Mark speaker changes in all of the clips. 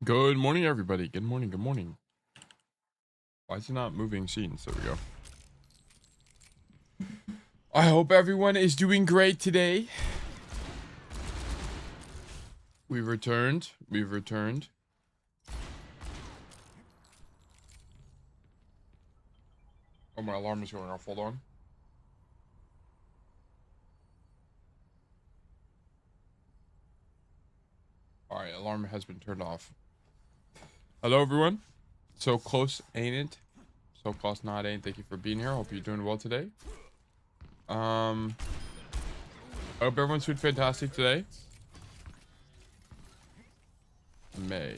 Speaker 1: Good morning, everybody. Good morning. Good morning. Why is it not moving scenes? There we go. I hope everyone is doing great today. We've returned. We've returned. Oh, my alarm is going off. Hold on. All right, alarm has been turned off. Hello, everyone. So close, ain't it? So close, not ain't. Thank you for being here. Hope you're doing well today. I hope everyone's doing fantastic today. May.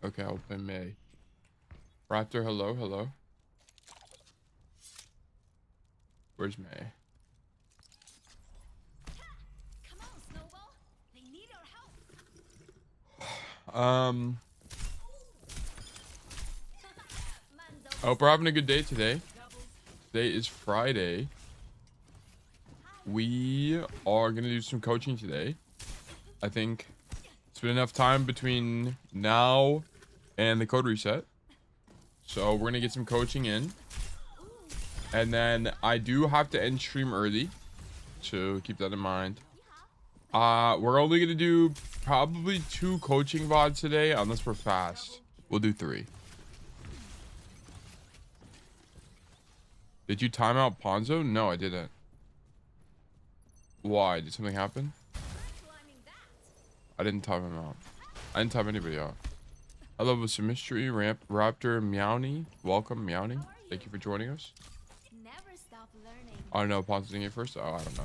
Speaker 1: Okay, I'll play May. Raptor, hello, hello. Where's May?
Speaker 2: Come on, Snowball. They need our help.
Speaker 1: I hope we're having a good day today. Today is Friday. We are going to do some coaching today. I think it's been enough time between now and the code reset. So we're going to get some coaching in. And then I do have to end stream early. So keep that in mind. We're only going to do probably 2 coaching VODs today, unless we're fast. We'll do 3. Did you time out Ponzo? No, I didn't. Why? Did something happen? I didn't time him out. I didn't time anybody out. I love some mystery. Raptor Meowny. Welcome, Meowny. Thank you for joining us.
Speaker 2: Never stop learning.
Speaker 1: I don't know. Ponzo's doing it first? Oh, I don't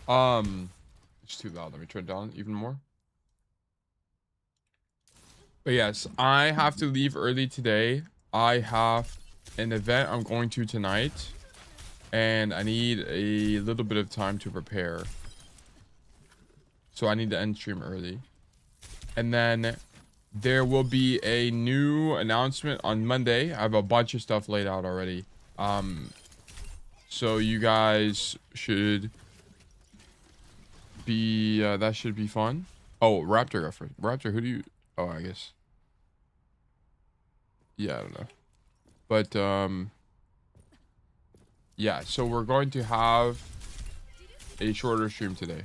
Speaker 1: know. It's too loud. Let me turn it down even more. But yes, I have to leave early today. I have an event I'm going to tonight. And I need a little bit of time to prepare. So I need to end stream early. And then there will be a new announcement on Monday. I have a bunch of stuff laid out already. So you guys should be, that should be fun. Oh, Raptor effort. Raptor, who do you, oh, I guess. Yeah, I don't know. But, yeah, so we're going to have a shorter stream today.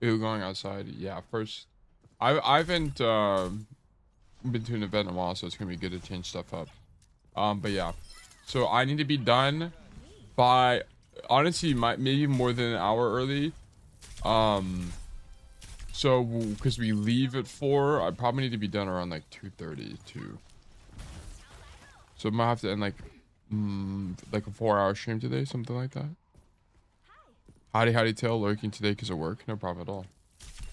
Speaker 1: Ew, going outside. Yeah, first. I haven't been to an event in a while, so it's gonna be good to change stuff up. But yeah. So I need to be done by honestly maybe more than an hour early. So because we leave at 4, I probably need to be done around like 2:30 too. So I might have to end like a 4-hour stream today, something like that. Howdy tail lurking today because of work. No problem at all.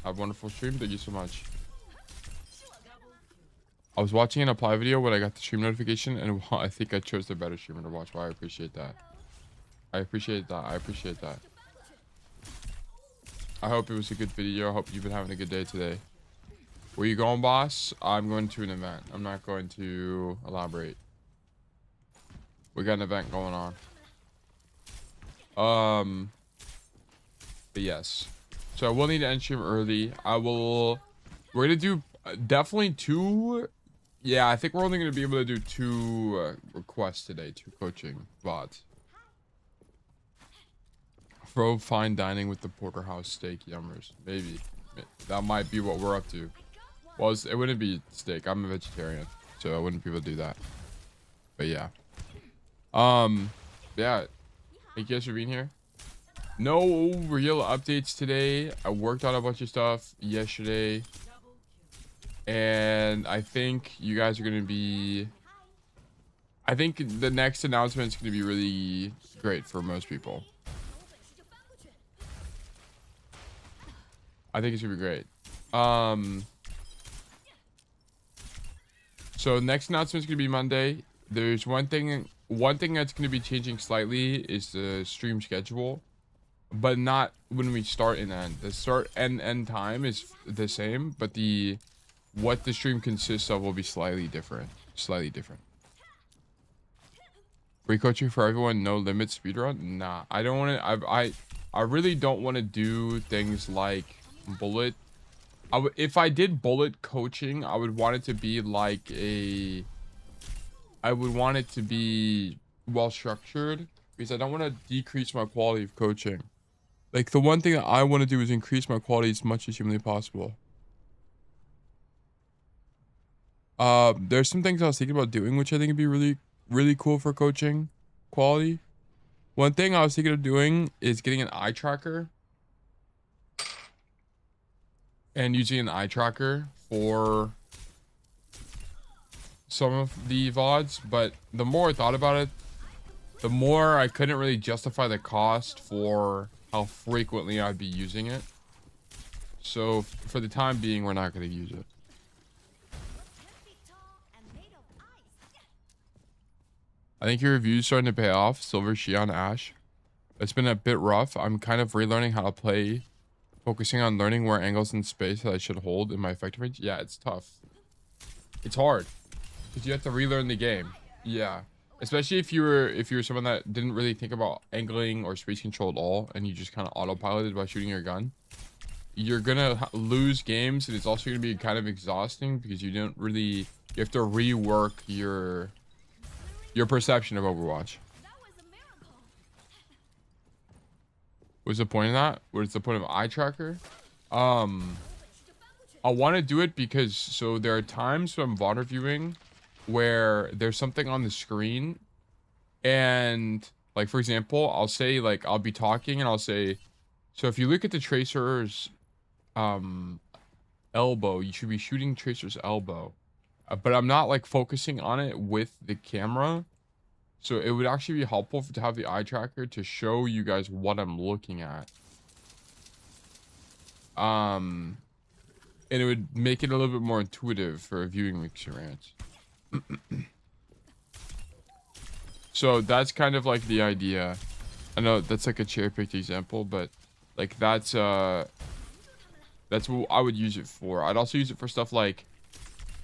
Speaker 1: Have a wonderful stream. Thank you so much. I was watching an apply video when I got the stream notification, and I think I chose the better streamer to watch. Well, I appreciate that. I appreciate that. I appreciate that. I hope it was a good video. I hope you've been having a good day today. Where you going, boss? I'm going to an event. I'm not going to elaborate. We got an event going on. But yes. So I will need to end stream early. We're gonna do definitely 2. Yeah, I think we're only gonna be able to do 2 requests today, 2 coaching VODs. Bro, fine dining with the porterhouse steak yummers. Maybe. That might be what we're up to. Well, it wouldn't be steak. I'm a vegetarian, so I wouldn't be able to do that. But yeah. Yeah. Thank you guys for being here. No real updates today. I worked on a bunch of stuff yesterday. And I think you guys are going to be... I think the next announcement is going to be really great for most people. I think it's going to be great. So next announcement is going to be Monday. There's one thing that's going to be changing slightly is the stream schedule. But not when we start and end. The start and end time is the same, but what the stream consists of will be slightly different. Free coaching for everyone, no limit speedrun? Nah, I don't want to. I really don't want to do things like bullet. If I did bullet coaching, I would want it to be like a. I would want it to be well structured because I don't want to decrease my quality of coaching. Like the one thing that I want to do is increase my quality as much as humanly possible. There's some things I was thinking about doing, which I think would be really, really cool for coaching quality. One thing I was thinking of doing is getting an eye tracker and using an eye tracker for some of the VODs. But the more I thought about it, the more I couldn't really justify the cost for how frequently I'd be using it. So for the time being, we're not going to use it. I think your review's starting to pay off. Silver Shion Ash. It's been a bit rough. I'm kind of relearning how to play, focusing on learning where angles in space that I should hold in my effective range. Yeah, it's tough. It's hard because you have to relearn the game. Yeah, especially if you're someone that didn't really think about angling or space control at all, and you just kind of autopiloted by shooting your gun. You're gonna lose games, and it's also gonna be kind of exhausting because you don't really. You have to rework your perception of Overwatch. What's the point of that? What's the point of eye tracker? I want to do it because so there are times when I'm VOD reviewing where there's something on the screen, and like for example, I'll say like I'll be talking and I'll say, so if you look at the tracer's elbow, you should be shooting tracer's elbow, but I'm not like focusing on it with the camera. So it would actually be helpful to have the eye tracker to show you guys what I'm looking at. And it would make it a little bit more intuitive for a viewing experience. So that's kind of like the idea. I know that's like a cherry-picked example, but like that's what I would use it for. I'd also use it for stuff like,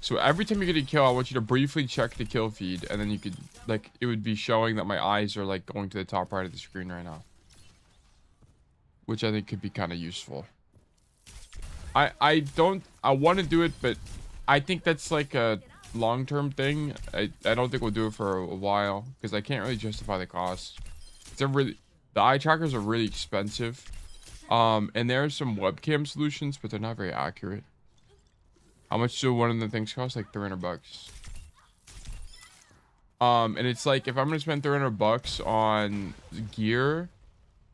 Speaker 1: so every time you get a kill, I want you to briefly check the kill feed, and then you could, like, it would be showing that my eyes are, like, going to the top right of the screen right now. Which I think could be kind of useful. I want to do it, but I think that's, like, a long-term thing. I don't think we'll do it for a while, because I can't really justify the cost. The eye trackers are really expensive. And there are some webcam solutions, but they're not very accurate. How much do one of the things cost? Like $300. And it's like, if I'm gonna spend $300 on gear,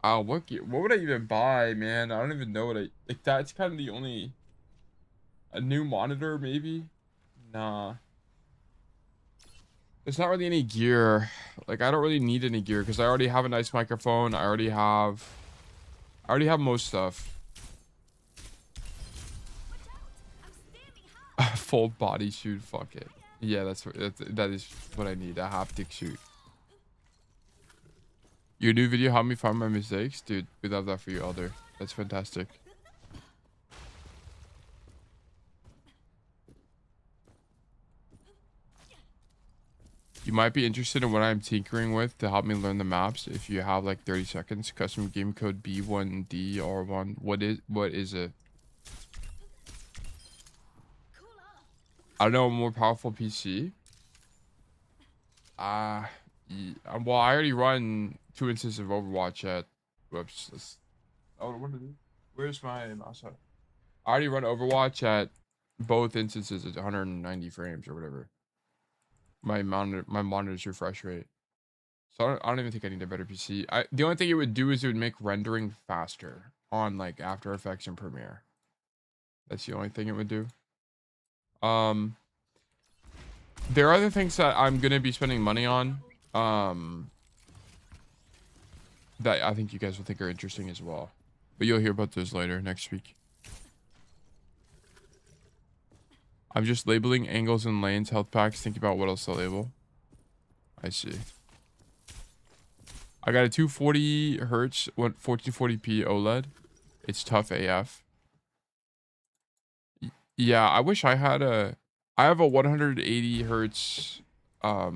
Speaker 1: what gear? What would I even buy, man? I don't even know what like. That's kind of the only. A new monitor, maybe? Nah. There's not really any gear. Like, I don't really need any gear because I already have a nice microphone. I already have most stuff. Full body suit, fuck it. Yeah, that is what I need, a haptic suit. Your new video helped me find my mistakes, dude. We love that for you, Elder. That's fantastic. You might be interested in what I'm tinkering with to help me learn the maps. If you have like 30 seconds, custom game code B1D R1. What is it? I don't know, a more powerful PC. Yeah, well, I already run 2 instances of Overwatch at. Whoops. Where's my mouse? I already run Overwatch at both instances at 190 frames or whatever. My monitor's refresh rate. So I don't even think I need a better PC. The only thing it would do is it would make rendering faster on like After Effects and Premiere. That's the only thing it would do. There are other things that I'm gonna be spending money on. That I think you guys will think are interesting as well. But you'll hear about those later next week. I'm just labeling angles and lanes, health packs, think about what else to label. I see. I got a 240 hertz, 1440p OLED. It's tough AF. Yeah, I wish I had I have a 180 hertz, I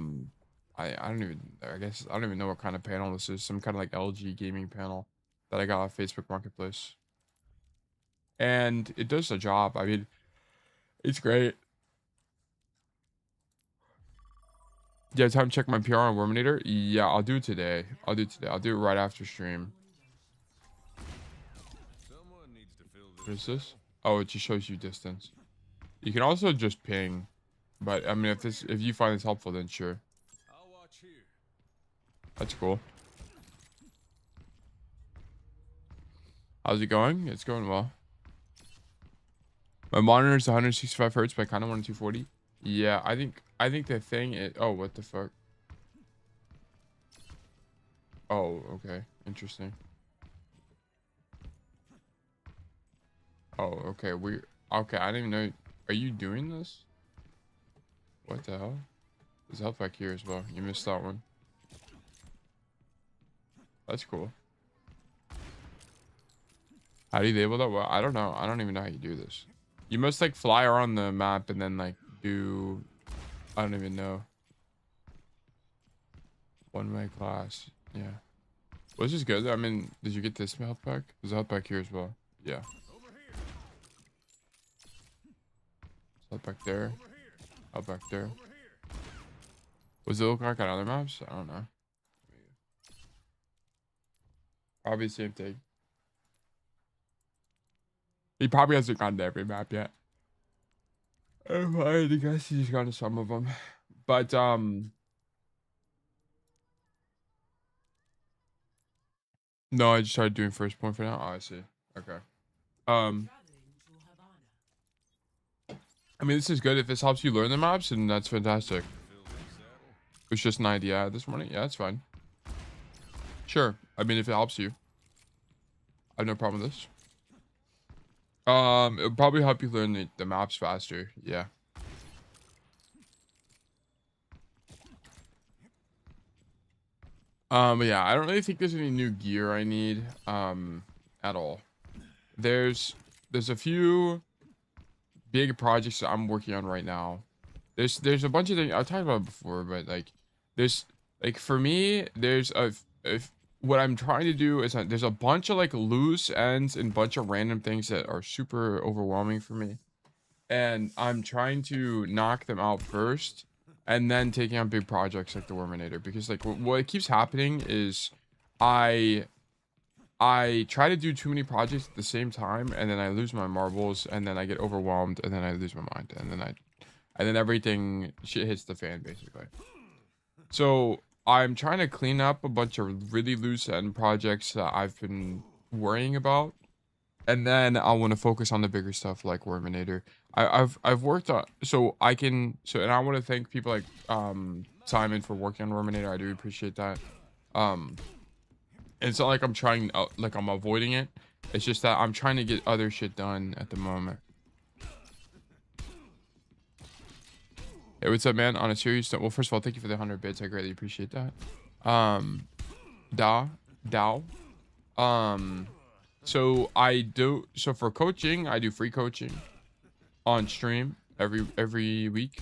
Speaker 1: I guess I don't even know what kind of panel this is. Some kind of like LG gaming panel that I got off Facebook Marketplace. And it does the job. I mean, it's great. Yeah, time to check my PR on Worminator. Yeah, I'll do it today. I'll do it right after stream. What is this? Oh, it just shows you distance. You can also just ping, but I mean, if you find this helpful, then sure. That's cool. How's it going? It's going well. My monitor is 165 hertz, but I kind of want 240. Yeah, I think the thing is. Oh, what the fuck? Oh, okay, interesting. Oh, okay. Okay. I didn't even know. Are you doing this? What the hell? There's help back here as well. You missed that one. That's cool. How do you label that? Well, I don't know. I don't even know how you do this. You must like fly around the map and then like do. I don't even know. One-way class. Yeah. Well, this is good. I mean, did you get this health pack? There's a health pack here as well. Yeah. Health back there. Health back there. Was it look like on other maps? I don't know. Probably the same thing. He probably hasn't gone to every map yet. I guess he's gone to some of them. But no, I just started doing first point for now. Oh, I see. Okay. I mean, this is good. If this helps you learn the maps, then that's fantastic. It's just an idea this morning. Yeah, that's fine. Sure. I mean, if it helps you, I have no problem with this. It'll probably help you learn the maps faster. Yeah. But yeah, I don't really think there's any new gear I need, at all. There's a few big projects that I'm working on right now. There's a bunch of things I've talked about before, but like, there's like for me, there's what I'm trying to do is there's a bunch of like loose ends and bunch of random things that are super overwhelming for me, and I'm trying to knock them out first, and then taking on big projects like the Worminator, because like what keeps happening is I try to do too many projects at the same time, and then I lose my marbles, and then I get overwhelmed, and then I lose my mind, and then everything shit hits the fan basically. So I'm trying to clean up a bunch of really loose end projects that I've been worrying about, and then I want to focus on the bigger stuff like Worminator. I've worked on and I want to thank people like Simon for working on Worminator. I do appreciate that. It's not like I'm trying like I'm avoiding it. It's just that I'm trying to get other shit done at the moment. Hey, what's up, man? On a serious note, well, first of all, thank you for the 100 bits. I greatly appreciate that. Dow. So for coaching, I do free coaching on stream every week,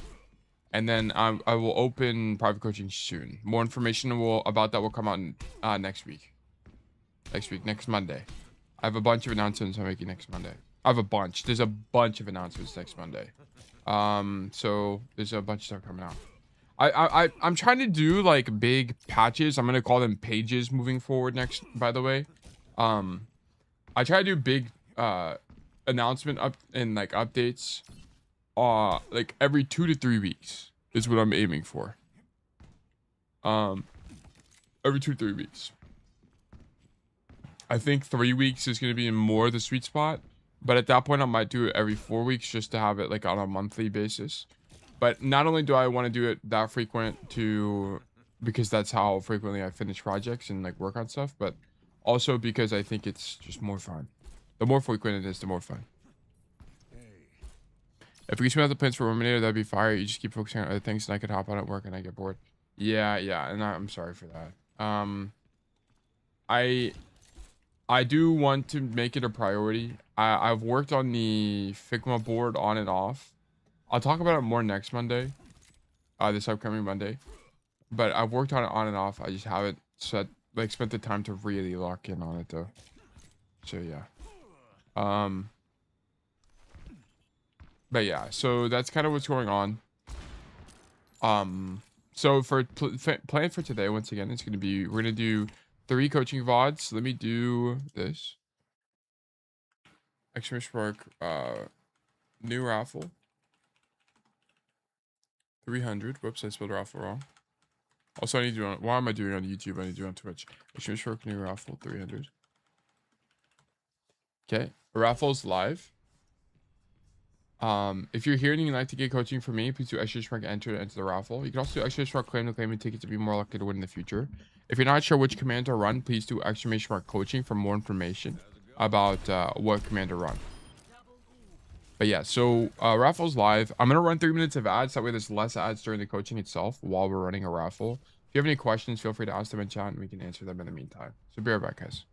Speaker 1: and then I will open private coaching soon. More information about that will come out next week. Next Monday. I have a bunch of announcements I'm making next Monday. There's a bunch of announcements next Monday. So there's a bunch of stuff coming out. I'm trying to do like big patches. I'm gonna call them pages moving forward next, by the way. I try to do big announcement updates like every 2 to 3 weeks is what I'm aiming for. Every 2 to 3 weeks. I think 3 weeks is going to be more the sweet spot, but at that point I might do it every 4 weeks just to have it like on a monthly basis. But not only do I want to do it that frequent because that's how frequently I finish projects and like work on stuff, but also because I think it's just more fun. The more frequent it is, the more fun. If we could swim out the plans for Worminator, that'd be fire. You just keep focusing on other things and I could hop on at work and I get bored. Yeah, and I'm sorry for that. I do want to make it a priority. I've worked on the Figma board on and off. I'll talk about it more next Monday. This upcoming Monday. but I've worked on it on and off. I just haven't spent the time to really lock in on it though. So yeah. But yeah, so that's kind of what's going on. So for plan for today, once again, it's gonna be we're gonna do 3 coaching VODs. Let me do this. Exclamation mark, new raffle. 300. Whoops, I spelled raffle wrong. Also, I need to do on, why am I doing on YouTube? I need to do on Twitch. Exclamation mark, new raffle, 300. Okay, raffle's live. If you're here and you'd like to get coaching from me, please do exclamation mark enter to enter the raffle. You can also do exclamation mark claim to claim a ticket to be more likely to win in the future. If you're not sure which command to run, please do exclamation mark coaching for more information about what command to run. But yeah, so raffle's live. I'm gonna run 3 minutes of ads. That way there's less ads during the coaching itself while we're running a raffle. If you have any questions, feel free to ask them in chat and we can answer them in the meantime. So be right back, guys.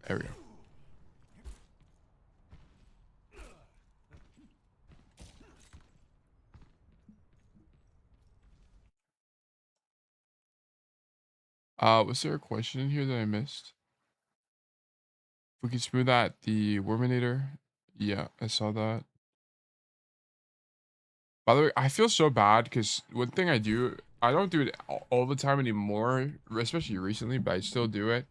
Speaker 1: There we go. Was there a question in here that I missed? We can smooth out the Worminator. Yeah, I saw that. By the way, I feel so bad because one thing I do, I don't do it all the time anymore, especially recently, but I still do it,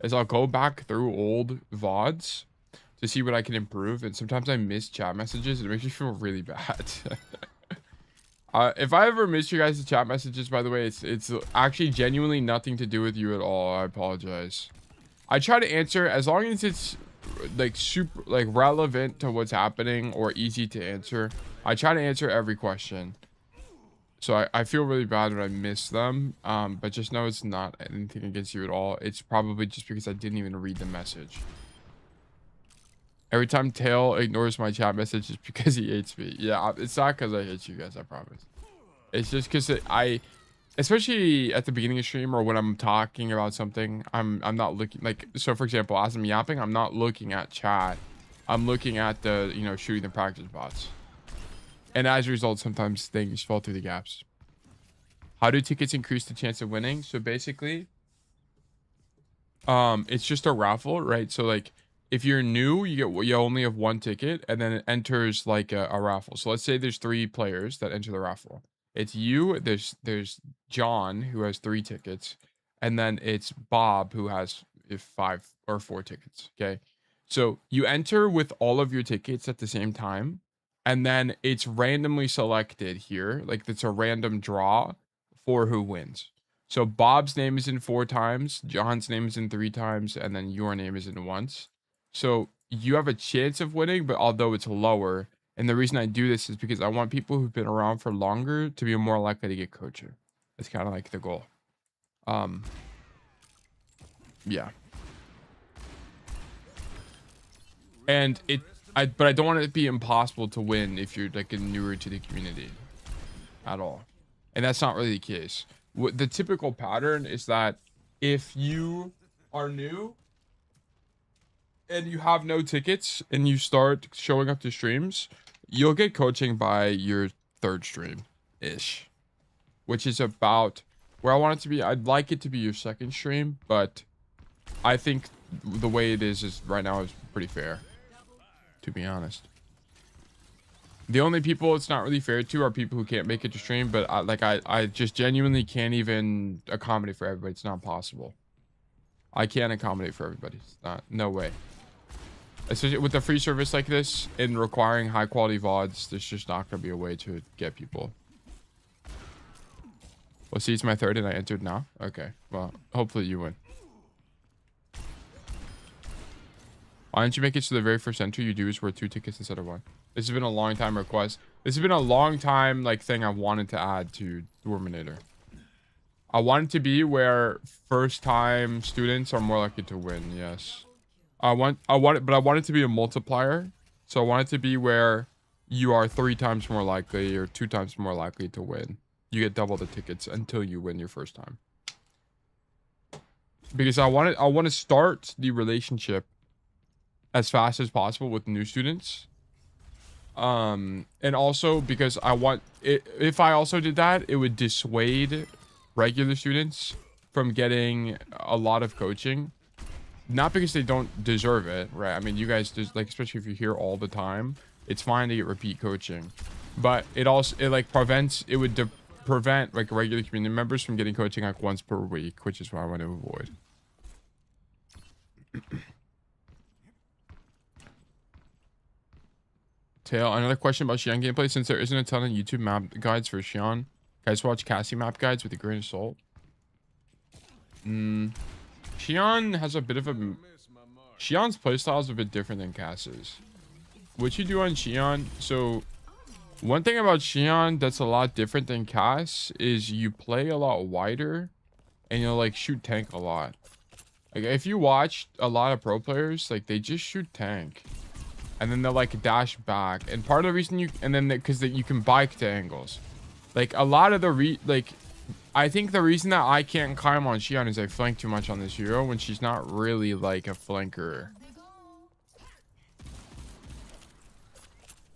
Speaker 1: is I'll go back through old VODs to see what I can improve. And sometimes I miss chat messages. It makes me feel really bad. If I ever miss you guys' chat messages, by the way, it's actually genuinely nothing to do with you at all. I apologize. I try to answer as long as it's like super like relevant to what's happening or easy to answer. I try to answer every question. So I feel really bad when I miss them. But just know it's not anything against you at all. It's probably just because I didn't even read the message. Every time Tail ignores my chat message, it's because he hates me. Yeah, it's not because I hate you guys, I promise. It's just because especially at the beginning of stream or when I'm talking about something, I'm not looking like, so for example, as I'm yapping, I'm not looking at chat. I'm looking at the, shooting the practice bots. And as a result, sometimes things fall through the gaps. How do tickets increase the chance of winning? So basically, it's just a raffle, right? So like if you're new, you only have 1 ticket and then it enters like a raffle. So let's say there's 3 players that enter the raffle. It's you, there's John who has 3 tickets, and then it's Bob who has 5 or 4 tickets. Okay. So you enter with all of your tickets at the same time, and then it's randomly selected here. Like it's a random draw for who wins. So Bob's name is in 4 times, John's name is in 3 times, and then your name is in once. So you have a chance of winning, but although it's lower. And the reason I do this is because I want people who've been around for longer to be more likely to get coaching. It's kind of like the goal. Yeah. And but I don't want it to be impossible to win if you're like newer to the community at all. And that's not really the case. The typical pattern is that if you are new and you have no tickets and you start showing up to streams, you'll get coaching by your 3rd stream ish, which is about where I want it to be. I'd like it to be your 2nd stream, but I think the way it is right now is pretty fair, to be honest. The only people it's not really fair to are people who can't make it to stream, but I just genuinely can't even accommodate for everybody. It's not possible. I can't accommodate for everybody. It's not, no way. Especially with a free service like this and requiring high quality VODs, there's just not going to be a way to get people. Well, see, it's my 3rd and I entered now. Okay, well, hopefully you win. Why don't you make it so the very first entry you do is worth 2 tickets instead of 1? This has been a long time request. This has been a long time thing I've wanted to add to Terminator. I want it to be where first time students are more likely to win. Yes. I want it to be a multiplier. So I want it to be where you are 3 times more likely or 2 times more likely to win. You get double the tickets until you win your first time. Because I want to start the relationship as fast as possible with new students. And also because I want it, if I also did that, it would dissuade regular students from getting a lot of coaching. Not because they don't deserve it, right? I mean, you guys just like, especially if you're here all the time, it's fine to get repeat coaching, but it also, it like prevents, it would prevent like regular community members from getting coaching like once per week, which is what I want to avoid. Tail, another question about Xian gameplay. Since there isn't a ton of YouTube map guides for Xian, guys watch Cassie map guides with a grain of salt. Xian has a bit of a... Xian's playstyle is a bit different than Cass's. What you do on Xian... So, one thing about Xian that's a lot different than Cass is you play a lot wider and you'll like shoot tank a lot. Like if you watch a lot of pro players, like they just shoot tank. And then they'll like dash back. And part of the reason you... And then because you can bike to angles. Like a lot of the... I think the reason that I can't climb on Xian is I flank too much on this hero when she's not really like a flanker.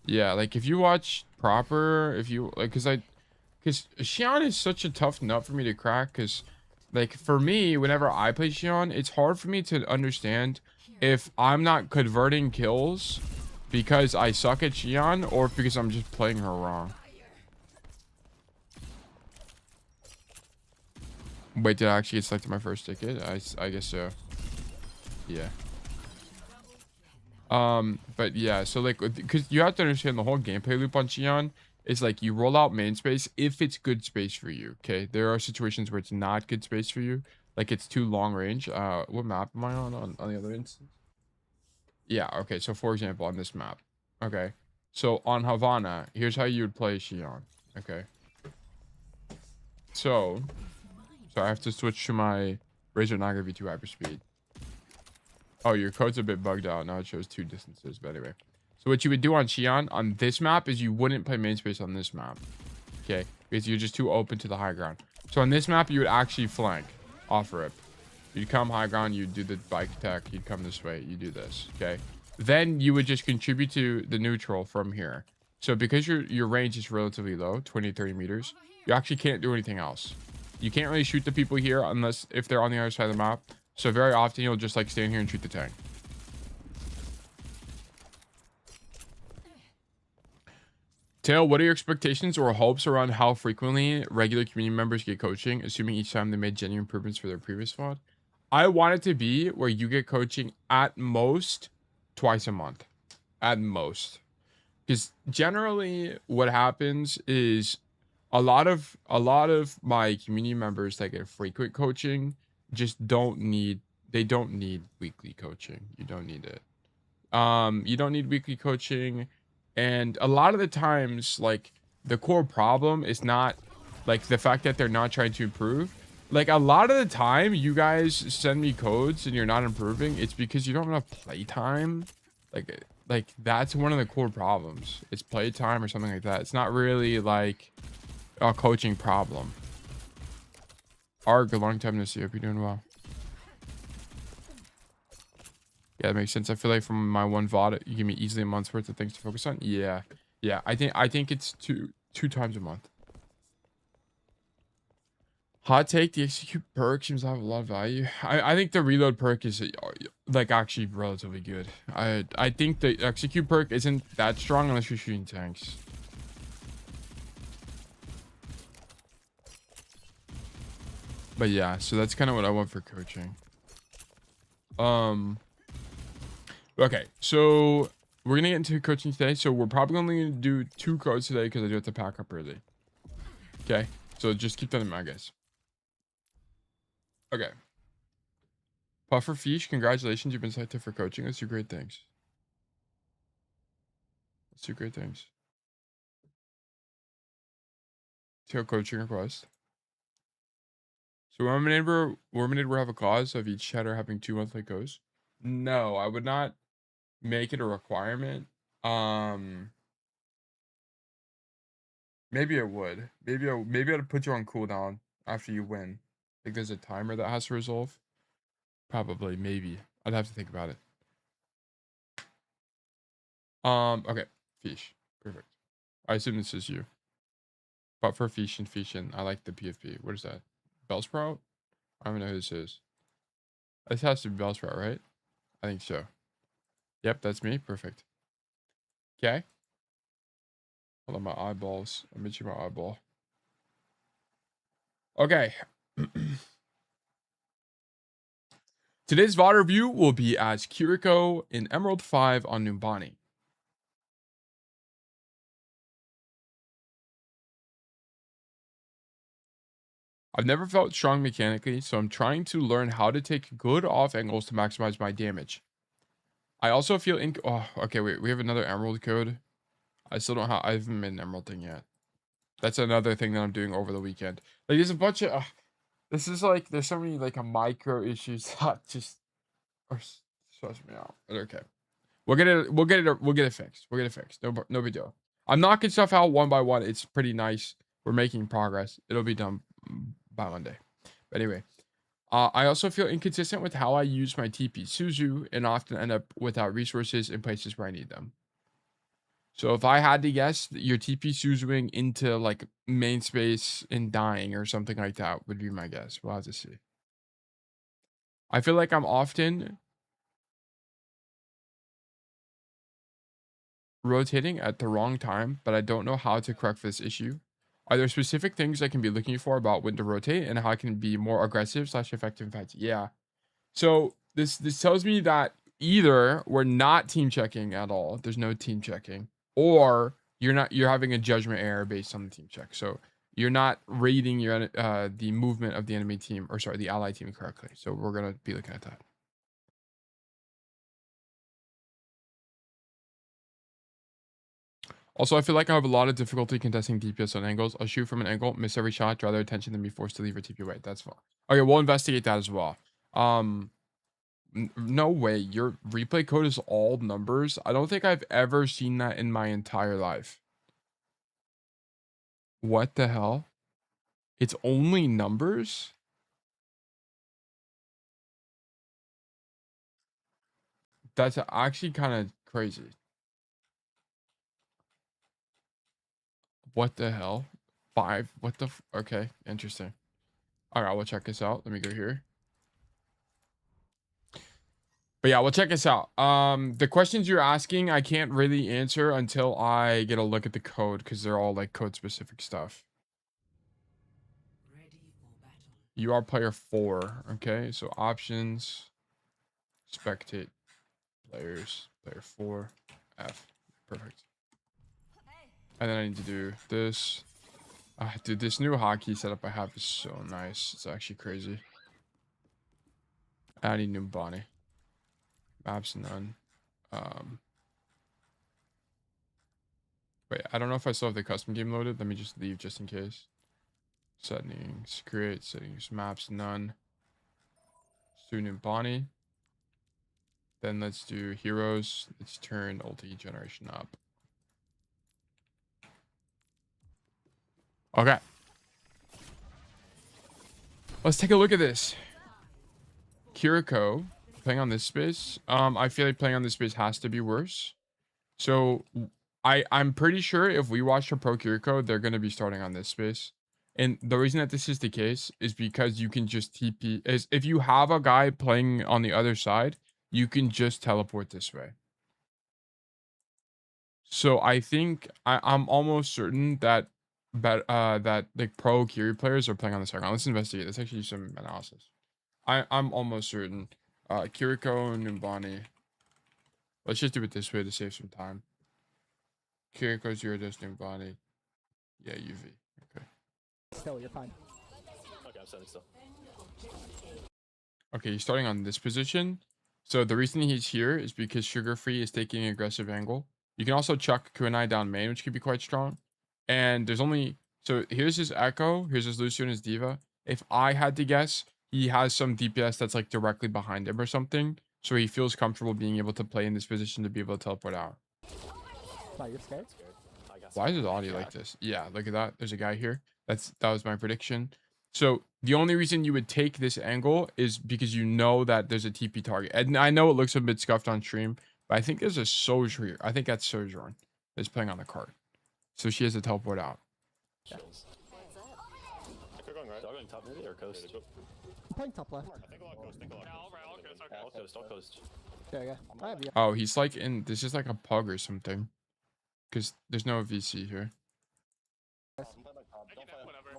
Speaker 1: Yeah, like if you watch proper, if you like, because Xian is such a tough nut for me to crack. Because like for me, whenever I play Xian, it's hard for me to understand if I'm not converting kills because I suck at Xian or because I'm just playing her wrong. Wait, did I actually get selected my first ticket? I guess so. Yeah. But yeah, so like, because you have to understand the whole gameplay loop on Xian is like you roll out main space if it's good space for you. Okay, there are situations where it's not good space for you, like it's too long range. What map am I on the other instance? Yeah, okay, so for example on this map, okay, so on Havana, here's how you would play Xian. Okay, so I have to switch to my Razor Naga V2 hyperspeed. Oh, your code's a bit bugged out. Now it shows two distances. But anyway. So what you would do on Xian on this map is you wouldn't play main space on this map. Okay. Because you're just too open to the high ground. So on this map, you would actually flank off rip. You'd come high ground. You'd do the bike attack. You'd come this way. You do this. Okay. Then you would just contribute to the neutral from here. So because your range is relatively low, 20, 30 meters, you actually can't do anything else. You can't really shoot the people here unless if they're on the other side of the map. So very often you'll just like stand here and shoot the tank. Tail, what are your expectations or hopes around how frequently regular community members get coaching, assuming each time they made genuine improvements for their previous VOD? I want it to be where you get coaching at most twice a month. At most. Because generally what happens is a lot of my community members that get frequent coaching just don't need weekly coaching. You don't need it. You don't need weekly coaching. And a lot of the times, like, the core problem is not like the fact that they're not trying to improve. Like a lot of the time you guys send me codes and you're not improving, it's because you don't have enough playtime. Like that's one of the core problems. It's playtime or something like that. It's not really like a coaching problem. Arg, a long time to see. Hope you're doing well. Yeah, that makes sense. I feel like from my one VOD, you give me easily a month's worth of things to focus on. Yeah. Yeah, I think it's two times a month. Hot take, the execute perk seems to have a lot of value. I think the reload perk is like actually relatively good. I think the execute perk isn't that strong unless you're shooting tanks. But yeah, so that's kind of what I want for coaching. Okay, so we're gonna get into coaching today. So we're probably only gonna do 2 codes today because I do have to pack up early. Okay, so just keep that in mind, guys. Okay. Puffer Fish, congratulations. You've been selected for coaching. Let's do great things. Let's do great things. Tail coaching request. So Worminator will have a cause of each chatter having 2 monthly goes. No, I would not make it a requirement. Maybe it would. Maybe I'd put you on cooldown after you win. Like there's a timer that has to resolve. Probably, maybe. I'd have to think about it. Okay, Fish. Perfect. I assume this is you. But for Fishin, I like the PFP. What is that? Bellsprout? I don't even know who this is. This has to be Bellsprout, right? I think so. Yep, that's me. Perfect. Okay. Hold on, my eyeballs. I'm itching my eyeball. Okay. Today's VOD review will be as Kiriko in Emerald 5 on Numbani. I've never felt strong mechanically, so I'm trying to learn how to take good off angles to maximize my damage. I also feel oh, okay, wait, we have another Emerald code. I haven't made an Emerald thing yet. That's another thing that I'm doing over the weekend. Like, there's a bunch of, this is like, there's so many like a micro issues that just stress me out. But okay. We'll get it fixed. We'll get it fixed. No big deal. I'm knocking stuff out one by one. It's pretty nice. We're making progress. It'll be done by Monday. But anyway, I also feel inconsistent with how I use my TP Suzu and often end up without resources in places where I need them. So if I had to guess, your TP Suzuing into like main space and dying or something like that would be my guess. We'll have to see. I feel like I'm often rotating at the wrong time, but I don't know how to correct this issue. Are there specific things I can be looking for about when to rotate and how I can be more aggressive / effective in fights? Yeah. So this tells me that either we're not team checking at all. There's no team checking, or you're having a judgment error based on the team check. So you're not rating your the movement of the enemy team, or sorry, the ally team correctly. So we're gonna be looking at that. Also, I feel like I have a lot of difficulty contesting DPS on angles. I'll shoot from an angle, miss every shot, draw their attention, then be forced to leave or TP away. That's fine. Okay, we'll investigate that as well. No way. Your replay code is all numbers. I don't think I've ever seen that in my entire life. What the hell? It's only numbers? That's actually kind of crazy. What the hell? 5? What the okay, interesting. All right, we'll check this out. Let me go here. But yeah, we'll check this out. The questions you're asking, I can't really answer until I get a look at the code because they're all like code specific stuff. You are player 4. Okay, so options, spectate players, player 4, F. Perfect. And then I need to do this. Dude, this new hotkey setup I have is so nice. It's actually crazy. I need new Bonnie. Maps none. Wait, I don't know if I still have the custom game loaded. Let me just leave just in case. Settings, create settings, maps none. Student Bonnie. Then let's do heroes. Let's turn ulti generation up. Okay. Let's take a look at this. Kiriko playing on this space. I feel like playing on this space has to be worse. So I'm pretty sure if we watch a pro Kiriko, they're gonna be starting on this space. And the reason that this is the case is because you can just TP is if you have a guy playing on the other side, you can just teleport this way. So I think I'm almost certain that that like pro Kiri players are playing on the second. Let's investigate. Let's actually do some analysis. I'm almost certain. Kiriko and Numbani. Let's just do it this way to save some time. Kiriko 0 does Numbani. Yeah, UV. Okay.
Speaker 3: Still, you're fine.
Speaker 4: Okay, I'm standing still.
Speaker 1: Okay, he's starting on this position. So the reason he's here is because Sugar Free is taking an aggressive angle. You can also chuck Kunai down main, which could be quite strong. And there's only... So here's his Echo. Here's his Lucio and his Diva. If I had to guess, he has some DPS that's like directly behind him or something. So he feels comfortable being able to play in this position to be able to teleport out.
Speaker 3: Wow, you're scared?
Speaker 1: Why is his audio like this? Yeah, look at that. There's a guy here. That was my prediction. So the only reason you would take this angle is because you know that there's a TP target. And I know it looks a bit scuffed on stream, but I think there's a Sojourn here. I think that's Sojourn. is playing on the cart. So she has to teleport out.
Speaker 3: Yeah.
Speaker 4: They're going right.
Speaker 5: Dog going top maybe or coast?
Speaker 3: I'm playing top left.
Speaker 4: I think a lot coast. Think a lot.
Speaker 5: All coast, all coast.
Speaker 3: There you go. I have you.
Speaker 1: Oh, he's like in, this is like a pug or something. Because there's no VC here.
Speaker 5: Don't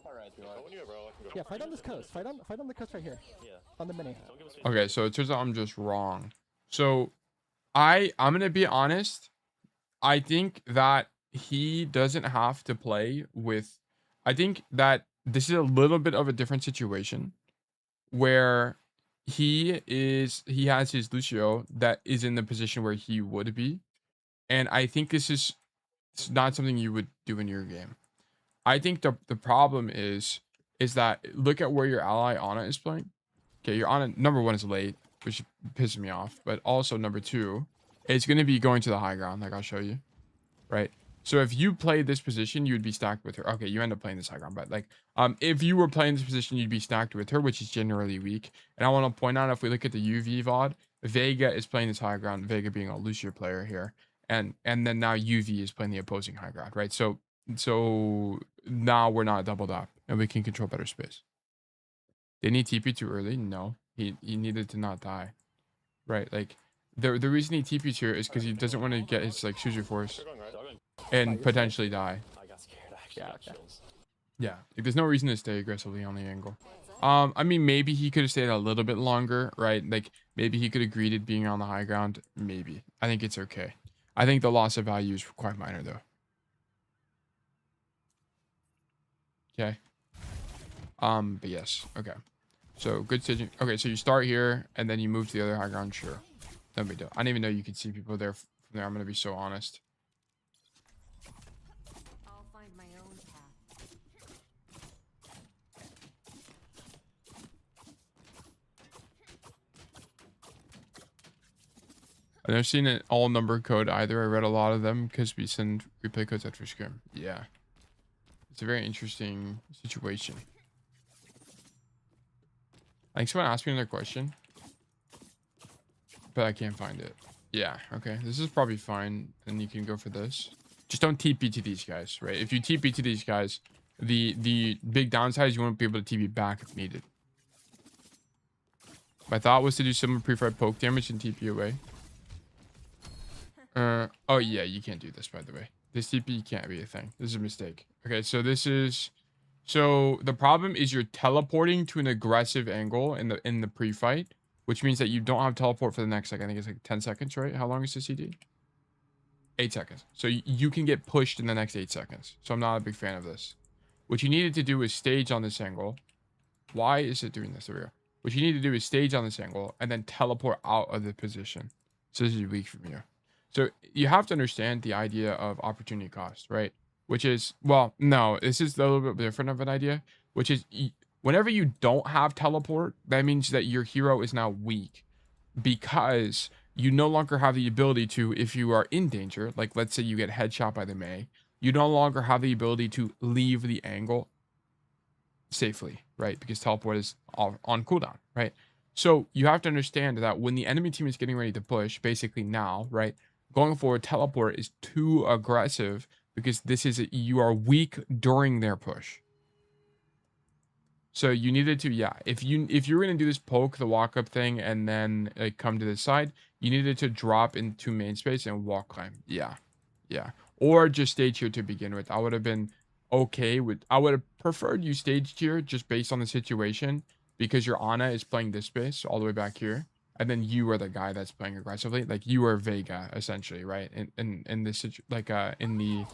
Speaker 5: fight right through
Speaker 4: Go when you have, bro. I can go.
Speaker 3: Yeah, fight on this coast. Fight on the coast right here.
Speaker 5: Yeah.
Speaker 3: On the mini.
Speaker 5: Don't give us
Speaker 1: Okay, so it turns out I'm just wrong. So I'm gonna be honest. I think that he doesn't have to play with, I think that this is a little bit of a different situation where he has his Lucio that is in the position where he would be. And I think this is not something you would do in your game. I think the problem is that look at where your ally Ana is playing. Okay, your Ana number one is late, which pisses me off. But also number two, it's going to be going to the high ground, like I'll show you, right? So if you play this position, you'd be stacked with her. Okay, you end up playing this high ground, but like, if you were playing this position, you'd be stacked with her, which is generally weak. And I want to point out, if we look at the UV VOD, Vega is playing this high ground, Vega being a Lucio player here. And then now UV is playing the opposing high ground, right? So now we're not doubled up and we can control better space. Did he TP too early? No, he needed to not die, right? Like the reason he TP's here is because he doesn't want to get his like Suzu force
Speaker 4: They're going right.
Speaker 5: Dog going.
Speaker 1: and potentially die.
Speaker 5: I got scared actually.
Speaker 3: Yeah,
Speaker 5: Yeah,
Speaker 3: okay.
Speaker 5: chills.
Speaker 1: Yeah, like there's no reason to stay aggressively on the angle. I mean, maybe he could have stayed a little bit longer, right? Like maybe he could have greeted being on the high ground. Maybe. I think it's okay. I think the loss of value is quite minor though. Okay. But yes. Okay. So good staging. Okay, so you start here and then you move to the other high ground. Sure. No big deal. I didn't even know you could see people there from there. I'm gonna be so honest.
Speaker 2: I'll find my own path.
Speaker 1: I've never seen an all number code either. I read a lot of them because we send replay codes after scrim. Yeah. It's a very interesting situation. I think someone asked me another question, but I can't find it. Yeah, okay. This is probably fine. Then you can go for this. Just don't TP to these guys, right? If you TP to these guys, the big downside is you won't be able to TP back if needed. My thought was to do some pre-fight poke damage and TP away. Oh yeah, you can't do this, by the way. This TP can't be a thing. This is a mistake. Okay, so this is... So the problem is you're teleporting to an aggressive angle in the pre-fight, which means that you don't have teleport for the next, like, I think it's like 10 seconds, right? How long is the CD? 8 seconds. So you can get pushed in the next 8 seconds. So I'm not a big fan of this. What you needed to do is stage on this angle. Why is it doing this? There we go. What you need to do is stage on this angle and then teleport out of the position. So this is weak from you. So you have to understand the idea of opportunity cost, right? Which is, well, no, this is a little bit different of an idea, which is whenever you don't have teleport, that means that your hero is now weak because you no longer have the ability to, if you are in danger, like let's say you get headshot by the Mei, you no longer have the ability to leave the angle safely, right? Because teleport is on cooldown, right? So you have to understand that when the enemy team is getting ready to push, basically now, right? Going forward, teleport is too aggressive because this is you are weak during their push. So you needed to, yeah, if you're gonna do this poke the walk up thing and then like come to this side, you needed to drop into main space and walk climb. Yeah, or just stage here to begin with. I would have been okay with. I would have preferred you staged here just based on the situation because your Ana is playing this space all the way back here. And then you are the guy that's playing aggressively. Like you are Vega essentially, right? In this like in the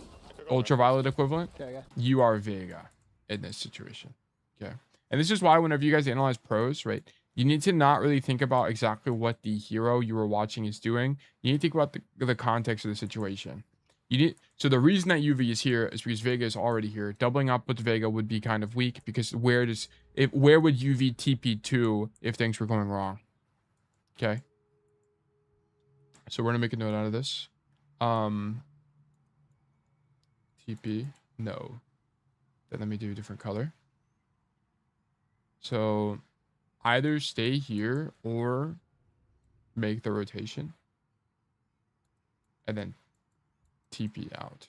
Speaker 1: ultraviolet equivalent,
Speaker 3: Okay,
Speaker 1: you are Vega in this situation. Okay. And this is why whenever you guys analyze pros, right, you need to not really think about exactly what the hero you were watching is doing. You need to think about the context of the situation. So the reason that UV is here is because Vega is already here. Doubling up with Vega would be kind of weak because where would UV TP to if things were going wrong? Okay. So we're gonna make a note out of this. TP, no. Then let me do a different color. So either stay here or make the rotation. And then TP out.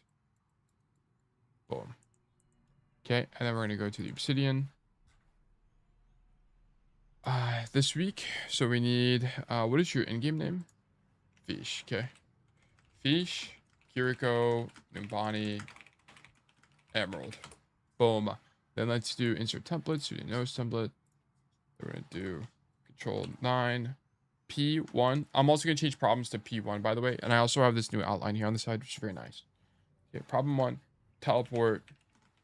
Speaker 1: Boom. Okay, and then we're gonna go to the obsidian. This week, so we need what is your in-game name? Fish. Okay. Fish, Kiriko, Numbani, Emerald. Boom. Then let's do insert template. So you know template. We're gonna do control 9. P1. I'm also gonna change problems to P1, by the way. And I also have this new outline here on the side, which is very nice. Okay, problem 1, teleport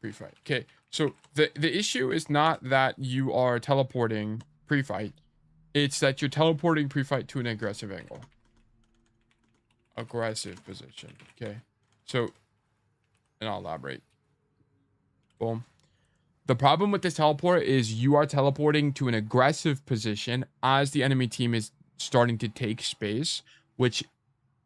Speaker 1: pre-fight. Okay, so the issue is not that you are teleporting pre-fight. It's that you're teleporting pre-fight to an aggressive angle. Aggressive position. Okay, so, and I'll elaborate. Boom. The problem with this teleport is you are teleporting to an aggressive position as the enemy team is starting to take space, which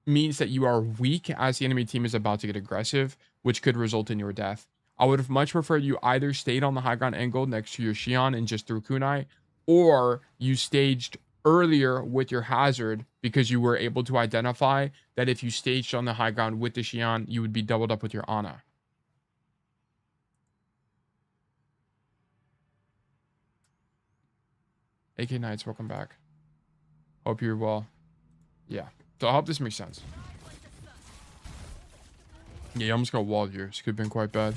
Speaker 1: means that you are weak as the enemy team is about to get aggressive, which could result in your death. I would have much preferred you either stayed on the high ground angle next to your Xion and just threw kunai, or you staged earlier with your hazard because you were able to identify that if you staged on the high ground with the Xion, you would be doubled up with your Ana. AK Knights, welcome back. Hope you're well. Yeah. So I hope this makes sense. Yeah, you almost got walled here. This could have been quite bad.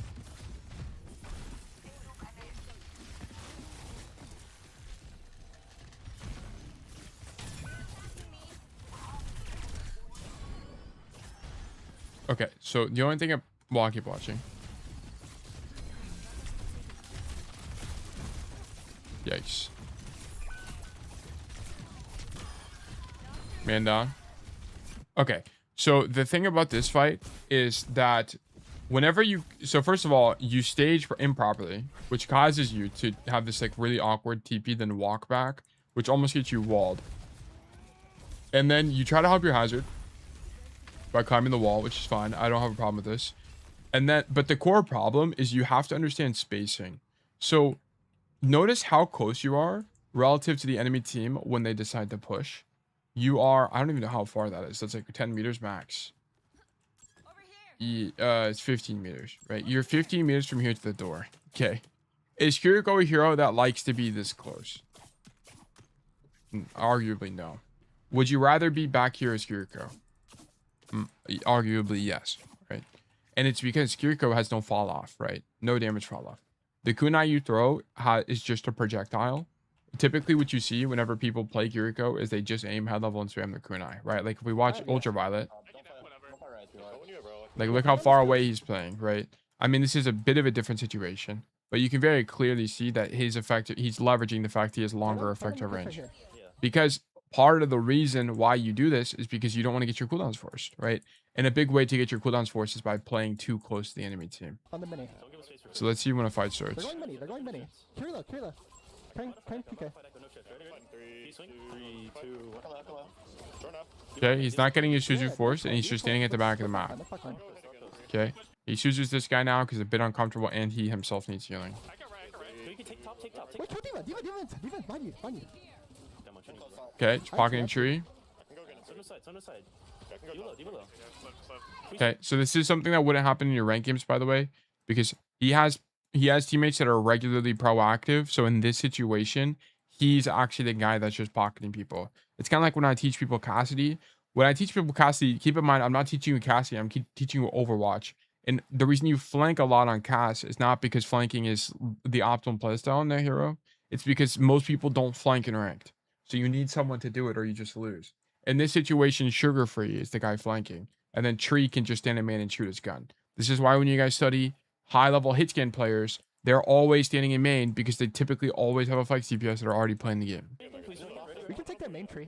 Speaker 1: Okay, so the only thing well, I'll keep watching. Yikes. Man down. Okay, so the thing about this fight is that whenever you... So first of all, you stage improperly, which causes you to have this like really awkward TP, then walk back, which almost gets you walled. And then you try to help your hazard by climbing the wall, which is fine. I don't have a problem with this. And then, but the core problem is you have to understand spacing. So notice how close you are relative to the enemy team when they decide to push. You are, I don't even know how far that is. That's like 10 meters max. It's 15 meters, right? You're 15 meters from here to the door. Okay. Is Kiriko a hero that likes to be this close? Arguably, no. Would you rather be back here as Kiriko? Arguably, yes, right? And it's because Kiriko has no fall off, right? No damage fall off. The kunai you throw is just a projectile. Typically, what you see whenever people play Kiriko is they just aim head level and spam the kunai, right? Like if we watch Ultraviolet, like look how far away he's playing, right? I mean, this is a bit of a different situation, but you can very clearly see that his effect, he's leveraging the fact he has longer effective range. Because part of the reason why you do this is because you don't want to get your cooldowns forced, right? And a big way to get your cooldowns forced is by playing too close to the enemy team.
Speaker 3: On the mini.
Speaker 1: So let's see when a fight starts.
Speaker 3: They're going mini. They're going mini. Kirila, Kirila. Kind PK.
Speaker 5: 3, 2,
Speaker 1: Okay, he's not getting his Suzu forced, and he's just standing at the back of the map. Okay, he Suzu's this guy now because it's a bit uncomfortable, and he himself needs healing.
Speaker 3: Wait, Diva, behind you.
Speaker 1: Okay, it's pocketing tree. Okay, so this is something that wouldn't happen in your rank games, by the way, because he has teammates that are regularly proactive. So in this situation, he's actually the guy that's just pocketing people. It's kind of like when I teach people Cassidy. When I teach people Cassidy, keep in mind, I'm not teaching you Cassidy. I'm teaching you Overwatch. And the reason you flank a lot on Cass is not because flanking is the optimal playstyle in their hero. It's because most people don't flank in ranked. So you need someone to do it or you just lose. In this situation, Sugar Free is the guy flanking. And then Tree can just stand in main and shoot his gun. This is why when you guys study high-level hit scan players, they're always standing in main because they typically always have a fight CPS that are already playing the game.
Speaker 3: We can take that main tree.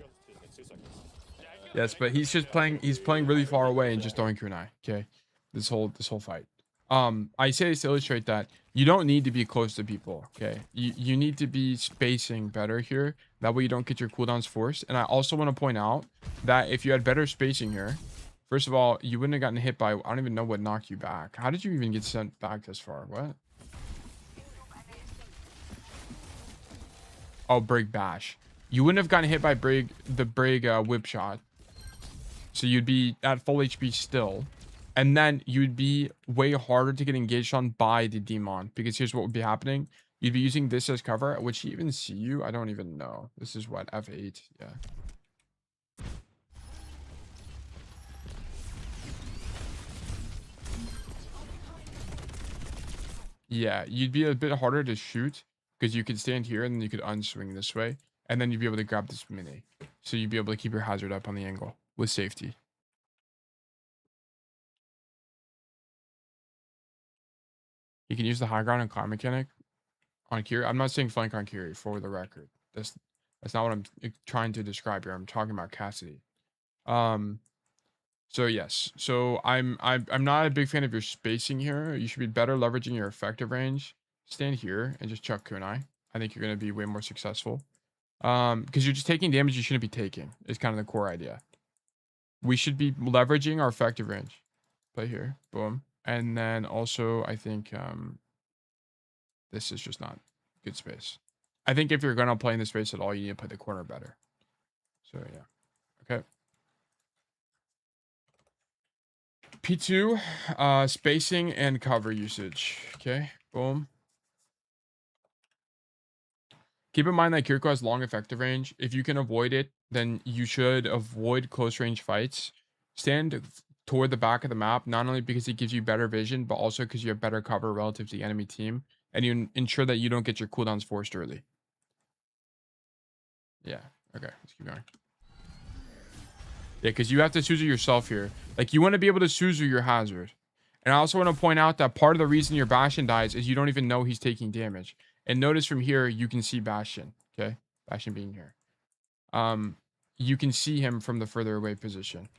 Speaker 1: Yes, but he's just playing. He's playing really far away and just throwing kunai. Okay, this whole fight. I say this to illustrate that you don't need to be close to people. Okay, you need to be spacing better here. That way you don't get your cooldowns forced. And I also want to point out that if you had better spacing here, first of all, you wouldn't have gotten hit by. I don't even know what knocked you back. How did you even get sent back this far? What? Oh, Brig Bash. You wouldn't have gotten hit by the Brig whip shot. So you'd be at full HP still. And then you'd be way harder to get engaged on by the demon, because here's what would be happening. You'd be using this as cover. Would she even see you? I don't even know. This is what, F8? Yeah. Yeah, you'd be a bit harder to shoot because you could stand here and then you could unswing this way. And then you'd be able to grab this mini. So you'd be able to keep your hazard up on the angle with safety. You can use the high ground and climb mechanic on Kiri. I'm not saying flank on Kiri, for the record. That's not what I'm trying to describe here. I'm talking about Cassidy. So yes. So I'm not a big fan of your spacing here. You should be better leveraging your effective range. Stand here and just chuck kunai. I think you're gonna be way more successful. Because you're just taking damage you shouldn't be taking, is kind of the core idea. We should be leveraging our effective range. Play here. Boom. And then also I think this is just not good space. I think if you're gonna play in the space at all, you need to play the corner better. So yeah. Okay. P2, spacing and cover usage. Okay, boom. Keep in mind that Kiriko has long effective range. If you can avoid it, then you should avoid close range fights. Stand toward the back of the map, not only because it gives you better vision, but also because you have better cover relative to the enemy team. And you ensure that you don't get your cooldowns forced early. Yeah, okay, let's keep going. Yeah, because you have to Suzu yourself here. Like, you want to be able to Suzu your hazard. And I also want to point out that part of the reason your Bastion dies is you don't even know he's taking damage. And notice from here, you can see Bastion. Okay? Bastion being here. You can see him from the further away position.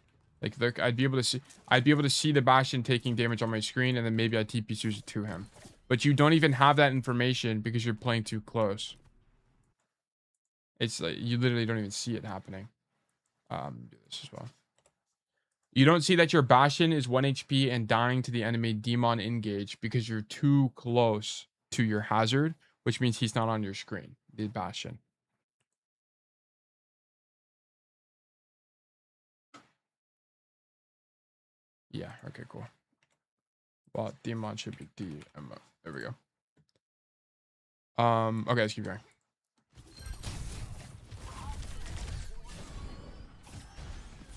Speaker 1: Like, look, I'd be able to see the Bastion taking damage on my screen, and then maybe I TP Suzu to him. But you don't even have that information because you're playing too close. It's like, you literally don't even see it happening. Do this as well. You don't see that your Bastion is 1 HP and dying to the enemy Demon engage because you're too close to your hazard, which means he's not on your screen, the Bastion. Yeah, okay, cool. Well, Demon should be DMO. There we go. Okay, let's keep going.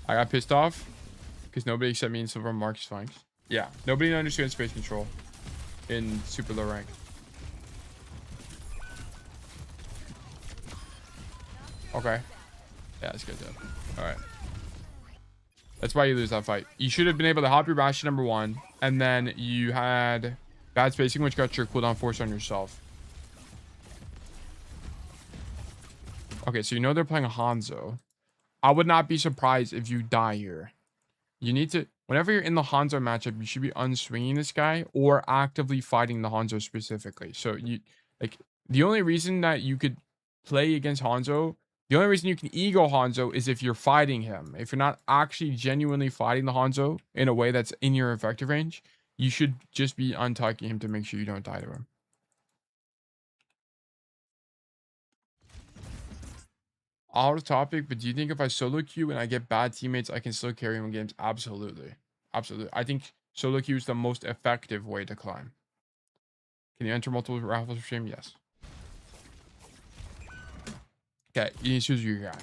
Speaker 1: I got pissed off because nobody except me and Silver Marks flanks. Yeah, nobody understands space control in super low rank. Okay. Yeah, that's good though. All right. That's why you lose that fight. You should have been able to hop your Bastion number 1, and then you had bad spacing, which got your cooldown forced on yourself. Okay, so you know they're playing a Hanzo. I would not be surprised if you die here. You need to, whenever you're in the Hanzo matchup, you should be unswinging this guy or actively fighting the Hanzo specifically. So you, like, the only reason that you could play against Hanzo, the only reason you can ego Hanzo is if you're fighting him. If you're not actually genuinely fighting the Hanzo in a way that's in your effective range, you should just be untucking him to make sure you don't die to him. Out topic, but do you think if I solo queue and I get bad teammates, I can still carry him in games? Absolutely. Absolutely. I think solo queue is the most effective way to climb. Can you enter multiple raffles for stream? Yes. Okay, you need to choose your guy.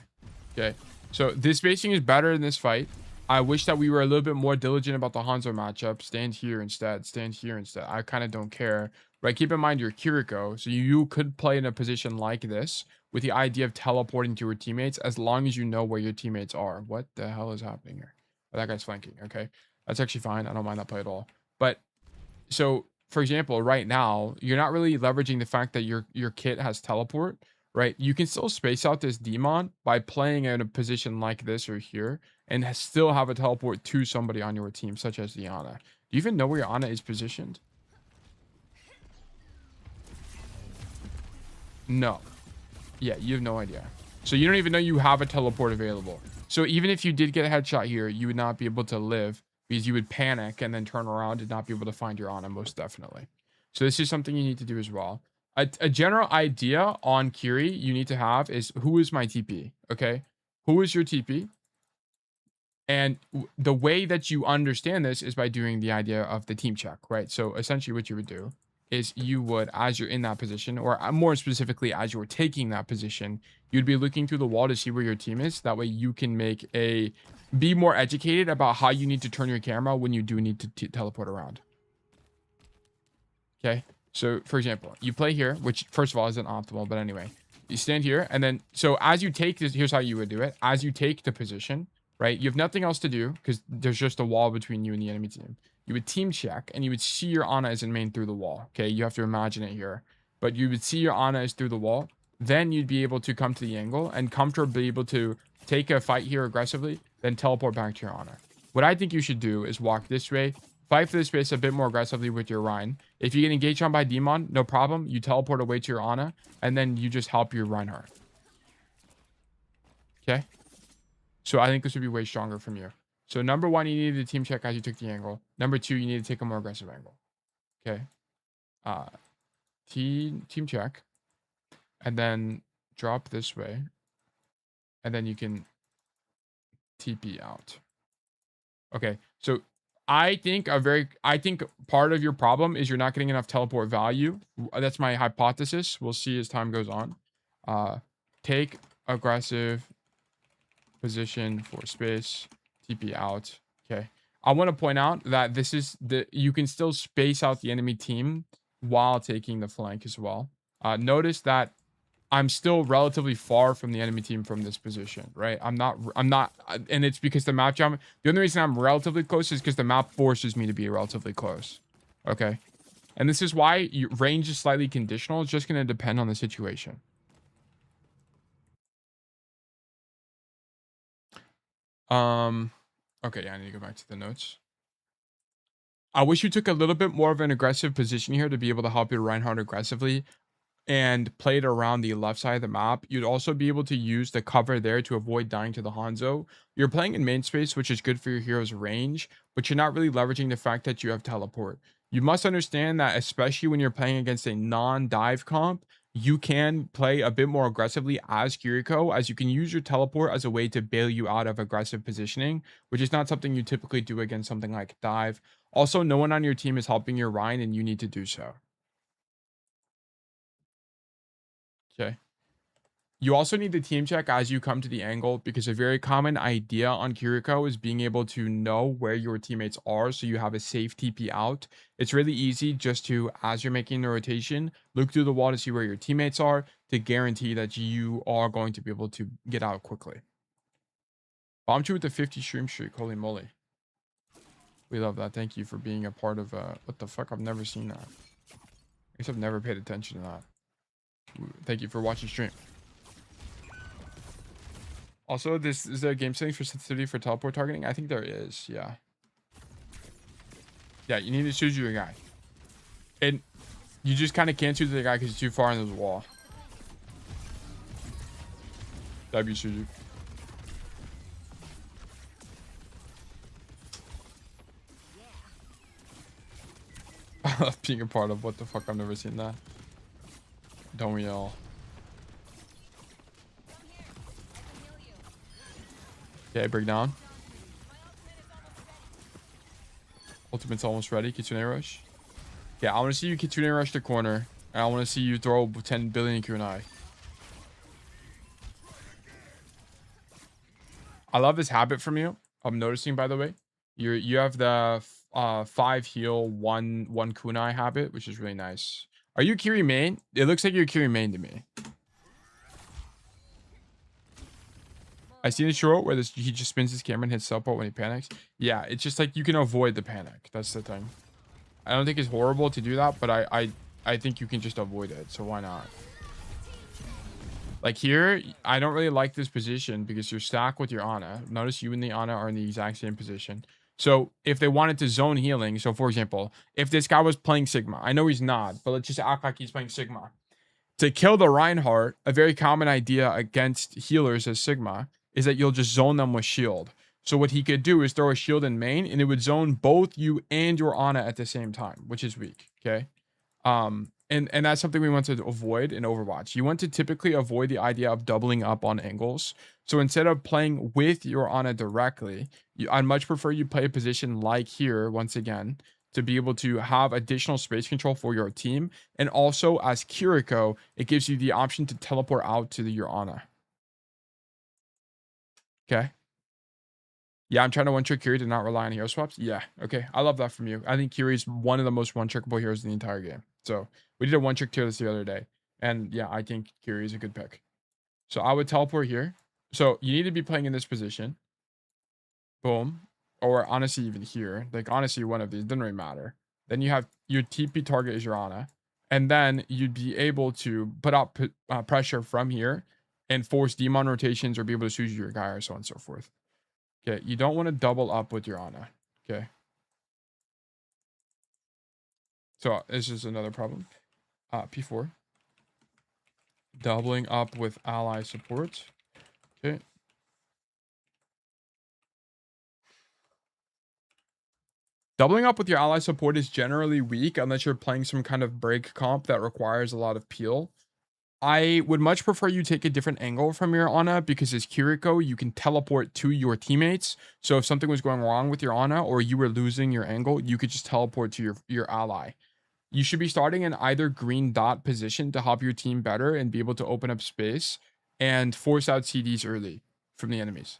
Speaker 1: Okay, so this spacing is better in this fight. I wish that we were a little bit more diligent about the Hanzo matchup. Stand here instead. Stand here instead. I kind of don't care. Right, keep in mind you're Kiriko, so you could play in a position like this with the idea of teleporting to your teammates as long as you know where your teammates are. What the hell is happening here? Oh, that guy's flanking. Okay, that's actually fine. I don't mind that play at all. But so, for example, right now, you're not really leveraging the fact that your kit has teleport, right? You can still space out this demon by playing in a position like this or here and still have a teleport to somebody on your team, such as the Ana. Do you even know where your Ana is positioned? No. Yeah, you have no idea. So you don't even know you have a teleport available. So even if you did get a headshot here, you would not be able to live because you would panic and then turn around and not be able to find your Ana, most definitely. So this is something you need to do as well. A general idea on Kiri you need to have is, who is my TP? Okay, who is your TP? And the way that you understand this is by doing the idea of the team check, right? So essentially what you would do is you would, as you're in that position, or more specifically, as you're taking that position, you'd be looking through the wall to see where your team is. That way you can be more educated about how you need to turn your camera when you do need to teleport around. Okay. So for example, you play here, which first of all isn't optimal, but anyway, you stand here. And then, so as you take this, here's how you would do it. As you take the position, right? You have nothing else to do because there's just a wall between you and the enemy team. You would team check and you would see your Ana as in main through the wall. Okay. You have to imagine it here, but you would see your Ana as through the wall. Then you'd be able to come to the angle and comfortably able to take a fight here aggressively, then teleport back to your Ana. What I think you should do is walk this way, fight for this space a bit more aggressively with your Rhine. If you get engaged on by Demon, no problem. You teleport away to your Ana, and then you just help your Reinhardt. Okay? So I think this would be way stronger from you. So number one, you needed to team check as you took the angle. Number two, you need to take a more aggressive angle. Okay? Team check. And then drop this way. And then you can TP out. Okay, so I think part of your problem is you're not getting enough teleport value. That's my hypothesis. We'll see as time goes on. Take aggressive position for space, TP out. Okay. I want to point out that you can still space out the enemy team while taking the flank as well. Notice that I'm still relatively far from the enemy team from this position, right? I'm not, and it's because the map jump. The only reason I'm relatively close is because the map forces me to be relatively close. Okay. And this is why range is slightly conditional. It's just going to depend on the situation. Okay, yeah, I need to go back to the notes. I wish you took a little bit more of an aggressive position here to be able to help your Reinhardt aggressively and play it around the left side of the map. You'd also be able to use the cover there to avoid dying to the Hanzo. You're playing in main space, which is good for your hero's range, but you're not really leveraging the fact that you have teleport. You must understand that, especially when you're playing against a non-dive comp, you can play a bit more aggressively as Kiriko, as you can use your teleport as a way to bail you out of aggressive positioning, which is not something you typically do against something like dive. Also, no one on your team is helping your Rhine, and you need to do so. Okay. You also need the team check as you come to the angle, because a very common idea on Kiriko is being able to know where your teammates are so you have a safe TP out. It's really easy just to, as you're making the rotation, look through the wall to see where your teammates are to guarantee that you are going to be able to get out quickly. Bombed you with the 50 stream streak. Holy moly. We love that. Thank you for being a part of what the fuck? I've never seen that. I guess I've never paid attention to that. Thank you for watching stream. Also, is there a game setting for sensitivity for teleport targeting? I think there is, yeah. Yeah, you need to choose your guy. And you just kind of can't choose the guy because he's too far into the wall. W Suzu. I love being a part of what the fuck, I've never seen that. Don't we all? Okay, break down. Ultimate's almost ready. Kitsune rush. Yeah, I want to see you Kitsune rush the corner. And I want to see you throw 10 billion kunai. I love this habit from you. I'm noticing, by the way. You have the 5 heal, 1 kunai habit, which is really nice. Are you Kiri main? It looks like you're Kiri main to me. I seen a short where he just spins his camera and hits support when he panics. Yeah, it's just like you can avoid the panic. That's the thing. I don't think it's horrible to do that, but I think you can just avoid it. So why not? Like here, I don't really like this position because you're stacked with your Ana. Notice you and the Ana are in the exact same position. So if they wanted to zone healing, so for example, if this guy was playing Sigma, I know he's not, but let's just act like he's playing Sigma. To kill the Reinhardt, a very common idea against healers as Sigma is that you'll just zone them with shield. So what he could do is throw a shield in main and it would zone both you and your Ana at the same time, which is weak. Okay. and that's something we want to avoid in Overwatch. You want to typically avoid the idea of doubling up on angles. So instead of playing with your Ana directly, I'd much prefer you play a position like here once again to be able to have additional space control for your team. And also as Kiriko, it gives you the option to teleport out to your Ana. Okay. Yeah, I'm trying to one-trick Kiri to not rely on hero swaps. Yeah, okay. I love that from you. I think Kiri is one of the most one-trickable heroes in the entire game. So we did a one-trick tier list the other day. And yeah, I think Kiri is a good pick. So I would teleport here. So you need to be playing in this position. Boom. Or honestly, even here. Like, honestly, one of these. Doesn't really matter. Then you have your TP target is your Ana. And then you'd be able to put out pressure from here and force demon rotations or be able to choose your guy or so on and so forth. Okay, you don't want to double up with your Ana. Okay. So this is another problem. P4. Doubling up with ally support. Okay. Doubling up with your ally support is generally weak unless you're playing some kind of break comp that requires a lot of peel. I would much prefer you take a different angle from your Ana because as Kiriko, you can teleport to your teammates. So if something was going wrong with your Ana or you were losing your angle, you could just teleport to your ally. You should be starting in either green dot position to help your team better and be able to open up space and force out CDs early from the enemies.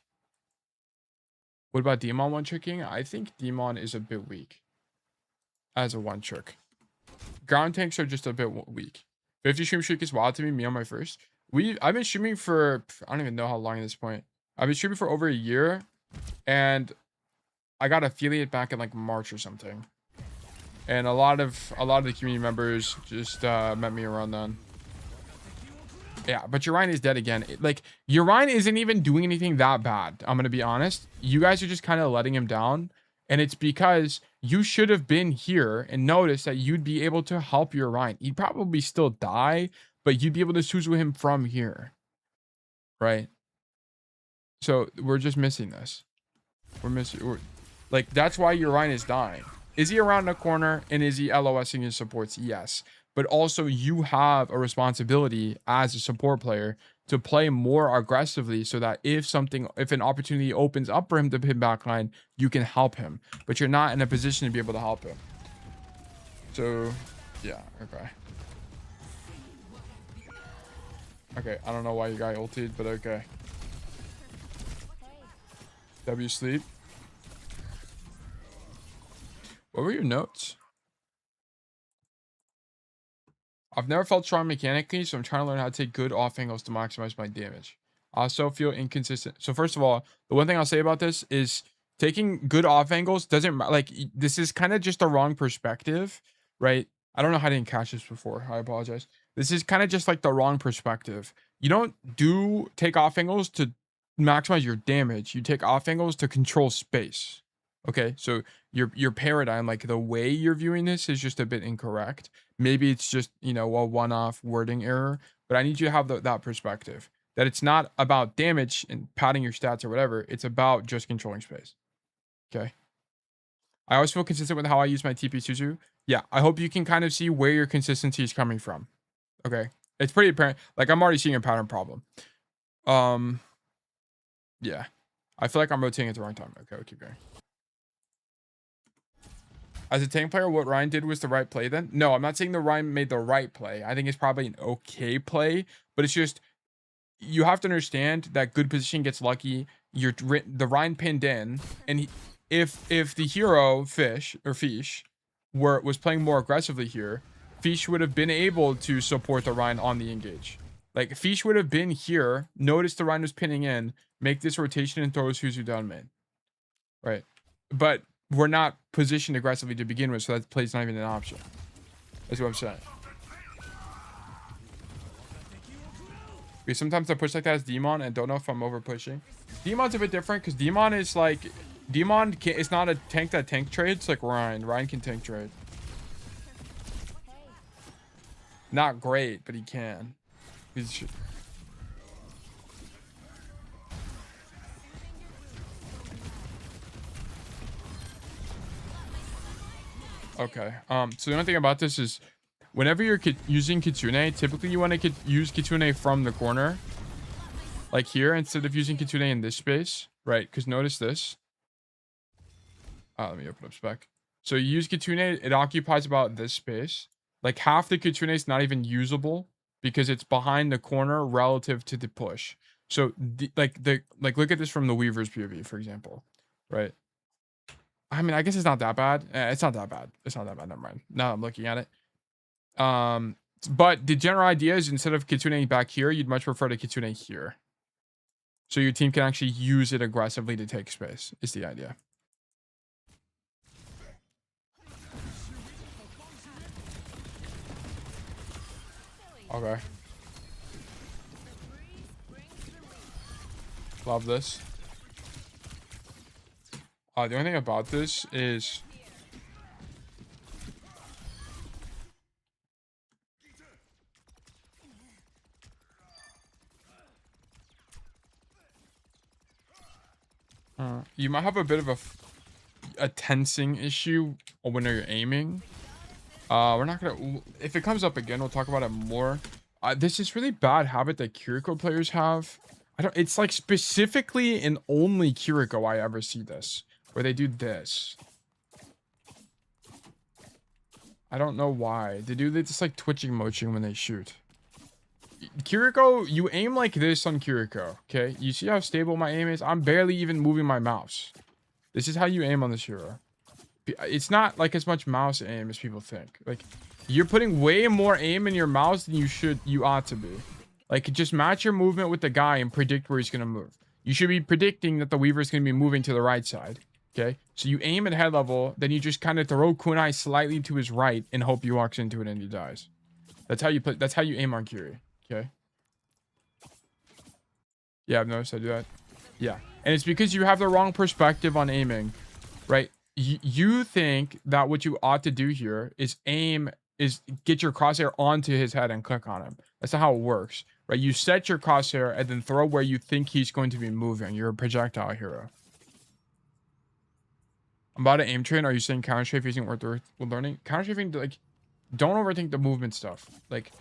Speaker 1: What about Demon one-tricking? I think Demon is a bit weak as a one-trick. Ground tanks are just a bit weak. 50 stream streak is wild to me on my first. I've been streaming for, I don't even know how long at this point. I've been streaming for over a year and I got affiliate back in like March or something. And a lot of the community members just met me around then. Yeah, but Urian is dead again. Like, Urian isn't even doing anything that bad. I'm going to be honest. You guys are just kind of letting him down. And it's because you should have been here and noticed that you'd be able to help Urian. He'd probably still die, but you'd be able to suzu him from here. Right? So we're just missing this. Like, that's why Urian is dying. Is he around the corner and is he LOSing his supports? Yes. But also you have a responsibility as a support player to play more aggressively so that if an opportunity opens up for him to pin backline, you can help him. But you're not in a position to be able to help him. So, yeah, okay. Okay, I don't know why you guy ulted, but okay. W sleep. What were your notes? I've never felt strong mechanically, so I'm trying to learn how to take good off angles to maximize my damage. I also feel inconsistent. So first of all, the one thing I'll say about this is taking good off angles doesn't, like, this is kind of just the wrong perspective, right? I don't know how I didn't catch this before. I apologize. This is kind of just like the wrong perspective. You don't take off angles to maximize your damage. You take off angles to control space. Okay, so your paradigm, like the way you're viewing this is just a bit incorrect. Maybe it's just, you know, a one-off wording error, but I need you to have that perspective that it's not about damage and padding your stats or whatever. It's about just controlling space. Okay. I always feel consistent with how I use my TP Suzu. Yeah, I hope you can kind of see where your consistency is coming from. Okay. It's pretty apparent. Like, I'm already seeing a pattern problem. Yeah. I feel like I'm rotating at the wrong time. Okay, we'll keep going. As a tank player, what Ryan did was the right play then? No, I'm not saying the Ryan made the right play. I think it's probably an okay play, but it's just, you have to understand that good position gets lucky. The Ryan pinned in, and if the hero Fish was playing more aggressively here, Fish would have been able to support the Ryan on the engage. Like, Fish would have been here, noticed the Ryan was pinning in, make this rotation and throw Suzu down mid. Right. But we're not positioned aggressively to begin with, so that play's not even an option. That's what I'm saying. Because sometimes I push like that as Demon and don't know if I'm over pushing. Demon's a bit different because Demon is like, it's not a tank that tank trades like Ryan. Ryan can tank trade. Not great, but he can. Okay. So the only thing about this is whenever you're using Kitsune, typically you want to use Kitsune from the corner, like here, instead of using Kitsune in this space, right? Because notice this. Let me open up spec. So you use Kitsune, it occupies about this space. Like half the Kitsune is not even usable because it's behind the corner relative to the push. So like look at this from the Weaver's POV, for example, right? I mean, I guess it's not that bad. It's not that bad. It's not that bad. Never mind. Now I'm looking at it. But the general idea is instead of Kitsune back here, you'd much prefer to Kitsune here. So your team can actually use it aggressively to take space, is the idea. Okay. Love this. The only thing about this is you might have a bit of a tensing issue when you're aiming. We're not gonna, if it comes up again, we'll talk about it more. This is really bad habit that Kiriko players have. It's like specifically in only Kiriko I ever see this, where they do this. I don't know why. They just like twitching motion when they shoot. Kiriko, you aim like this on Kiriko, okay? You see how stable my aim is? I'm barely even moving my mouse. This is how you aim on this hero. It's not like as much mouse aim as people think. Like, you're putting way more aim in your mouse than you ought to be. Like, just match your movement with the guy and predict where he's gonna move. You should be predicting that the Weaver is gonna be moving to the right side. Okay, so you aim at head level, then you just kind of throw kunai slightly to his right and hope he walks into it and he dies. That's how you play. That's how you aim on Kiri. Okay. Yeah, I've noticed I do that. Yeah, and it's because you have the wrong perspective on aiming, right? You think that what you ought to do here is get your crosshair onto his head and click on him. That's not how it works, right? You set your crosshair and then throw where you think he's going to be moving. You're a projectile hero. I'm about to aim train. Are you saying counter strafe isn't worth learning? Counter strafing, like, don't overthink the movement stuff. Like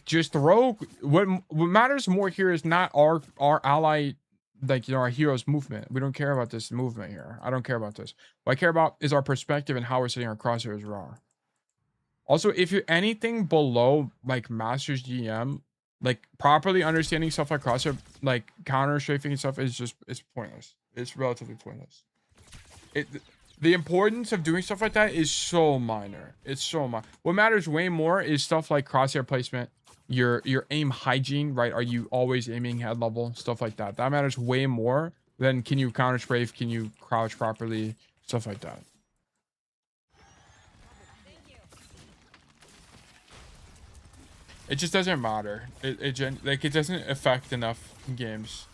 Speaker 1: just throw. What matters more here is not our ally, like, you know, our hero's movement. We don't care about this movement here. I don't care about this. What I care about is our perspective and how we're setting our crosshairs wrong. Also, if you're anything below like Master's GM, like properly understanding stuff like crosshair, like counter strafing and stuff is just, it's pointless. It's relatively pointless. The importance of doing stuff like that is so minor. It's so minor. What matters way more is stuff like crosshair placement, your aim hygiene, right? Are you always aiming head level? Stuff like that. That matters way more than can you counter strafe, can you crouch properly, stuff like that. It just doesn't matter. It doesn't affect enough games.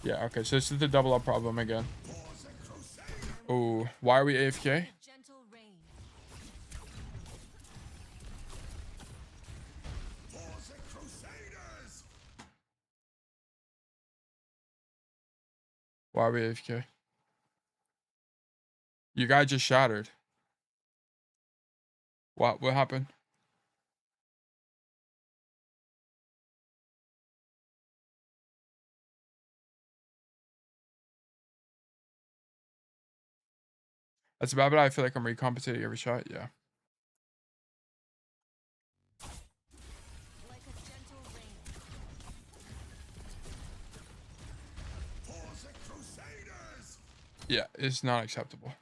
Speaker 1: Yeah, okay, so this is the double up problem again. Oh, why are we AFK? Why are we AFK? Your guy just shattered. What happened? That's bad, but I feel like I'm recompensating every shot. Yeah. Yeah, it's not acceptable.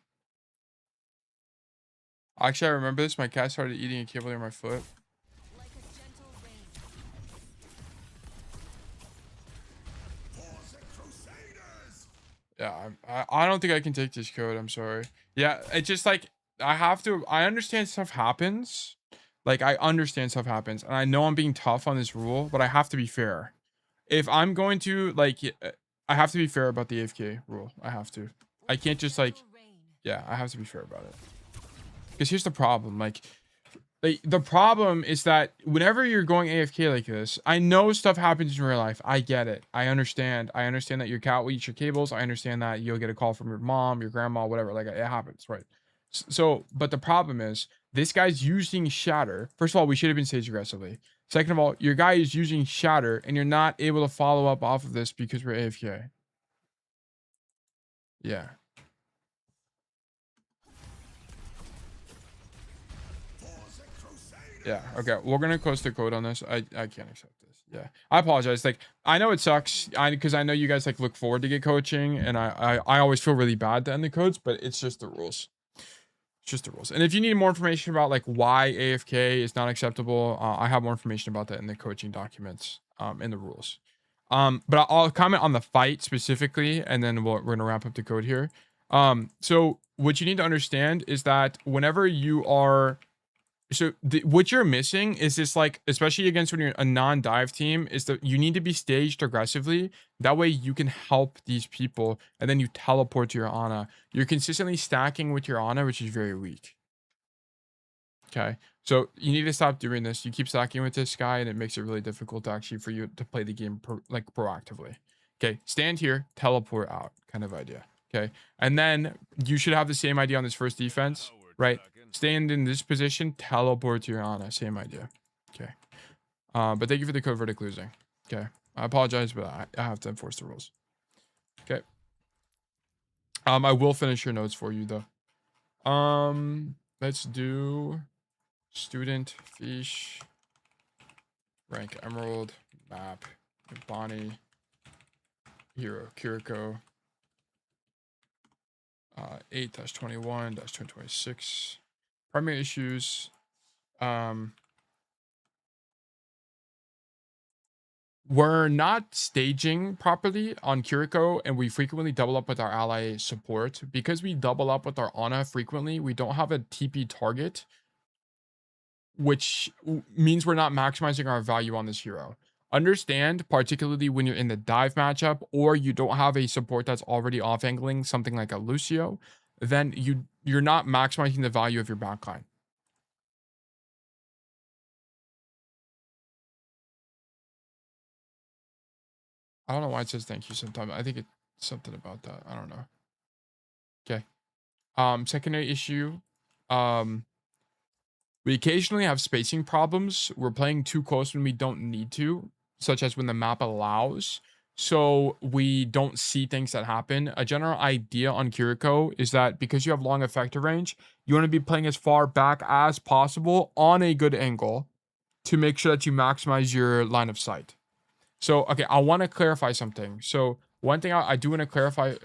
Speaker 1: Actually, I remember this. My cat started eating a cable near my foot. Yeah, I don't think I can take this code. I'm sorry. Yeah, it's just like I understand stuff happens. Like, I understand stuff happens, and I know I'm being tough on this rule, but I have to be fair. If I'm going to, like, I have to be fair about the AFK rule. I have to. I can't just, like, yeah, I have to be fair about it. Because here's the problem. Like, the problem is that whenever you're going AFK like this, I know stuff happens in real life. I get it. I understand. I understand that your cat will eat your cables. I understand that you'll get a call from your mom, your grandma, whatever. Like, it happens, right? So, but the problem is This guy's using shatter. First of all, we should have been stage aggressively. Second of all, your guy is using shatter and you're not able to follow up off of this because we're AFK. Yeah. Yeah. Okay. We're gonna close the code on this. I can't accept this. Yeah. I apologize. Like, I know it sucks. Because I know you guys like look forward to get coaching, and I always feel really bad to end the codes, but it's just the rules. It's just the rules. And if you need more information about like why AFK is not acceptable, I have more information about that in the coaching documents, in the rules. But I'll comment on the fight specifically, and then we're gonna wrap up the code here. So what you need to understand is that whenever you are what you're missing is this, like, especially against when you're a non-dive team, is that you need to be staged aggressively. That way you can help these people, and then you teleport to your Ana. You're consistently stacking with your Ana, which is very weak. Okay, so you need to stop doing this. You keep stacking with this guy, and it makes it really difficult to actually for you to play the game proactively. Okay, stand here, teleport out, kind of idea. Okay, and then you should have the same idea on this first defense, right? Stand in this position, teleport to your Ana, same idea. Okay, but thank you for the code verdict losing. Okay, I apologize, but I have to enforce the rules. Okay, I will finish your notes for you though. Let's do student fish, rank emerald, map, Bonnie, hero, Kiriko, 8-21-2026. Primary issues. We're not staging properly on Kiriko, and we frequently double up with our ally support. Because we double up with our Ana frequently, we don't have a TP target, which means we're not maximizing our value on this hero. Understand, particularly when you're in the dive matchup, or you don't have a support that's already off angling, something like a Lucio, then you're not maximizing the value of your backline. I don't know why it says thank you sometimes. I think it's something about that. I don't know. Okay. Secondary issue. We occasionally have spacing problems. We're playing too close when we don't need to, such as when the map allows. So we don't see things that happen. A general idea on Kiriko is that because you have long effector range, you want to be playing as far back as possible on a good angle to make sure that you maximize your line of sight. So, okay, I want to clarify something. So one thing I do want to clarify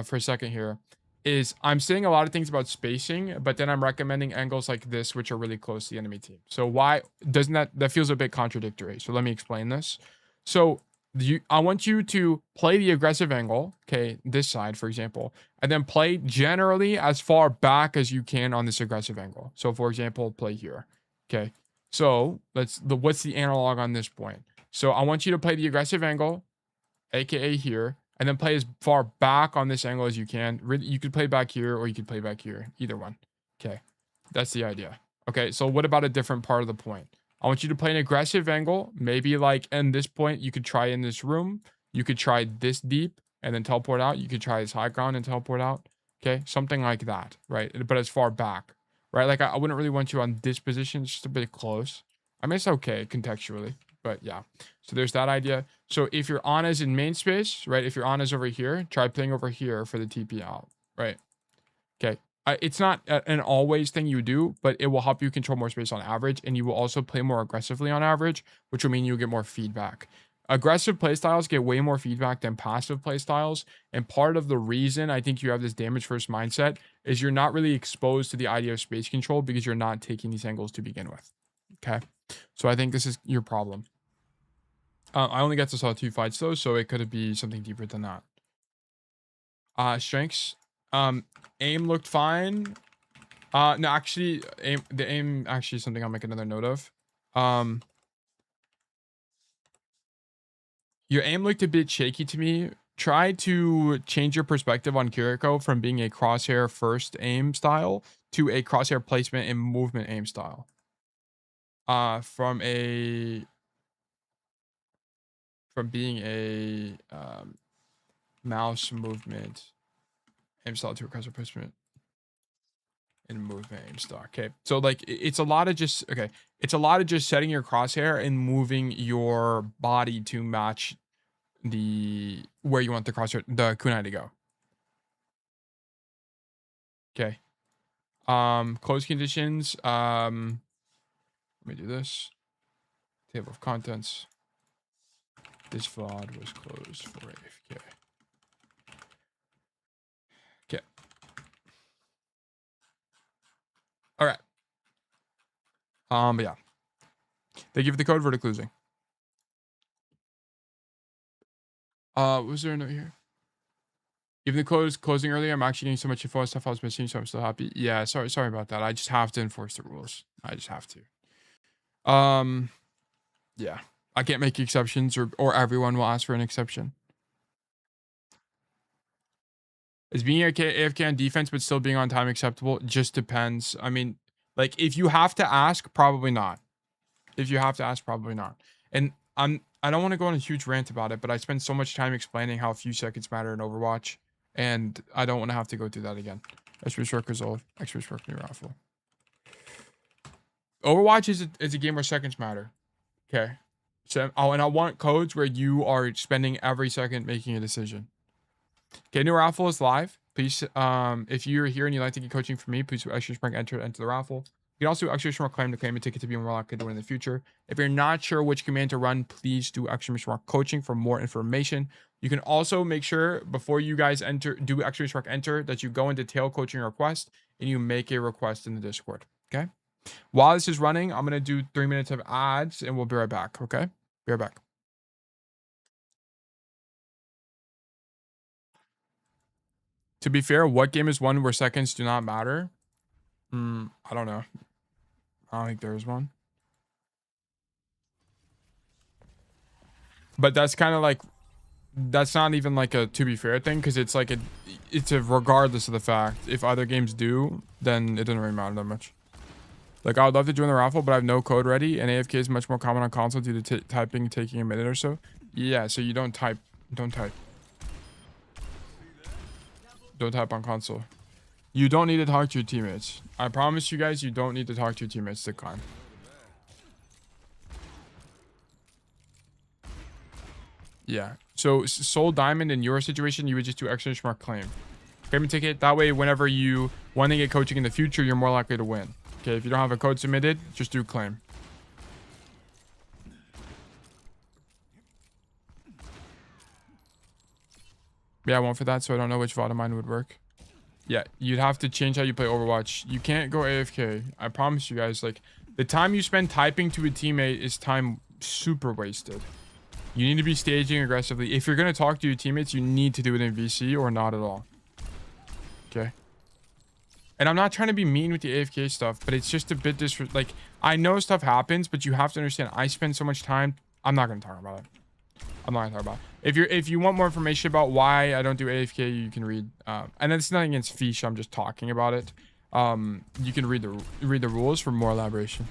Speaker 1: for a second here is I'm saying a lot of things about spacing, but then I'm recommending angles like this, which are really close to the enemy team. So why doesn't that feels a bit contradictory? So let me explain this. So I want you to play the aggressive angle, okay, this side, for example, and then play generally as far back as you can on this aggressive angle. So for example, play here, okay. So what's the analog on this point? So I want you to play the aggressive angle, aka here, and then play as far back on this angle as you can. You could play back here, or you could play back here, either one. Okay, that's the idea. Okay, so what about a different part of the point? I want you to play an aggressive angle, maybe like in this point, you could try in this room. You could try this deep and then teleport out. You could try this high ground and teleport out. Okay, something like that, right? But as far back, right? Like I wouldn't really want you on this position, it's just a bit close. I mean, it's okay contextually, but yeah. So there's that idea. So if your Ana's in main space, right? If your Ana's over here, try playing over here for the TP out, right? Okay. It's not an always thing you do, but it will help you control more space on average, and you will also play more aggressively on average, which will mean you'll get more feedback. Aggressive playstyles get way more feedback than passive playstyles, and part of the reason I think you have this damage first mindset is you're not really exposed to the idea of space control because you're not taking these angles to begin with. Okay. So I think this is your problem. I only got to saw 2 fights though, so it could be something deeper than that. Strengths. Aim looked fine. No, actually, the aim actually is something I'll make another note of. Your aim looked a bit shaky to me. Try to change your perspective on Kiriko from being a crosshair first aim style to a crosshair placement and movement aim style. From being a mouse movement aim style to a crosshair placement and move aim stock. Okay, so like it's a lot of just it's a lot of just setting your crosshair and moving your body to match the where you want the crosshair, the kunai to go. Okay. Close conditions. Let me do this. Table of contents. This VOD was closed for AFK. Okay. All right. But yeah. They give the code verdict losing. Was there a note here? Even the closing earlier, I'm actually getting so much info and stuff I was missing, so I'm still happy. Yeah, sorry about that. I just have to enforce the rules. I just have to. Yeah. I can't make exceptions or everyone will ask for an exception. Is being AFK on defense but still being on time acceptable? It just depends. I mean, like if you have to ask, probably not. If you have to ask, probably not. And I don't want to go on a huge rant about it, but I spend so much time explaining how a few seconds matter in Overwatch, and I don't want to have to go through that again. Experts work resolve. Experts work new raffle. Overwatch is a game where seconds matter. Okay. So and I want codes where you are spending every second making a decision. Okay, new raffle is live. Please, if you're here and you'd like to get coaching from me, please do extra sprint enter the raffle. You can also do extra smart claim to claim a ticket to be more likely to win in the future. If you're not sure which command to run, please do extra smart coaching for more information. You can also make sure before you guys do extra smart enter that you go into tail coaching request and you make a request in the Discord. Okay. While this is running, I'm gonna do 3 minutes of ads and we'll be right back. Okay, be right back. To be fair, what game is one where seconds do not matter? I don't know. I don't think there is one. But that's kind of like, that's not even like a to be fair thing, because it's like it's a regardless of the fact. If other games do, then it doesn't really matter that much. Like I would love to join the raffle, but I have no code ready, and AFK is much more common on console due to typing taking a minute or so. Yeah, so you don't type. Don't type. Don't type on console. You don't need to talk to your teammates. I promise you guys, you don't need to talk to your teammates to climb. Yeah. So Soul Diamond in your situation, you would just do extra smart claim. Claim a ticket. That way, whenever you want to get coaching in the future, you're more likely to win. Okay. If you don't have a code submitted, just do claim. Yeah, I won't for that, so I don't know which VOD of mine would work. Yeah, you'd have to change how you play Overwatch. You can't go AFK. I promise you guys, like, the time you spend typing to a teammate is time super wasted. You need to be staging aggressively. If you're going to talk to your teammates, you need to do it in VC or not at all. Okay? And I'm not trying to be mean with the AFK stuff, but it's just a bit like, I know stuff happens, but you have to understand, I spend so much time. I'm not going to talk about it. I'm not gonna talk about it. If you want more information about why I don't do AFK, you can read. And it's nothing against Fish. I'm just talking about it. You can read the rules for more elaboration.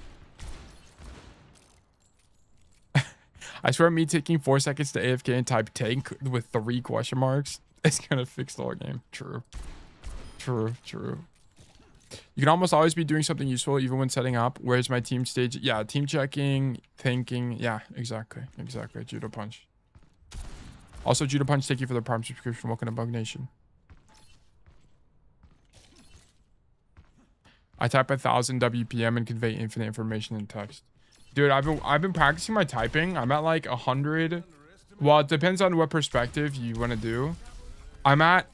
Speaker 1: I swear, me taking 4 seconds to AFK and type tank with 3 question marks is gonna fix the whole game. True. True. You can almost always be doing something useful even when setting up. Where's my team stage? Yeah, team checking, thinking. Yeah, exactly. Judo punch. Also, Judo Punch, thank you for the Prime subscription. Welcome to Bug Nation. I type 1,000 WPM and convey infinite information in text. Dude, I've been practicing my typing. I'm at like 100. Well, it depends on what perspective you want to do. I'm at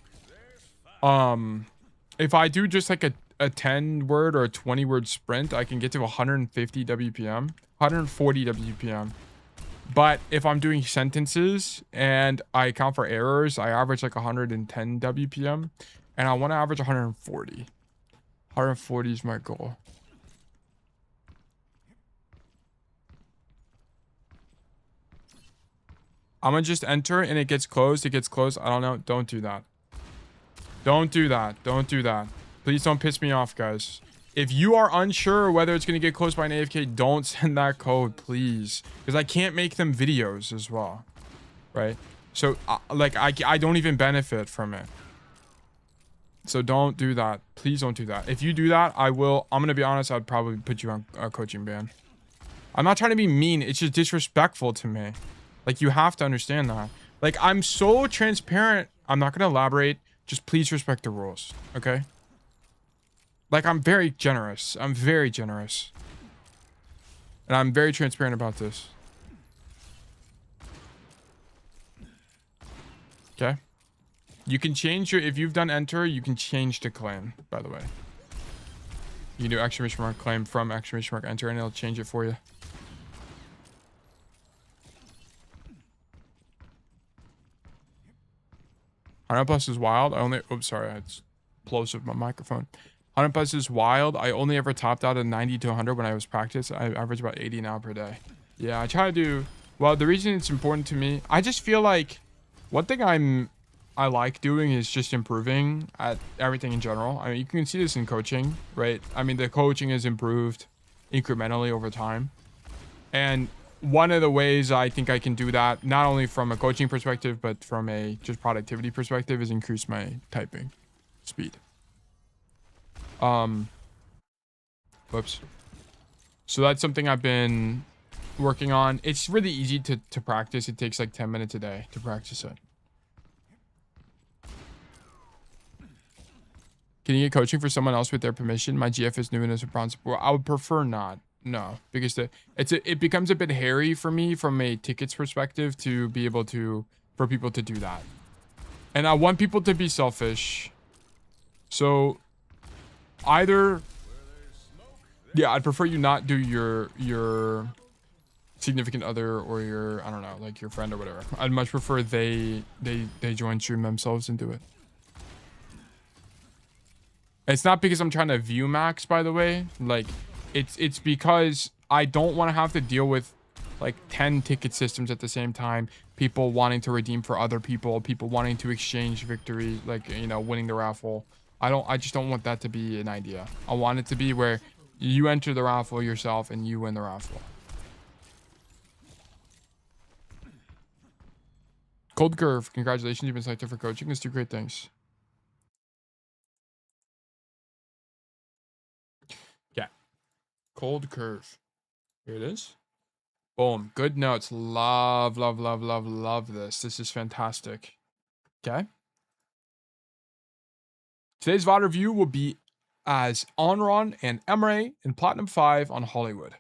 Speaker 1: if I do just like a 10 word or a 20 word sprint, I can get to 150 WPM, 140 WPM. But if I'm doing sentences and I account for errors, I average like 110 WPM, and I want to average 140. 140 is my goal. I'm gonna just enter and it gets closed. It gets closed. I don't know. Don't do that. Don't do that. Don't do that. Please don't piss me off, guys. If you are unsure whether it's going to get closed by an AFK, don't send that code, please. Because I can't make them videos as well. Right? So, like, I don't even benefit from it. So don't do that. Please don't do that. If you do that, I'm going to be honest, I'd probably put you on a coaching ban. I'm not trying to be mean. It's just disrespectful to me. Like, you have to understand that. Like, I'm so transparent. I'm not going to elaborate. Just please respect the rules. Okay? Like, I'm very generous. I'm very generous. And I'm very transparent about this. Okay? You can change your, if you've done enter, you can change the claim, by the way. You can do exclamation mark claim from exclamation mark enter and it'll change it for you. +100 is wild. I only, oops, sorry, it's close with my microphone. 100+ is wild. I only ever topped out at 90 to 100 when I was practice. I average about 80 now per day. Yeah, I try to do, well, the reason it's important to me, I just feel like one thing I like doing is just improving at everything in general. I mean, you can see this in coaching, right? I mean, the coaching is improved incrementally over time. And one of the ways I think I can do that, not only from a coaching perspective, but from a just productivity perspective, is increase my typing speed. Whoops. So that's something I've been working on. It's really easy to practice. It takes like 10 minutes a day to practice it. Can you get coaching for someone else with their permission? My GF is new and is a bronze. Well, I would prefer not. No, because it becomes a bit hairy for me from a tickets perspective to be able to, for people to do that. And I want people to be selfish. So either, yeah, I'd prefer you not do your significant other or your, I don't know, like your friend or whatever. I'd much prefer they join stream themselves and do it. It's not because I'm trying to view max, by the way. Like, it's because I don't want to have to deal with like 10 ticket systems at the same time. People wanting to redeem for other people. People wanting to exchange victory, like, you know, winning the raffle. I just don't want that to be an idea. I want it to be where you enter the raffle yourself and you win the raffle. Cold Curve, congratulations. You've been selected for coaching. Let's do great things. Yeah. Cold Curve. Here it is. Boom. Good notes. Love, love, love, love, love this. This is fantastic. Okay. Today's VOD review will be as Onron and Emre in Platinum 5 on Hollywood.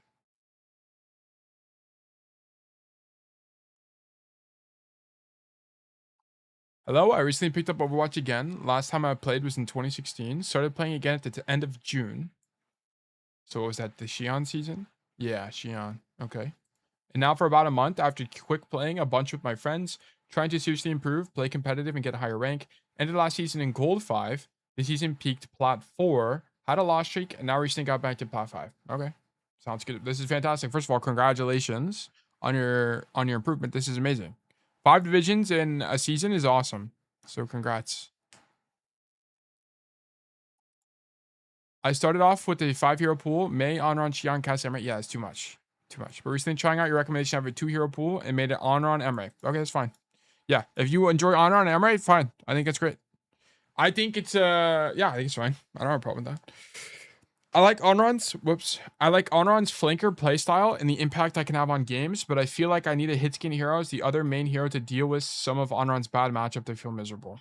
Speaker 1: Hello, I recently picked up Overwatch again. Last time I played was in 2016. Started playing again at the end of June. So what was that, the Xi'an season? Yeah, Xi'an. Okay. And now for about a month, after quick playing a bunch with my friends, trying to seriously improve, play competitive, and get a higher rank. Ended last season in Gold 5. This season peaked Plat 4, had a loss streak, and now recently got back to Plat 5. Okay. Sounds good. This is fantastic. First of all, congratulations on your improvement. This is amazing. 5 divisions in a season is awesome. So congrats. I started off with a 5-hero pool. Mei, Onron, Xi'an, Cass, Emre. Yeah, it's too much. Too much. But recently trying out your recommendation, I have a 2-hero pool and made it Onron, Emre. Okay, that's fine. Yeah, if you enjoy Onron and Emre, fine. I think it's great. I think it's yeah, I think it's fine. I don't have a problem with that. I like Onron's flanker playstyle and the impact I can have on games, but I feel like I need a hit skin hero as the other main hero to deal with some of Onron's bad matchup that feel miserable.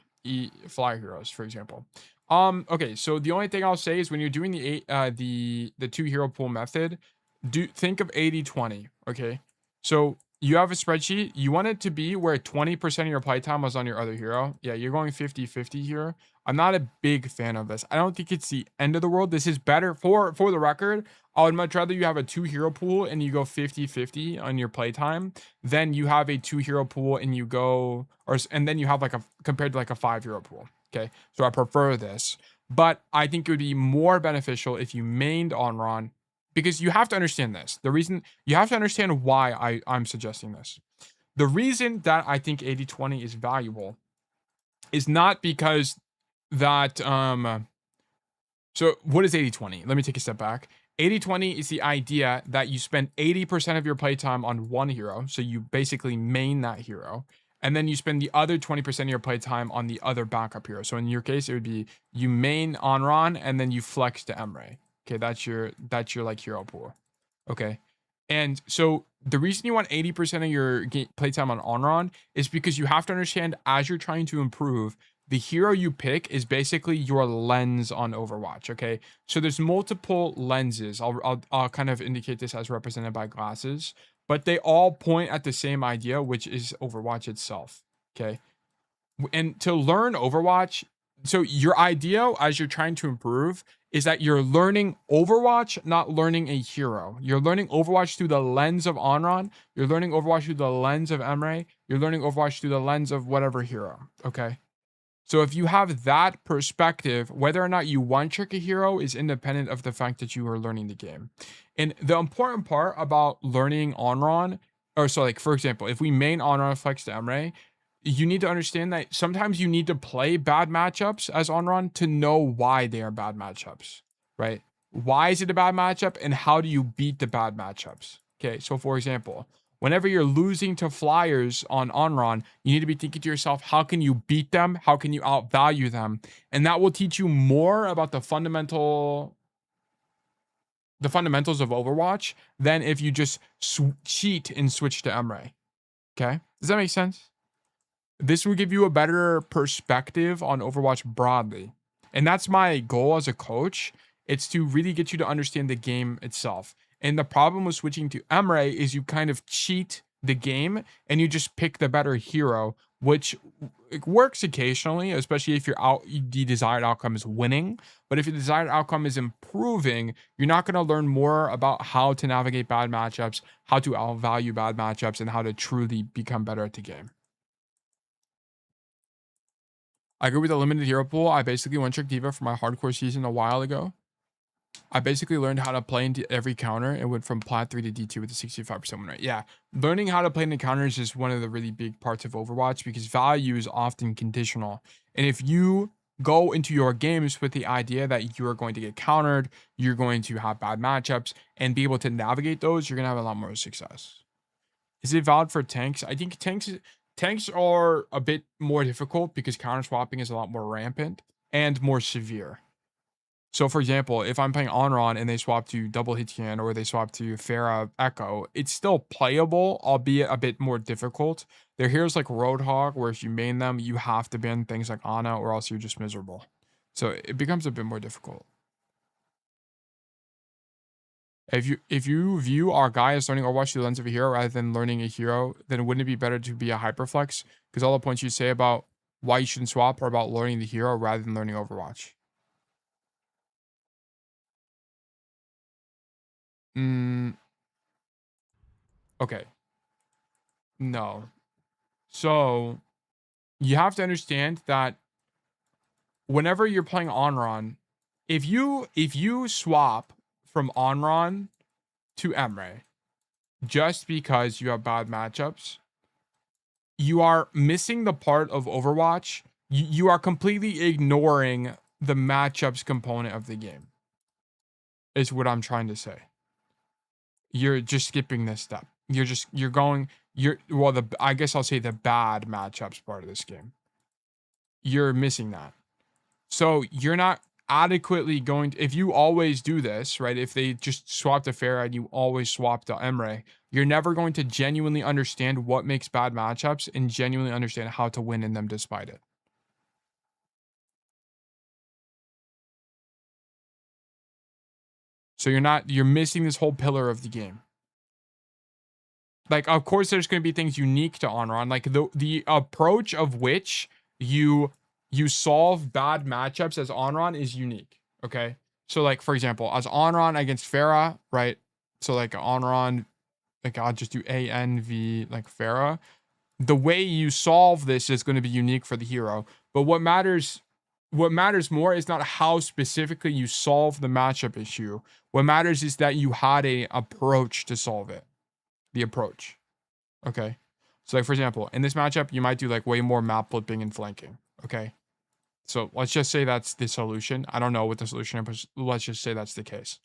Speaker 1: Fly heroes, for example. Okay, so the only thing I'll say is when you're doing the 2-hero pool method, think of 80-20, okay? So you have a spreadsheet, you want it to be where 20% of your playtime was on your other hero. Yeah, you're going 50-50 here. I'm not a big fan of this. I don't think it's the end of the world. This is better for the record. I would much rather you have a 2-hero pool and you go 50-50 on your playtime than you have a 2-hero pool and you go, and then you have like compared to like a 5-hero pool. Okay, so I prefer this, but I think it would be more beneficial if you mained Onron, because you have to understand this. The reason you have to understand why I'm suggesting this. The reason that I think 80-20 is valuable is not because that so what is 80-20? Let me take a step back. 80-20 is the idea that you spend 80% of your playtime on one hero, so you basically main that hero, and then you spend the other 20% of your playtime on the other backup hero. So in your case, it would be you main Onron and then you flex to Emre. Okay, that's your like hero pool. Okay, and so the reason you want 80% of your playtime on Onron is because you have to understand, as you're trying to improve, the hero you pick is basically your lens on Overwatch. Okay, so there's multiple lenses. I'll kind of indicate this as represented by glasses, but they all point at the same idea, which is Overwatch itself. Okay, and to learn Overwatch, so your idea as you're trying to improve is that you're learning Overwatch, not learning a hero. You're learning Overwatch through the lens of Onron. You're learning Overwatch through the lens of Emre. You're learning Overwatch through the lens of whatever hero. Okay. So if you have that perspective, whether or not you one-trick a hero is independent of the fact that you are learning the game. And the important part about learning Onron, or so like, for example, if we main Onron flex to Emre, you need to understand that sometimes you need to play bad matchups as Onron to know why they are bad matchups, right? Why is it a bad matchup and how do you beat the bad matchups? Okay, so for example, whenever you're losing to flyers on Onron, you need to be thinking to yourself, how can you beat them? How can you outvalue them? And that will teach you more about the fundamentals of Overwatch than if you just cheat and switch to Emre. Okay, does that make sense? This will give you a better perspective on Overwatch broadly. And that's my goal as a coach. It's to really get you to understand the game itself. And the problem with switching to Emre is you kind of cheat the game and you just pick the better hero, which works occasionally, especially if the desired outcome is winning. But if your desired outcome is improving, you're not going to learn more about how to navigate bad matchups, how to outvalue bad matchups, and how to truly become better at the game. I agree with the limited hero pool. I basically one-trick Diva for my hardcore season a while ago. I basically learned how to play into every counter and went from plat 3 to D2 with a 65% win rate. Yeah, learning how to play into counters is one of the really big parts of Overwatch because value is often conditional. And if you go into your games with the idea that you are going to get countered, you're going to have bad matchups, and be able to navigate those, you're going to have a lot more success. Is it valid for tanks? I think tanks are a bit more difficult because counter swapping is a lot more rampant and more severe. So for example, if I'm playing Onron and they swap to double Hitian or they swap to Pharah Echo, it's still playable, albeit a bit more difficult. There are heroes like Roadhog, where if you main them, you have to ban things like Ana or else you're just miserable. So it becomes a bit more difficult. If you view our guy as learning Overwatch through the lens of a hero rather than learning a hero, then wouldn't it be better to be a hyperflex? Because all the points you say about why you shouldn't swap are about learning the hero rather than learning Overwatch. Okay. No. So you have to understand that whenever you're playing Onron, if you swap from Onron to Emre just because you have bad matchups, you are missing the part of Overwatch. You are completely ignoring the matchups component of the game. Is what I'm trying to say. You're just skipping this step. I guess I'll say the bad matchups part of this game. You're missing that. So you're not adequately going to, if you always do this, right? If they just swap to Pharah and you always swap to Emre, you're never going to genuinely understand what makes bad matchups and genuinely understand how to win in them despite it. So you're missing this whole pillar of the game. Like, of course, there's going to be things unique to Onron, like the approach of which you solve bad matchups as Onron is unique. Okay, so like for example, as Onron against Pharah, right? So like Onron, like I'll just do ANV like Pharah. The way you solve this is going to be unique for the hero. But what matters more is not how specifically you solve the matchup issue. What matters is that you had a approach to solve it. The approach. Okay. So like for example, in this matchup, you might do like way more map flipping and flanking. Okay. So let's just say that's the solution. I don't know what the solution is, but let's just say that's the case.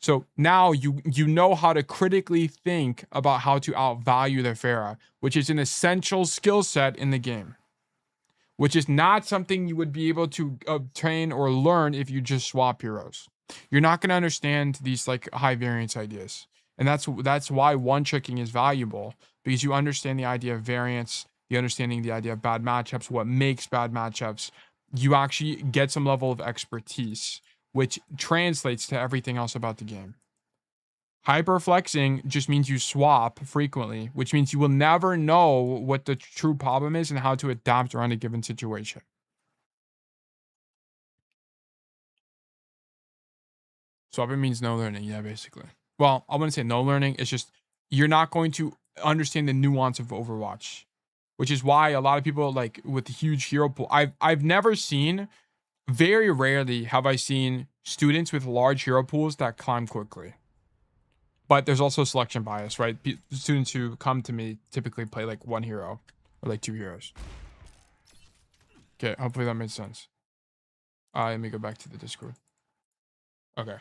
Speaker 1: So now you know how to critically think about how to outvalue the Pharah, which is an essential skill set in the game, which is not something you would be able to obtain or learn if you just swap heroes. You're not going to understand these like high variance ideas. And that's why one tricking is valuable, because you understand the idea of variance, the understanding the idea of bad matchups, what makes bad matchups. You actually get some level of expertise, which translates to everything else about the game. Hyperflexing just means you swap frequently, which means you will never know what the true problem is and how to adapt around a given situation. Swapping means no learning, yeah, basically. Well, I wouldn't say no learning. It's just you're not going to understand the nuance of Overwatch, which is why a lot of people like with the huge hero pool. I've never seen, very rarely have I seen students with large hero pools that climb quickly. But there's also selection bias, right? Students who come to me typically play like one hero or like two heroes. Okay, hopefully that made sense. Let me go back to the Discord. Okay.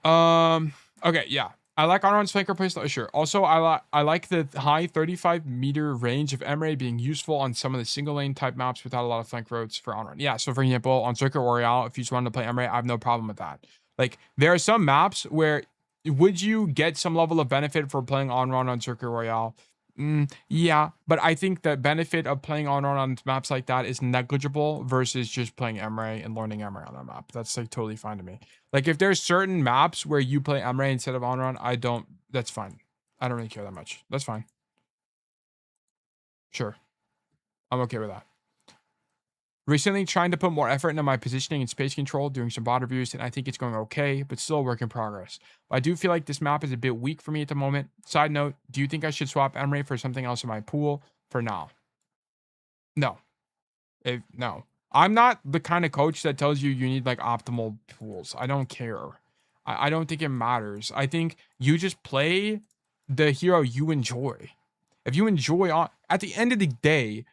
Speaker 1: Okay, yeah. I like Honoron's flanker playstyle, sure. Also, I like the high 35-meter range of Emre being useful on some of the single lane type maps without a lot of flank roads for Honoron. Yeah, so for example, on Circuit Royale, if you just wanted to play Emre, I have no problem with that. Like, there are some maps where would you get some level of benefit for playing Honoron on Circuit Royale? Yeah, but I think the benefit of playing Honoron on maps like that is negligible versus just playing Emre and learning Emre on that map. That's like totally fine to me. Like if there's certain maps where you play Emre instead of Honoron, that's fine. I don't really care that much. That's fine. Sure. I'm okay with that. Recently trying to put more effort into my positioning and space control, doing some bot reviews, and I think it's going okay, but still a work in progress. But I do feel like this map is a bit weak for me at the moment. Side note, do you think I should swap Emre for something else in my pool for now? No. No. I'm not the kind of coach that tells you need like optimal pools. I don't care. I don't think it matters. I think you just play the hero you enjoy. If you enjoy, at the end of the day,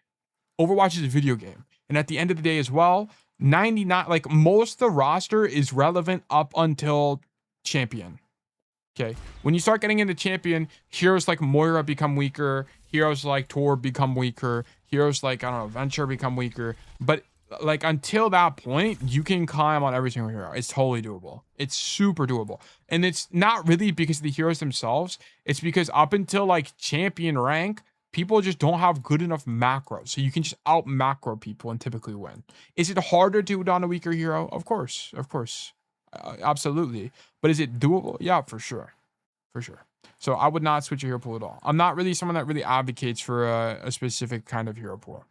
Speaker 1: Overwatch is a video game. And at the end of the day as well, 99, like most of the roster is relevant up until champion. Okay. When you start getting into champion, heroes like Moira become weaker. Heroes like Tor become weaker. Heroes like, I don't know, Venture become weaker. But like until that point, you can climb on every single hero. It's totally doable. It's super doable. And it's not really because of the heroes themselves. It's because up until like champion rank, people just don't have good enough macros. So you can just out macro people and typically win. Is it harder to do it on a weaker hero? Of course. Of course. Absolutely. But is it doable? Yeah, for sure. For sure. So I would not switch a hero pool at all. I'm not really someone that really advocates for a specific kind of hero pool.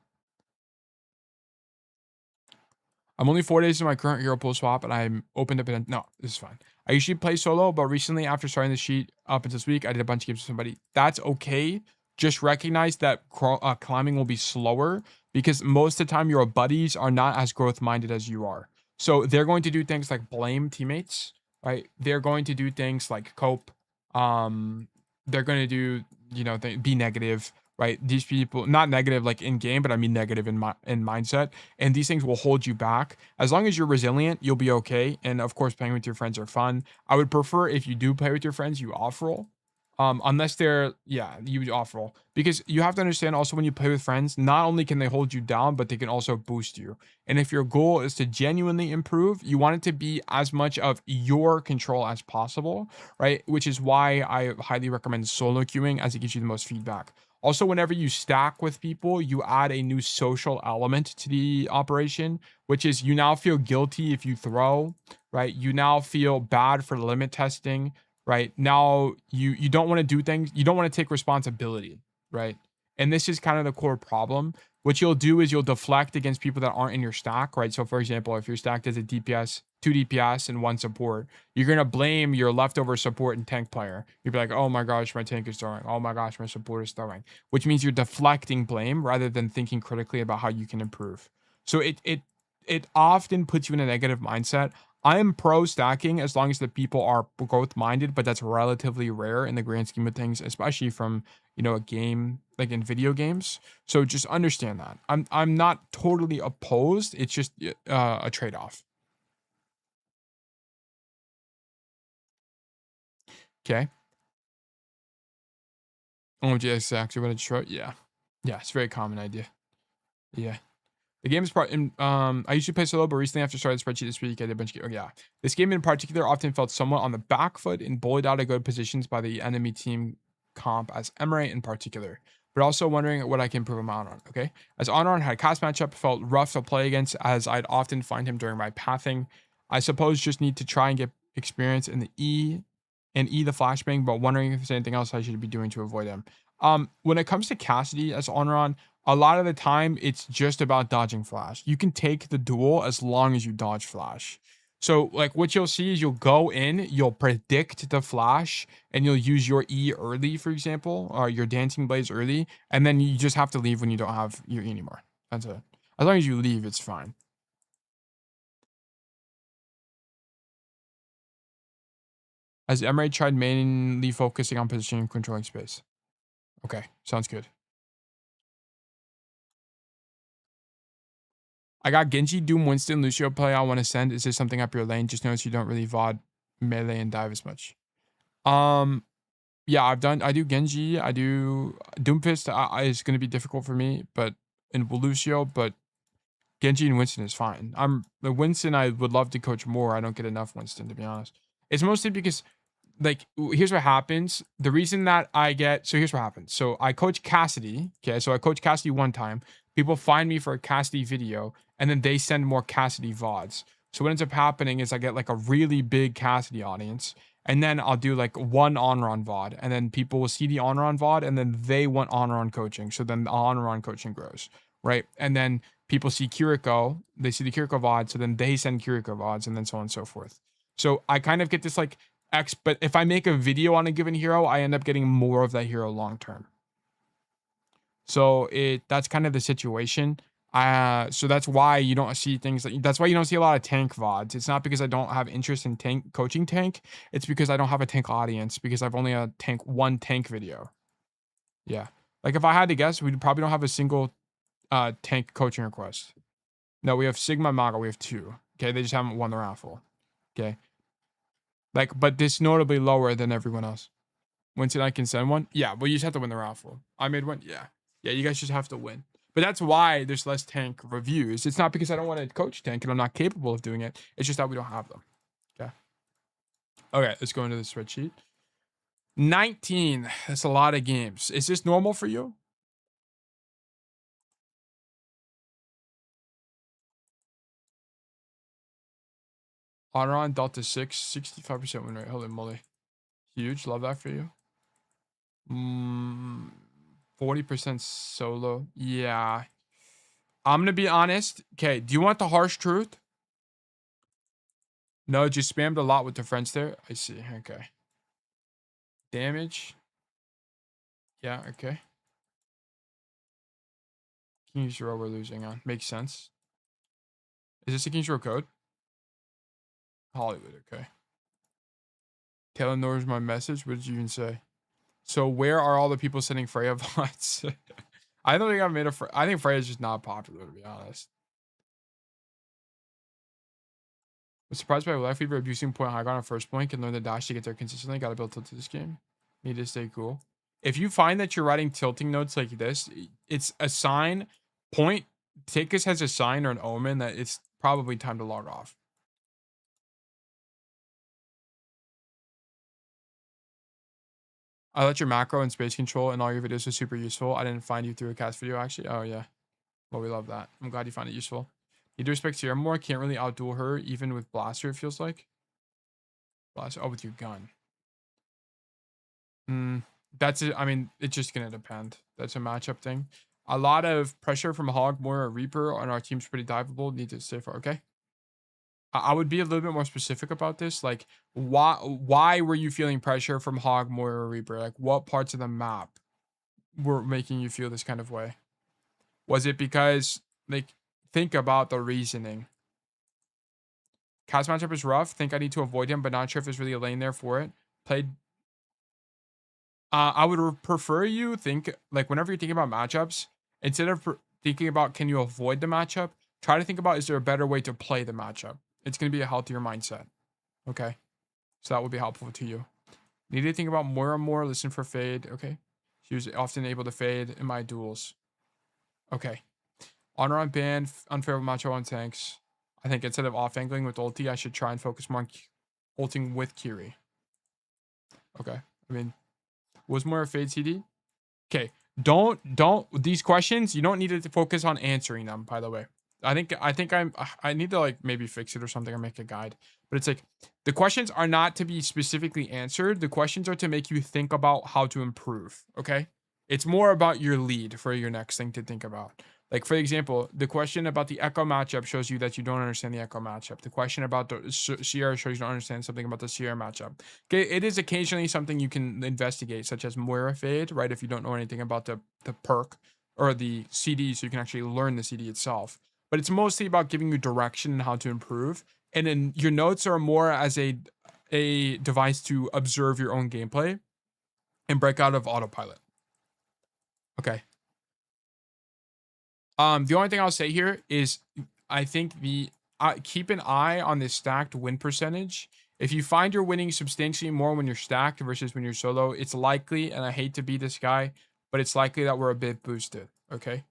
Speaker 1: I'm only 4 days in my current hero pool swap, and I'm open to no, this is fine. I usually play solo, but recently, after starting the sheet up until this week, I did a bunch of games with somebody. That's okay. Just recognize that climbing will be slower because most of the time your buddies are not as growth minded as you are. So they're going to do things like blame teammates, right? They're going to do things like cope. They're going to do, be negative, right? These people, not negative like in game, but I mean negative in mindset. And these things will hold you back. As long as you're resilient, you'll be okay. And of course, playing with your friends are fun. I would prefer if you do play with your friends, you off roll. Unless they're, you off roll, because you have to understand also when you play with friends, not only can they hold you down, but they can also boost you. And if your goal is to genuinely improve, you want it to be as much of your control as possible, right? Which is why I highly recommend solo queuing, as it gives you the most feedback. Also, whenever you stack with people, you add a new social element to the operation, which is you now feel guilty if you throw, right? You now feel bad for limit testing. Right now, you don't want to do things. You don't want to take responsibility, right? And this is kind of the core problem. What you'll do is you'll deflect against people that aren't in your stack, right? So for example, if you're stacked as a DPS, 2 DPS, and 1 support, you're going to blame your leftover support and tank player. You'll be like, oh my gosh, my tank is throwing. Oh my gosh, my support is throwing. Which means you're deflecting blame rather than thinking critically about how you can improve. So it often puts you in a negative mindset. I am pro stacking as long as the people are growth minded, but that's relatively rare in the grand scheme of things, especially from, a game like in video games. So just understand that. I'm not totally opposed. It's just a trade-off. Okay. OMG, that's actually what I just wrote. Yeah. Yeah, it's a very common idea. Yeah. The game is I usually play solo, but recently after starting Spreadsheet this week, I did a bunch of yeah. This game in particular often felt somewhat on the back foot and bullied out of good positions by the enemy team comp as Emery in particular. But also wondering what I can improve him on. Okay. As Honoron had a cast matchup, felt rough to play against as I'd often find him during my pathing. I suppose just need to try and get experience in the E the flashbang, but wondering if there's anything else I should be doing to avoid him. When it comes to Cassidy as Honoron, a lot of the time it's just about dodging flash. You can take the duel as long as you dodge flash. So like what you'll see is you'll go in, you'll predict the flash, and you'll use your E early, for example, or your dancing blades early, and then you just have to leave when you don't have your E anymore. That's it. As long as you leave, it's fine. As Emery tried mainly focusing on positioning and controlling space. Okay, sounds good. I got Genji, Doom, Winston, Lucio play I want to send. Is there something up your lane? Just notice you don't really VOD, melee, and dive as much. Yeah, I do Genji, I do Doomfist is going to be difficult for me, but in Lucio, but Genji and Winston is fine. The Winston I would love to coach more. I don't get enough Winston, to be honest. It's mostly because like here's what happens. The reason that here's what happens. So I coach Cassidy. Okay, so I coach Cassidy one time. People find me for a Cassidy video, and then they send more Cassidy VODs. So what ends up happening is I get like a really big Cassidy audience, and then I'll do like one Honoron VOD, and then people will see the Honoron VOD, and then they want Honoron coaching. So then the Honoron coaching grows, right? And then people see Kiriko, they see the Kiriko VOD, so then they send Kiriko VODs, and then so on and so forth. So I kind of get this like but if I make a video on a given hero, I end up getting more of that hero long term. So that's kind of the situation. So that's why you don't see things that's why you don't see a lot of tank VODs. It's not because I don't have interest in coaching tank. It's because I don't have a tank audience because I've only a one tank video. Yeah. Like if I had to guess, we probably don't have a single tank coaching request. No, we have Sigma Maga. We have 2. Okay. They just haven't won the raffle. Okay. Like, but this notably lower than everyone else. Winston, I can send one. Yeah, but you just have to win the raffle. I made one. Yeah. Yeah, you guys just have to win. But that's why there's less tank reviews. It's not because I don't want to coach tank and I'm not capable of doing it. It's just that we don't have them. Okay. Okay, let's go into the spreadsheet. 19. That's a lot of games. Is this normal for you? Honoron, Delta 6, 65% win rate. Holy moly. Huge. Love that for you. 40% solo. Yeah. I'm going to be honest. Okay. Do you want the harsh truth? No, just spammed a lot with the friends there. I see. Okay. Damage. Yeah. Okay. King's Row we're losing on. Makes sense. Is this a King's Row code? Hollywood. Okay. Taylor knows my message. What did you even say? So where are all the people sending Freya VODs? I don't think I've made I think Freya's just not popular, to be honest. I was surprised by Life Weaver abusing point high ground on first point. Can learn the dash to get there consistently. Gotta build tilt to this game. Need to stay cool. If you find that you're writing tilting notes like this, it's a sign. Point. Take this as a sign or an omen that it's probably time to log off. I let your macro and space control and all your videos are super useful. I didn't find you through a cast video, actually. Oh, yeah. Well, we love that. I'm glad you found it useful. Need to respect Sierra more. Can't really outduel her, even with Blaster, it feels like. Blaster. Oh, with your gun. That's it. I mean, it's just going to depend. That's a matchup thing. A lot of pressure from Hog, Moira, Reaper, and our team's pretty diveable. Need to stay far. Okay. I would be a little bit more specific about this. Like, why were you feeling pressure from Hog, Moira, Reaper? Like, what parts of the map were making you feel this kind of way? Was it because, like, think about the reasoning. Cast matchup is rough. Think I need to avoid him, but not sure if there's really a lane there for it. Played. I would prefer you think, like, whenever you're thinking about matchups, instead of thinking about can you avoid the matchup, try to think about is there a better way to play the matchup? It's going to be a healthier mindset. Okay. So that would be helpful to you. Need to think about more and more. Listen for fade. Okay. She was often able to fade in my duels. Okay. Honor on band. Unfair with macho on tanks. I think instead of off angling with ulti, I should try and focus more on ulting with Kiri. Okay. I mean, was more a fade CD? Okay. Don't these questions, you don't need to focus on answering them, by the way. I need to like maybe fix it or something or make a guide. But it's like the questions are not to be specifically answered. The questions are to make you think about how to improve. Okay. It's more about your lead for your next thing to think about. Like, for example, the question about the Echo matchup shows you that you don't understand the Echo matchup. The question about the Sierra shows you don't understand something about the Sierra matchup. Okay, it is occasionally something you can investigate, such as Moira Fade, right? If you don't know anything about the perk or the CD, so you can actually learn the CD itself. But it's mostly about giving you direction and how to improve. And then your notes are more as a device to observe your own gameplay and break out of autopilot. Okay. The only thing I'll say here is I think keep an eye on the stacked win percentage. If you find you're winning substantially more when you're stacked versus when you're solo, it's likely, and I hate to be this guy, but it's likely that we're a bit boosted. Okay.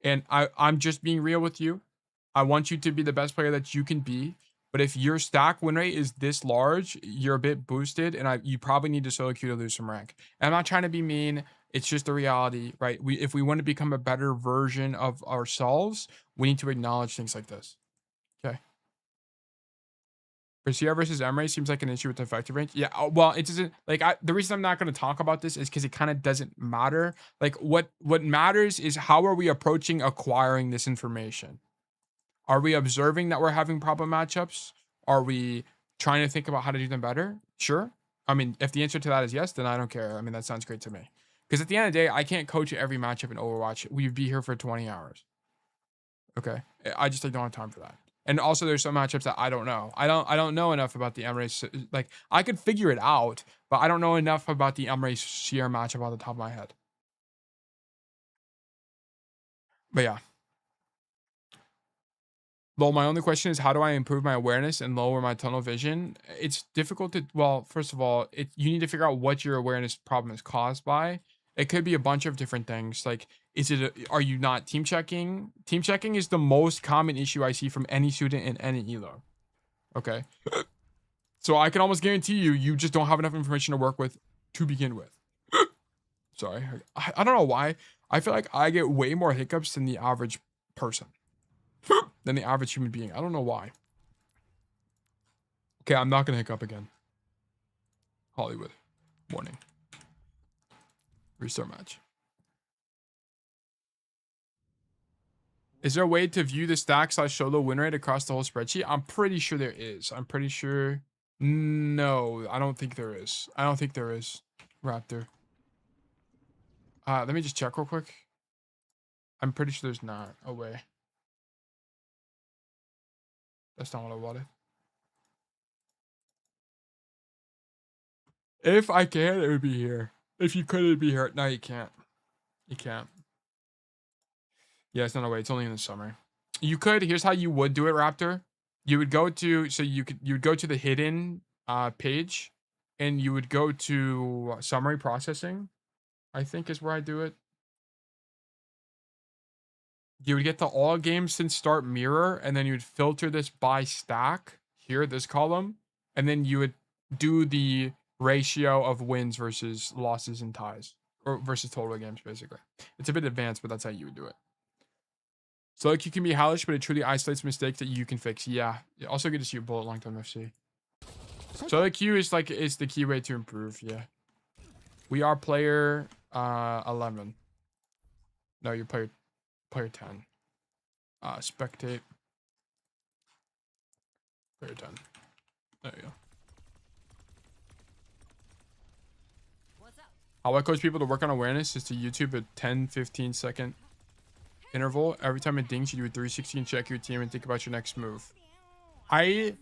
Speaker 1: And I'm just being real with you. I want you to be the best player that you can be. But if your stack win rate is this large, you're a bit boosted, and you probably need to solo queue to lose some rank. And I'm not trying to be mean. It's just the reality, right? If we want to become a better version of ourselves, we need to acknowledge things like this. Okay. Garcia versus Emery seems like an issue with the effective range. Yeah, well, it doesn't like the reason I'm not going to talk about this is because it kind of doesn't matter. Like what matters is how are we approaching acquiring this information? Are we observing that we're having problem matchups? Are we trying to think about how to do them better? Sure. I mean, if the answer to that is yes, then I don't care. I mean, that sounds great to me. Because at the end of the day, I can't coach every matchup in Overwatch. We'd be here for 20 hours. Okay. I just don't have time for that. And also there's some matchups that I don't know. I don't know enough about the Emirates. Like I could figure it out, but I don't know enough about the Emirates Sierra matchup off the top of my head. But yeah. Well, my only question is how do I improve my awareness and lower my tunnel vision? It's difficult to, well, first of all, you need to figure out what your awareness problem is caused by. It could be a bunch of different things. Like, are you not team checking? Team checking is the most common issue I see from any student in any elo. Okay. So I can almost guarantee you just don't have enough information to work with to begin with. Sorry. I don't know why. I feel like I get way more hiccups than the average person. Than the average human being. I don't know why. Okay, I'm not gonna hiccup again. Hollywood. Warning. Restart match. Is there a way to view the stack/solo win rate across the whole spreadsheet? I'm pretty sure there is. I'm pretty sure. No, I don't think there is. I don't think there is. Raptor. Let me just check real quick. I'm pretty sure there's not a way. That's not what I wanted. If I can, it would be here. If you could, it'd be here. No, you can't. You can't. Yeah, it's not a way. It's only in the summer. You could. Here's how you would do it, Raptor. You would go to you would go to the hidden page, and you would go to summary processing. I think is where I do it. You would get the all games since start mirror, and then you would filter this by stack here, this column, and then you would do the ratio of wins versus losses and ties, or versus total games, basically. It's a bit advanced, but that's how you would do it. So like you can be hellish, but it truly isolates mistakes that you can fix. Yeah. Also good to see you bullet long time FC. So the Q is the key way to improve. Yeah. We are player 11. No, you're player 10. Spectate. Player 10. There you go. How I coach people to work on awareness is to YouTube a 10-15 second interval. Every time it dings, you do a 360 and check your team and think about your next move. I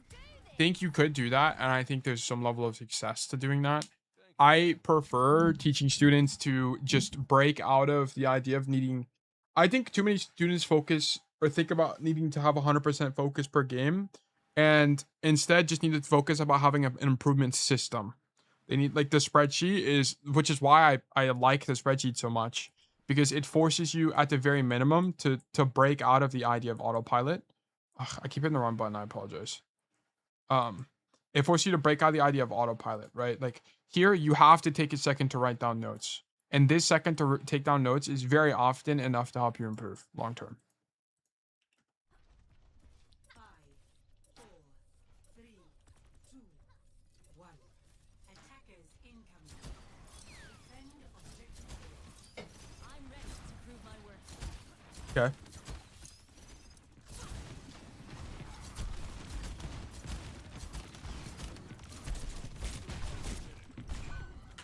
Speaker 1: think you could do that, and I think there's some level of success to doing that. I prefer teaching students to just break out of the idea of needing. I think too many students focus or think about needing to have 100% focus per game, and instead just need to focus about having an improvement system. They need like the spreadsheet is, which is why I like the spreadsheet so much, because it forces you at the very minimum to break out of the idea of autopilot. Ugh, I keep hitting the wrong button. I apologize. It forces you to break out the idea of autopilot, right? Like here, you have to take a second to write down notes. And this second to take down notes is very often enough to help you improve long term.
Speaker 2: 5, 4, 3, 2, 1. Attackers incoming. Defend objective. I'm ready to prove my worth.
Speaker 1: Okay.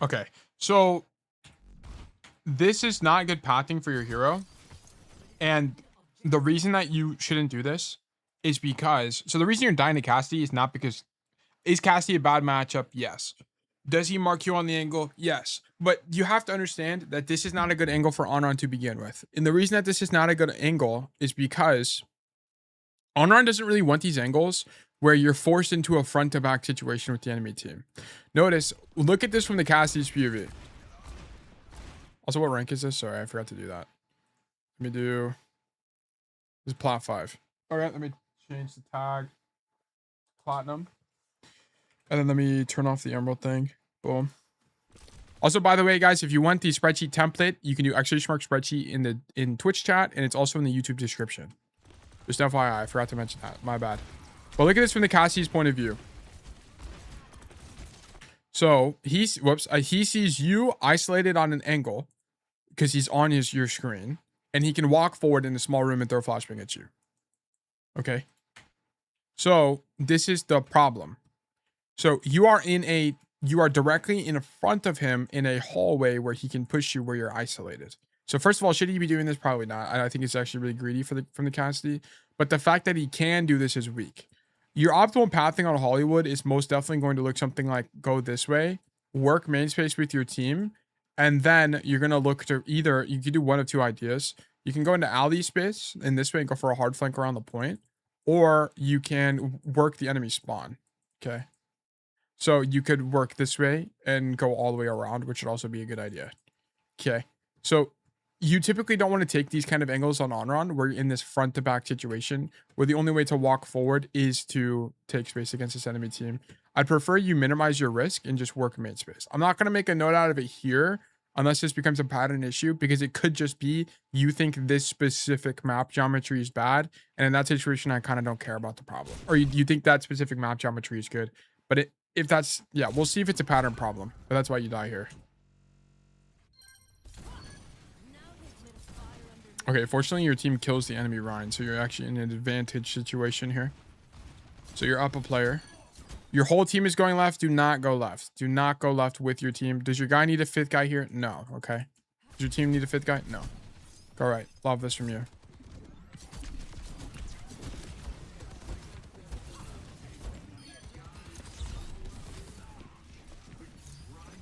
Speaker 1: Okay, so this is not good pathing for your hero. And the reason that you shouldn't do this is because, so the reason you're dying to Cassidy is not because, is Cassidy a bad matchup? Yes. Does he mark you on the angle? Yes. But you have to understand that this is not a good angle for Onron to begin with. And the reason that this is not a good angle is because Onron doesn't really want these angles where you're forced into a front to back situation with the enemy team. Notice, look at this from the Cassidy's POV. Also, what rank is this? Sorry, I forgot to do that. Let me do, this is plat 5. All right, let me change the tag, platinum. And then let me turn off the emerald thing. Boom. Also, by the way, guys, if you want the spreadsheet template, you can do !mark spreadsheet in Twitch chat, and it's also in the YouTube description. Just FYI, I forgot to mention that. My bad. But look at this from the Cassie's point of view. So he sees you isolated on an angle because he's on your screen, and he can walk forward in a small room and throw flashbang at you. Okay. So this is the problem. So you are directly in front of him in a hallway where he can push you where you're isolated. So first of all, should he be doing this? Probably not. I think it's actually really greedy from the Cassidy. But the fact that he can do this is weak. Your optimal pathing on Hollywood is most definitely going to look something like go this way, work main space with your team, and then you're going to look to either, you can do one of two ideas. You can go into alley space in this way and go for a hard flank around the point, or you can work the enemy spawn. Okay. So you could work this way and go all the way around, which would also be a good idea. Okay. So you typically don't want to take these kind of angles on Onron where you're in this front to back situation where the only way to walk forward is to take space against this enemy team. I'd prefer you minimize your risk and just work main space. I'm not going to make a note out of it here unless this becomes a pattern issue, because it could just be you think this specific map geometry is bad. And in that situation, I kind of don't care about the problem. Or you think that specific map geometry is good. But if that's, yeah, we'll see if it's a pattern problem. But that's why you die here. Okay, fortunately, your team kills the enemy Rhine, so you're actually in an advantage situation here. So you're up a player. Your whole team is going left. Do not go left. Do not go left with your team. Does your guy need a 5th guy here? No. Okay. Does your team need a 5th guy? No. All right. Love this from you.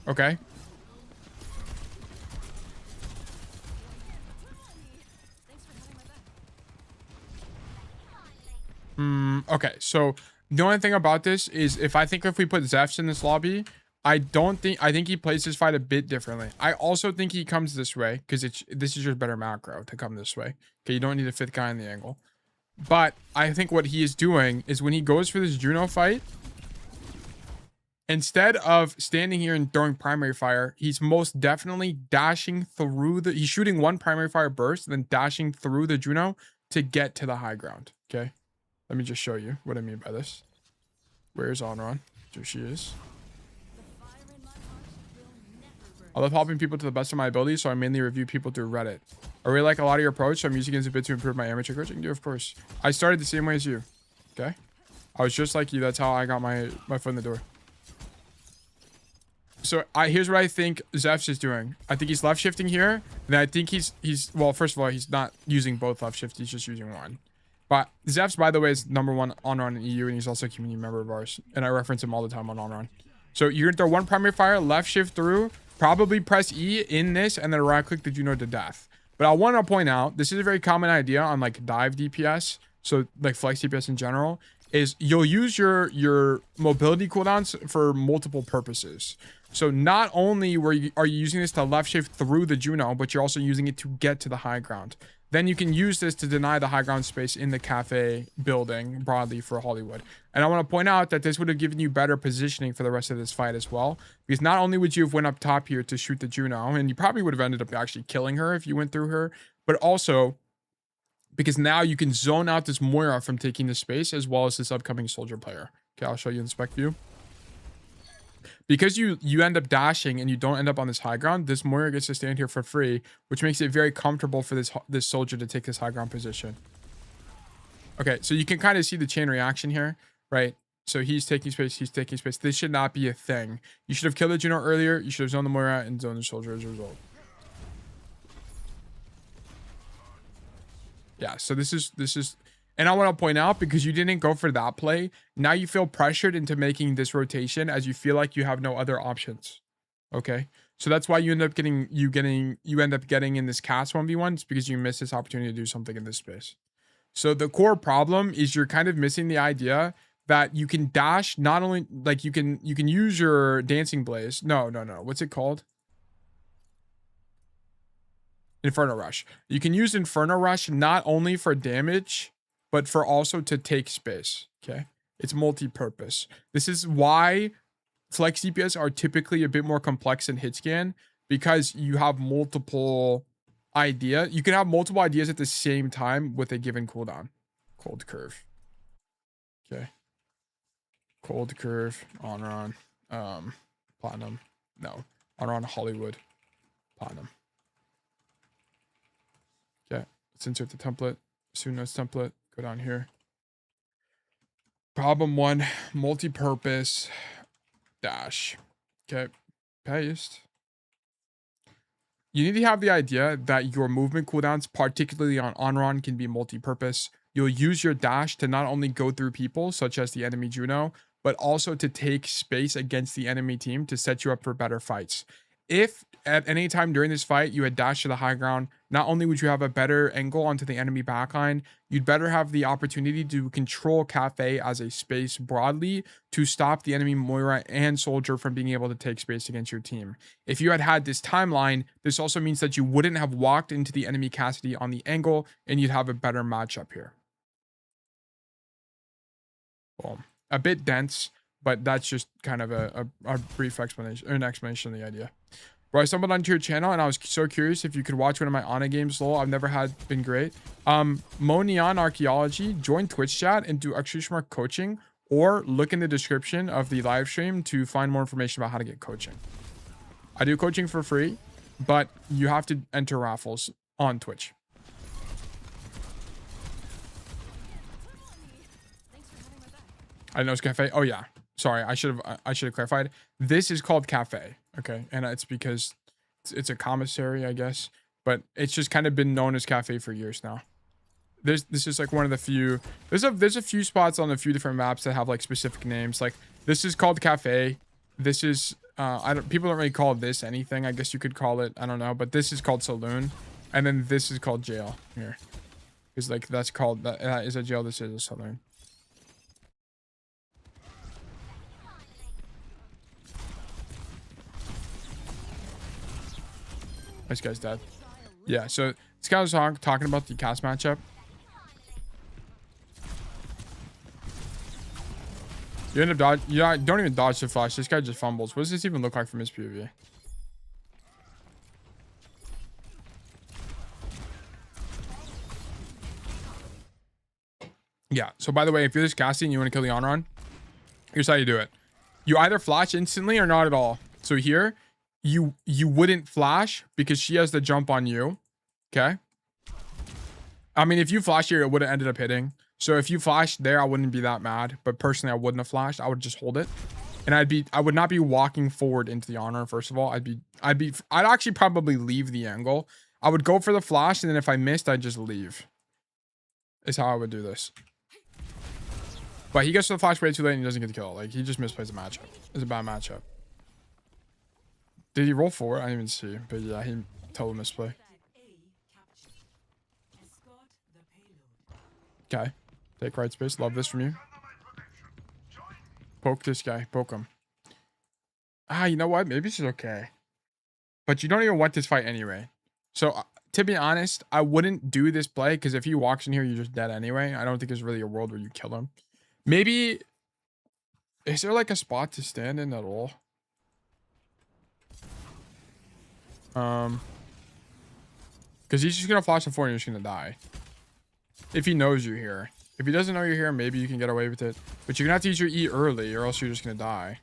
Speaker 1: Okay. Okay, so the only thing about this is if we put Zephs in this lobby, I think he plays this fight a bit differently. I also think he comes this way because this is your better macro to come this way. Okay, you don't need a 5th guy in the angle. But I think what he is doing is when he goes for this Juno fight, instead of standing here and throwing primary fire, he's most definitely dashing through he's shooting one primary fire burst and then dashing through the Juno to get to the high ground. Okay. Let me just show you what I mean by this. Where's Onron? There she is. I love helping people to the best of my ability, so I mainly review people through Reddit. I really like a lot of your approach, so I'm using it as a bit to improve my amateur coaching. Yeah, of course. I started the same way as you. Okay? I was just like you. That's how I got my foot in the door. So here's what I think Zephs is doing. I think he's left shifting here. And I think he's well, first of all, he's not using both left shifts. He's just using one. But Zephs, by the way, is #1 Onron in EU, and he's also a community member of ours. And I reference him all the time on Onron. So you're gonna throw one primary fire, left shift through, probably press E in this, and then right click the Juno to death. But I want to point out, this is a very common idea on like dive DPS, so like flex DPS in general,
Speaker 6: is you'll use your mobility cooldowns for multiple purposes. So not only are you using this to left shift through the Juno, but you're also using it to get to the high ground. Then you can use this to deny the high ground space in the cafe building broadly for Hollywood. And I want to point out that this would have given you better positioning for the rest of this fight as well. Because not only would you have went up top here to shoot the Juno, and you probably would have ended up actually killing her if you went through her, but also because now you can zone out this Moira from taking the space as well as this upcoming soldier player. Okay, I'll show you in spec view. Because you end up dashing and you don't end up on this high ground, this Moira gets to stand here for free, which makes it very comfortable for this soldier to take this high ground position. Okay, so you can kind of see the chain reaction here, right? So he's taking space, he's taking space. This should not be a thing. You should have killed the Juno earlier. You should have zoned the Moira and zoned the soldier as a result. Yeah, so this is, and I want to point out, because you didn't go for that play, now you feel pressured into making this rotation as you feel like you have no other options. Okay, so that's why you end up getting in this cast 1v1. It's because you miss this opportunity to do something in this space. So the core problem is you're kind of missing the idea that you can dash, not only like you can use your dancing blaze. No. What's it called? Inferno Rush. You can use Inferno Rush not only for damage, but for also to take space. Okay, it's multi-purpose. This is why flex DPS are typically a bit more complex than hit scan, because you have multiple ideas. You can have multiple ideas at the same time with a given cooldown. Cold curve. Okay. Cold curve on platinum. No, on Hollywood platinum. Okay, let's insert the template. Sunos template. Go down here. Problem 1, multi-purpose dash. Okay, paste. You need to have the idea that your movement cooldowns, particularly on Onron, can be multi-purpose. You'll use your dash to not only go through people, such as the enemy Juno, but also to take space against the enemy team to set you up for better fights. If at any time during this fight you had dashed to the high ground, not only would you have a better angle onto the enemy backline, you'd better have the opportunity to control Cafe as a space broadly to stop the enemy Moira and Soldier from being able to take space against your team. If you had had this timeline, this also means that you wouldn't have walked into the enemy Cassidy on the angle, and you'd have a better matchup here. Boom. A bit dense, but that's just kind of a brief explanation, or an explanation of the idea. Bro, I stumbled onto your channel and I was so curious if you could watch one of my Ana games. Lol, I've never been great. Mo Neon Archaeology, join Twitch chat and do exclamation mark coaching, or look in the description of the live stream to find more information about how to get coaching. I do coaching for free, but you have to enter raffles on Twitch. I know it's cafe. Oh yeah. Sorry, I should have clarified. This is called cafe, okay? And it's because it's a commissary, I guess, but it's just kind of been known as cafe for years now. This is like one of the few. There's a few spots on a few different maps that have like specific names. Like this is called cafe. This is people don't really call this anything. I guess you could call it, I don't know, but this is called saloon, and then this is called jail here. Because like that is a jail. This is a saloon. This guy's dead. Yeah, so this guy was talking about the cast matchup. You end up dodge. You don't even dodge the flash. This guy just fumbles. What does this even look like from his POV? Yeah. So by the way, if you're just casting and you want to kill the Onron, here's how you do it. You either flash instantly or not at all. So here, you wouldn't flash because she has the jump on you. Okay. I mean, if you flash here, it would have ended up hitting. So if you flashed there, I wouldn't be that mad. But personally, I wouldn't have flashed. I would just hold it. And I would not be walking forward into the honor. First of all, I'd actually probably leave the angle. I would go for the flash, and then if I missed, I'd just leave. Is how I would do this. But he gets to the flash way too late and he doesn't get the kill. Like, he just misplays the matchup. It's a bad matchup. Did he roll forward? I didn't even see. But yeah, he totally misplay. Okay. Take right space. Love this from you. Poke this guy. Poke him. Ah, you know what? Maybe this is okay. But you don't even want this fight anyway. So, to be honest, I wouldn't do this play because if he walks in here, you're just dead anyway. I don't think there's really a world where you kill him. Maybe... Is there like a spot to stand in at all? Because he's just going to flash the 4 and you're just going to die. If he knows you're here. If he doesn't know you're here, maybe you can get away with it. But you're going to have to use your E early or else you're just going to die.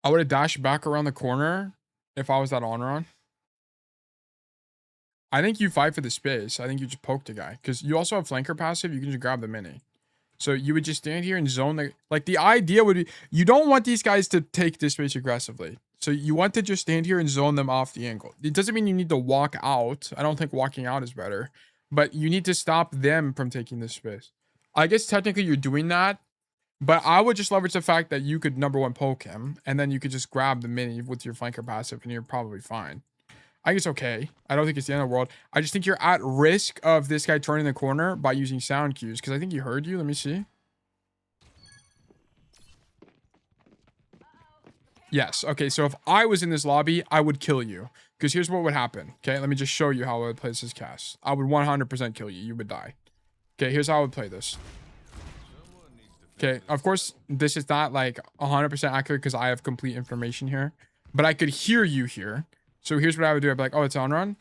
Speaker 6: I would have dashed back around the corner if I was that on. I think you fight for the space. I think you just poke the guy. Because you also have flanker passive. You can just grab the mini. So you would just stand here and zone the... Like, the idea would be... You don't want these guys to take this space aggressively. So you want to just stand here and zone them off the angle. It doesn't mean you need to walk out. I don't think walking out is better. But you need to stop them from taking this space. I guess technically you're doing that. But I would just leverage the fact that you could, number one, poke him. And then you could just grab the mini with your flanker passive. And you're probably fine. I think it's okay. I don't think it's the end of the world. I just think you're at risk of this guy turning the corner by using sound cues. Because I think he heard you. Let me see. Yes. Okay, so if I was in this lobby, I would kill you. Because here's what would happen. Okay, let me just show you how I would play this cast. I would 100% kill you. You would die. Okay, here's how I would play this. Okay, of course, this is not like 100% accurate because I have complete information here. But I could hear you here. So here's what I would do. I'd be like, oh, it's on run.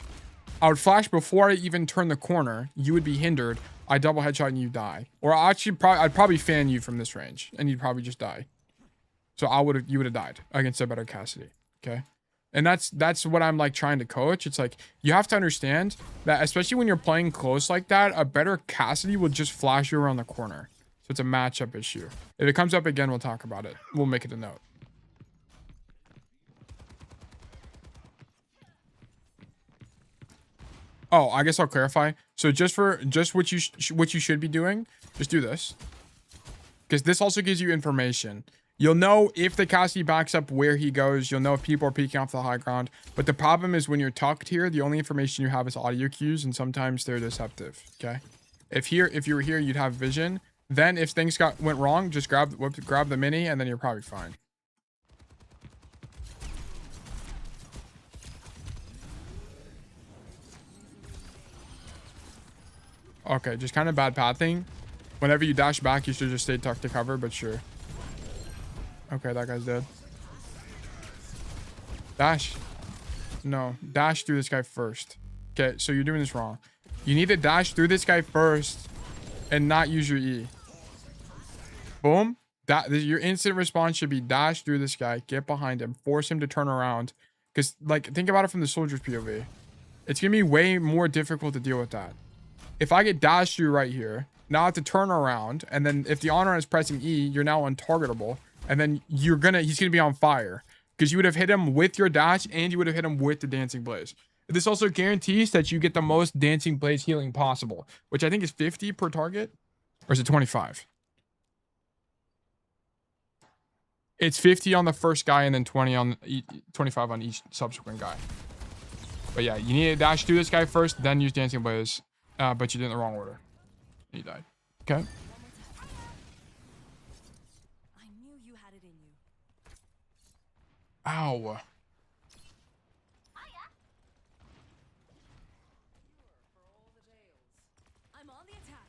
Speaker 6: I would flash before I even turn the corner. You would be hindered. I double headshot and you die. Or I'd probably fan you from this range. And you'd probably just die. So you would have died against a better Cassidy. Okay. And that's what I'm like trying to coach. It's like, you have to understand that especially when you're playing close like that, a better Cassidy will just flash you around the corner. So it's a matchup issue. If it comes up again, we'll talk about it. We'll make it a note. Oh, I guess I'll clarify. So just what you should be doing, just do this. Because this also gives you information. You'll know if the Cassidy backs up where he goes. You'll know if people are peeking off the high ground. But the problem is when you're tucked here, the only information you have is audio cues, and sometimes they're deceptive. Okay. If you were here, you'd have vision. Then if things went wrong, just grab the mini, and then you're probably fine. Okay, just kind of bad pathing. Whenever you dash back, you should just stay tucked to cover, but sure. Okay, that guy's dead. Dash. No, dash through this guy first. Okay, so you're doing this wrong. You need to dash through this guy first and not use your E. Boom. Your instant response should be dash through this guy, get behind him, force him to turn around. Because, like, think about it from the soldier's POV. It's going to be way more difficult to deal with that. If I get dashed through right here, now I have to turn around, and then if the on-run is pressing E, you're now untargetable, and then he's gonna be on fire because you would have hit him with your dash and you would have hit him with the Dancing Blaze. This also guarantees that you get the most Dancing Blaze healing possible, which I think is 50 per target, or is it 25? It's 50 on the first guy and then 25 on each subsequent guy. But yeah, you need to dash through this guy first, then use Dancing Blaze. But you did it in the wrong order. He died. Okay.
Speaker 2: I knew you had it in you.
Speaker 6: Ow.
Speaker 2: I'm on the attack.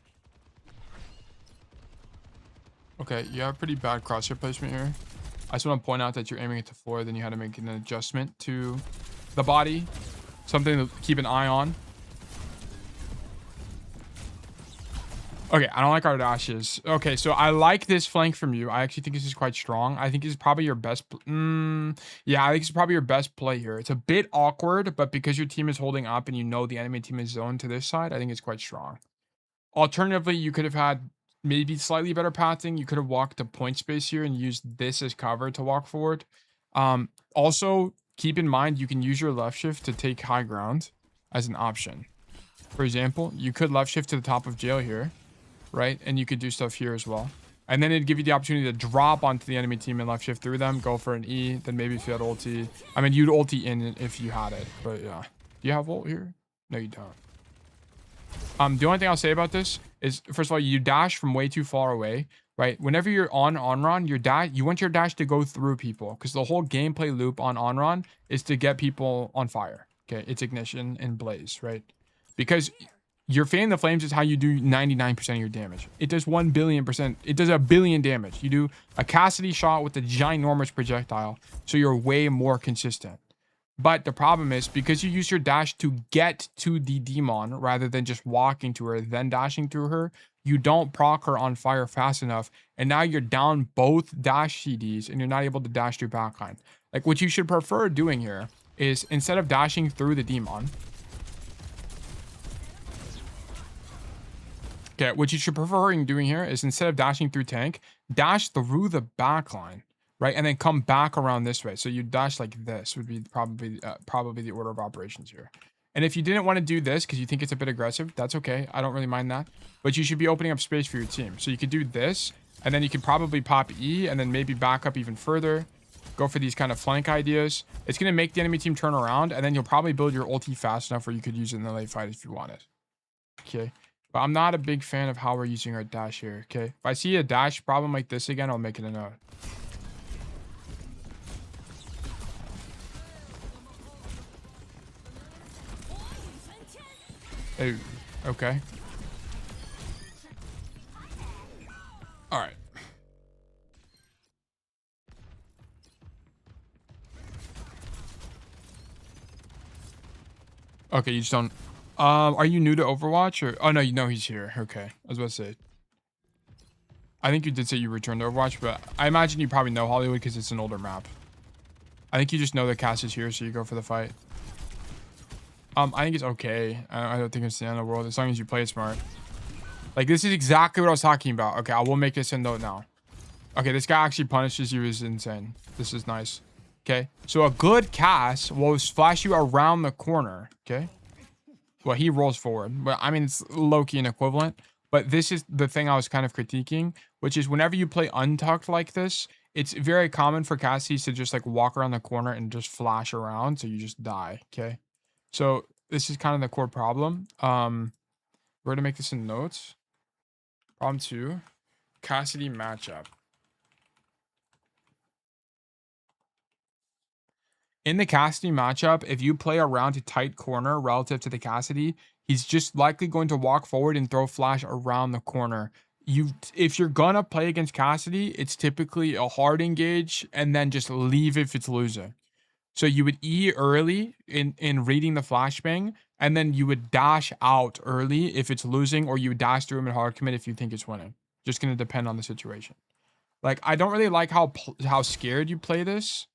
Speaker 6: Okay, you have pretty bad crosshair placement here. I just want to point out that you're aiming at the floor, then you had to make an adjustment to the body. Something to keep an eye on. Okay, I don't like our dashes. Okay, so I like this flank from you. I actually think this is quite strong. I think this is probably your best... yeah, I think this is probably your best play here. It's a bit awkward, but because your team is holding up and you know the enemy team is zoned to this side, I think it's quite strong. Alternatively, you could have had maybe slightly better pathing. You could have walked to point space here and used this as cover to walk forward. Also, keep in mind, you can use your left shift to take high ground as an option. For example, you could left shift to the top of jail here. Right, and you could do stuff here as well, and then it'd give you the opportunity to drop onto the enemy team and left shift through them, go for an E, then maybe if you had ulti, I mean you'd ulti in it if you had it, but yeah. Do you have ult here? No, you don't. The only thing I'll say about this is, first of all, you dash from way too far away, right? Whenever you're on Onron, you want your dash to go through people, because the whole gameplay loop on Onron is to get people on fire. Okay, it's ignition and blaze, right? Because your fan the flames is how you do 99% of your damage. It does 1 billion%. It does 1 billion damage. You do a Cassidy shot with a ginormous projectile, so you're way more consistent. But the problem is, because you use your dash to get to the demon rather than just walking to her, then dashing through her, you don't proc her on fire fast enough. And now you're down both dash CDs and you're not able to dash through backline. Like, what you should prefer doing here is, instead of dashing through the demon, okay, what you should prefer doing here is, instead of dashing through tank, dash through the backline, right? And then come back around this way. So you dash like this would be probably the order of operations here. And if you didn't want to do this because you think it's a bit aggressive, that's okay. I don't really mind that. But you should be opening up space for your team. So you could do this, and then you could probably pop E, and then maybe back up even further. Go for these kind of flank ideas. It's going to make the enemy team turn around, and then you'll probably build your ulti fast enough where you could use it in the late fight if you wanted. Okay. But I'm not a big fan of how we're using our dash here, okay? If I see a dash problem like this again, I'll make it a note. Oh, okay. All right. Okay, you just don't... are you new to Overwatch or... Oh, no, you know he's here. Okay, I was about to say. I think you did say you returned to Overwatch, but I imagine you probably know Hollywood because it's an older map. I think you just know that Cass is here, so you go for the fight. I think it's okay. I don't think it's the end of the world as long as you play it smart. Like, this is exactly what I was talking about. Okay, I will make this a note now. Okay, this guy actually punishes you is insane. This is nice. Okay, so a good Cass will flash you around the corner. Okay. Well, he rolls forward, but I mean, it's low-key an equivalent. But this is the thing I was kind of critiquing, which is whenever you play untucked like this, it's very common for Cassies to just like walk around the corner and just flash around, so you just die. Okay. So this is kind of the core problem. We're gonna make this in notes. Problem 2, Cassidy matchup. In the Cassidy matchup, if you play around to tight corner relative to the Cassidy, he's just likely going to walk forward and throw flash around the corner. If you're gonna play against Cassidy, it's typically a hard engage and then just leave if it's losing. So you would E early in reading the flashbang, and then you would dash out early if it's losing, or you would dash through him and hard commit if you think it's winning. Just going to depend on the situation. Like, I don't really like how scared you play this,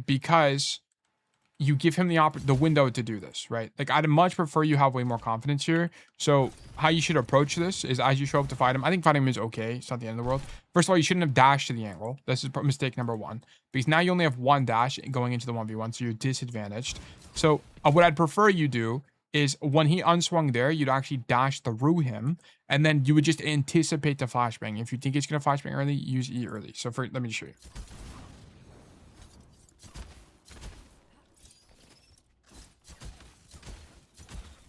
Speaker 6: because you give him the window to do this, right? Like, I'd much prefer you have way more confidence here. So how you should approach this is, as you show up to fight him, I think fighting him is okay. It's not the end of the world. First of all, you shouldn't have dashed to the angle. This is mistake number 1, because now you only have 1 dash going into the 1v1, so you're disadvantaged. So what I'd prefer you do is, when he unswung there, you'd actually dash through him, and then you would just anticipate the flashbang. If you think it's going to flashbang early, use E early. So let me show you.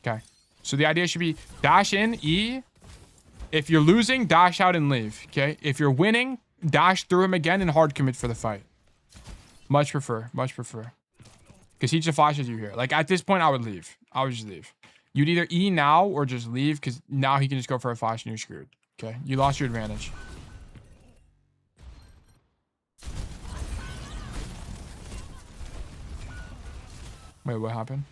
Speaker 6: Okay, so the idea should be dash in, E. If you're losing, dash out and leave. Okay, if you're winning, dash through him again and hard commit for the fight. Much prefer, because he just flashes you here. Like, at this point, I would leave. I would just leave. You'd either E now or just leave, because now he can just go for a flash and you're screwed. Okay, you lost your advantage. Wait, what happened?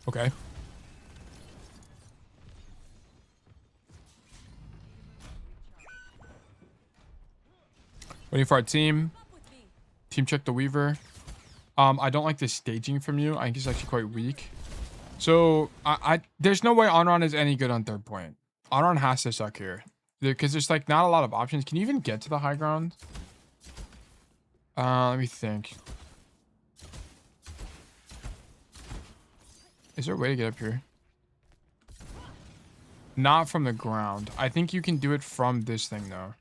Speaker 6: Okay. Waiting for our team. Team check the Weaver. I don't like the staging from you. I think it's actually quite weak. So there's no way Onron is any good on third point. Onron has to suck here, because there's like not a lot of options. Can you even get to the high ground? Let me think. Is there a way to get up here? Not from the ground. I think you can do it from this thing, though.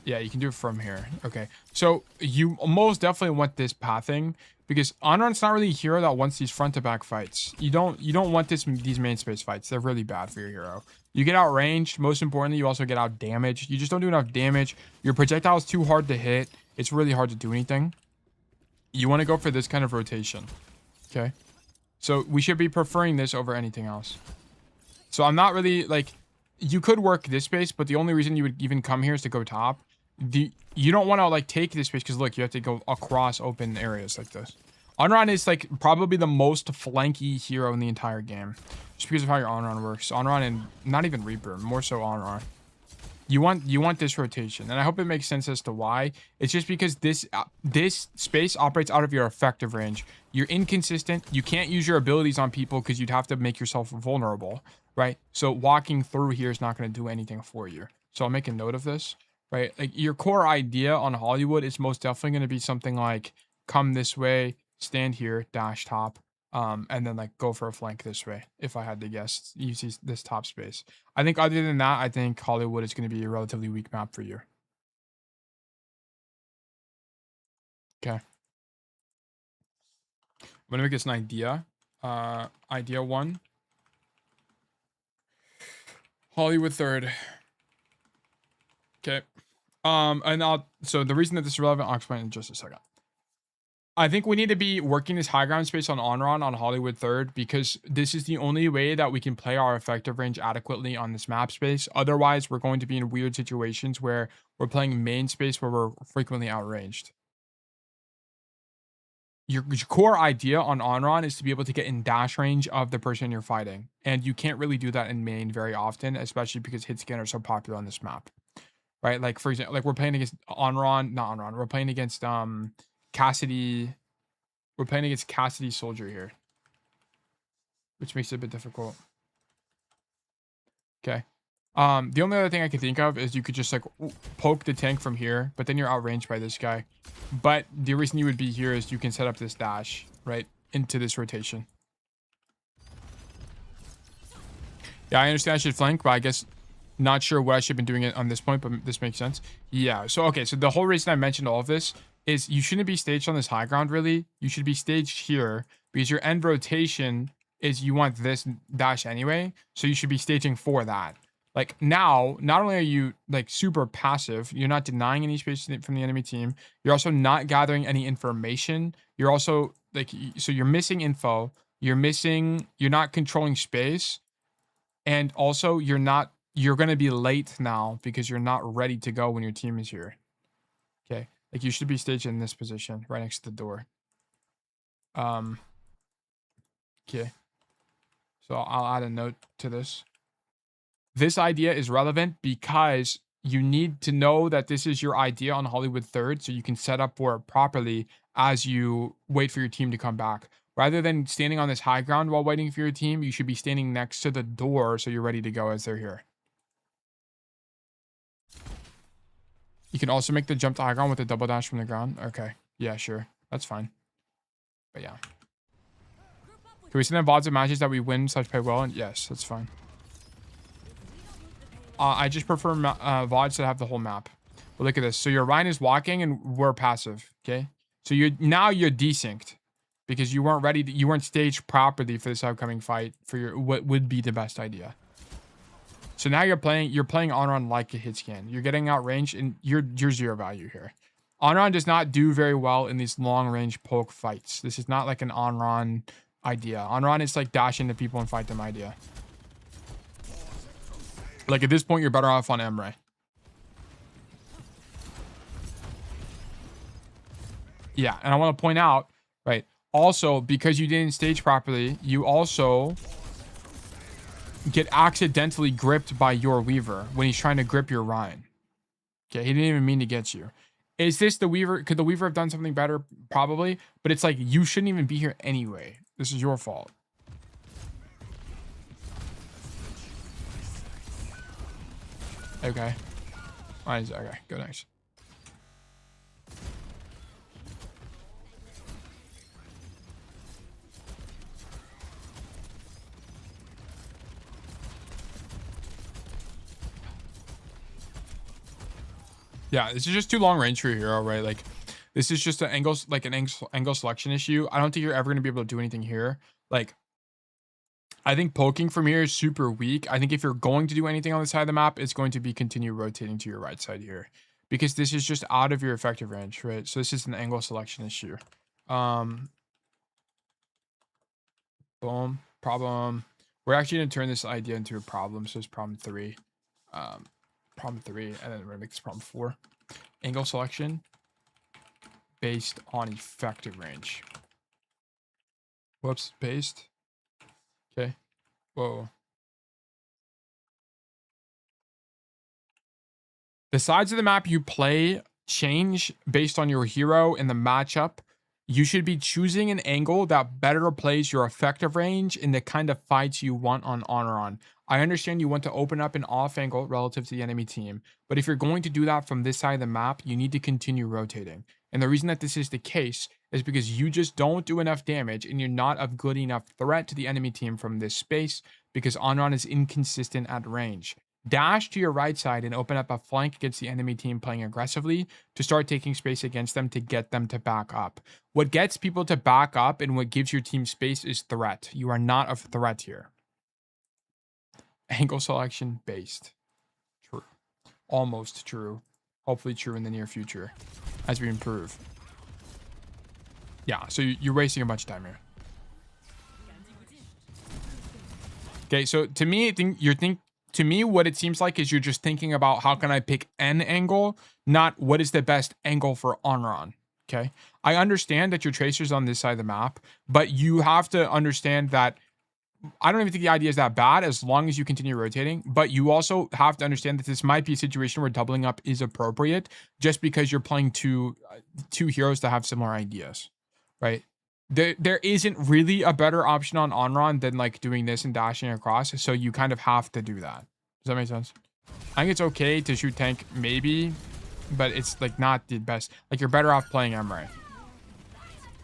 Speaker 6: Yeah, you can do it from here. Okay. So you most definitely want this pathing because Onron's not really a hero that wants these front to back fights. You don't want these main space fights. They're really bad for your hero. You get outranged. Most importantly, you also get out damaged. You just don't do enough damage. Your projectile is too hard to hit. It's really hard to do anything. You want to go for this kind of rotation. Okay. So we should be preferring this over anything else. So I'm not really like, you could work this space, but the only reason you would even come here is to go top. You don't want to like take this space because look, you have to go across open areas like this. Onron is like probably the most flanky hero in the entire game, just because of how your Onron works. Onron and not even Reaper, more so Onron. You want this rotation, and I hope it makes sense as to why. It's just because this space operates out of your effective range. You're inconsistent. You can't use your abilities on people because you'd have to make yourself vulnerable, right? So walking through here is not going to do anything for you. So I'll make a note of this, right? Like your core idea on Hollywood is most definitely going to be something like come this way, stand here, dash top, and then like go for a flank this way. If I had to guess, use this top space. I think other than that, I think Hollywood is going to be a relatively weak map for you. Okay. I'm going to make this an idea. Idea 1. Hollywood 3rd. Okay. So the reason that this is relevant, I'll explain in just a second. I think we need to be working this high ground space on Onron on Hollywood 3rd because this is the only way that we can play our effective range adequately on this map space. Otherwise, we're going to be in weird situations where we're playing main space where we're frequently outranged. Your core idea on Onron is to be able to get in dash range of the person you're fighting. And you can't really do that in main very often, especially because hit scan are so popular on this map. Right? Like, for example, like we're playing against we're playing against Cassidy. We're playing against Cassidy Soldier here, which makes it a bit difficult. Okay. The only other thing I can think of is you could just like poke the tank from here, but then you're outranged by this guy. But the reason you would be here is you can set up this dash right into this rotation. Yeah, I understand I should flank, but I guess not sure what I should have been doing it on this point, but this makes sense. Yeah. So, okay. So the whole reason I mentioned all of this is you shouldn't be staged on this high ground, really. You should be staged here because your end rotation is you want this dash anyway. So you should be staging for that. Like now, not only are you like super passive, you're not denying any space from the enemy team. You're also not gathering any information. You're also like, so you're missing info. You're not controlling space. And also you're going to be late now because you're not ready to go when your team is here. Okay. Like you should be staged in this position right next to the door. Okay. So I'll add a note to this. This idea is relevant because you need to know that this is your idea on Hollywood 3rd so you can set up for it properly as you wait for your team to come back. Rather than standing on this high ground while waiting for your team, you should be standing next to the door so you're ready to go as they're here. You can also make the jump to high ground with a double dash from the ground. Okay. Yeah, sure. That's fine. But yeah. Can we send in VODs of matches that we win / play well? And yes, that's fine. I just prefer VODs that have the whole map. But look at this. So your Ryan is walking and we're passive. Okay. So now you're desynced because you weren't ready. You weren't staged properly for this upcoming fight for your what would be the best idea. So now you're playing Onron like a hit scan. You're getting outranged and you're 0 value here. Onron does not do very well in these long range poke fights. This is not like an Onron idea. Onron is like dash into people and fight them idea. Like at this point, you're better off on Emre. Yeah, and I want to point out, right, also, because you didn't stage properly, you also get accidentally gripped by your Weaver when he's trying to grip your Ryan. Okay, he didn't even mean to get you. Is this the Weaver? Could the Weaver have done something better? Probably. But it's like, you shouldn't even be here anyway. This is your fault. Okay. Nice. Okay, go next. Yeah, this is just too long range for your hero, right? Like, this is just an angle selection issue. I don't think you're ever going to be able to do anything here. Like, I think poking from here is super weak. I think if you're going to do anything on the side of the map, it's going to be continue rotating to your right side here, because this is just out of your effective range, right? So this is an angle selection issue. Boom. Problem. We're actually going to turn this idea into a problem. So it's problem 3. Problem 3, and then we're going to make this problem 4. Angle selection based on effective range. Whoops, paste. Okay. Whoa. The sides of the map you play change based on your hero and the matchup. You should be choosing an angle that better plays your effective range in the kind of fights you want on Honor On. I understand you want to open up an off angle relative to the enemy team, but if you're going to do that from this side of the map, you need to continue rotating. And the reason that this is the case is because you just don't do enough damage and you're not a good enough threat to the enemy team from this space, because Honor On is inconsistent at range. Dash to your right side and open up a flank against the enemy team playing aggressively to start taking space against them to get them to back up. What gets people to back up and what gives your team space is threat. You are not a threat here. Angle selection based. True. Almost true. Hopefully true in the near future as we improve. Yeah, so you're wasting a bunch of time here. Okay, so to me, to me, what it seems like is you're just thinking about how can I pick an angle, not what is the best angle for Honor On. Okay. I understand that your tracer's on this side of the map, but you have to understand that I don't even think the idea is that bad as long as you continue rotating, but you also have to understand that this might be a situation where doubling up is appropriate just because you're playing two heroes that have similar ideas, right? There isn't really a better option on Honor On than like doing this and dashing across. So you kind of have to do that. Does that make sense? I think it's okay to shoot tank maybe, but it's like not the best. Like you're better off playing Emre.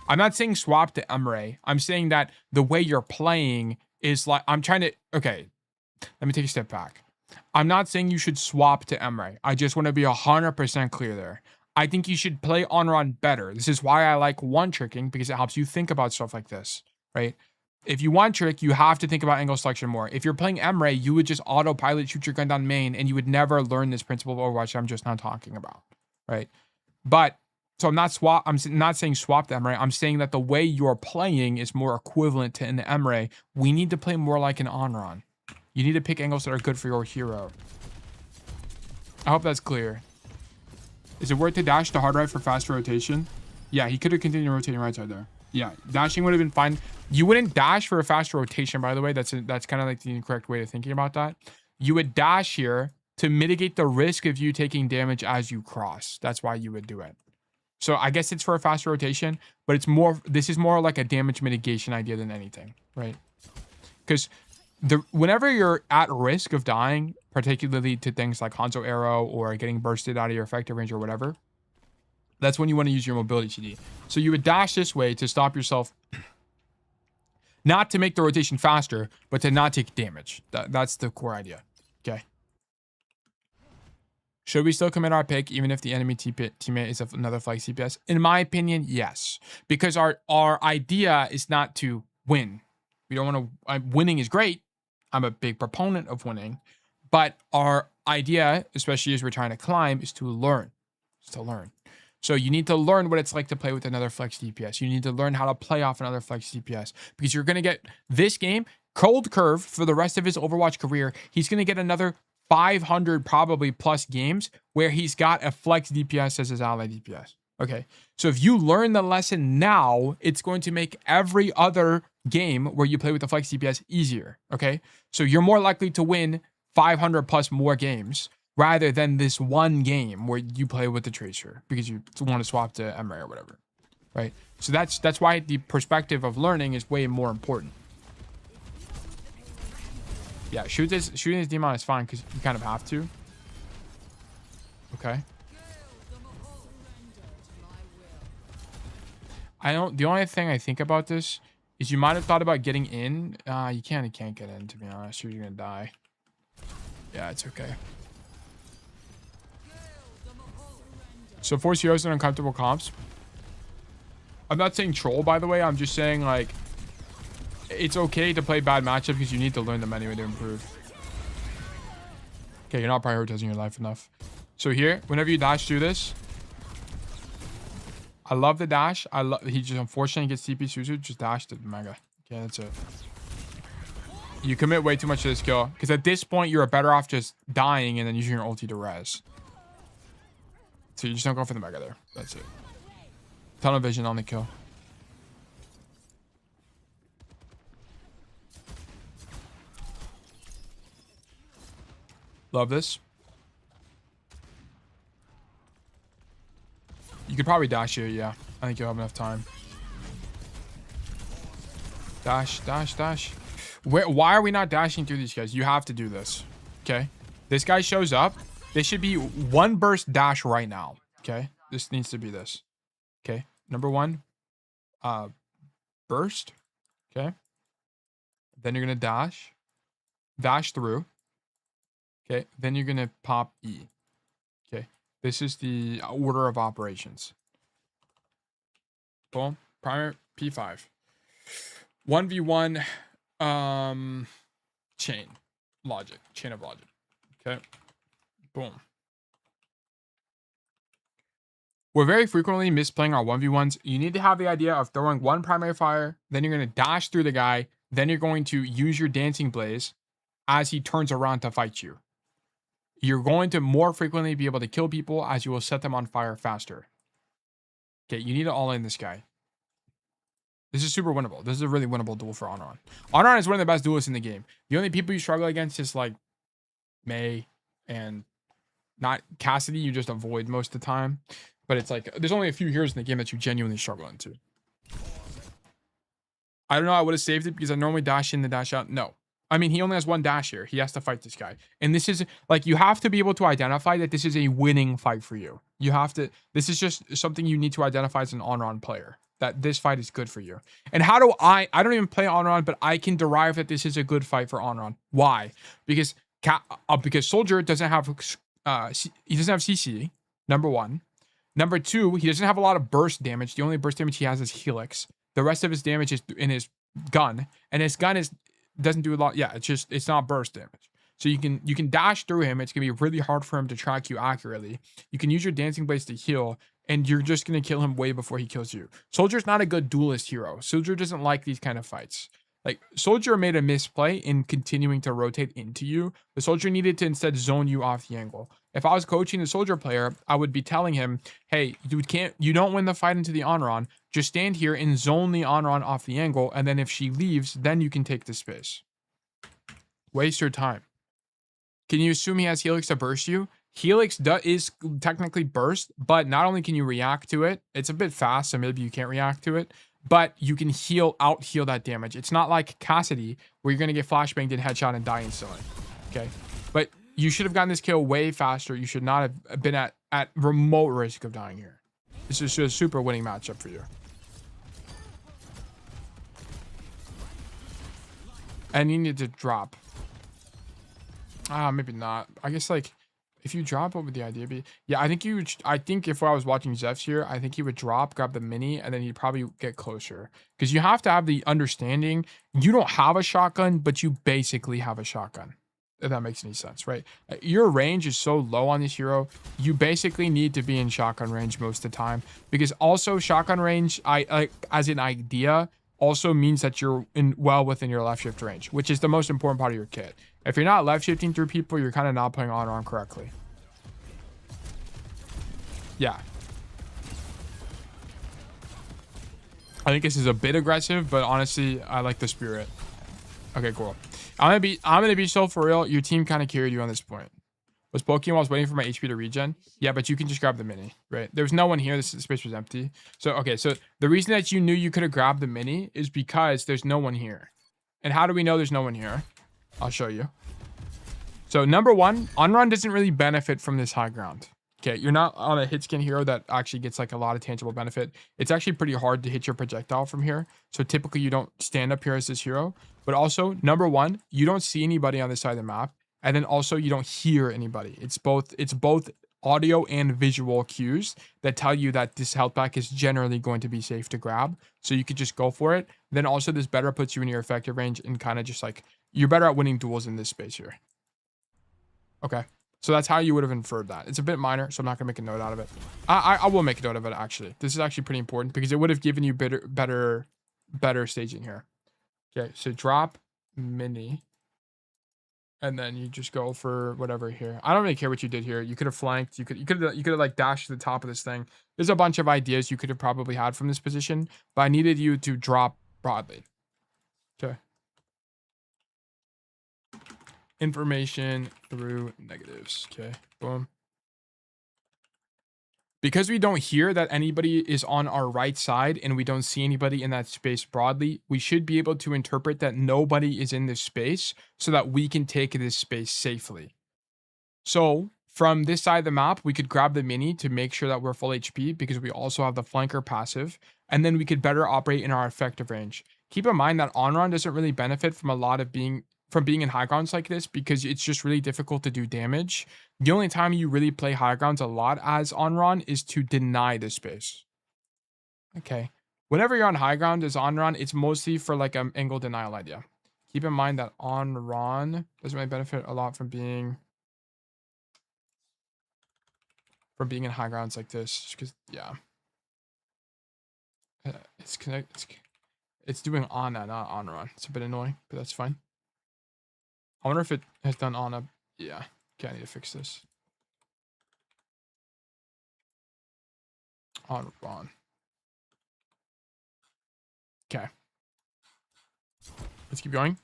Speaker 6: I'm not saying swap to Emre. I'm saying that the way you're playing is like, okay, let me take a step back. I'm not saying you should swap to Emre. I just want to be 100% clear there. I think you should play Honor On better. This is why I like one tricking, because it helps you think about stuff like this, right? If you want trick, you have to think about angle selection more. If you're playing Emre, you would just autopilot shoot your gun down main, and you would never learn this principle of Overwatch that I'm just not talking about, right? But so I'm not saying swap the Emre. I'm saying that the way you're playing is more equivalent to an Emre. We need to play more like an Honor On. You need to pick angles that are good for your hero. I hope that's clear. Is it worth to dash to hard right for faster rotation? Yeah, he could have continued rotating right side there. Yeah, dashing would have been fine. You wouldn't dash for a faster rotation, by the way. That's kind of like the incorrect way of thinking about that. You would dash here to mitigate the risk of you taking damage as you cross. That's why you would do it. So I guess it's for a faster rotation, but it's more, this is more like a damage mitigation idea than anything, right? Because whenever you're at risk of dying, particularly to things like Hanzo Arrow or getting bursted out of your effective range or whatever, that's when you want to use your mobility CD. So you would dash this way to stop yourself, not to make the rotation faster, but to not take damage. That's the core idea, okay? Should we still commit our pick even if the enemy teammate is another flag CPS? In my opinion, yes. Because our idea is not to win. We don't want to... winning is great. I'm a big proponent of winning. But our idea, especially as we're trying to climb, is to learn. It's to learn. So you need to learn what it's like to play with another flex DPS. You need to learn how to play off another flex DPS. Because you're going to get this game, Cold Curve, for the rest of his Overwatch career, he's going to get another 500 probably plus games where he's got a flex DPS as his ally DPS. Okay. So if you learn the lesson now, it's going to make every other game where you play with the flex DPS easier. Okay. So you're more likely to win 500 plus more games rather than this one game where you play with the Tracer because you want to swap to Emre or whatever. Right. So that's why the perspective of learning is way more important. Yeah, shooting his demon is fine because you kind of have to. Okay. The only thing I think about this is you might have thought about getting in. You can't get in, to be honest. You're gonna die. Yeah, it's okay. So force heroes in uncomfortable comps. I'm not saying troll, by the way. I'm just saying, like, it's okay to play bad matchup because you need to learn them anyway to improve. Okay, you're not prioritizing your life enough. So here, whenever you dash through this, I love the dash. He just unfortunately gets TP Suzu, just dashed it mega. Okay, that's it. You commit way too much to this kill because at this point you're better off just dying and then using your ulti to res. So you just don't go for the mega there. That's it. Tunnel vision on the kill. Love this. You could probably dash here, yeah. I think you'll have enough time. Dash, dash, dash. Why are we not dashing through these guys? You have to do this. Okay. This guy shows up. This should be one burst dash right now. Okay. This needs to be this. Okay. Number one. Burst. Okay. Then you're gonna dash. Dash through. Okay. Then you're gonna pop E. Okay. This is the order of operations. Boom. Primer P5. 1v1 chain of logic. Okay. Boom. We're very frequently misplaying our 1v1s. You need to have the idea of throwing one primary fire, then you're going to dash through the guy, then you're going to use your dancing blaze as he turns around to fight you. You're going to more frequently be able to kill people as you will set them on fire faster. Okay, you need to all in this guy. This is super winnable. This is a really winnable duel for Onron. Onron is one of the best duelists in the game. The only people you struggle against is like Mei and not Cassidy. You just avoid most of the time. But it's like, there's only a few heroes in the game that you genuinely struggle into. I don't know. I would have saved it because I normally dash in the dash out. No. I mean, he only has one dash here. He has to fight this guy. And this is like, you have to be able to identify that this is a winning fight for you. You have to, this is just something you need to identify as an Onron player. That this fight is good for you. And how do I don't even play Onron, but I can derive that this is a good fight for Onron. Why? Because Soldier doesn't have he doesn't have CC, number one. Number two, he doesn't have a lot of burst damage. The only burst damage he has is Helix. The rest of his damage is in his gun, and his gun doesn't do a lot. Yeah, it's not burst damage. So you can dash through him. It's gonna be really hard for him to track you accurately. You can use your dancing blaze to heal, and you're just gonna kill him way before he kills you. Soldier's not a good duelist hero. Soldier doesn't like these kind of fights. Like, Soldier made a misplay in continuing to rotate into you. The Soldier needed to instead zone you off the angle. If I was coaching the Soldier player, I would be telling him, hey, you don't win the fight into the Onron. Just stand here and zone the Onron off the angle, and then if she leaves, then you can take the space. Waste your time. Can you assume he has Helix to burst you? Helix is technically burst, but not only can you react to it, it's a bit fast, so maybe you can't react to it, but you can out heal that damage. It's not like Cassidy, where you're going to get flashbanged and headshot and die instantly. Okay? But you should have gotten this kill way faster. You should not have been at remote risk of dying here. This is a super winning matchup for you. And you need to drop. Maybe not. I guess, like, if you drop, what would the idea be? Yeah, I think if I was watching Zeph's here, I think he would drop, grab the mini, and then he'd probably get closer. Because you have to have the understanding. You don't have a shotgun, but you basically have a shotgun. If that makes any sense, right? Your range is so low on this hero. You basically need to be in shotgun range most of the time. Because also, shotgun range, as an idea, also means that you're well within your left shift range, which is the most important part of your kit. If you're not left shifting through people, you're kind of not playing on correctly. Yeah. I think this is a bit aggressive, but honestly, I like the spirit. Okay, cool. I'm gonna be so for real. Your team kind of carried you on this point. Was poking while I was waiting for my HP to regen? Yeah, but you can just grab the mini, right? There's no one here. This space was empty. So, okay, so the reason that you knew you could have grabbed the mini is because there's no one here. And how do we know there's no one here? I'll show you. So, number one, Onron doesn't really benefit from this high ground. Okay, you're not on a hit skin hero that actually gets like a lot of tangible benefit. It's actually pretty hard to hit your projectile from here. So, typically, you don't stand up here as this hero. But also, number one, you don't see anybody on this side of the map. And then also you don't hear anybody. It's both audio and visual cues that tell you that this health pack is generally going to be safe to grab. So you could just go for it. Then also this better puts you in your effective range and kind of just like, you're better at winning duels in this space here. Okay. So that's how you would have inferred that. It's a bit minor, so I'm not gonna make a note out of it. I will make a note of it actually. This is actually pretty important because it would have given you better staging here. Okay, so drop mini. And then you just go for whatever here. I don't really care what you did here. You could have flanked. You could have like dashed to the top of this thing. There's a bunch of ideas you could have probably had from this position, but I needed you to drop broadly. Okay. Information through negatives. Okay. Boom. Because we don't hear that anybody is on our right side and we don't see anybody in that space broadly, we should be able to interpret that nobody is in this space so that we can take this space safely. So from this side of the map, we could grab the mini to make sure that we're full HP because we also have the flanker passive, and then we could better operate in our effective range. Keep in mind that on-run doesn't really benefit from a lot of being in high grounds like this because it's just really difficult to do damage. The only time you really play high grounds a lot as on-run is to deny the space. Okay. Whenever you're on high ground as on-run, it's mostly for like an angle denial idea. Keep in mind that on-run doesn't really benefit a lot from being in high grounds like this, because yeah, it's doing on that, not on run. It's a bit annoying, but that's fine. I wonder if it has done on a, yeah. Okay, I need to fix this. On run. Okay. Let's keep going.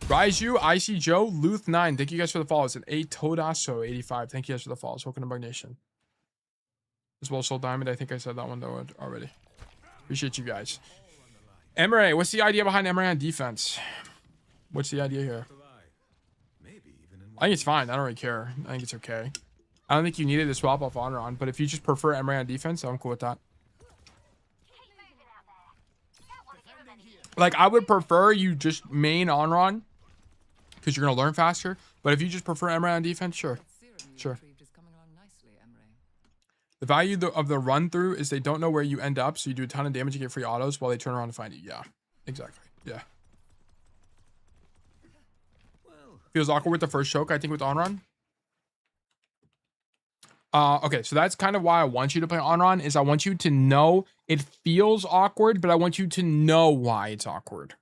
Speaker 6: Raiju, Icy Joe, Luth9. Thank you guys for the follows. And A Todaso 85. Thank you guys for the follows. Welcome to Bug Nation. As well, Soul Diamond. I think I said that one though already. Appreciate you guys. Emery, what's the idea behind Emery on defense? What's the idea here? I think it's fine. I don't really care. I think it's okay. I don't think you needed to swap off Honor on, but if you just prefer Emery on defense, I'm cool with that. Like, I would prefer you just main Honor on because you're going to learn faster. But if you just prefer Emery on defense, sure. Sure. The value of the run through is they don't know where you end up, so you do a ton of damage and get free autos while they turn around to find you. Yeah, exactly. Yeah. Feels awkward with the first choke, I think, with on-run. Okay, so that's kind of why I want you to play on-run, is I want you to know it feels awkward, but I want you to know why it's awkward.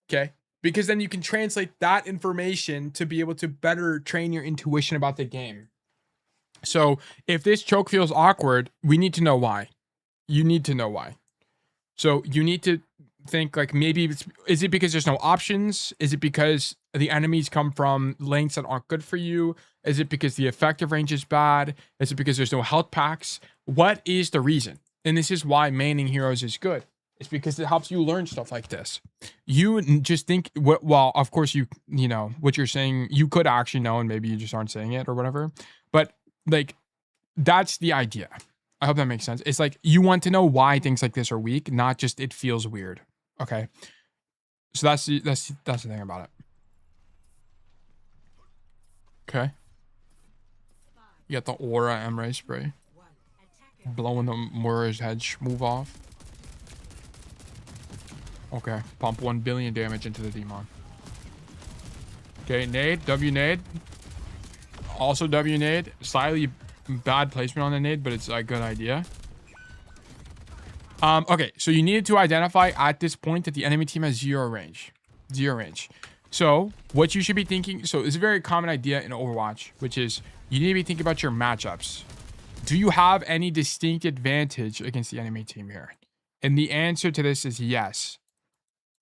Speaker 6: Okay? Because then you can translate that information to be able to better train your intuition about the game. So if this choke feels awkward, we need to know why. You need to know why. So you need to think like maybe is it because there's no options? Is it because the enemies come from lanes that aren't good for you? Is it because the effective range is bad? Is it because there's no health packs? What is the reason? And this is why maining heroes is good. It's because it helps you learn stuff like this. You just think, well, of course you know what you're saying. You could actually know, and maybe you just aren't saying it or whatever. But like, that's the idea. I hope that makes sense. It's like you want to know why things like this are weak, not just it feels weird. Okay. So that's the thing about it. Okay. You got the aura Emray spray. Blowing the Moira's head move off. Okay. Pump 1 billion damage into the demon. Okay, nade, W nade. Also W nade. Slightly bad placement on the nade, but it's a good idea. Okay, so you needed to identify at this point that the enemy team has 0 range. 0 range. So what you should be thinking, so it's a very common idea in Overwatch, which is you need to be thinking about your matchups. Do you have any distinct advantage against the enemy team here? And the answer to this is yes.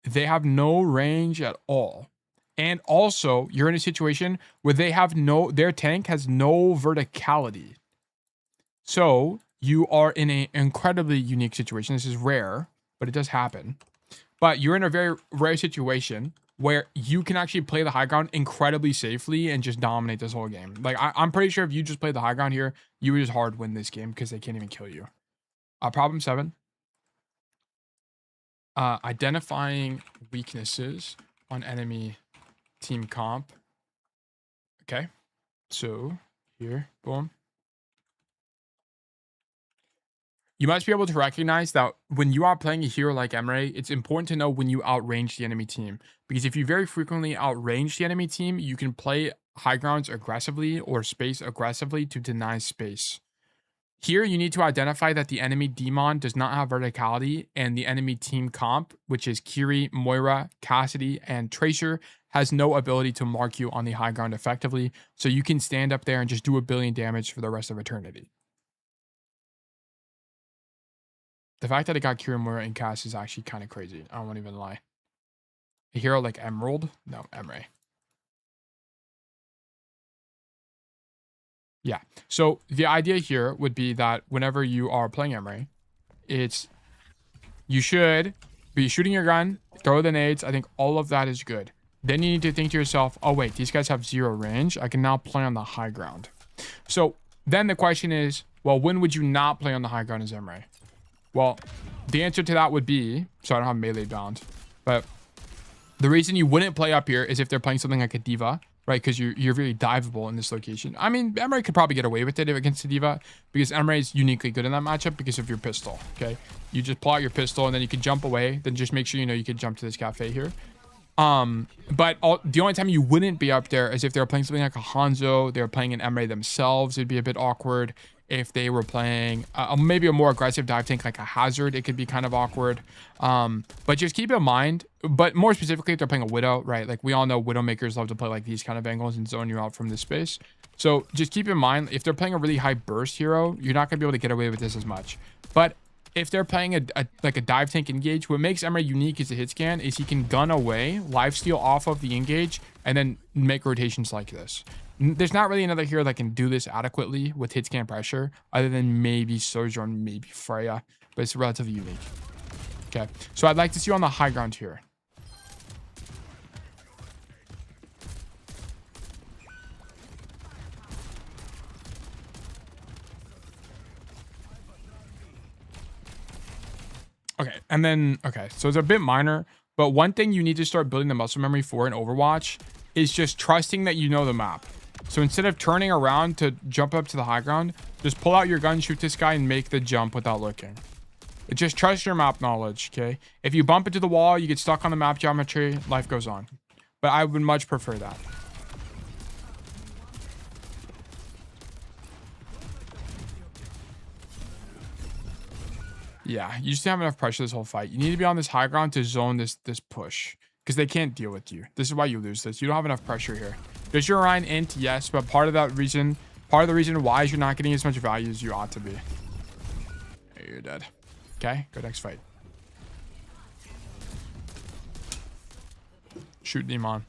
Speaker 6: They have no range at all. And also, you're in a situation where they have their tank has no verticality. So you are in an incredibly unique situation. This is rare, but it does happen. But you're in a very rare situation where you can actually play the high ground incredibly safely and just dominate this whole game. Like, I'm pretty sure if you just played the high ground here, you would just hard win this game because they can't even kill you. Problem 7. Identifying weaknesses on enemy team comp. Okay. So Here, boom. You must be able to recognize that when you are playing a hero like Emre, it's important to know when you outrange the enemy team. Because if you very frequently outrange the enemy team, you can play high grounds aggressively or space aggressively to deny space. Here, you need to identify that the enemy Demon does not have verticality, and the enemy team comp, which is Kiri, Moira, Cassidy, and Tracer, has no ability to mark you on the high ground effectively, so you can stand up there and just do 1 billion damage for the rest of eternity. The fact that it got Kiri, Moira, and Cass is actually kind of crazy. I won't even lie. A hero like Emerald? No, Emre. Yeah. So the idea here would be that whenever you are playing Emre, you should be shooting your gun, throw the nades. I think all of that is good. Then you need to think to yourself, oh wait, these guys have 0 range. I can now play on the high ground. So then the question is, well, when would you not play on the high ground as Emre? Well, the answer to that would be, so I don't have melee bound, but the reason you wouldn't play up here is if they're playing something like a Diva, right? Because you're really diveable in this location. I mean, Emre could probably get away with it against the Diva because Emre is uniquely good in that matchup because of your pistol, okay? You just pull out your pistol and then you can jump away. Then just make sure you know you can jump to this cafe here. But the only time you wouldn't be up there is if they're playing something like a Hanzo, they're playing an Emre themselves. It'd be a bit awkward. If they were playing maybe a more aggressive dive tank like a Hazard, it could be kind of awkward. But just keep in mind, but more specifically if they're playing a Widow, right? Like we all know Widowmakers love to play like these kind of angles and zone you out from this space. So just keep in mind, if they're playing a really high burst hero, you're not going to be able to get away with this as much. But if they're playing like a dive tank engage, what makes Emre unique as a hit scan is he can gun away, lifesteal off of the engage, and then make rotations like this. There's not really another hero that can do this adequately with hit scan pressure, other than maybe Sojourn, maybe Freya, but it's relatively unique. Okay, so I'd like to see you on the high ground here. Okay, and then, okay, so it's a bit minor, but one thing you need to start building the muscle memory for in Overwatch is just trusting that you know the map. So instead of turning around to jump up to the high ground, just pull out your gun, shoot this guy, and make the jump without looking. Just trust your map knowledge, okay? If you bump into the wall, you get stuck on the map geometry, life goes on. But I would much prefer that. Yeah, you just have enough pressure this whole fight. You need to be on this high ground to zone this push, because they can't deal with you. This is why you lose this. You don't have enough pressure here. Does your Orion int? Yes, but part of the reason why is you're not getting as much value as you ought to be. Hey, you're dead. Okay, go next fight. Shoot Demon.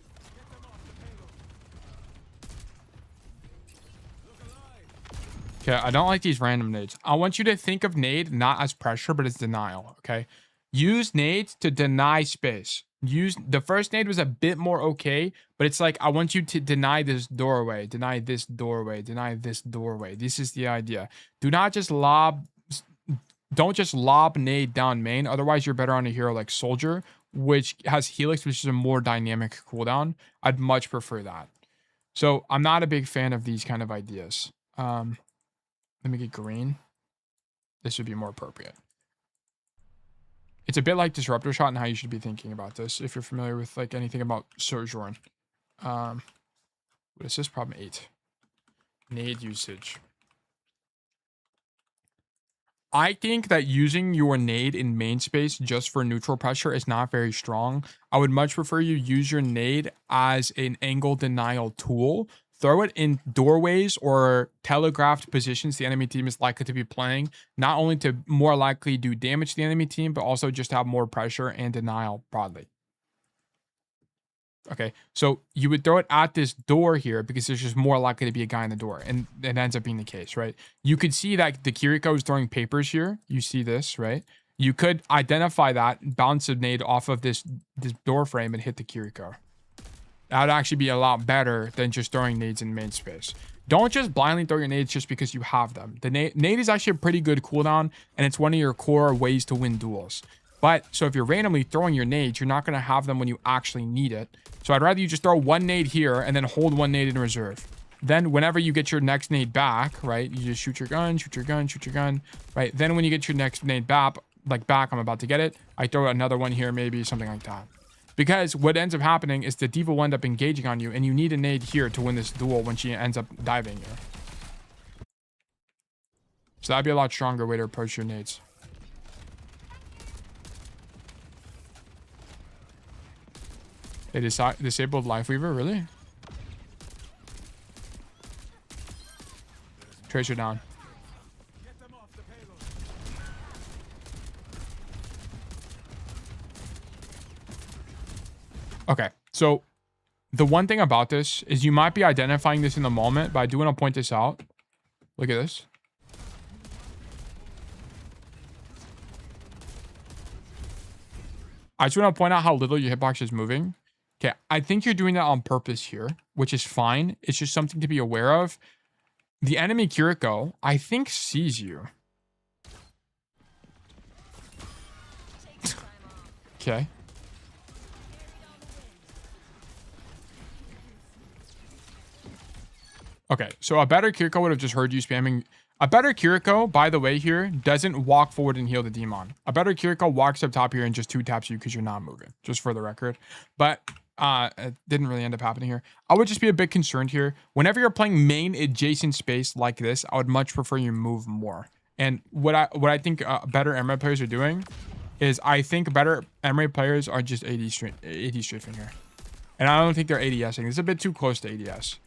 Speaker 6: Okay, I don't like these random nades. I want you to think of nade not as pressure, but as denial, okay? Use nades to deny space. The first nade was a bit more okay, but it's like, I want you to deny this doorway, deny this doorway, deny this doorway. This is the idea. Don't just lob nade down main. Otherwise, you're better on a hero like Soldier, which has Helix, which is a more dynamic cooldown. I'd much prefer that. So I'm not a big fan of these kind of ideas. Let me get green. This would be more appropriate. It's a bit like Disruptor Shot and how you should be thinking about this if you're familiar with like anything about Sojourn. What is this? Problem 8. Nade usage. I think that using your nade in main space just for neutral pressure is not very strong. I would much prefer you use your nade as an angle denial tool. Throw it in doorways or telegraphed positions the enemy team is likely to be playing, not only to more likely do damage to the enemy team, but also just have more pressure and denial broadly. Okay, so you would throw it at this door here because there's just more likely to be a guy in the door, and it ends up being the case, right? You could see that the Kiriko is throwing papers here. You see this, right? You could identify that, bounce a nade off of this door frame and hit the Kiriko. That would actually be a lot better than just throwing nades in main space. Don't just blindly throw your nades just because you have them. The nade is actually a pretty good cooldown, and it's one of your core ways to win duels. But, so if you're randomly throwing your nades, you're not going to have them when you actually need it. So I'd rather you just throw one nade here and then hold one nade in reserve. Then whenever you get your next nade back, right, you just shoot your gun, shoot your gun, shoot your gun, right? Then when you get your next nade back, I'm about to get it, I throw another one here, maybe something like that. Because what ends up happening is the diva will end up engaging on you, and you need a nade here to win this duel when she ends up diving you. So that'd be a lot stronger way to approach your nades. They disabled Lifeweaver, really? Tracer down. Okay, so the one thing about this is you might be identifying this in the moment, but I do want to point this out. Look at this. I just want to point out how little your hitbox is moving. Okay, I think you're doing that on purpose here, which is fine. It's just something to be aware of. The enemy Kiriko, I think, sees you. Okay. Okay, so a better Kiriko would have just heard you spamming. A better Kiriko, by the way, here doesn't walk forward and heal the demon. A better Kiriko walks up top here and just 2-taps you because you're not moving, just for the record. But it didn't really end up happening here. I would just be a bit concerned here. Whenever you're playing main adjacent space like this, I would much prefer you move more. And what I think better Emery players are doing is I think better Emery players are just AD strafing here. And I don't think they're ADSing. It's a bit too close to ADS.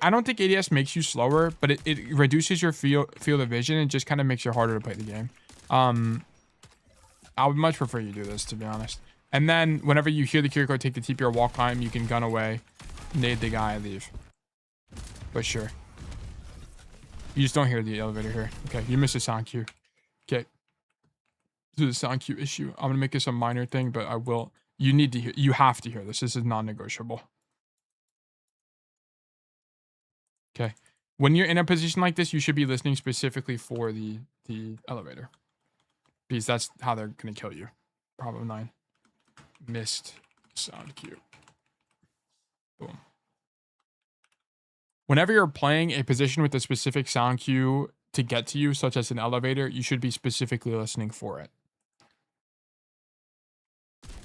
Speaker 6: I don't think ADS makes you slower, but it reduces your field of vision and just kind of makes it harder to play the game. I would much prefer you do this, to be honest. And then whenever you hear the Kiriko take the TP or wall climb, you can gun away, nade the guy, and leave. But sure. You just don't hear the elevator here. Okay, you missed a sound cue. Okay. This is a sound cue issue. I'm going to make this a minor thing, but I will. You need to hear. You have to hear this. This is non-negotiable. Okay. When you're in a position like this, you should be listening specifically for the elevator. Because that's how they're going to kill you. Problem 9. Missed sound cue. Boom. Whenever you're playing a position with a specific sound cue to get to you, such as an elevator, you should be specifically listening for it.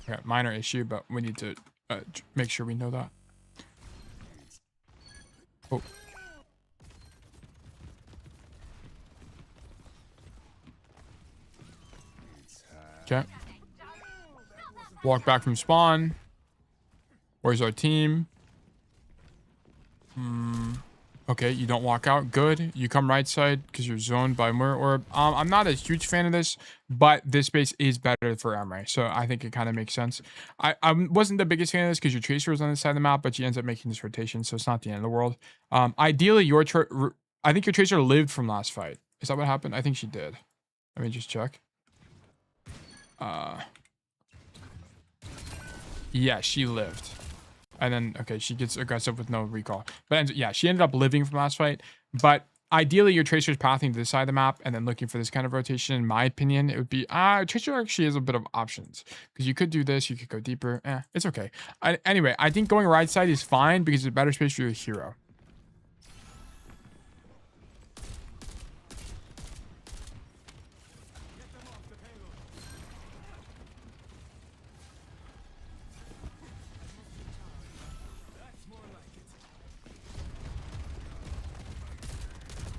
Speaker 6: Okay, minor issue, but we need to make sure we know that. Oh. Okay. Walk back from spawn. Where's our team? Okay, you don't walk out. Good. You come right side because you're zoned by Mur Orb. I'm not a huge fan of this, but this base is better for Emre, so I think it kind of makes sense. I wasn't the biggest fan of this because your Tracer was on this side of the map, but she ends up making this rotation, so it's not the end of the world. Ideally, I think your Tracer lived from last fight. Is that what happened? I think she did. Let me just check. Yeah, she lived. And then, okay, she gets aggressive with no recall. But yeah, she ended up living from last fight. But ideally, your Tracer's pathing to this side of the map and then looking for this kind of rotation. In my opinion, it would be... Tracer actually has a bit of options. Because you could do this, you could go deeper. It's okay. Anyway, I think going right side is fine because it's a better space for your hero.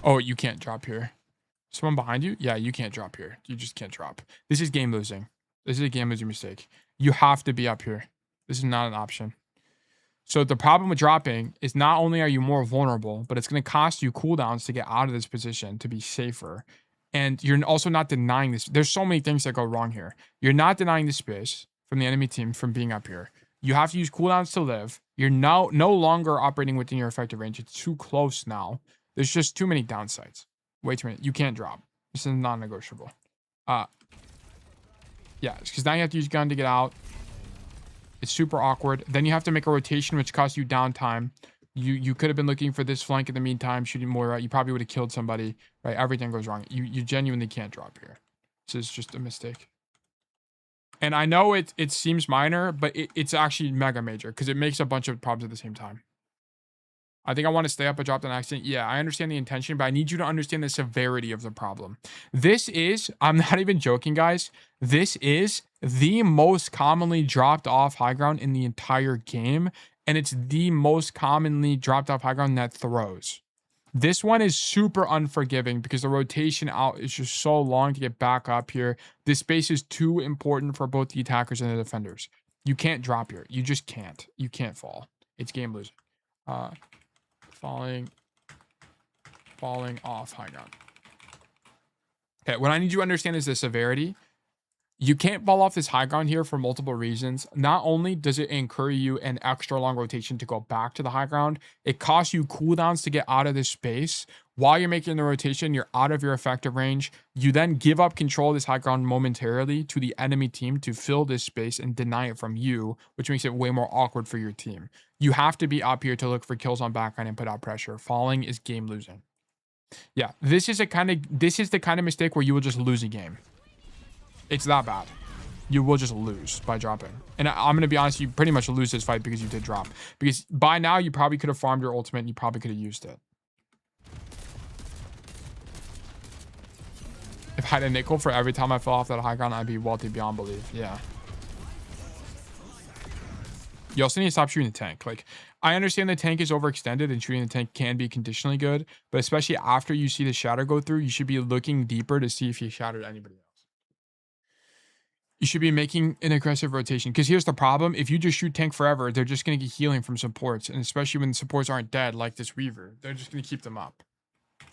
Speaker 6: Oh, you can't drop here. Someone behind you? Yeah, you can't drop here. You just can't drop. This is game losing. This is a game losing mistake. You have to be up here. This is not an option. So the problem with dropping is not only are you more vulnerable, but it's going to cost you cooldowns to get out of this position to be safer. And you're also not denying this. There's so many things that go wrong here. You're not denying the space from the enemy team from being up here. You have to use cooldowns to live. You're now no longer operating within your effective range. It's too close now. There's just too many downsides. Wait a minute. You can't drop. This is non-negotiable. Yeah, because now you have to use gun to get out. It's super awkward. Then you have to make a rotation, which costs you downtime. You could have been looking for this flank in the meantime, shooting Moira. You probably would have killed somebody. Right? Everything goes wrong. You genuinely can't drop here. This is just a mistake. And I know it seems minor, but it's actually mega major because it makes a bunch of problems at the same time. I think I want to stay up. I dropped an accident. Yeah, I understand the intention, but I need you to understand the severity of the problem. This is, I'm not even joking, guys. This is the most commonly dropped off high ground in the entire game. And it's the most commonly dropped off high ground that throws. This one is super unforgiving because the rotation out is just so long to get back up here. This space is too important for both the attackers and the defenders. You can't drop here. You just can't. You can't fall. It's game losing. Falling off high ground. Okay, what I need you to understand is the severity. You can't fall off this high ground here for multiple reasons. Not only does it incur you an extra long rotation to go back to the high ground, it costs you cooldowns to get out of this space. While you're making the rotation, you're out of your effective range. You then give up control of this high ground momentarily to the enemy team to fill this space and deny it from you, which makes it way more awkward for your team. You have to be up here to look for kills on backline and put out pressure. Falling is game losing. Yeah, this is the kind of mistake where you will just lose a game. It's that bad. You will just lose by dropping. And I'm going to be honest, you pretty much lose this fight because you did drop. Because by now, you probably could have farmed your ultimate and you probably could have used it. If I had a nickel for every time I fell off that high ground, I'd be wealthy beyond belief. Yeah. You also need to stop shooting the tank. Like, I understand the tank is overextended and shooting the tank can be conditionally good. But especially after you see the shatter go through, you should be looking deeper to see if he shattered anybody else. You should be making an aggressive rotation. Because here's the problem. If you just shoot tank forever, they're just going to get healing from supports. And especially when the supports aren't dead, like this Weaver. They're just going to keep them up.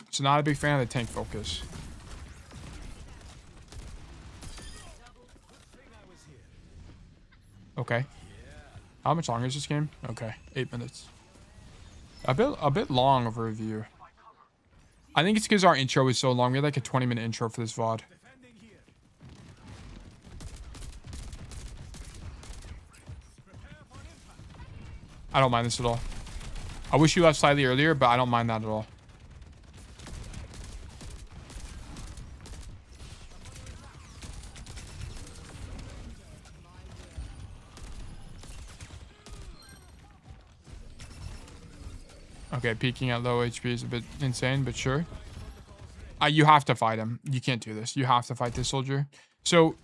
Speaker 6: So not a big fan of the tank focus. Okay. How much longer is this game? Okay. 8 minutes. A bit long of a review. I think it's because our intro is so long. We had like a 20-minute intro for this VOD. I don't mind this at all. I wish you left slightly earlier, but I don't mind that at all. Okay, peeking at low HP is a bit insane, but sure. You have to fight him. You can't do this. You have to fight this soldier. So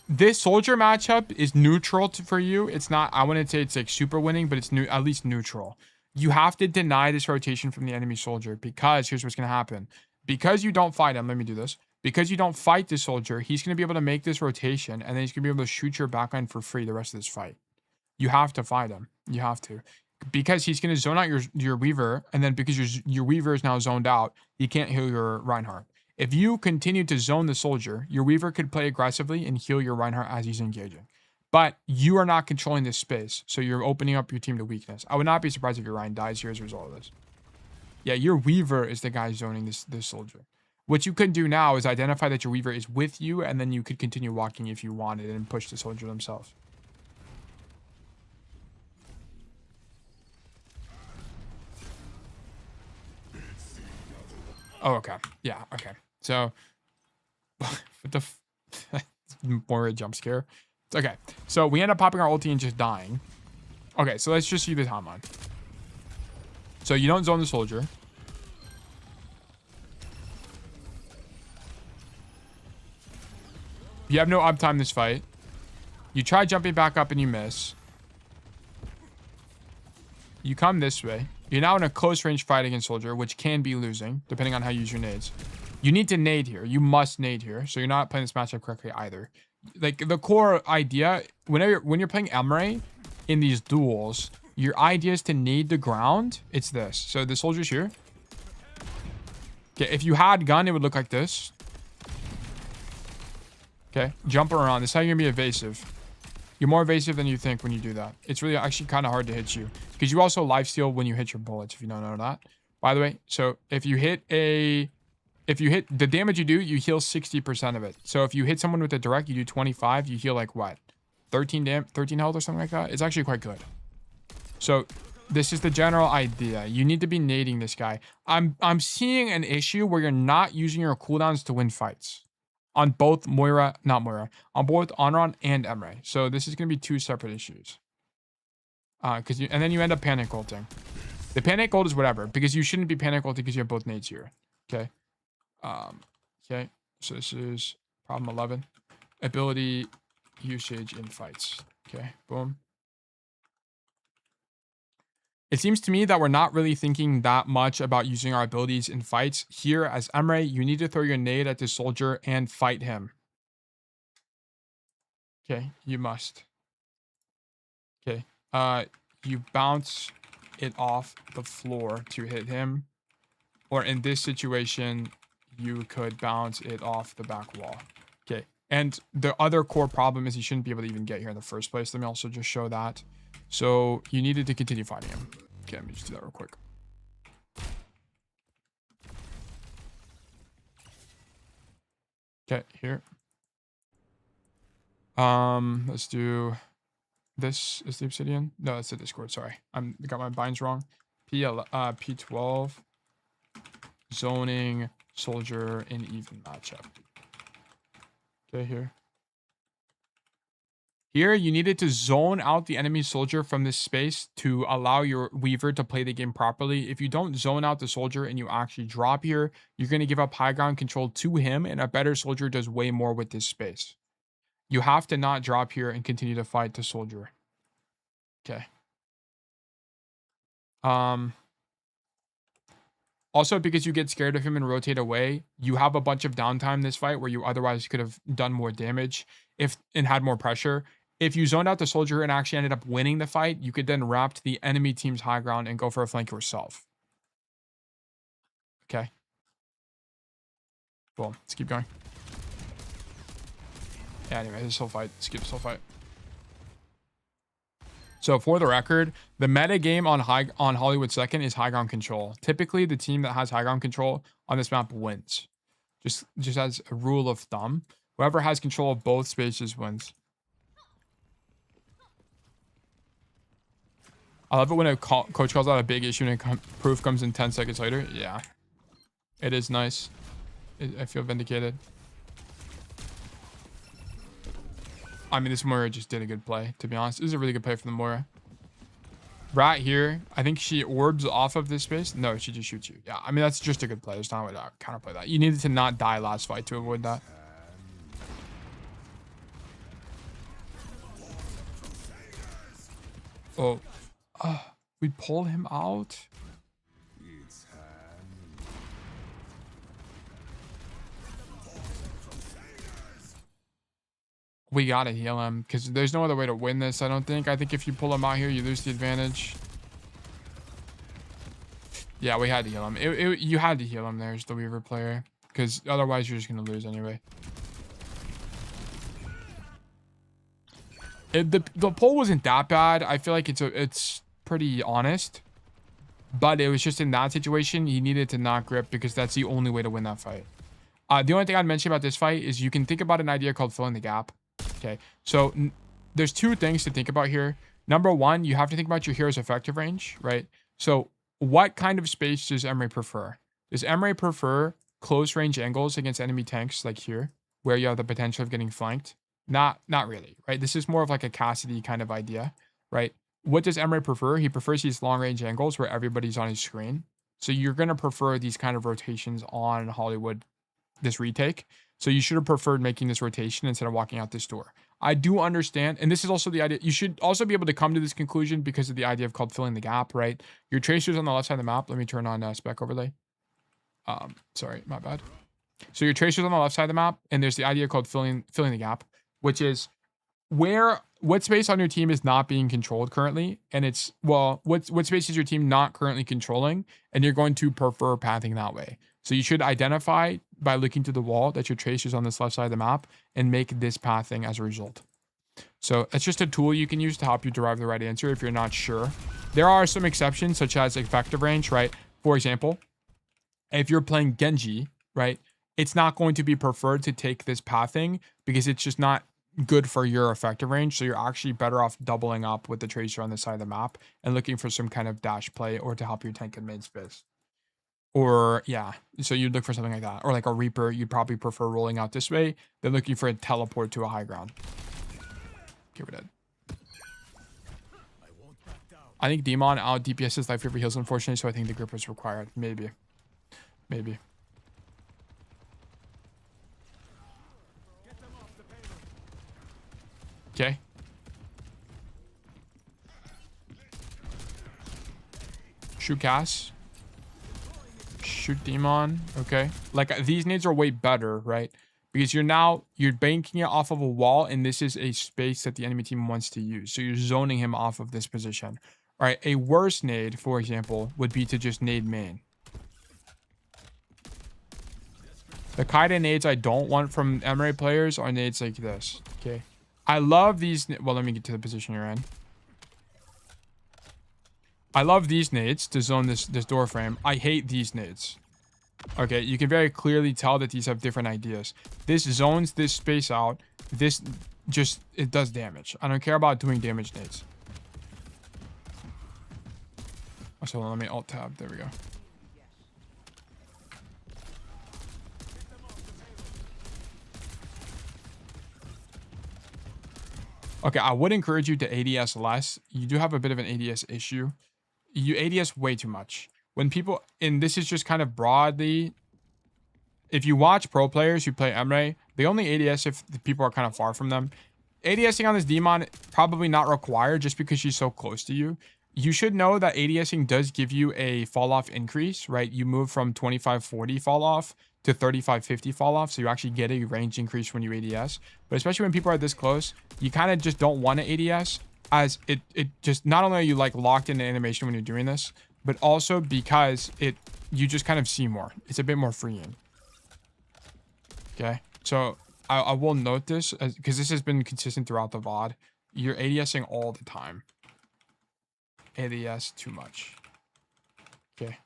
Speaker 6: this soldier matchup is neutral for you. It's not, I wouldn't say it's like super winning, but it's at least neutral. You have to deny this rotation from the enemy soldier because here's what's going to happen. Because you don't fight him, let me do this. Because you don't fight this soldier, he's going to be able to make this rotation and then he's going to be able to shoot your backline for free the rest of this fight. You have to fight him. You have to. Because he's going to zone out your Weaver, and then because your Weaver is now zoned out, he can't heal your Reinhardt. If you continue to zone the soldier, your Weaver could play aggressively and heal your Reinhardt as he's engaging. But you are not controlling this space, so you're opening up your team to weakness. I would not be surprised if your Rein dies here as a result of this. Yeah, your Weaver is the guy zoning this soldier. What you could do now is identify that your Weaver is with you, and then you could continue walking if you wanted and push the soldier themselves. Oh, okay. Yeah, okay. So, what the more a jump scare. Okay, so we end up popping our ulti and just dying. Okay, so let's just see the timeline. So you don't zone the soldier. You have no uptime this fight. You try jumping back up and you miss. You come this way. You're now in a close range fight against soldier, which can be losing, depending on how you use your nades. You need to nade here. You must nade here. So you're not playing this matchup correctly either. Like, the core idea, when you're playing Emre in these duels, your idea is to nade the ground. It's this. So the soldier's here. Okay, if you had gun, it would look like this. Okay, jump around. This is how you're going to be evasive. You're more evasive than you think when you do that. It's really actually kind of hard to hit you. Because you also lifesteal when you hit your bullets, if you don't know that. By the way, so if you hit the damage you do, you heal 60% of it. So if you hit someone with a direct, you do 25, you heal like what? 13 health or something like that? It's actually quite good. So this is the general idea. You need to be nading this guy. I'm seeing an issue where you're not using your cooldowns to win fights. On both on both Onron and Emre. So this is going to be two separate issues. And then you end up panic ulting. The panic ult is whatever, because you shouldn't be panic ulting because you have both nades here. Okay. Okay. So this is problem 11. Ability usage in fights. Okay. Boom. It seems to me that we're not really thinking that much about using our abilities in fights. Here, as Emre, you need to throw your nade at the soldier and fight him. Okay, you must. Okay. You bounce it off the floor to hit him. Or in this situation, you could bounce it off the back wall. Okay. And the other core problem is he shouldn't be able to even get here in the first place. Let me also just show that. So you needed to continue fighting him. Okay, let me just do that real quick. Okay, here. Let's do this. Is the obsidian? No, that's the Discord. Sorry, got my binds wrong. P12 zoning soldier in even matchup. Okay, here. Here, you needed to zone out the enemy soldier from this space to allow your Weaver to play the game properly. If you don't zone out the soldier and you actually drop here, you're going to give up high ground control to him, and a better soldier does way more with this space. You have to not drop here and continue to fight the soldier. Okay. Also, because you get scared of him and rotate away, you have a bunch of downtime this fight where you otherwise could have done more damage and had more pressure. If you zoned out the soldier and actually ended up winning the fight, you could then wrap to the enemy team's high ground and go for a flank yourself. Okay. Cool. Let's keep going. Yeah, anyway, this whole fight. Skip this whole fight. So for the record, the meta game on Hollywood 2nd is high ground control. Typically, the team that has high ground control on this map wins. Just as a rule of thumb, whoever has control of both spaces wins. I love it when a coach calls out a big issue and proof comes in 10 seconds later. Yeah, it is nice. I feel vindicated. I mean, this Moira just did a good play, to be honest. This is a really good play for the Moira. Right here, I think she orbs off of this space. No, she just shoots you. Yeah, I mean, that's just a good play. There's not a way to counterplay that. You needed to not die last fight to avoid that. Oh. We pull him out. We gotta heal him because there's no other way to win this, I don't think. I think if you pull him out here, you lose the advantage. Yeah, we had to heal him. You had to heal him there as the Weaver player because otherwise you're just gonna lose anyway. The pull wasn't that bad. I feel like it's pretty honest, but it was just in that situation he needed to not grip because that's the only way to win that fight. The only thing I'd mention about this fight is you can think about an idea called filling the gap. Okay, so there's two things to think about here. Number one, you have to think about your hero's effective range, right? So what kind of space does Emre prefer? Does Emre prefer close range angles against enemy tanks like here, where you have the potential of getting flanked? Not really, right? This is more of like a Cassidy kind of idea, right? What does Emre prefer? He prefers these long range angles where everybody's on his screen. So you're going to prefer these kind of rotations on Hollywood, this retake. So you should have preferred making this rotation instead of walking out this door. I do understand. And this is also the idea. You should also be able to come to this conclusion because of the idea of called filling the gap, right? Your tracers on the left side of the map. Let me turn on spec overlay. Sorry, my bad. So your tracers on the left side of the map. And there's the idea called filling the gap, which is what space on your team is not being controlled currently, and it's, well, what space is your team not currently controlling, and you're going to prefer pathing that way. So you should identify by looking to the wall that your trace is on this left side of the map and make this pathing as a result. So it's just a tool you can use to help you derive the right answer if you're not sure. There are some exceptions, such as effective range, right? For example, if you're playing Genji, right, it's not going to be preferred to take this pathing because it's just not good for your effective range. So you're actually better off doubling up with the tracer on the side of the map and looking for some kind of dash play or to help your tank in main space. Or yeah, so you'd look for something like that. Or like a Reaper, you'd probably prefer rolling out this way than looking for a teleport to a high ground. Okay, we're dead.
Speaker 7: I won't back down.
Speaker 6: I think Demon out DPS's life for heals, unfortunately, so I think the grip was required. Maybe. Maybe. Okay. Shoot Cass. Shoot Demon. Okay. Like, these nades are way better, right? Because you're banking it off of a wall, and this is a space that the enemy team wants to use. So you're zoning him off of this position. All right, a worse nade, for example, would be to just nade main. The kind of nades I don't want from Emre players are nades like this. Okay. I love these. Well, let me get to the position you're in. I love these nades to zone this door frame. I hate these nades. Okay, you can very clearly tell that these have different ideas. This zones this space out. This just, it does damage. I don't care about doing damage nades. So let me alt tab. There we go. Okay, I would encourage you to ADS less. You do have a bit of an ADS issue. You ADS way too much. When people, and this is just kind of broadly, if you watch pro players who play Emre, they only ADS if the people are kind of far from them. ADSing on this Demon, probably not required just because she's so close to you. You should know that ADSing does give you a fall off increase, right? You move from 25-40 fall off to 35-50 fall off. So you actually get a range increase when you ADS. But especially when people are this close, you kind of just don't want to ADS, as it just, not only are you like locked into animation when you're doing this, but also because you just kind of see more. It's a bit more freeing. Okay, so I will note this because this has been consistent throughout the VOD. You're ADSing all the time. ADS too much. Okay.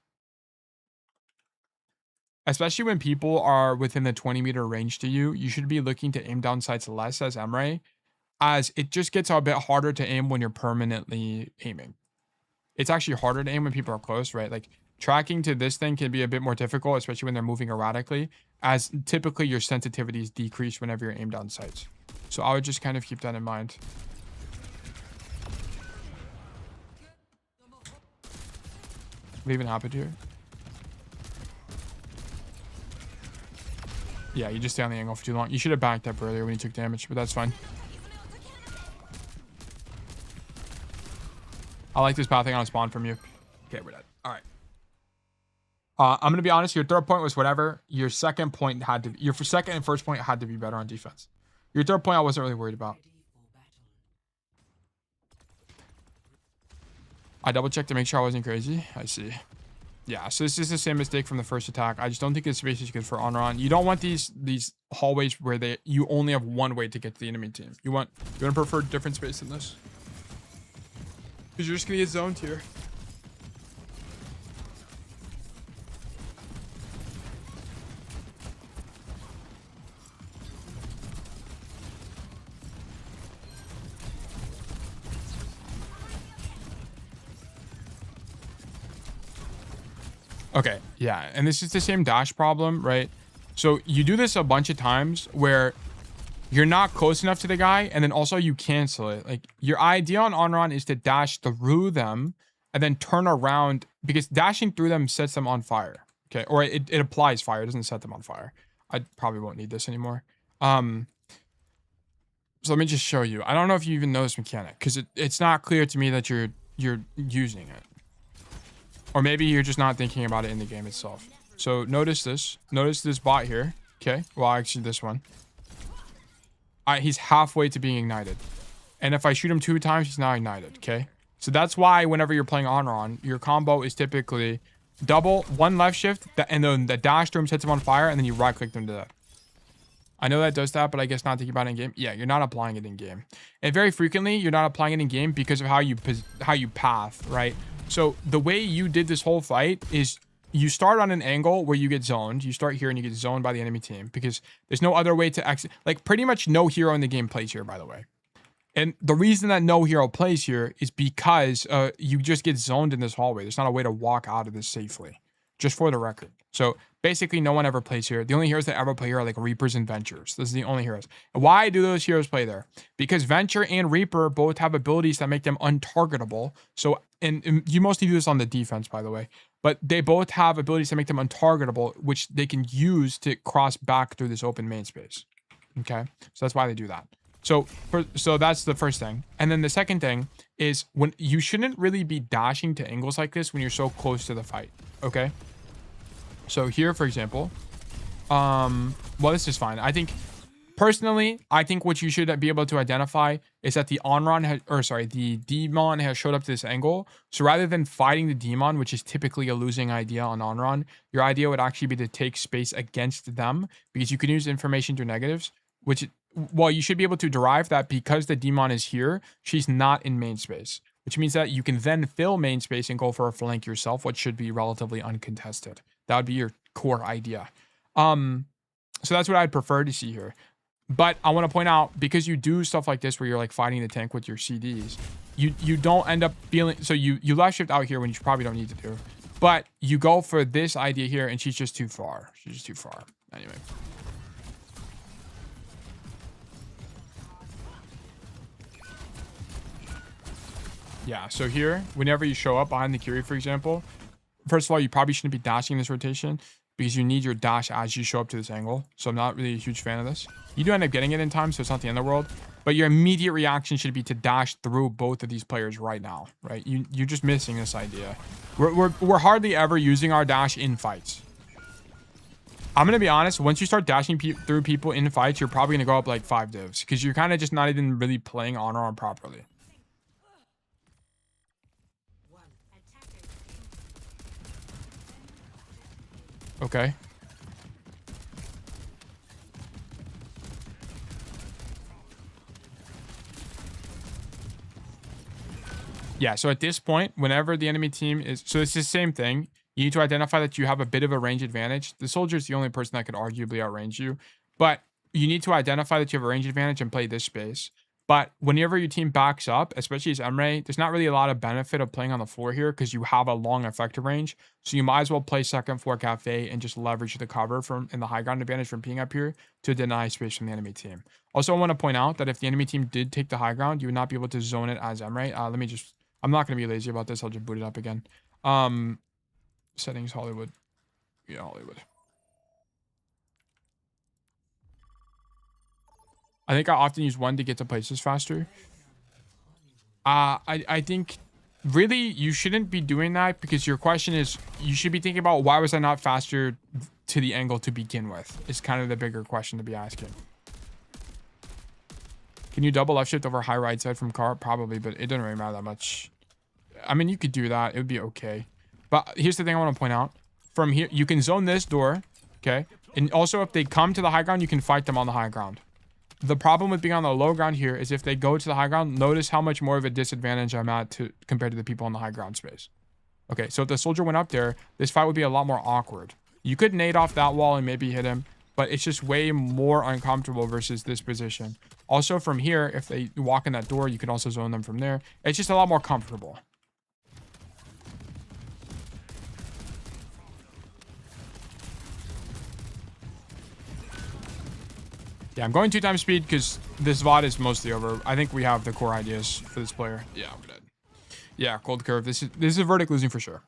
Speaker 6: Especially when people are within the 20-meter range to you, you should be looking to aim down sights less as Emre, as it just gets a bit harder to aim when you're permanently aiming. It's actually harder to aim when people are close, right? Like, tracking to this thing can be a bit more difficult, especially when they're moving erratically, as typically your sensitivities decrease whenever you're aimed down sights. So I would just kind of keep that in mind. What even happened here? Yeah, you just stay on the angle for too long. You should have backed up earlier when you took damage, but that's fine. I like this pathing on spawn from you. Okay, we're dead. All right. I'm going to be honest. Your third point was whatever. Your second point had to be... Your second and first point had to be better on defense. Your third point I wasn't really worried about. I double-checked to make sure I wasn't crazy. I see. Yeah, so this is the same mistake from the first attack. I just don't think this space is good for on-run. You don't want these hallways where you only have one way to get to the enemy team. You want to prefer a different space than this. Because you're just going to get zoned here. Okay, yeah, and this is the same dash problem, right? So you do this a bunch of times where you're not close enough to the guy, and then also you cancel it. Like, your idea on run is to dash through them and then turn around, because dashing through them sets them on fire. Okay, or it applies fire, it doesn't set them on fire. I probably won't need this anymore. So let me just show you. I don't know if you even know this mechanic, because it's not clear to me that you're using it. Or maybe you're just not thinking about it in the game itself. So notice this. Notice this bot here. Okay. Well, actually this one. He's halfway to being ignited. And if I shoot him 2 times, he's now ignited. Okay. So that's why whenever you're playing on, your combo is typically double, 1 left shift, and then the dash through him sets him on fire, and then you right click them to that. I know that does that, but I guess not thinking about it in game. Yeah, you're not applying it in game. And very frequently, you're not applying it in game because of how you path, right? So the way you did this whole fight is you start on an angle where you get zoned. You start here and you get zoned by the enemy team because there's no other way to exit. Like, pretty much no hero in the game plays here, by the way. And the reason that no hero plays here is because you just get zoned in this hallway. There's not a way to walk out of this safely. just for the record. So basically, no one ever plays here. The only heroes that ever play here are like Reapers and Ventures. This is the only heroes. And why do those heroes play there? Because Venture and Reaper both have abilities that make them untargetable. So, and you mostly do this on the defense, by the way. But they both have abilities that make them untargetable, which they can use to cross back through this open main space. Okay, so that's why they do that. So that's the first thing. And then the second thing is when you shouldn't really be dashing to angles like this when you're so close to the fight. Okay. So here, for example, well, this is fine. I think personally, I think what you should be able to identify is that the the demon has showed up to this angle. So rather than fighting the demon, which is typically a losing idea on Onron, your idea would actually be to take space against them because you can use information to negatives, which, well, you should be able to derive that because the demon is here, she's not in main space, which means that you can then fill main space and go for a flank yourself, which should be relatively uncontested. That would be your core idea. So that's what I'd prefer to see here. But I want to point out, because you do stuff like this where you're like fighting the tank with your CDs, you don't end up feeling, so you left shift out here when you probably don't need to do, but you go for this idea here and she's just too far. She's just too far. Anyway. Yeah, so here, whenever you show up behind the Curie, for example, first of all, you probably shouldn't be dashing this rotation because you need your dash as you show up to this angle. So I'm not really a huge fan of this. You do end up getting it in time, so it's not the end of the world. But your immediate reaction should be to dash through both of these players right now, right? You're just missing this idea. We're hardly ever using our dash in fights. I'm going to be honest, once you start dashing through people in fights, you're probably going to go up like 5 divs because you're kind of just not even really playing Honor properly. Okay. Yeah, so at this point, whenever the enemy team is... So it's the same thing. You need to identify that you have a bit of a range advantage. The soldier is the only person that could arguably outrange you. But you need to identify that you have a range advantage and play this space. But whenever your team backs up, especially as Emre, there's not really a lot of benefit of playing on the floor here because you have a long effective range. So you might as well play second floor cafe and just leverage the cover from and the high ground advantage from being up here to deny space from the enemy team. Also, I want to point out that if the enemy team did take the high ground, you would not be able to zone it as Emre. I'm not going to be lazy about this. I'll just boot it up again. Settings, Hollywood. Yeah, Hollywood. I think I often use 1 to get to places faster. I think really you shouldn't be doing that because your question is, you should be thinking about why was I not faster to the angle to begin with? Is kind of the bigger question to be asking. Can you double left shift over high right side from car? Probably, but it doesn't really matter that much. I mean, you could do that. It would be okay. But here's the thing I want to point out. From here, you can zone this door, okay? And also, if they come to the high ground, you can fight them on the high ground. The problem with being on the low ground here is if they go to the high ground, notice how much more of a disadvantage I'm at compared to the people on the high ground space. Okay, so if the soldier went up there, this fight would be a lot more awkward. You could nade off that wall and maybe hit him, but it's just way more uncomfortable versus this position. Also, from here, if they walk in that door, you can also zone them from there. It's just a lot more comfortable. Yeah, I'm going 2 times speed because this VOD is mostly over. I think we have the core ideas for this player. Yeah, we're dead. Yeah, cold curve. This is a verdict losing for sure.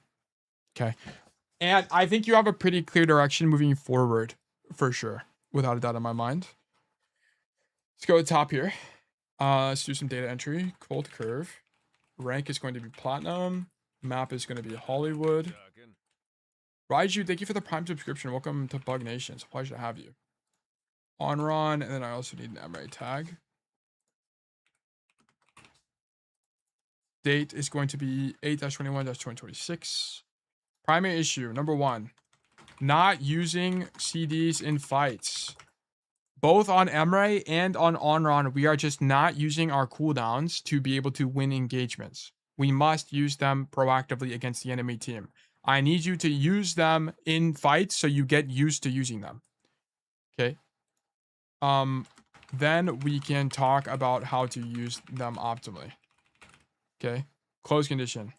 Speaker 6: Okay. And I think you have a pretty clear direction moving forward for sure. Without a doubt in my mind. Let's go to the top here. Let's do some data entry. Cold curve. Rank is going to be platinum. Map is going to be Hollywood. Raiju, thank you for the Prime subscription. Welcome to Bug Nation. It's a pleasure to have you. Onron, and then I also need an Emre tag. Date is going to be 8-21-2026. Primary issue, number 1. Not using CDs in fights. Both on Emre and on Onron, we are just not using our cooldowns to be able to win engagements. We must use them proactively against the enemy team. I need you to use them in fights so you get used to using them. Okay. Then we can talk about how to use them optimally. Okay. Close condition.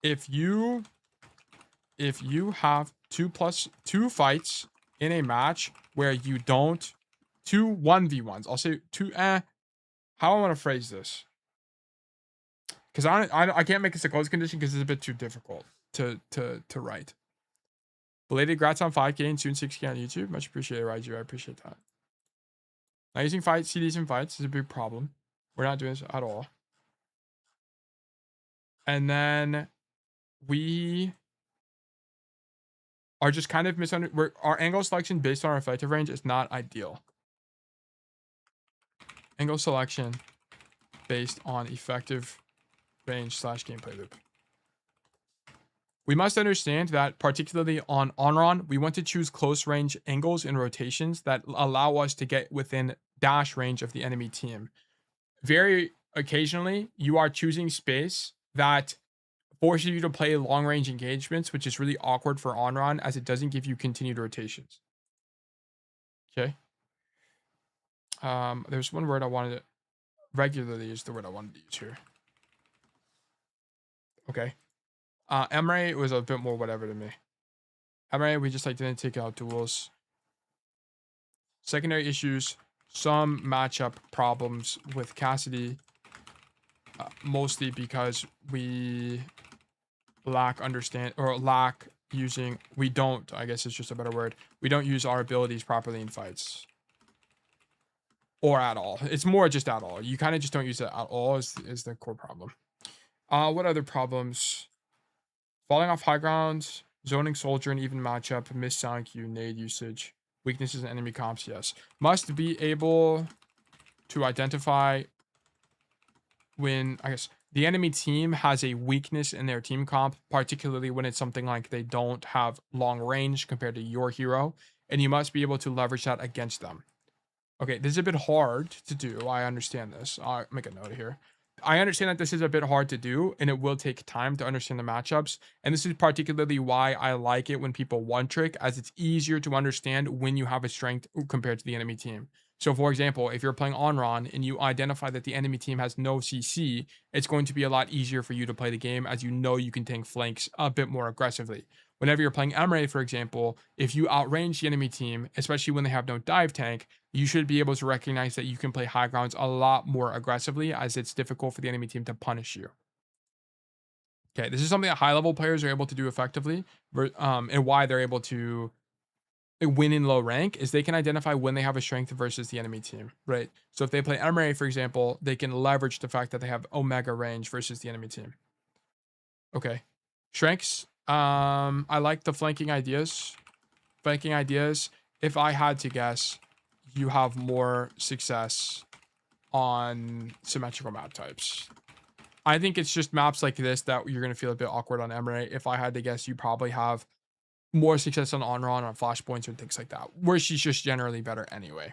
Speaker 6: If you if you have 2+2 fights in a match where you don't 2 1v1s, I'll say two. How I want to phrase this, because I can't make this a close condition because it's a bit too difficult to write. Belated grats on 5K and soon 6K on YouTube. Much appreciated, Raiju. I appreciate that. Not using CDs in fights is a big problem. We're not doing this at all. And then we are just kind of our angle selection based on our effective range is not ideal. Angle selection based on effective range / gameplay loop. We must understand that particularly on Onron, we want to choose close range angles and rotations that allow us to get within dash range of the enemy team. Very occasionally, you are choosing space that forces you to play long range engagements, which is really awkward for Onron as it doesn't give you continued rotations. Okay. There's one word I wanted to regularly use, the word I wanted to use here. Okay. Emre was a bit more whatever to me. Emre, we just like didn't take out duels. Secondary issues, some matchup problems with Cassidy, mostly because we lack we don't, I guess it's just a better word. We don't use our abilities properly in fights. Or at all. It's more just at all. You kind of just don't use it at all is the core problem. What other problems? Falling off high ground, zoning soldier in even matchup, missed sound cue, nade usage, weaknesses in enemy comps, yes. Must be able to identify when, I guess, the enemy team has a weakness in their team comp, particularly when it's something like they don't have long range compared to your hero, and you must be able to leverage that against them. Okay, this is a bit hard to do. I understand this. I'll make a note here. I understand that this is a bit hard to do, and it will take time to understand the matchups. And this is particularly why I like it when people one trick, as it's easier to understand when you have a strength compared to the enemy team. So for example, if you're playing Onron and you identify that the enemy team has no CC, it's going to be a lot easier for you to play the game, as you know you can tank flanks a bit more aggressively. Whenever you're playing Emre, for example, if you outrange the enemy team, especially when they have no dive tank, you should be able to recognize that you can play high grounds a lot more aggressively, as it's difficult for the enemy team to punish you. Okay, this is something that high level players are able to do effectively, and why they're able to win in low rank is they can identify when they have a strength versus the enemy team, right? So if they play Emre, for example, they can leverage the fact that they have Omega range versus the enemy team. Okay, strengths. I like the flanking ideas. If I had to guess, you have more success on symmetrical map types. I think it's just maps like this that you're going to feel a bit awkward on Emre. If I had to guess, you probably have more success on Onron, on flashpoints, and things like that, where she's just generally better anyway.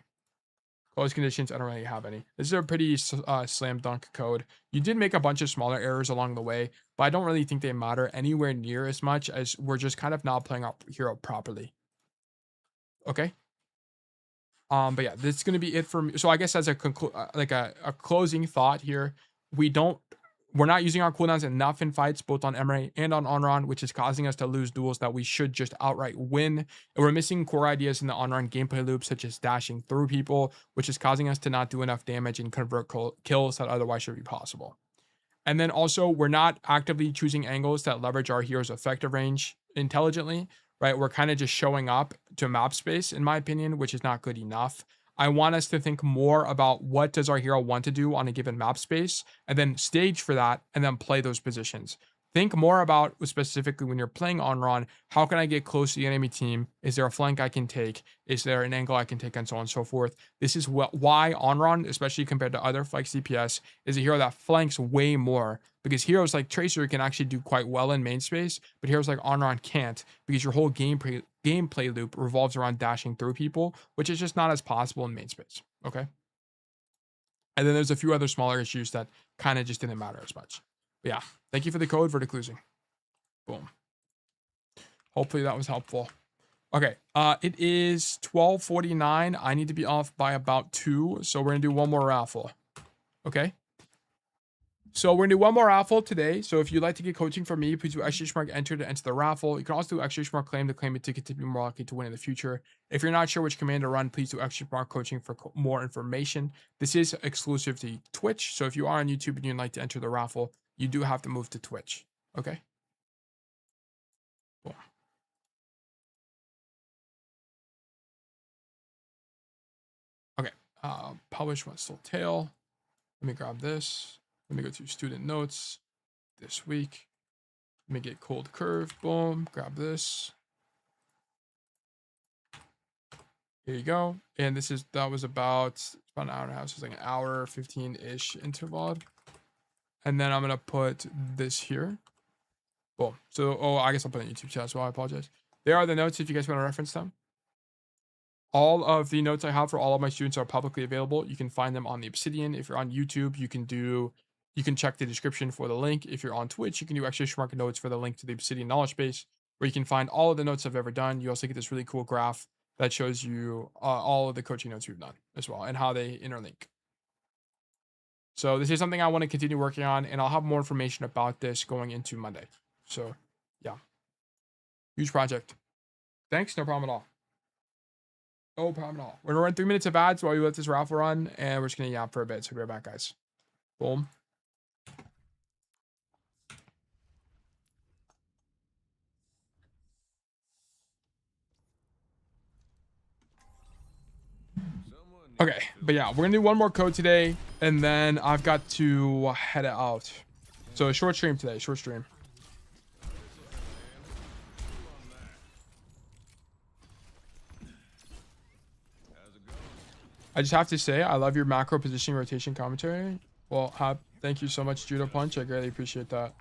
Speaker 6: Close conditions, I don't really have any. This is a pretty slam dunk code. You did make a bunch of smaller errors along the way, but I don't really think they matter anywhere near as much, as we're just kind of not playing our hero properly. Okay. But yeah, this is gonna be it for me. So I guess as a closing thought here, we're not using our cooldowns enough in fights, both on Emre and on Onron, which is causing us to lose duels that we should just outright win. And we're missing core ideas in the Onron gameplay loop, such as dashing through people, which is causing us to not do enough damage and convert kills that otherwise should be possible. And then also, we're not actively choosing angles that leverage our hero's effective range intelligently, right? We're kind of just showing up to map space, in my opinion, which is not good enough. I want us to think more about what does our hero want to do on a given map space, and then stage for that, and then play those positions. Think more about, specifically when you're playing Onron, how can I get close to the enemy team? Is there a flank I can take? Is there an angle I can take? And so on and so forth. This is why Onron, especially compared to other flank CPS, is a hero that flanks way more, because heroes like Tracer can actually do quite well in main space, but heroes like Onron can't, because your whole gameplay loop revolves around dashing through people, which is just not as possible in main space. Okay. And then there's a few other smaller issues that kind of just didn't matter as much. But yeah, thank you for the code, Vertic losing. Boom. Hopefully that was helpful. Okay, it is 12:49. I need to be off by about 2, so we're gonna do one more raffle. Okay. So we're gonna do one more raffle today. So if you'd like to get coaching from me, please do enter to enter the raffle. You can also do claim to claim a ticket to be more likely to win in the future. If you're not sure which command to run, please do coaching for more information. This is exclusive to Twitch. So if you are on YouTube and you'd like to enter the raffle, you do have to move to Twitch. Okay. Cool. Okay. Publish what's still tail. Let me grab this. Let me go to student notes this week. Let me get cold curve. Boom. Grab this. Here you go. And that was about an hour and a half. So it's like an hour, 15-ish interval. And then I'm going to put this here. Boom. So, I guess I'll put it in YouTube chat as well. I apologize. There are the notes if you guys want to reference them. All of the notes I have for all of my students are publicly available. You can find them on the Obsidian. If you're on YouTube, you can check the description for the link. If you're on Twitch, you can do notes for the link to the Obsidian knowledge base, where you can find all of the notes I've ever done. You also get this really cool graph that shows you all of the coaching notes we've done as well and how they interlink. So this is something I want to continue working on, and I'll have more information about this going into Monday. So yeah, huge project. Thanks. No problem at all. No problem at all. We're gonna run 3 minutes of ads while we let this raffle run, and we're just gonna yap for a bit. So be right back, guys. Boom. Okay, but yeah, we're gonna do one more code today, and then I've got to head out. So a short stream today, short stream. I just have to say, I love your macro positioning rotation commentary. Well, thank you so much, Judo Punch. I greatly appreciate that.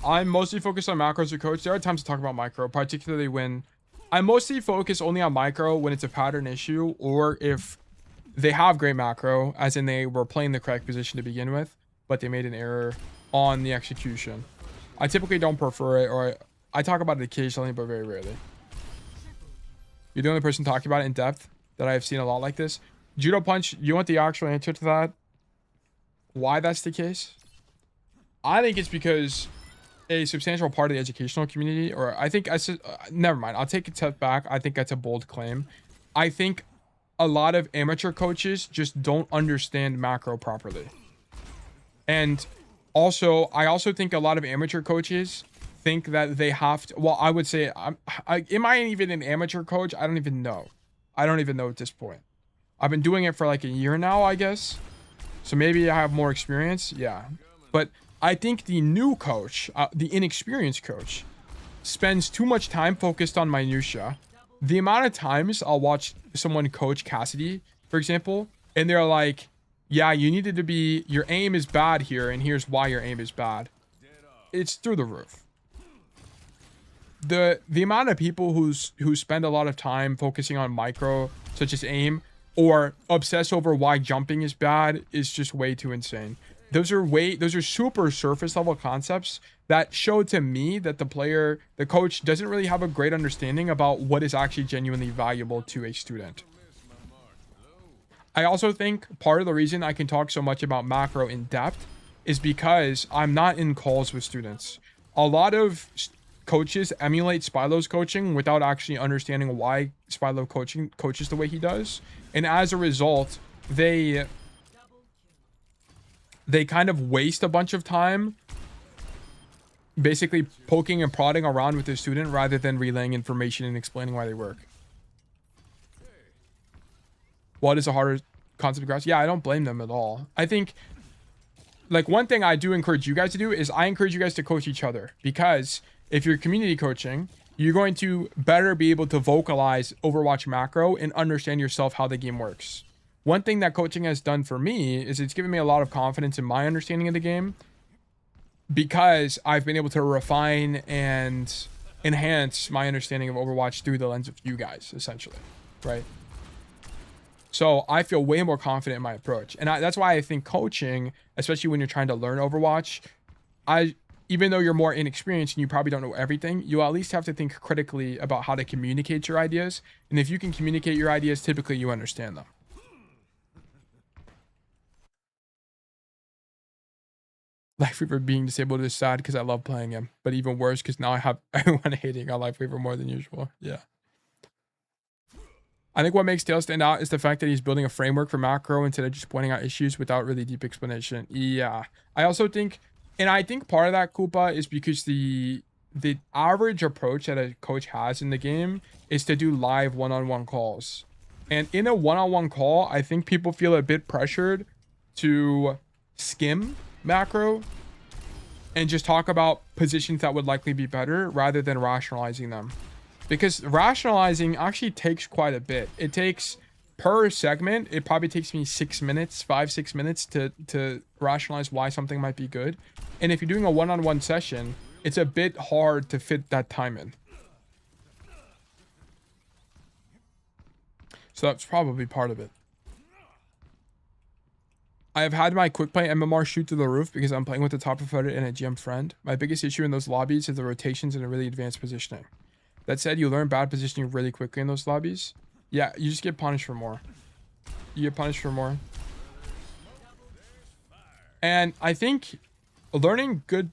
Speaker 6: I'm mostly focused on macros with coach. There are times to talk about micro, particularly when I mostly focus only on micro when it's a pattern issue, or if they have great macro, as in they were playing the correct position to begin with, but they made an error on the execution. I typically don't prefer it, or I talk about it occasionally, but very rarely. You're the only person talking about it in depth that I've seen a lot like this. Judo Punch, you want the actual answer to that? Why that's the case? I think it's because a substantial part of the educational community, or I think never mind, I'll take a step back. I think that's a bold claim. I think a lot of amateur coaches just don't understand macro properly. And also, I also think a lot of amateur coaches think that they have to, well, I would say, am I even an amateur coach? I don't even know. I don't even know at this point. I've been doing it for like a year now, I guess. So maybe I have more experience. Yeah. But I think the new coach, the inexperienced coach, spends too much time focused on minutia. The amount of times I'll watch someone coach Cassidy, for example, and they're like, yeah, you needed to be, your aim is bad here, and here's why your aim is bad. It's through the roof. The amount of people who spend a lot of time focusing on micro, such as aim, or obsess over why jumping is bad is just way too insane. Those are super surface level concepts that show to me that the coach doesn't really have a great understanding about what is actually genuinely valuable to a student. I also think part of the reason I can talk so much about macro in depth is because I'm not in calls with students. A lot of coaches emulate Spylo's coaching without actually understanding why Spylo coaches the way he does. And as a result, they kind of waste a bunch of time basically poking and prodding around with the student rather than relaying information and explaining why they work. What is a harder concept to grasp? Yeah, I don't blame them at all. I think, like, one thing I do encourage you guys to do is I encourage you guys to coach each other, because if you're community coaching, you're going to better be able to vocalize Overwatch macro and understand yourself how the game works. One thing that coaching has done for me is it's given me a lot of confidence in my understanding of the game, because I've been able to refine and enhance my understanding of Overwatch through the lens of you guys, essentially, right? So I feel way more confident in my approach. And that's why I think coaching, especially when you're trying to learn Overwatch, even though you're more inexperienced and you probably don't know everything, you at least have to think critically about how to communicate your ideas. And if you can communicate your ideas, typically you understand them. Life Weaver being disabled is sad because I love playing him, but even worse because now I have everyone hating on Life Weaver more than usual. Yeah. I think what makes Tail stand out is the fact that he's building a framework for macro instead of just pointing out issues without really deep explanation. Yeah. I also think, and I think part of that, Koopa, is because the average approach that a coach has in the game is to do live one-on-one calls. And in a one-on-one call, I think people feel a bit pressured to skim macro and just talk about positions that would likely be better rather than rationalizing them. Because rationalizing actually takes quite a bit. It takes, per segment, it probably takes me 6 minutes, 5-6 minutes to rationalize why something might be good. And if you're doing a one-on-one session, it's a bit hard to fit that time in. So that's probably part of it. I have had my quick play MMR shoot through the roof because I'm playing with a top provider and a GM friend. My biggest issue in those lobbies is the rotations and a really advanced positioning. That said, you learn bad positioning really quickly in those lobbies. Yeah, you just get punished for more. You get punished for more. And I think learning good...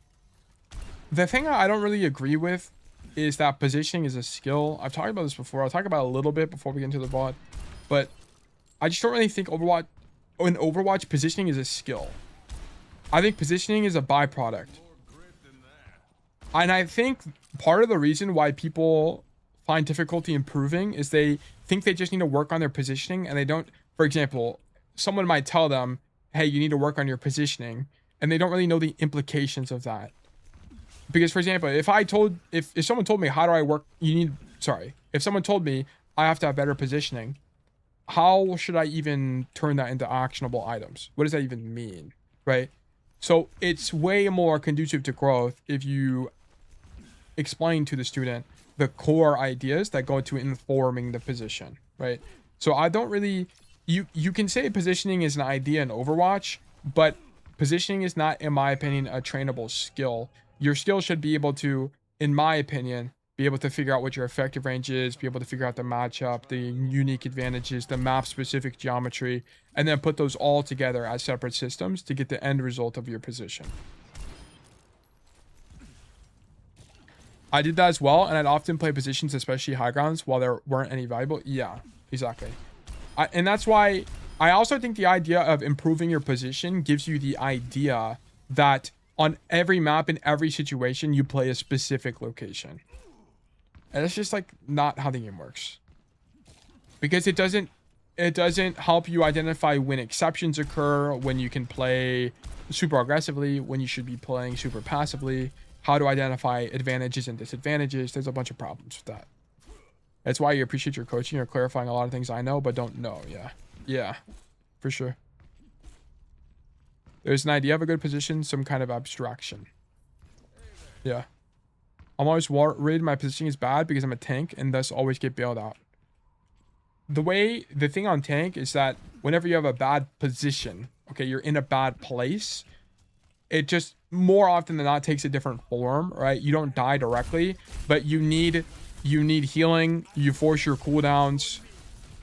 Speaker 6: The thing I don't really agree with is that positioning is a skill. I've talked about this before. I'll talk about it a little bit before we get into the VOD. But I just don't really think in Overwatch, positioning is a skill. I think positioning is a byproduct. And I think part of the reason why people find difficulty improving is they think they just need to work on their positioning and they don't. For example, someone might tell them, hey, you need to work on your positioning, and they don't really know the implications of that. Because, for example, if someone told me, how do I work, if someone told me I have to have better positioning, how should I even turn that into actionable items? What does that even mean, right? So it's way more conducive to growth if you explain to the student the core ideas that go into informing the position, right? So I don't really, you can say positioning is an idea in Overwatch, but positioning is not, in my opinion, a trainable skill. Your skill should be able to, in my opinion, be able to figure out what your effective range is, be able to figure out the matchup, the unique advantages, the map-specific geometry, and then put those all together as separate systems to get the end result of your position. I did that as well, and I'd often play positions, especially high grounds, while there weren't any valuable. Yeah, exactly. And that's why I also think the idea of improving your position gives you the idea that on every map, in every situation, you play a specific location. And that's just like not how the game works. Because it doesn't help you identify when exceptions occur, when you can play super aggressively, when you should be playing super passively, how to identify advantages and disadvantages. There's a bunch of problems with that. That's why you appreciate your coaching. You're clarifying a lot of things I know but don't know. Yeah, for sure. There's an idea of a good position, some kind of abstraction. Yeah. I'm always worried my positioning is bad because I'm a tank and thus always get bailed out. The thing on tank is that whenever you have a bad position, okay, you're in a bad place, it just more often than not takes a different form, right? You don't die directly, but you need healing, you force your cooldowns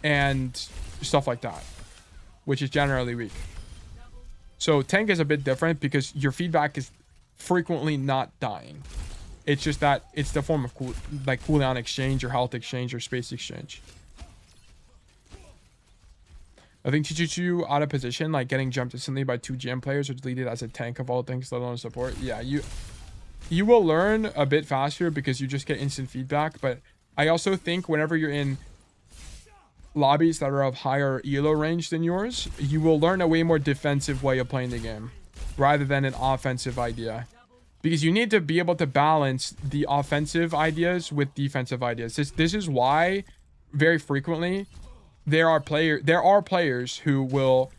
Speaker 6: and stuff like that, which is generally weak. So tank is a bit different because your feedback is frequently not dying. It's just that it's the form of cooldown exchange or health exchange or space exchange. I think teaches you out of position, like getting jumped instantly by 2 GM players or deleted as a tank of all things, let alone support. Yeah, you will learn a bit faster because you just get instant feedback. But I also think whenever you're in lobbies that are of higher elo range than yours, you will learn a way more defensive way of playing the game rather than an offensive idea. Because you need to be able to balance the offensive ideas with defensive ideas. This is why very frequently there are players who will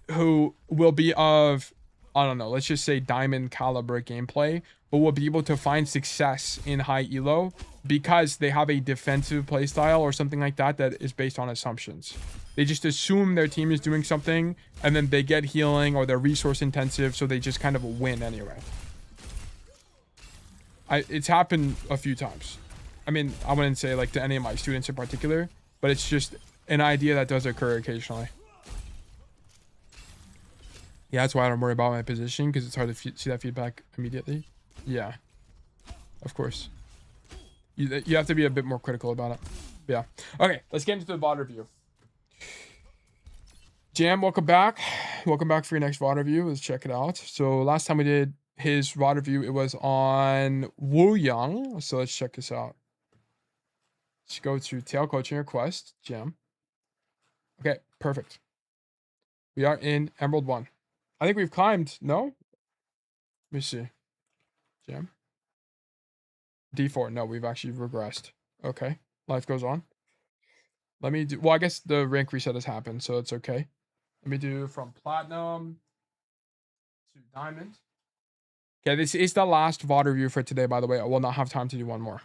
Speaker 6: be of, I don't know, let's just say diamond caliber gameplay, but will be able to find success in high elo because they have a defensive playstyle or something like that that is based on assumptions. They just assume their team is doing something and then they get healing or they're resource intensive, so they just kind of win anyway. It's happened a few times. I mean, I wouldn't say like to any of my students in particular, but it's just an idea that does occur occasionally. Yeah, that's why I don't worry about my position, because it's hard to see that feedback immediately. Yeah, of course. You have to be a bit more critical about it. Yeah. Okay, let's get into the VOD review. Jam, welcome back. Welcome back for your next VOD review. Let's check it out. So last time we did his VOD review, it was on Wu Yang. So let's check this out. Let's go to tail coaching request, Jam. Okay, perfect. We are in Emerald 1. I think we've climbed, no? Let me see. Jam. D4. No, we've actually regressed. Okay. Life goes on. Let me do, well, I guess the rank reset has happened, so it's okay. Let me do from platinum to diamond. Okay, this is the last VOD review for today, by the way. I will not have time to do one more.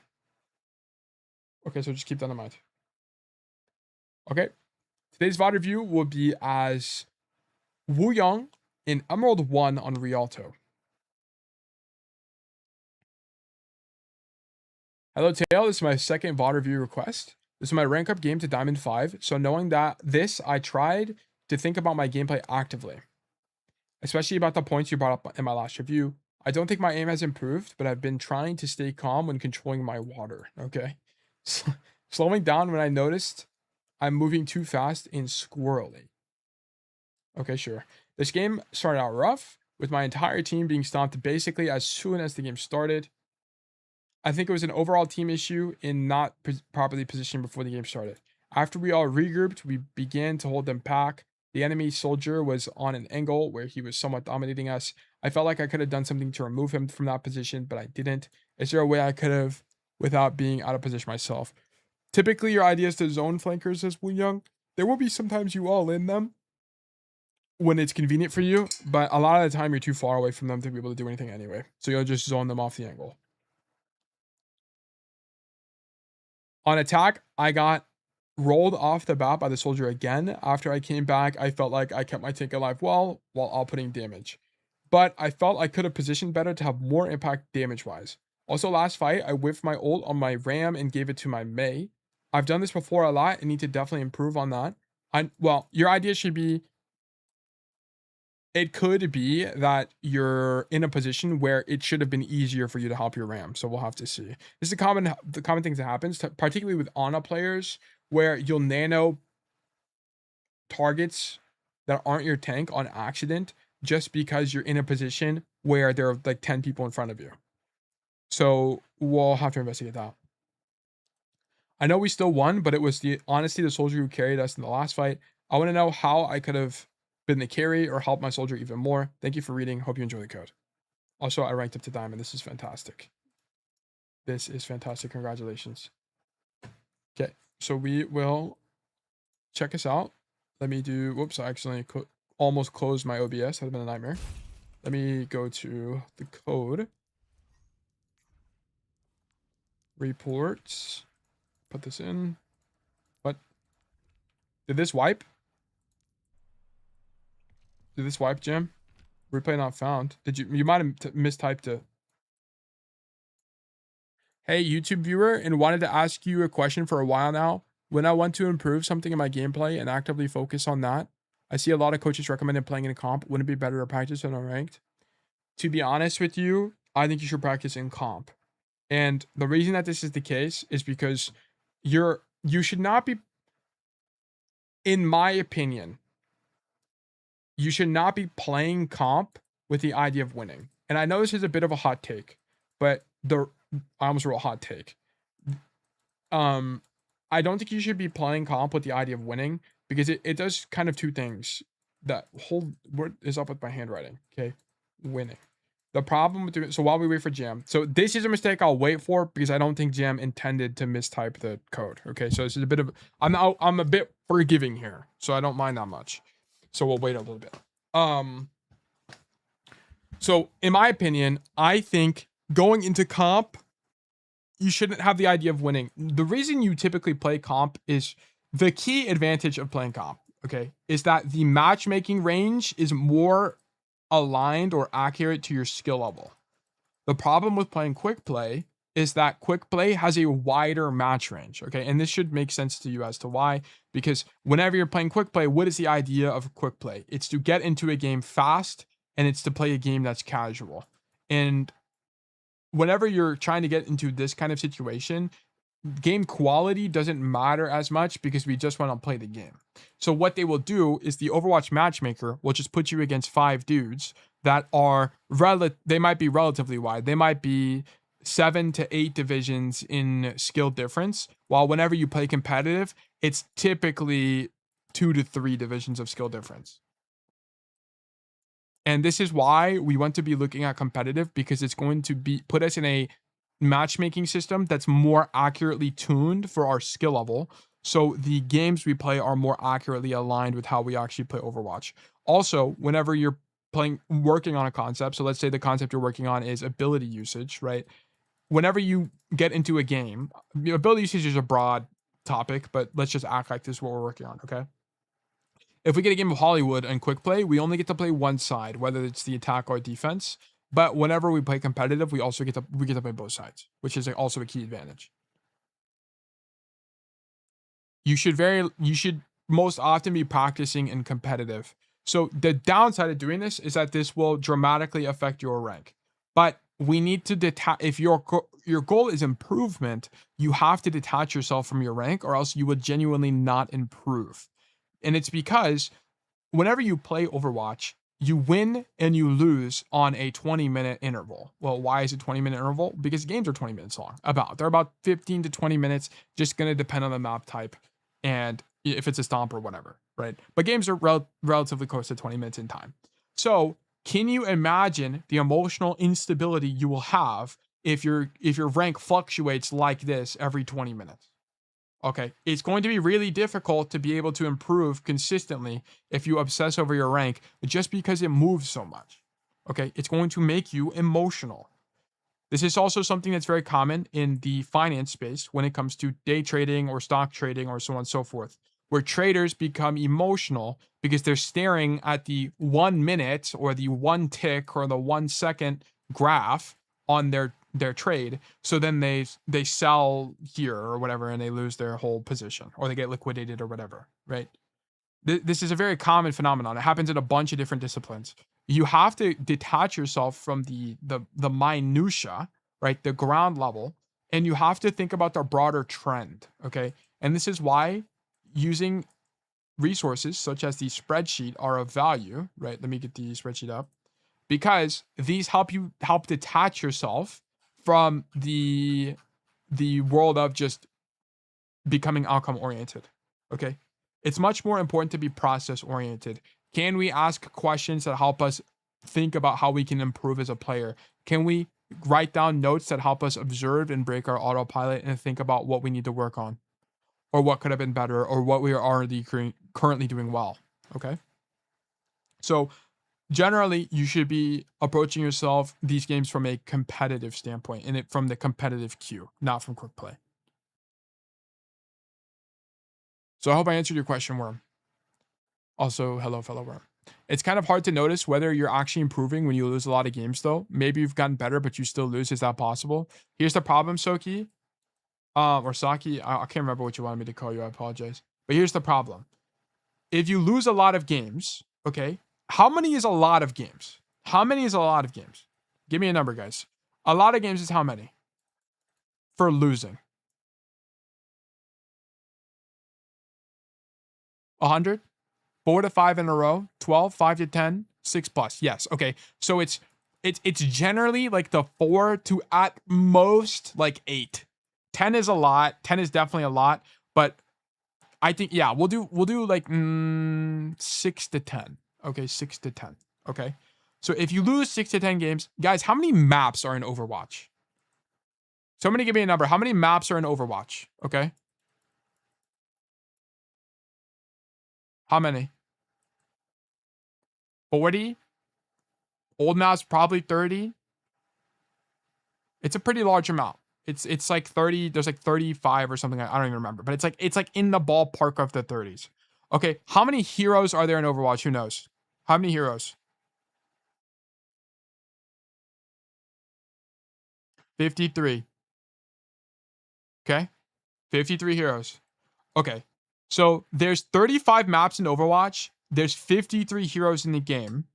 Speaker 6: Okay, so just keep that in mind. Okay. Today's VOD review will be as Wu Yang in Emerald 1 on Rialto. Hello, Tail. This is my second VOD review request. This is my rank up game to Diamond 5. So knowing that this, I tried to think about my gameplay actively. Especially about the points you brought up in my last review. I don't think my aim has improved, but I've been trying to stay calm when controlling my water, okay? Slowing down when I noticed I'm moving too fast and squirrely. Okay, sure. This game started out rough, with my entire team being stomped basically as soon as the game started. I think it was an overall team issue in not properly positioned before the game started. After we all regrouped, we began to hold them back. The enemy soldier was on an angle where he was somewhat dominating us. I felt like I could have done something to remove him from that position, but I didn't. Is there a way I could have without being out of position myself? Typically, your idea is to zone flankers as Wu Young. There will be sometimes you all in them when it's convenient for you, but a lot of the time you're too far away from them to be able to do anything anyway. So you'll just zone them off the angle. On attack, I got rolled off the bat by the soldier again. After I came back, I felt like I kept my tank alive well while all putting damage. But I felt I could have positioned better to have more impact damage-wise. Also, last fight, I whiffed my ult on my Ram and gave it to my Mei. I've done this before a lot and need to definitely improve on that. Well, your idea should be, it could be that you're in a position where it should have been easier for you to help your Ram. So we'll have to see. This is the common thing that happens, particularly with Ana players, where you'll nano targets that aren't your tank on accident just because you're in a position where there are like 10 people in front of you. So we'll have to investigate that. I know we still won, but it was honestly the soldier who carried us in the last fight. I want to know how I could have been the carry or helped my soldier even more. Thank you for reading. Hope you enjoy the code. Also, I ranked up to diamond. This is fantastic. This is fantastic. Congratulations. Okay, so we will check us out. Let me do, whoops, I accidentally almost closed my OBS. That would have been a nightmare. Let me go to the code. Reports. Put this in. What? Did this wipe? Did this wipe, Jim? Replay not found. Did you might have mistyped it. Hey, YouTube viewer, and wanted to ask you a question for a while now. When I want to improve something in my gameplay and actively focus on that, I see a lot of coaches recommended playing in a comp. Wouldn't it be better to practice in unranked? To be honest with you, I think you should practice in comp. And the reason that this is the case is because you should not be, in my opinion, you should not be playing comp with the idea of winning. And I know this is a bit of a hot take, but I almost wrote hot take. I don't think you should be playing comp with the idea of winning, because it does kind of two things. That whole word is up with my handwriting. Okay, winning. The problem with so while we wait for Jam, so this is a mistake I'll wait for because I don't think Jam intended to mistype the code. Okay, so this is a bit of, I'm a bit forgiving here, so I don't mind that much. So we'll wait a little bit. So in my opinion, I think going into comp, you shouldn't have the idea of winning. The reason you typically play comp is the key advantage of playing comp, okay, is that the matchmaking range is more aligned or accurate to your skill level. The problem with playing quick play is that quick play has a wider match range. Okay. And this should make sense to you as to why, because whenever you're playing quick play, what is the idea of quick play? It's to get into a game fast, and it's to play a game that's casual. And whenever you're trying to get into this kind of situation, game quality doesn't matter as much because we just want to play the game. So what they will do is the Overwatch matchmaker will just put you against 5 dudes that are they might be relatively wide. They might be 7 to 8 divisions in skill difference, while whenever you play competitive, it's typically 2 to 3 divisions of skill difference. And this is why we want to be looking at competitive, because it's going to be put us in a matchmaking system that's more accurately tuned for our skill level. So the games we play are more accurately aligned with how we actually play Overwatch. Also, whenever you're working on a concept, so let's say the concept you're working on is ability usage, right? Whenever you get into a game, ability usage is a broad topic, but let's just act like this is what we're working on, okay? If we get a game of Hollywood and quick play, we only get to play one side, whether it's the attack or defense. But whenever we play competitive, we also get to play both sides, which is also a key advantage. You should most often be practicing in competitive. So the downside of doing this is that this will dramatically affect your rank. But we need to detach. If your goal is improvement, you have to detach yourself from your rank, or else you would genuinely not improve. And it's because whenever you play Overwatch, you win and you lose on a 20-minute interval. Well, why is it 20-minute interval? Because games are 20 minutes long. They're about 15 to 20 minutes, just going to depend on the map type and if it's a stomp or whatever, right? But games are relatively close to 20 minutes in time. So can you imagine the emotional instability you will have if your rank fluctuates like this every 20 minutes? Okay, it's going to be really difficult to be able to improve consistently if you obsess over your rank just because it moves so much. Okay, it's going to make you emotional. This is also something that's very common in the finance space when it comes to day trading or stock trading or so on and so forth, where traders become emotional because they're staring at the 1 minute or the 1 tick or the 1 second graph on their trade. So then they sell here or whatever, and they lose their whole position, or they get liquidated or whatever, right? This is a very common phenomenon. It happens in a bunch of different disciplines. You have to detach yourself from the minutia, right? The ground level, and you have to think about the broader trend, okay? And this is why using resources such as the spreadsheet are of value, right? Let me get the spreadsheet up, because these help detach yourself from the world of just becoming outcome oriented. Okay, it's much more important to be process oriented. Can we ask questions that help us think about how we can improve as a player? Can we write down notes that help us observe and break our autopilot and think about what we need to work on, or what could have been better, or what we are already currently doing well? Okay, so generally, you should be approaching these games from a competitive standpoint, and from the competitive queue, not from quick play. So I hope I answered your question, Worm. Also, hello, fellow Worm. It's kind of hard to notice whether you're actually improving when you lose a lot of games, though. Maybe you've gotten better, but you still lose. Is that possible? Here's the problem, Soki. Or Saki. I can't remember what you wanted me to call you. I apologize. But here's the problem. If you lose a lot of games, okay, how many is a lot of games? How many is a lot of games? Give me a number, guys. A lot of games is how many? For losing. 100? 4 to 5 in a row? 12? 5 to 10? 6 plus. Yes. Okay. So it's generally like the 4 to at most like 8. 10 is a lot. 10 is definitely a lot. But I think, yeah, we'll do like 6 to 10. Okay, 6 to 10. Okay. So if you lose 6 to 10 games, guys, how many maps are in Overwatch? Somebody give me a number. How many maps are in Overwatch? Okay. How many? 40? Old maps probably 30. It's a pretty large amount. It's like 30. There's like 35 or something. I don't even remember. But it's like in the ballpark of the 30s. Okay. How many heroes are there in Overwatch? Who knows? How many heroes? 53. Okay. 53 heroes. Okay. So there's 35 maps in Overwatch. There's 53 heroes in the game.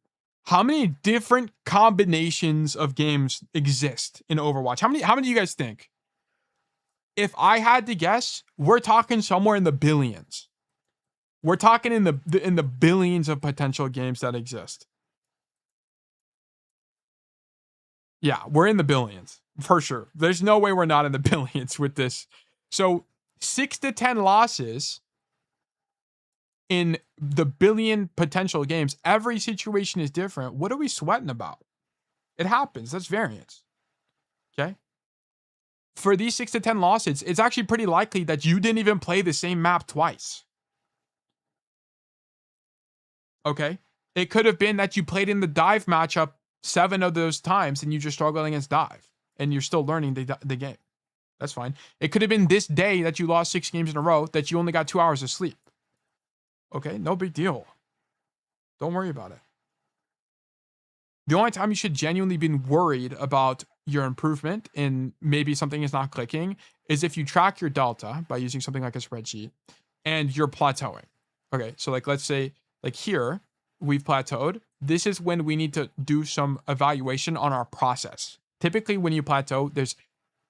Speaker 6: How many different combinations of games exist in Overwatch? How many do you guys think? If I had to guess, we're talking somewhere in the billions. We're talking in the billions of potential games that exist. Yeah, we're in the billions for sure. There's no way we're not in the billions with this. So 6 to 10 losses in the billion potential games. Every situation is different. What are we sweating about? It happens. That's variance. Okay. For these 6 to 10 losses, it's actually pretty likely that you didn't even play the same map twice. Okay. It could have been that you played in the dive matchup 7 of those times and you just struggled against dive and you're still learning the game. That's fine. It could have been this day that you lost 6 games in a row that you only got 2 hours of sleep. Okay. No big deal. Don't worry about it. The only time you should genuinely be worried about your improvement and maybe something is not clicking is if you track your delta by using something like a spreadsheet and you're plateauing. Okay, so like let's say like here we've plateaued. This is when we need to do some evaluation on our process. Typically when you plateau, there's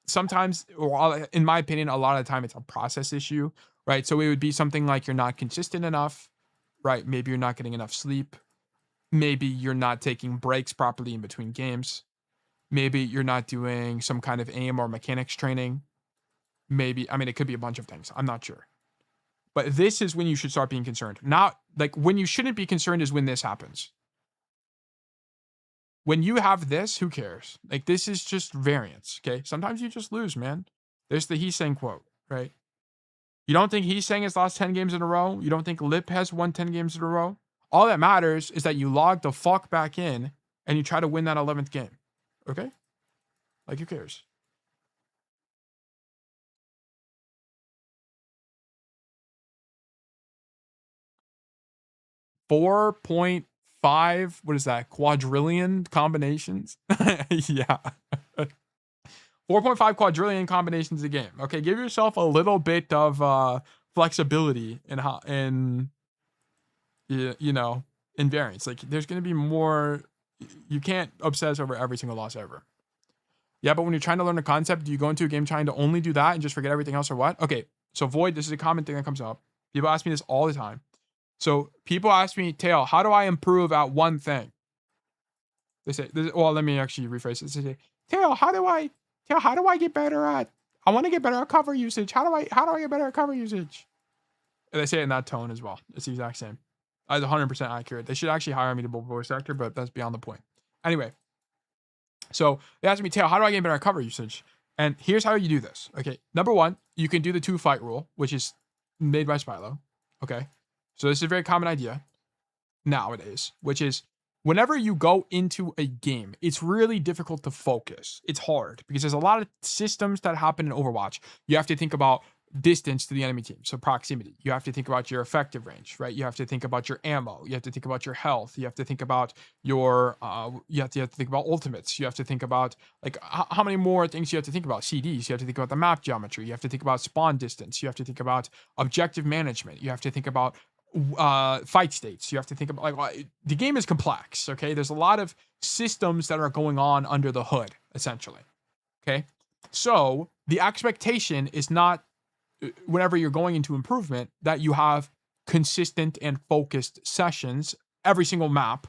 Speaker 6: sometimes, or in my opinion, a lot of the time it's a process issue, right? So it would be something like you're not consistent enough, right? Maybe you're not getting enough sleep. Maybe you're not taking breaks properly in between games. Maybe you're not doing some kind of aim or mechanics training. Maybe, I mean, it could be a bunch of things. I'm not sure. But this is when you should start being concerned. Not like when you shouldn't be concerned is when this happens. When you have this, who cares? Like this is just variance, okay? Sometimes you just lose, man. There's the Heesang quote, right? You don't think Heesang has lost 10 games in a row? You don't think Lip has won 10 games in a row? All that matters is that you log the fuck back in and you try to win that 11th game. Okay? Like, who cares? $4.5, what is that? Quadrillion combinations? Yeah. 4.5 quadrillion combinations a game. Okay, give yourself a little bit of flexibility in how in in variance. Like there's gonna be more. You can't obsess over every single loss ever. Yeah, but when you're trying to learn a concept, do you go into a game trying to only do that and just forget everything else or what? Okay, so Void, this is a common thing that comes up. People ask me this all the time. So people ask me, Tail, how do I improve at one thing? They say, well, let me actually rephrase it. They say, Tail, how do I get better at? I want to get better at cover usage. How do I get better at cover usage? And they say it in that tone as well. It's the exact same. It's 100% accurate. They should actually hire me to both voice actor, but that's beyond the point. Anyway, so they asked me, Tail, how do I get better at cover usage? And here's how you do this. Okay, number one, you can do the 2-fight rule, which is made by Spilo. Okay, so this is a very common idea nowadays, which is whenever you go into a game, it's really difficult to focus. It's hard because there's a lot of systems that happen in Overwatch. You have to think about distance to the enemy team, so proximity. You have to think about your effective range, right? You have to think about your ammo. You have to think about your health. You have to think about your you have to think about ultimates. You have to think about like how many more things you have to think about. CDs. You have to think about the map geometry. You have to think about spawn distance. You have to think about objective management. You have to think about fight states. You have to think about like the game is complex. Okay, there's a lot of systems that are going on under the hood, essentially. Okay, so the expectation is not whenever you're going into improvement that you have consistent and focused sessions every single map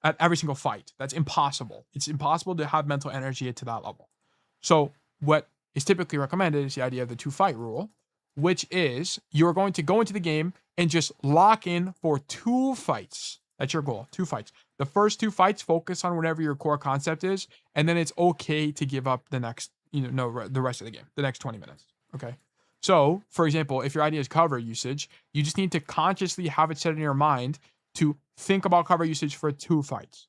Speaker 6: at every single fight. That's impossible. It's impossible to have mental energy to that level. So what is typically recommended is the idea of the 2-fight rule, which is you're going to go into the game and just lock in for 2 fights. That's your goal, 2 fights. The first 2 fights focus on whatever your core concept is, and then it's okay to give up the next, the rest of the game, the next 20 minutes. Okay. So, for example, if your idea is cover usage, you just need to consciously have it set in your mind to think about cover usage for 2 fights.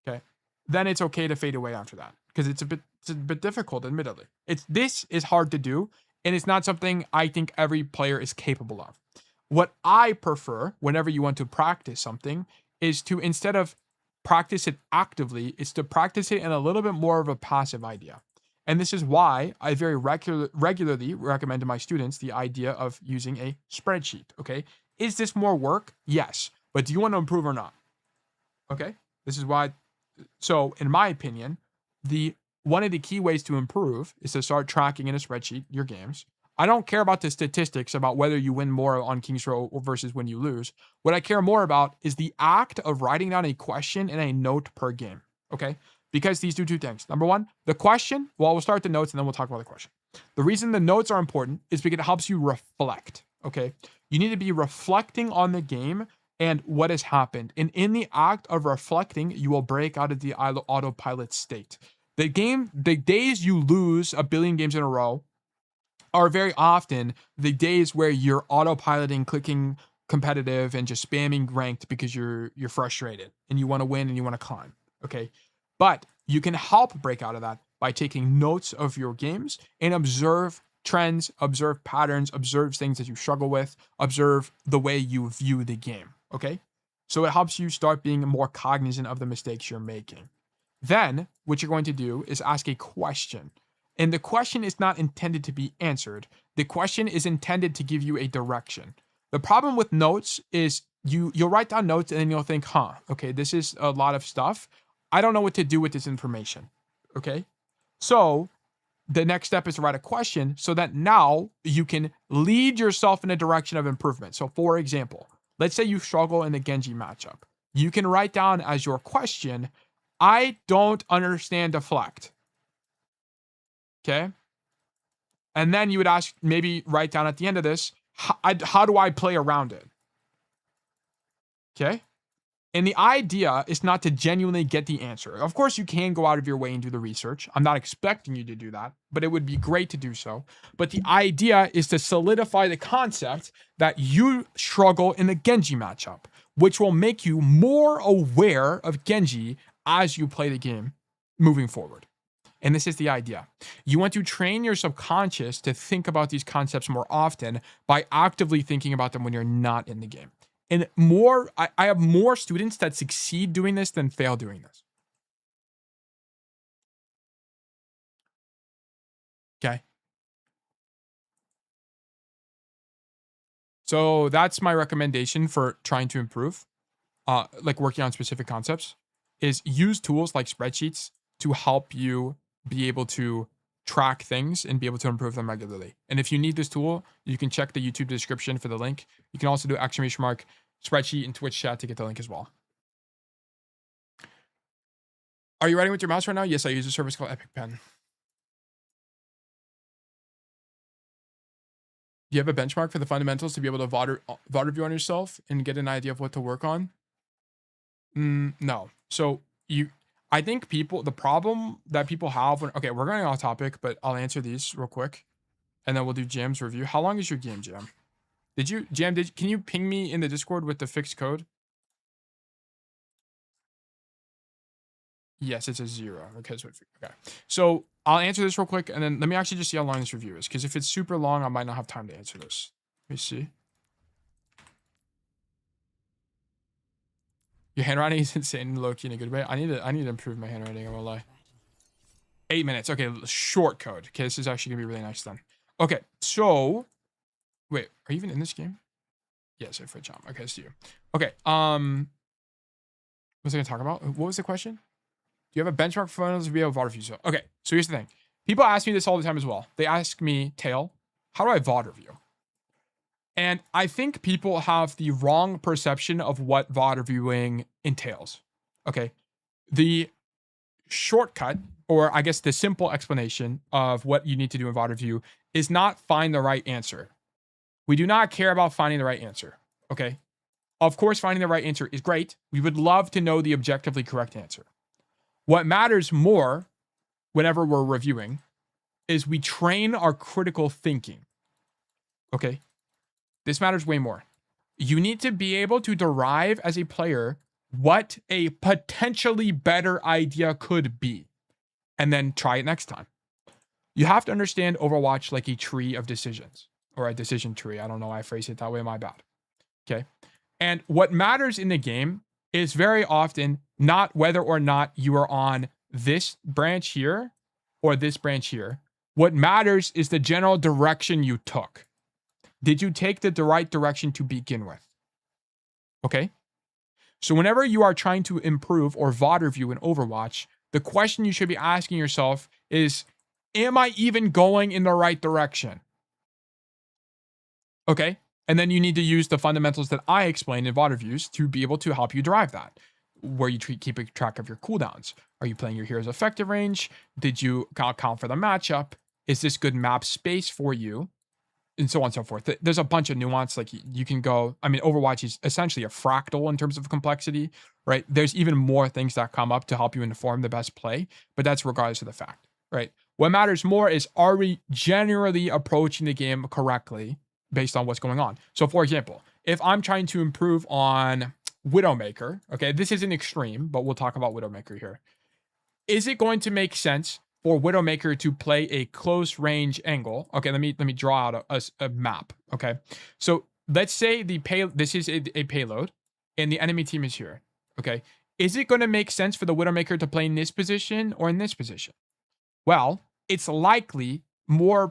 Speaker 6: Okay. Then it's okay to fade away after that because it's a bit difficult, admittedly. This is hard to do, and it's not something I think every player is capable of. What I prefer whenever you want to practice something is to, instead of practice it actively, it's to practice it in a little bit more of a passive idea. And this is why I very regularly recommend to my students the idea of using a spreadsheet. Okay. Is this more work? Yes. But do you want to improve or not? Okay. This is why. So in my opinion, one of the key ways to improve is to start tracking in a spreadsheet your games. I don't care about the statistics about whether you win more on King's Row versus when you lose. What I care more about is the act of writing down a question and a note per game. Okay. Because these do two things. Number one, the question, well, we'll start the notes and then we'll talk about the question. The reason the notes are important is because it helps you reflect. Okay. You need to be reflecting on the game and what has happened. And in the act of reflecting, you will break out of the autopilot state. The days you lose a billion games in a row are very often the days where you're autopiloting, clicking competitive, and just spamming ranked because you're frustrated and you want to win and you want to climb. Okay. But you can help break out of that by taking notes of your games and observe trends, observe patterns, observe things that you struggle with, observe the way you view the game. Okay. So it helps you start being more cognizant of the mistakes you're making. Then what you're going to do is ask a question. And the question is not intended to be answered. The question is intended to give you a direction. The problem with notes is you'll write down notes and then you'll think, okay, this is a lot of stuff. I don't know what to do with this information. Okay. So the next step is to write a question so that now you can lead yourself in a direction of improvement. So for example, let's say you struggle in the Genji matchup. You can write down as your question, I don't understand deflect. Okay. And then you would ask, maybe write down at the end of this, how do I play around it? Okay. And the idea is not to genuinely get the answer. Of course, you can go out of your way and do the research. I'm not expecting you to do that, but it would be great to do so. But the idea is to solidify the concept that you struggle in the Genji matchup, which will make you more aware of Genji as you play the game moving forward. And this is the idea. You want to train your subconscious to think about these concepts more often by actively thinking about them when you're not in the game. And I have more students that succeed doing this than fail doing this. Okay. So that's my recommendation for trying to improve, like working on specific concepts, is use tools like spreadsheets to help you be able to track things and be able to improve them regularly. And if you need this tool, you can check the YouTube description for the link. You can also do exclamation mark spreadsheet in Twitch chat to get the link as well. Are you writing with your mouse right now? Yes, I use a service called Epic Pen. Do you have a benchmark for the fundamentals to be able to VOD review on yourself and get an idea of what to work on? No. So I think the problem that people have okay, we're going off topic, but I'll answer these real quick and then we'll do Jam's review. How long is your game, Jam? Can you ping me in the Discord with the fixed code? Yes, it's a 0. Okay. So I'll answer this real quick and then let me actually just see how long this review is. Because if it's super long, I might not have time to answer this. Let me see. Your handwriting is insane, low-key in a good way. I need to improve my handwriting, I won't lie. 8 minutes. Okay, short code. Okay, this is actually gonna be really nice then. Okay, so wait, are you even in this game? Yes, for jump. Okay, I see you. Okay, what was I gonna talk about? What was the question? Do you have a benchmark for fundamentals to be able to VOD review? Okay, so here's the thing. People ask me this all the time as well. They ask me, Tail, how do I VOD review? And I think people have the wrong perception of what VOD reviewing entails. Okay. The shortcut, or I guess the simple explanation of what you need to do in VOD review is not find the right answer. We do not care about finding the right answer. Okay. Of course, finding the right answer is great. We would love to know the objectively correct answer. What matters more whenever we're reviewing is we train our critical thinking. Okay. This matters way more. You need to be able to derive as a player what a potentially better idea could be, and then try it next time. You have to understand Overwatch like a tree of decisions, or a decision tree. I don't know why I phrase it that way, my bad. Okay. And what matters in the game is very often not whether or not you are on this branch here or this branch here. What matters is the general direction you took. Did you take the right direction to begin with? Okay. So whenever you are trying to improve or VOD review in Overwatch, the question you should be asking yourself is, am I even going in the right direction? Okay. And then you need to use the fundamentals that I explained in VOD reviews to be able to help you drive that, where you keep a track of your cooldowns. Are you playing your hero's effective range? Did you account for the matchup? Is this good map space for you? And so on and so forth. There's a bunch of nuance. Like you can go, I mean, Overwatch is essentially a fractal in terms of complexity, right? There's even more things that come up to help you inform the best play, but that's regardless of the fact, right? What matters more is, are we generally approaching the game correctly based on what's going on? So for example, if I'm trying to improve on Widowmaker, okay, this is an extreme, but we'll talk about Widowmaker here. Is it going to make sense for Widowmaker to play a close range angle? Okay, let me draw out a map. Okay, so let's say this is a payload, and the enemy team is here. Okay, is it going to make sense for the Widowmaker to play in this position or in this position? Well, it's likely better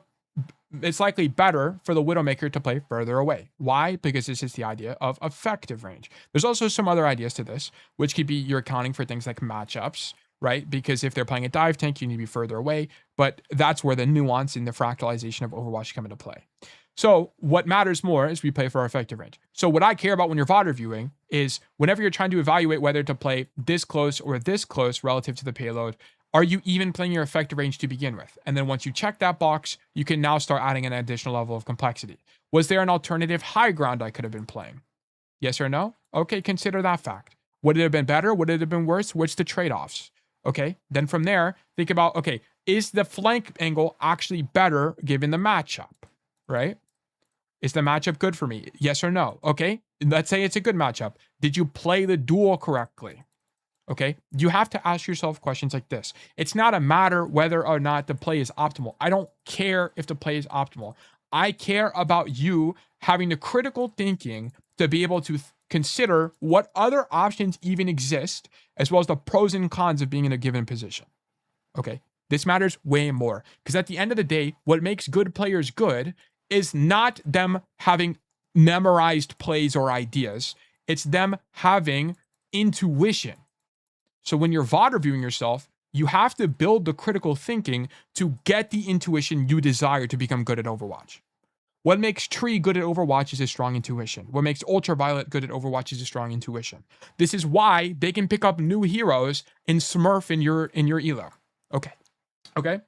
Speaker 6: for the Widowmaker to play further away. Why? Because this is the idea of effective range. There's also some other ideas to this, which could be you're accounting for things like matchups, right? Because if they're playing a dive tank, you need to be further away. But that's where the nuance in the fractalization of Overwatch come into play. So what matters more is we play for our effective range. So what I care about when you're VOD reviewing is whenever you're trying to evaluate whether to play this close or this close relative to the payload, are you even playing your effective range to begin with? And then once you check that box, you can now start adding an additional level of complexity. Was there an alternative high ground I could have been playing? Yes or no? Okay, consider that fact. Would it have been better? Would it have been worse? What's the trade-offs? Okay, then from there, think about, okay, is the flank angle actually better given the matchup, right? Is the matchup good for me? Yes or no? Okay, let's say it's a good matchup. Did you play the duel correctly? Okay, you have to ask yourself questions like this. It's not a matter whether or not the play is optimal. I don't care if the play is optimal. I care about you having the critical thinking to be able to consider what other options even exist, as well as the pros and cons of being in a given position. Okay, this matters way more, because at the end of the day, what makes good players good is not them having memorized plays or ideas. It's them having intuition. So when you're VOD reviewing yourself, you have to build the critical thinking to get the intuition you desire to become good at Overwatch. What makes Tree good at Overwatch is a strong intuition. What makes Ultraviolet good at Overwatch is a strong intuition. This is why they can pick up new heroes and smurf in your elo. Okay.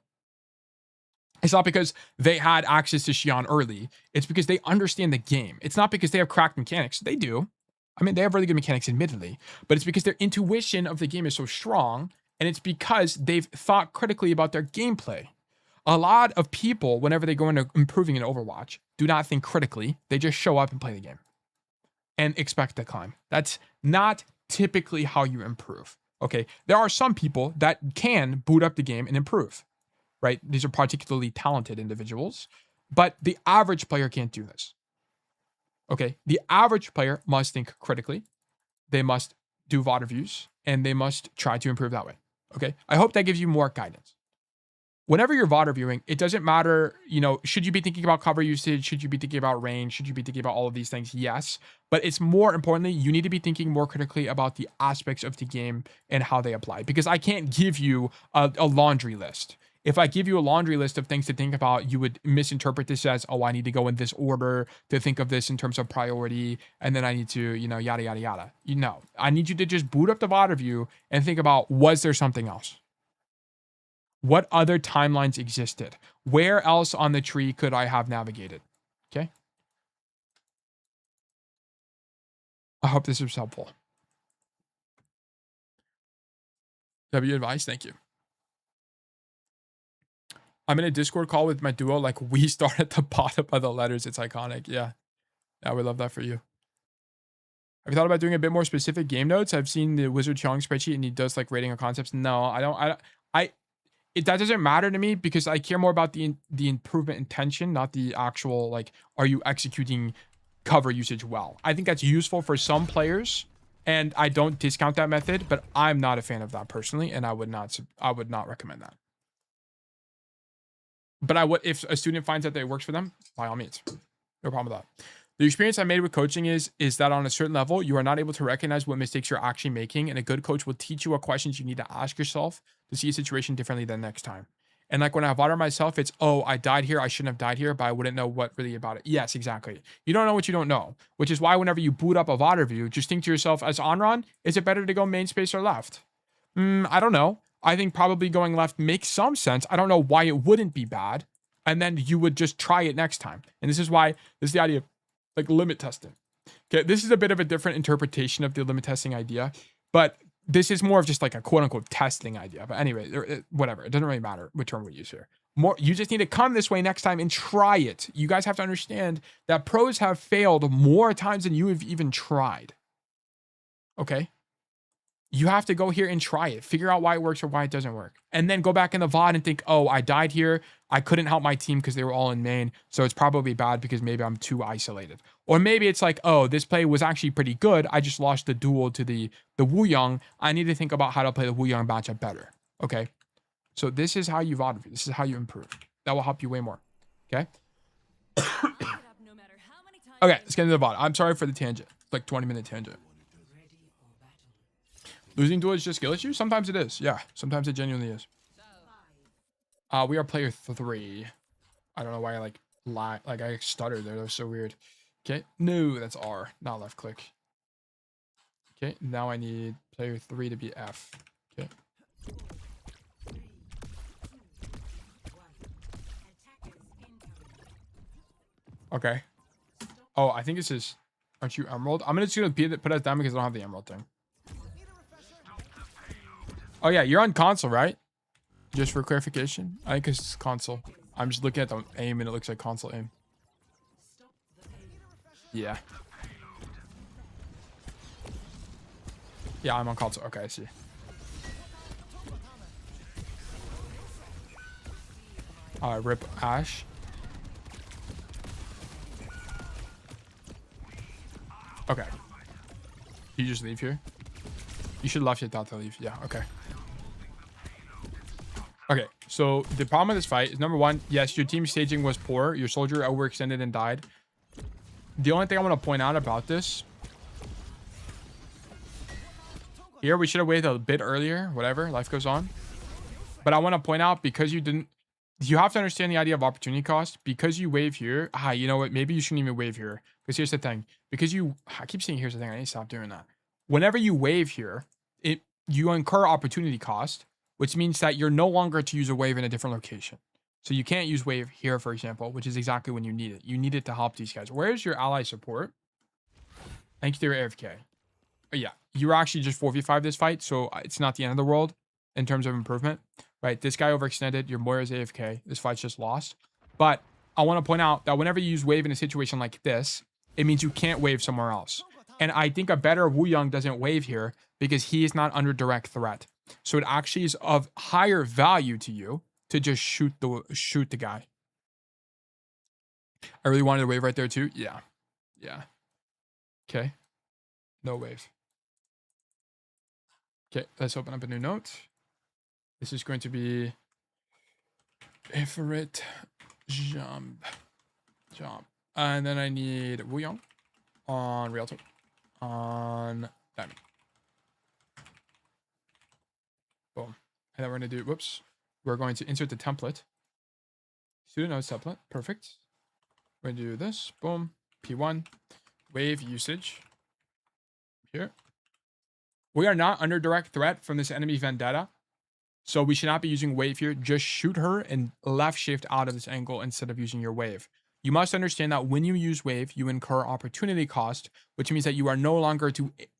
Speaker 6: It's not because they had access to Xion early. It's because they understand the game. It's not because they have cracked mechanics. They do. I mean, they have really good mechanics, admittedly, but it's because their intuition of the game is so strong, and it's because they've thought critically about their gameplay. A lot of people, whenever they go into improving in Overwatch, do not think critically. They just show up and play the game and expect to climb. That's not typically how you improve. Okay, there are some people that can boot up the game and improve, right? These are particularly talented individuals, but the average player can't do this. Okay, the average player must think critically. They must do VOD reviews, and they must try to improve that way. Okay, I hope that gives you more guidance. Whenever you're VOD reviewing, it doesn't matter, should you be thinking about cover usage? Should you be thinking about range? Should you be thinking about all of these things? Yes, but it's more importantly, you need to be thinking more critically about the aspects of the game and how they apply, because I can't give you a laundry list. If I give you a laundry list of things to think about, you would misinterpret this as, oh, I need to go in this order to think of this in terms of priority, and then I need to, yada, yada, yada. I need you to just boot up the VOD review and think about, was there something else? What other timelines existed? Where else on the tree could I have navigated? Okay. I hope this was helpful. W advice, thank you. I'm in a Discord call with my duo, like we start at the bottom of the letters. It's iconic. Yeah. I would love that for you. Have you thought about doing a bit more specific game notes? I've seen the Wizard Chong spreadsheet and he does like rating of concepts. No, I don't. That doesn't matter to me, because I care more about the improvement intention, not the actual, like, are you executing cover usage well? I think that's useful for some players, and I don't discount that method, but I'm not a fan of that personally, and I would not recommend that. But I would, if a student finds out that it works for them, by all means, no problem with that. The experience I made with coaching is that on a certain level, you are not able to recognize what mistakes you're actually making, and a good coach will teach you what questions you need to ask yourself to see a situation differently than next time. And like when I water myself, it's, oh, I died here. I shouldn't have died here, but I wouldn't know what really about it. Yes, exactly. You don't know what you don't know, which is why whenever you boot up a VOD review, just think to yourself as Onron, is it better to go main space or left? I don't know. I think probably going left makes some sense. I don't know why it wouldn't be bad. And then you would just try it next time. And this is why, this is the idea of like limit testing. Okay, this is a bit of a different interpretation of the limit testing idea, but this is more of just like a quote unquote testing idea. But anyway, whatever. It doesn't really matter what term we use here. More, you just need to come this way next time and try it. You guys have to understand that pros have failed more times than you have even tried. Okay? You have to go here and try it. Figure out why it works or why it doesn't work. And then go back in the VOD and think, oh, I died here. I couldn't help my team because they were all in main. So it's probably bad because maybe I'm too isolated. Or maybe it's like, oh, this play was actually pretty good. I just lost the duel to the Wu Young. I need to think about how to play the Wu Young matchup better. Okay. So this is how you VOD. This is how you improve. That will help you way more. Okay. Okay. Let's get into the VOD. I'm sorry for the tangent. Like 20-minute tangent. Losing duel is just skill issue? Sometimes it is. Yeah. Sometimes it genuinely is. We are player 3. I don't know why I I stuttered there. That was so weird. Okay. No, that's R, not left click. Okay. Now I need player 3 to be F. Okay. Okay. Oh, I think this is, aren't you Emerald? I'm just gonna put us down because I don't have the Emerald thing. Oh yeah, you're on console, right? Just for clarification. I think it's console. I'm just looking at the aim and it looks like console aim. Yeah. Yeah, I'm on console. Okay, I see. Rip Ash. Okay. You just leave here? You should left hit out to leave. Yeah, okay. Okay, so the problem with this fight is, number one, yes, your team staging was poor. Your soldier overextended and died. The only thing I want to point out about this, here we should have waited a bit earlier. Whatever, life goes on. But I want to point out, because you didn't, you have to understand the idea of opportunity cost. Because you wave here, you know what, maybe you shouldn't even wave here. Because here's the thing, because you, I keep saying here's the thing, I need to stop doing that. Whenever you wave here, you incur opportunity cost, which means that you're no longer to use a wave in a different location. So you can't use wave here, for example, which is exactly when you need it. You need it to help these guys. Where's your ally support? Thank you to your AFK. But yeah, you're actually just 4v5 this fight, so it's not the end of the world in terms of improvement, right? This guy overextended, your Moira's AFK. This fight's just lost. But I want to point out that whenever you use wave in a situation like this, it means you can't wave somewhere else. And I think a better Wu Young doesn't wave here because he is not under direct threat. So it actually is of higher value to you to just shoot the guy. I really wanted a wave right there too. Yeah. Yeah. Okay. No wave. Okay, let's open up a new note. This is going to be Ifrit Jump. And then I need Wu Young on Realtor. On Diamond. Boom. And then we're going to do, whoops. We're going to insert the template. Student nodes template. Perfect. We're going to do this. Boom. P1. Wave usage. Here. We are not under direct threat from this enemy vendetta. So we should not be using wave here. Just shoot her and left shift out of this angle instead of using your wave. You must understand that when you use wave, you incur opportunity cost, which means that you are no longer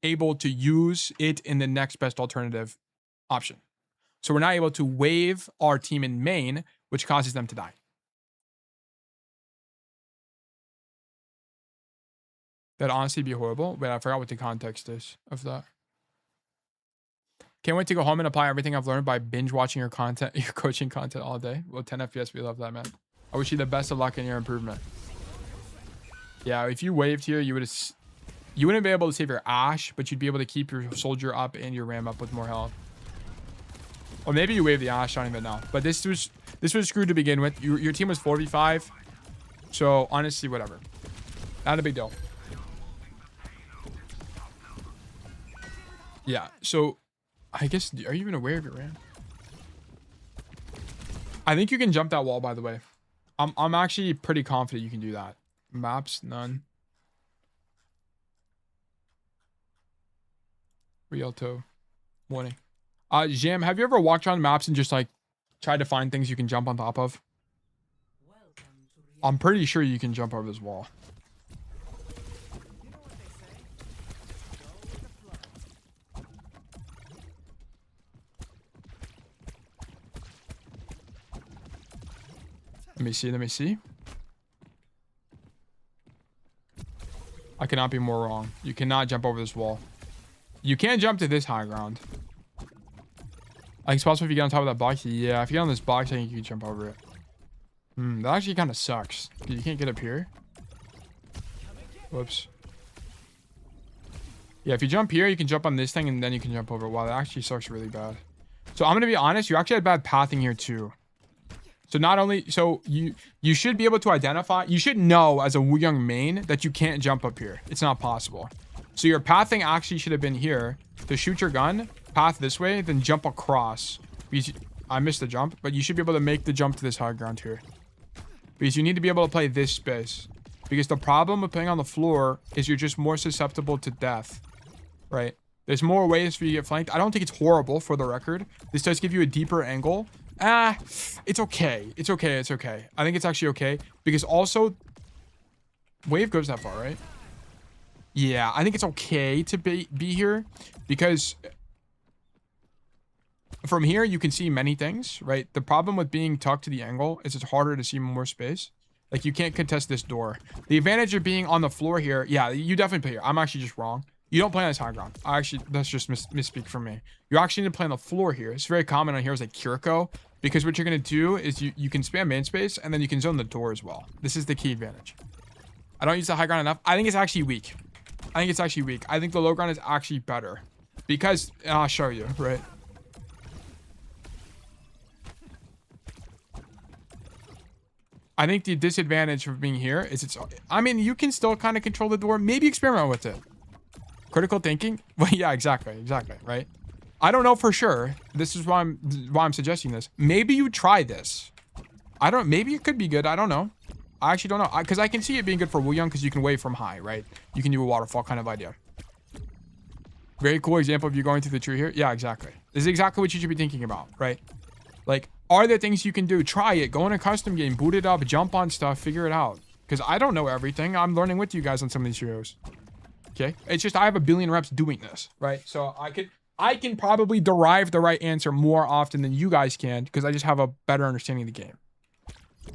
Speaker 6: able to use it in the next best alternative option. So we're not able to wave our team in main, which causes them to die. That'd honestly be horrible, but I forgot what the context is of that. Can't wait to go home and apply everything I've learned by binge watching your content, your coaching content all day. Well, 10 FPS, we love that, man. I wish you the best of luck in your improvement. Yeah, if you waved here, you wouldn't be able to save your Ashe, but you'd be able to keep your soldier up and your ram up with more health. Or maybe you wave the Ashe, I don't even know. But this was This was screwed to begin with. Your team was 4v5. So honestly, whatever. Not a big deal. Yeah. So I guess, are you even aware of your RAM? I think you can jump that wall, by the way. I'm actually pretty confident you can do that. Maps, none. Rialto. Warning. Jam, have you ever walked around maps and just like tried to find things you can jump on top of? I'm pretty sure you can jump over this wall. Let me see. Let me see. I cannot be more wrong. You cannot jump over this wall. You can jump to this high ground. I think it's possible if you get on top of that box. Yeah, if you get on this box, I think you can jump over it. That actually kind of sucks. You can't get up here. Whoops. Yeah, if you jump here, you can jump on this thing and then you can jump over. Wow, that actually sucks really bad. So I'm going to be honest. You actually had bad pathing here too. So not only, so you should be able to identify, you should know as a young main that you can't jump up here. It's not possible. So your pathing actually should have been here to shoot your gun, path this way, then jump across. Because I missed the jump, but you should be able to make the jump to this high ground here. Because you need to be able to play this space. Because the problem with playing on the floor is you're just more susceptible to death, right? There's more ways for you to get flanked. I don't think it's horrible, for the record. This does give you a deeper angle. It's okay. It's okay. It's okay. I think it's actually okay. Because also, wave goes that far, right? Yeah, I think it's okay to be here. Because from here, you can see many things, right? The problem with being tucked to the angle is it's harder to see more space. Like, you can't contest this door. The advantage of being on the floor here, yeah, you definitely play here. I'm actually just wrong. You don't play on this high ground. That's just misspeak from me. You actually need to play on the floor here. It's very common on heroes like Kiriko, because what you're going to do is you can spam main space, and then you can zone the door as well. This is the key advantage. I don't use the high ground enough. I think it's actually weak. I think the low ground is actually better. Because, I'll show you, right? I think the disadvantage of being here is I mean, you can still kind of control the door. Maybe experiment with it. Critical thinking? Well, yeah, exactly, right? I don't know for sure. This is why I'm suggesting this. Maybe you try this. Maybe it could be good. I don't know. I actually don't know. Because I can see it being good for Wooyoung because you can wave from high, right? You can do a waterfall kind of idea. Very cool example of you going through the tree here. Yeah, exactly. This is exactly what you should be thinking about, right? Like, are there things you can do? Try it. Go in a custom game. Boot it up. Jump on stuff. Figure it out. Because I don't know everything. I'm learning with you guys on some of these heroes. Okay? It's just I have a billion reps doing this, right? So I can probably derive the right answer more often than you guys can because I just have a better understanding of the game.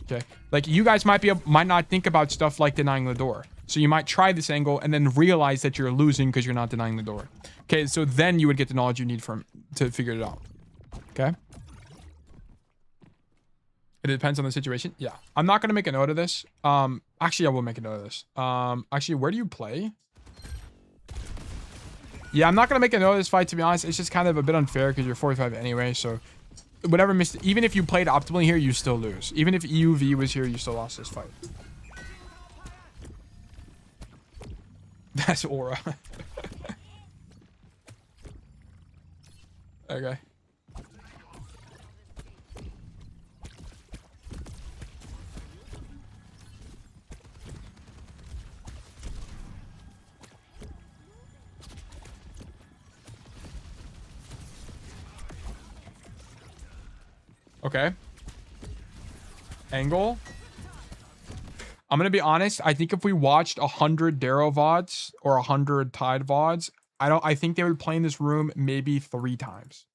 Speaker 6: Okay? Like, you guys might not think about stuff like denying the door. So you might try this angle and then realize that you're losing because you're not denying the door. Okay? So then you would get the knowledge you need to figure it out. Okay? It depends on the situation. Yeah. I'm not going to make a note of this. Actually, I will make a note of this. Actually, where do you play? Yeah, I'm not going to make a note of this fight, to be honest. It's just kind of a bit unfair because you're 45 anyway. So whatever even if you played optimally here, you still lose. Even if EUV was here, you still lost this fight. That's aura. Okay. Okay. Angle. I'm gonna be honest. I think if we watched 100 Darrow VODs or 100 Tide VODs, I think they would play in this room maybe 3 times.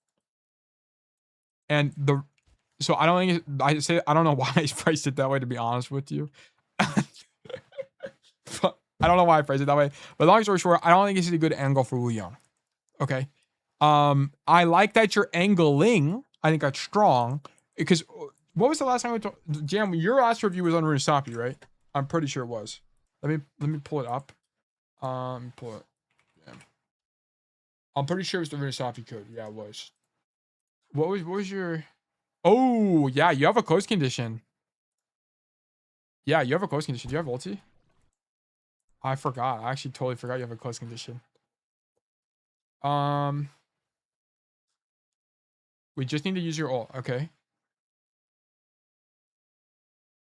Speaker 6: And so I don't think I don't know why I phrased it that way, to be honest with you. I don't know why I phrased it that way. But long story short, I don't think this is a good angle for Wooyoung. Okay. I like that you're angling. I think that's strong. Because what was the last time we talked? Jam, your last review was on Runasapi, right? I'm pretty sure it was. Let me pull it up. Pull it. Yeah. I'm pretty sure it was the Runasapi code. Yeah, it was. What was your? Oh, yeah, you have a close condition. Yeah, you have a close condition. Do you have ulti? I forgot. I actually totally forgot you have a close condition. We just need to use your ult. Okay.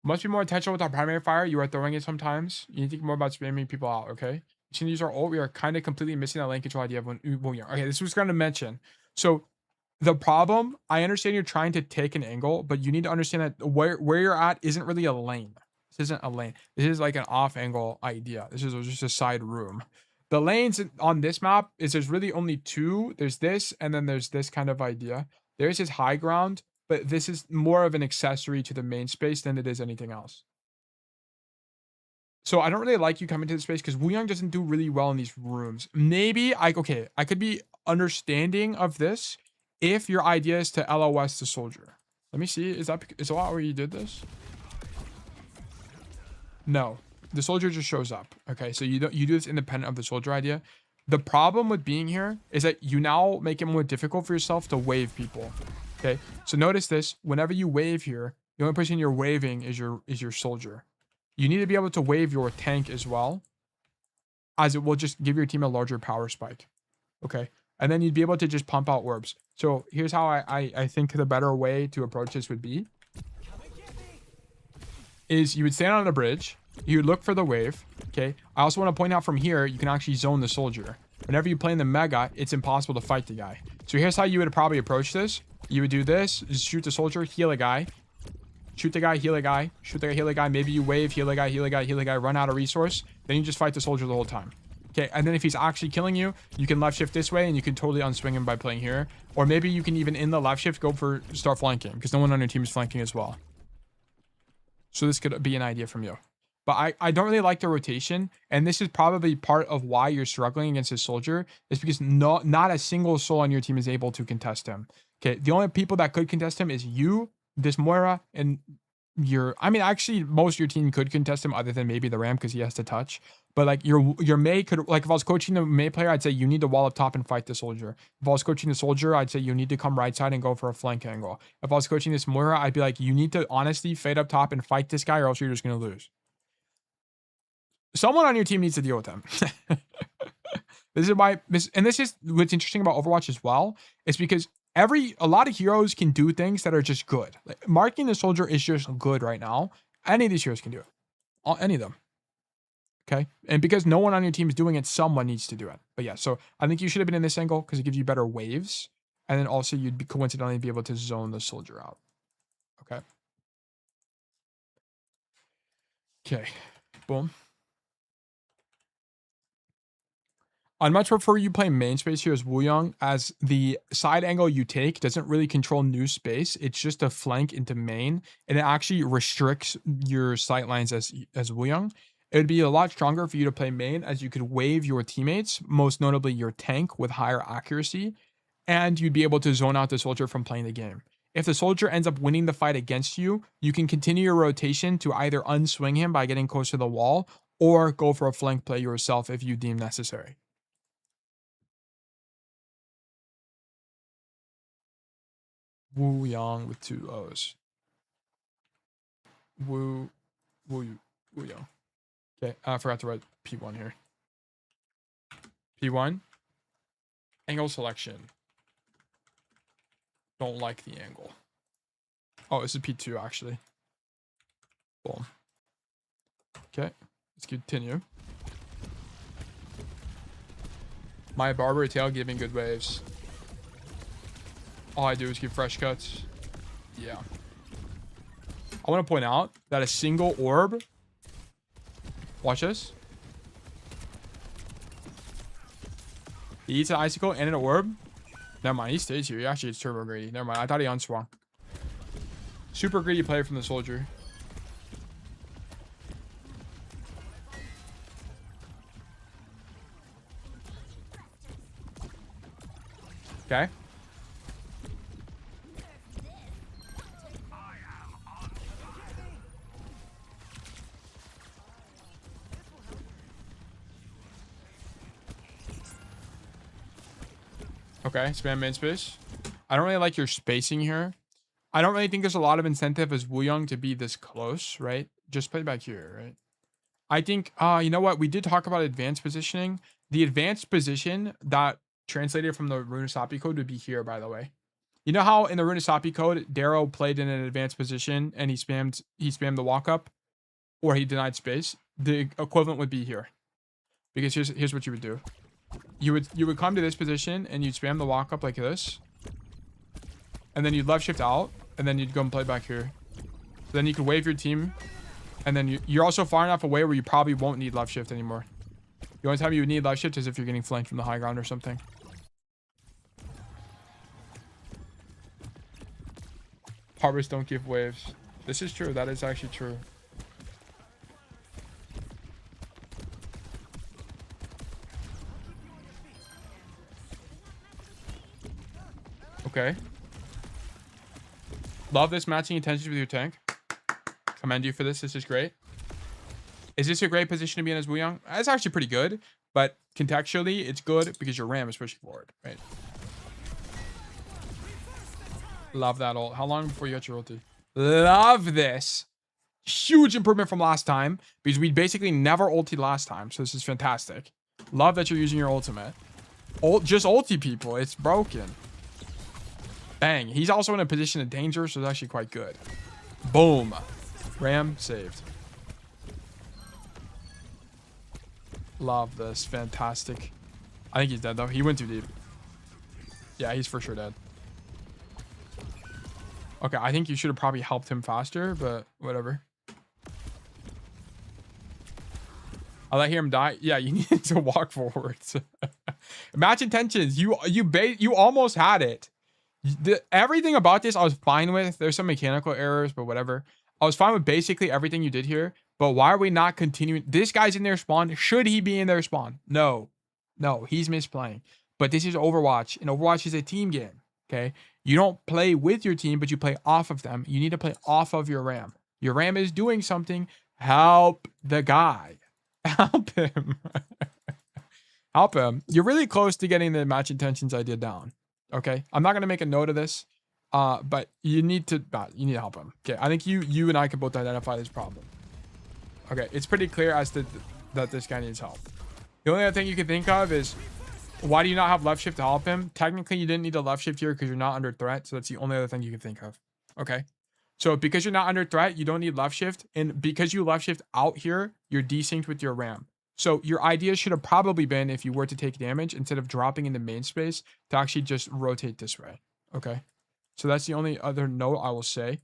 Speaker 6: Must be more intentional with our primary fire. You are throwing it sometimes. You need to think more about spamming people out. Okay. You should use our ult. We are kind of completely missing that lane control idea of when okay, this was going to mention. So the problem, I understand you're trying to take an angle, but you need to understand that where you're at isn't really a lane. This isn't a lane. This is like an off angle idea. This is just a side room. The lanes on this map is there's really only two. There's this, and then there's this kind of idea. There's his high ground, but this is more of an accessory to the main space than it is anything else. So I don't really like you coming to the space because Wooyoung doesn't do really well in these rooms. Maybe I could be understanding of this if your idea is to LOS the soldier. Let me see. Is that where you did this? No, the soldier just shows up. Okay, so you do this independent of the soldier idea. The problem with being here is that you now make it more difficult for yourself to wave people. Okay, so notice this. Whenever you wave here, the only person you're waving is your soldier. You need to be able to wave your tank as well, as it will just give your team a larger power spike. Okay, and then you'd be able to just pump out orbs. So here's how I think the better way to approach this would be. Is you would stand on the bridge, you would look for the wave. Okay, I also want to point out from here, you can actually zone the soldier. Whenever you play in the mega, it's impossible to fight the guy. So here's how you would probably approach this. You would do this, just shoot the soldier, heal a guy. Shoot the guy, heal a guy. Shoot the guy, heal a guy. Maybe you wave, heal a guy, heal a guy, heal a guy, run out of resource. Then you just fight the soldier the whole time. Okay, and then if he's actually killing you, you can left shift this way and you can totally unswing him by playing here. Or maybe you can even in the left shift go for start flanking because no one on your team is flanking as well. So this could be an idea from you. But I don't really like the rotation. And this is probably part of why you're struggling against this soldier. Is because not a single soul on your team is able to contest him. Okay, the only people that could contest him is you, this Moira, and actually most of your team could contest him other than maybe the Ram because he has to touch. But like your Mei could, like if I was coaching the Mei player, I'd say you need to wall up top and fight the soldier. If I was coaching the soldier, I'd say you need to come right side and go for a flank angle. If I was coaching this Moira, I'd be like, you need to honestly fade up top and fight this guy or else you're just going to lose. Someone on your team needs to deal with him. This is why, and this is what's interesting about Overwatch as well, is because a lot of heroes can do things that are just good. Like marking the soldier is just good right now. Any of these heroes can do it. Any of them. Okay. And because no one on your team is doing it, someone needs to do it. But yeah, so I think you should have been in this angle because it gives you better waves. And then also you'd coincidentally be able to zone the soldier out. Okay. Okay. Boom. I'd much prefer you play main space here as Wooyoung, as the side angle you take doesn't really control new space. It's just a flank into main, and it actually restricts your sight lines as Wooyoung. It would be a lot stronger for you to play main, as you could wave your teammates, most notably your tank, with higher accuracy, and you'd be able to zone out the soldier from playing the game. If the soldier ends up winning the fight against you, you can continue your rotation to either unswing him by getting close to the wall, or go for a flank play yourself if you deem necessary. Wooyoung with 2 O's. Wooyoung. Okay, I forgot to write P1 here. P1. Angle selection. Don't like the angle. Oh, this is P2 actually. Boom. Okay, let's continue. My barber tail giving good waves. All I do is give fresh cuts. Yeah. I want to point out that a single orb. Watch this. He eats an icicle and an orb. Never mind. He stays here. He actually gets turbo greedy. Never mind. I thought he unswung. Super greedy player from the soldier. Okay. Okay, spam main space. I don't really like your spacing here. I don't really think there's a lot of incentive as Wooyoung to be this close, right? Just play back here, right? I think, you know what? We did talk about advanced positioning. The advanced position that translated from the Runesapi code would be here, by the way. You know how in the Runesapi code, Darrow played in an advanced position and he spammed the walk up, or he denied space? The equivalent would be here. Because here's what you would do. You would come to this position and you'd spam the walk up like this. And then you'd left shift out, and then you'd go and play back here. So then you could wave your team, and then you're also far enough away where you probably won't need left shift anymore. The only time you would need left shift is if you're getting flanked from the high ground or something. Harvest don't give waves. This is true. That is actually true. Okay. Love this matching intentions with your tank. Commend you for this. This is great. Is this a great position to be in as Wooyoung? It's actually pretty good, but contextually, it's good because your RAM is pushing forward, right? Love that ult. How long before you got your ulti? Love this. Huge improvement from last time because we basically never ultied last time, so this is fantastic. Love that you're using your ultimate. Just ulti people. It's broken. Bang. He's also in a position of danger, so it's actually quite good. Boom. Ram saved. Love this. Fantastic. I think he's dead, though. He went too deep. Yeah, he's for sure dead. Okay, I think you should have probably helped him faster, but whatever. I'll let him die. Yeah, you need to walk forwards. Match intentions. You almost had it. Everything about this I was fine with. There's some mechanical errors, but whatever. I was fine with basically everything you did here. But why are we not continuing? This guy's in their spawn. Should he be in their spawn? No. No, he's misplaying. But this is Overwatch, and Overwatch is a team game. Okay? You don't play with your team, but you play off of them. You need to play off of your RAM. Your RAM is doing something. Help the guy. Help him. Help him. You're really close to getting the match intentions idea down. Okay, I'm not gonna make a note of this, but you need to help him. Okay, I think you and I can both identify this problem. Okay, it's pretty clear as to that this guy needs help. The only other thing you can think of is, why do you not have left shift to help him? Technically, you didn't need a left shift here because you're not under threat, so that's the only other thing you can think of. Okay, so because you're not under threat, you don't need left shift, and because you left shift out here, you're desynced with your RAM. So your idea should have probably been, if you were to take damage, instead of dropping into main space, to actually just rotate this way. Okay. So that's the only other note I will say.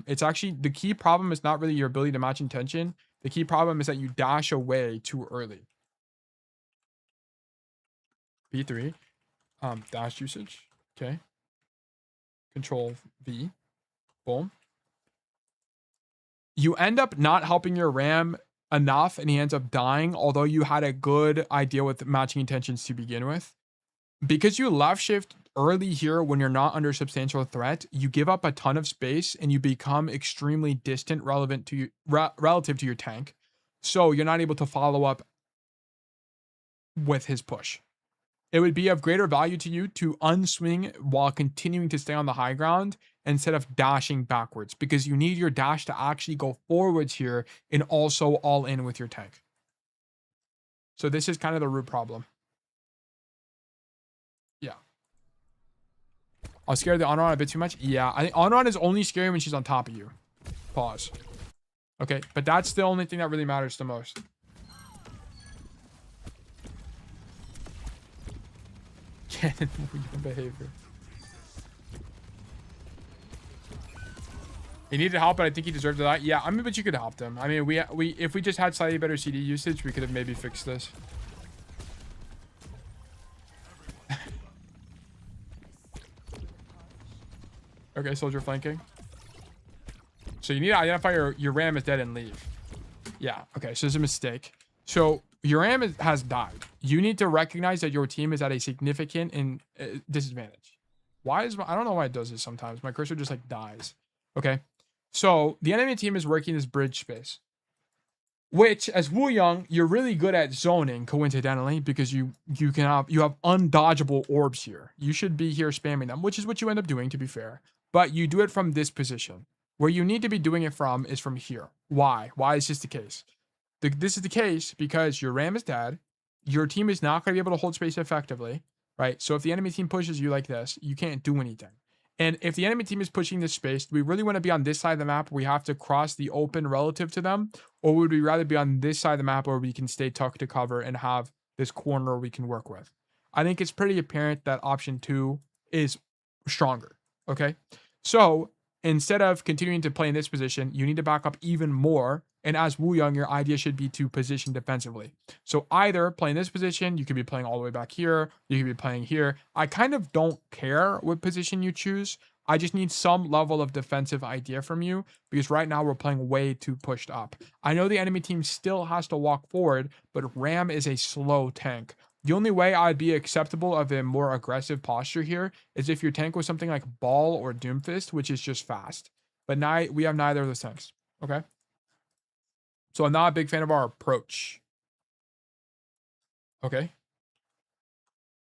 Speaker 6: It's actually, the key problem is not really your ability to match intention. The key problem is that you dash away too early. P3. Dash usage. Okay. Control V. Boom. You end up not helping your RAM enough and he ends up dying, although you had a good idea with matching intentions to begin with. Because you left shift early here when you're not under substantial threat, you give up a ton of space and you become extremely distant relative to your tank. So you're not able to follow up with his push. It would be of greater value to you to unswing while continuing to stay on the high ground instead of dashing backwards, because you need your dash to actually go forwards here and also all in with your tank. So this is kind of the root problem. Yeah. I was scared of the Honoron a bit too much. Yeah, I think Honoron is only scary when she's on top of you. Pause. Okay, but that's the only thing that really matters the most. Cannon behavior. He needed help, but I think he deserved that. Yeah, I mean, but you could have helped him. I mean, if we just had slightly better CD usage, we could have maybe fixed this. Okay, soldier flanking. So you need to identify your RAM is dead and leave. Yeah, okay, so there's a mistake. So your RAM has died. You need to recognize that your team is at a significant disadvantage. Why is I don't know why it does this sometimes. My cursor just like dies. Okay, so the enemy team is working this bridge space, which as Wooyoung, you're really good at zoning, coincidentally, because you have undodgeable orbs here. You should be here spamming them, which is what you end up doing, to be fair. but you do it from this position. Where you need to be doing it from is from here. Why? Why is this the case? This is the case because your ram is dead. Your team is not going to be able to hold space effectively, right? So if the enemy team pushes you like this, you can't do anything. And if the enemy team is pushing this space, do we really want to be on this side of the map where we have to cross the open relative to them? Or would we rather be on this side of the map where we can stay tucked to cover and have this corner we can work with? I think it's pretty apparent that option 2 is stronger, okay? So instead of continuing to play in this position, you need to back up even more. And as Wu Young, your idea should be to position defensively. So either play in this position, you could be playing all the way back here, you could be playing here. I kind of don't care what position you choose. I just need some level of defensive idea from you because right now we're playing way too pushed up. I know the enemy team still has to walk forward, but Ram is a slow tank. The only way I'd be acceptable of a more aggressive posture here is if your tank was something like Ball or Doomfist, which is just fast. But now we have neither of those tanks. Okay. So I'm not a big fan of our approach. Okay.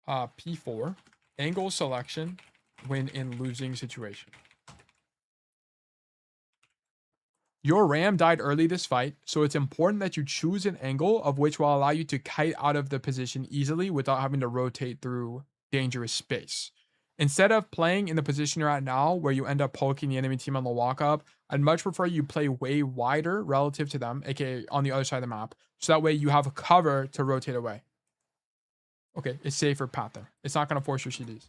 Speaker 6: P4. Angle selection when in losing situation. Your ram died early this fight, so it's important that you choose an angle of which will allow you to kite out of the position easily without having to rotate through dangerous space. Instead of playing in the position you're at now, where you end up poking the enemy team on the walk up, I'd much prefer you play way wider relative to them, aka on the other side of the map, so that way you have a cover to rotate away. Okay, it's safer pathing. It's not going to force your CDs.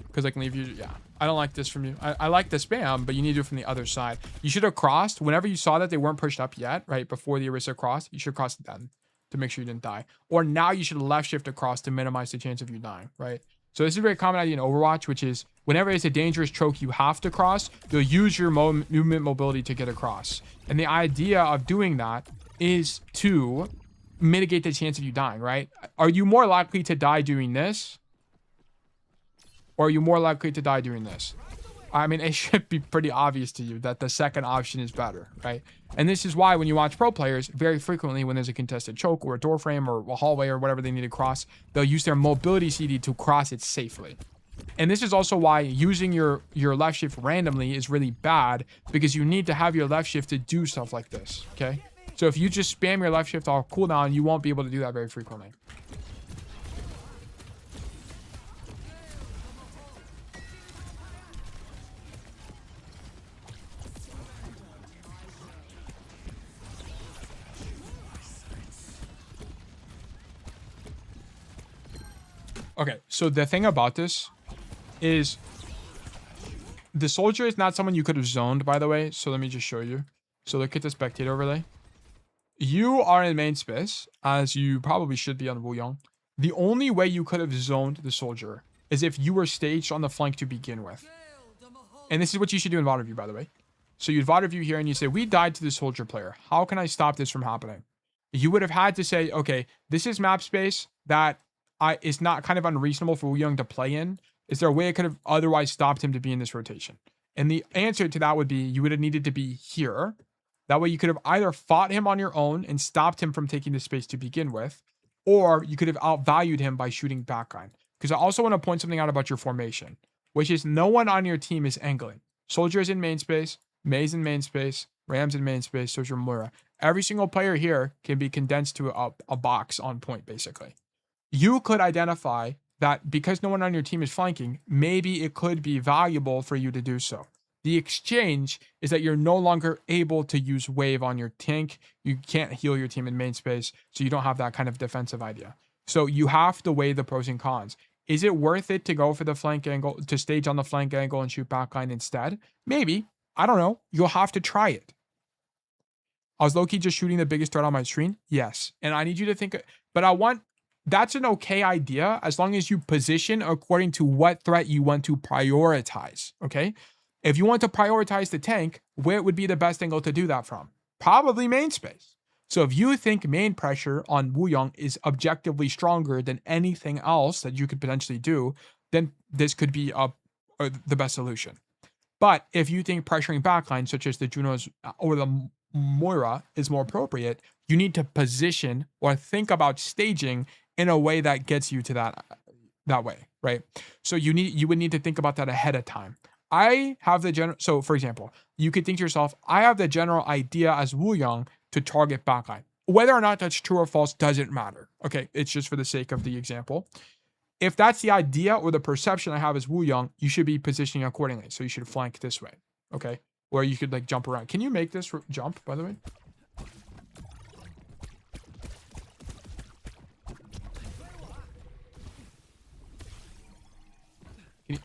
Speaker 6: Because I can leave you, yeah. I don't like this from you. I like the spam, but you need to do it from the other side. You should have crossed, whenever you saw that they weren't pushed up yet, right, before the Orisa crossed, you should cross then to make sure you didn't die. Or now you should left shift across to minimize the chance of you dying, right? So this is a very common idea in Overwatch, which is whenever it's a dangerous choke you have to cross, you'll use your movement mobility to get across. And the idea of doing that is to mitigate the chance of you dying, right? Are you more likely to die doing this? Or are you more likely to die doing this? I mean, it should be pretty obvious to you that the second option is better, right? And this is why when you watch pro players, very frequently when there's a contested choke or a door frame or a hallway or whatever they need to cross, they'll use their mobility CD to cross it safely. And this is also why using your left shift randomly is really bad, because you need to have your left shift to do stuff like this, okay? So if you just spam your left shift off cooldown, you won't be able to do that very frequently. Okay, so the thing about this is the soldier is not someone you could have zoned, by the way. So let me just show you. So look at the spectator overlay. You are in main space, as you probably should be on Wu Yong. The only way you could have zoned the soldier is if you were staged on the flank to begin with. And this is what you should do in VOD review, by the way. So you'd VOD review here and you say, we died to the soldier player. How can I stop this from happening? You would have had to say, okay, this is map space that is not kind of unreasonable for Wu Young to play in. Is there a way I could have otherwise stopped him to be in this rotation? And the answer to that would be you would have needed to be here. That way you could have either fought him on your own and stopped him from taking the space to begin with, or you could have outvalued him by shooting backline. Because I also want to point something out about your formation, which is no one on your team is angling. Soldier is in main space, Mei's in main space, Ram's in main space, so is your Moira. Every single player here can be condensed to a box on point, basically. You could identify that because no one on your team is flanking, maybe it could be valuable for you to do so. The exchange is that you're no longer able to use wave on your tank. You can't heal your team in main space, so you don't have that kind of defensive idea. So you have to weigh the pros and cons. Is it worth it to go for the flank angle, to stage on the flank angle and shoot backline instead? Maybe. I don't know. You'll have to try it. I was low-key just shooting the biggest threat on my screen? Yes. And I need you to think, but that's an okay idea as long as you position according to what threat you want to prioritize, okay? If you want to prioritize the tank, where would be the best angle to do that from? Probably main space. So if you think main pressure on Wu Yong is objectively stronger than anything else that you could potentially do, then this could be the best solution. But if you think pressuring backline, such as the Junos or the Moira, is more appropriate, you need to position or think about staging in a way that gets you to that way, right? So you would need to think about that ahead of time. I have the general. So for example, you could think to yourself, I have the general idea as Wu Yang to target backline. Whether or not that's true or false doesn't matter. Okay, it's just for the sake of the example. If that's the idea or the perception I have as Wu Yang, you should be positioning accordingly. So you should flank this way, okay? Or you could like jump around. Can you make this jump, by the way?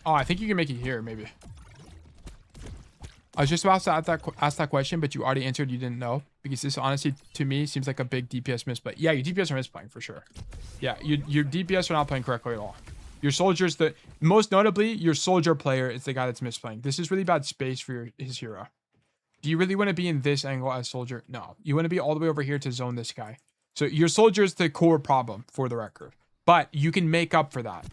Speaker 6: Oh, I think you can make it here, maybe. I was just about to ask that question, but you already answered you didn't know. Because this, honestly, to me, seems like a big DPS misplay. Yeah, your DPS are misplaying, for sure. Yeah, your DPS are not playing correctly at all. Your soldiers, most notably, your soldier player is the guy that's misplaying. This is really bad space for his hero. Do you really want to be in this angle as soldier? No. You want to be all the way over here to zone this guy. So your soldier is the core problem, for the record. But you can make up for that.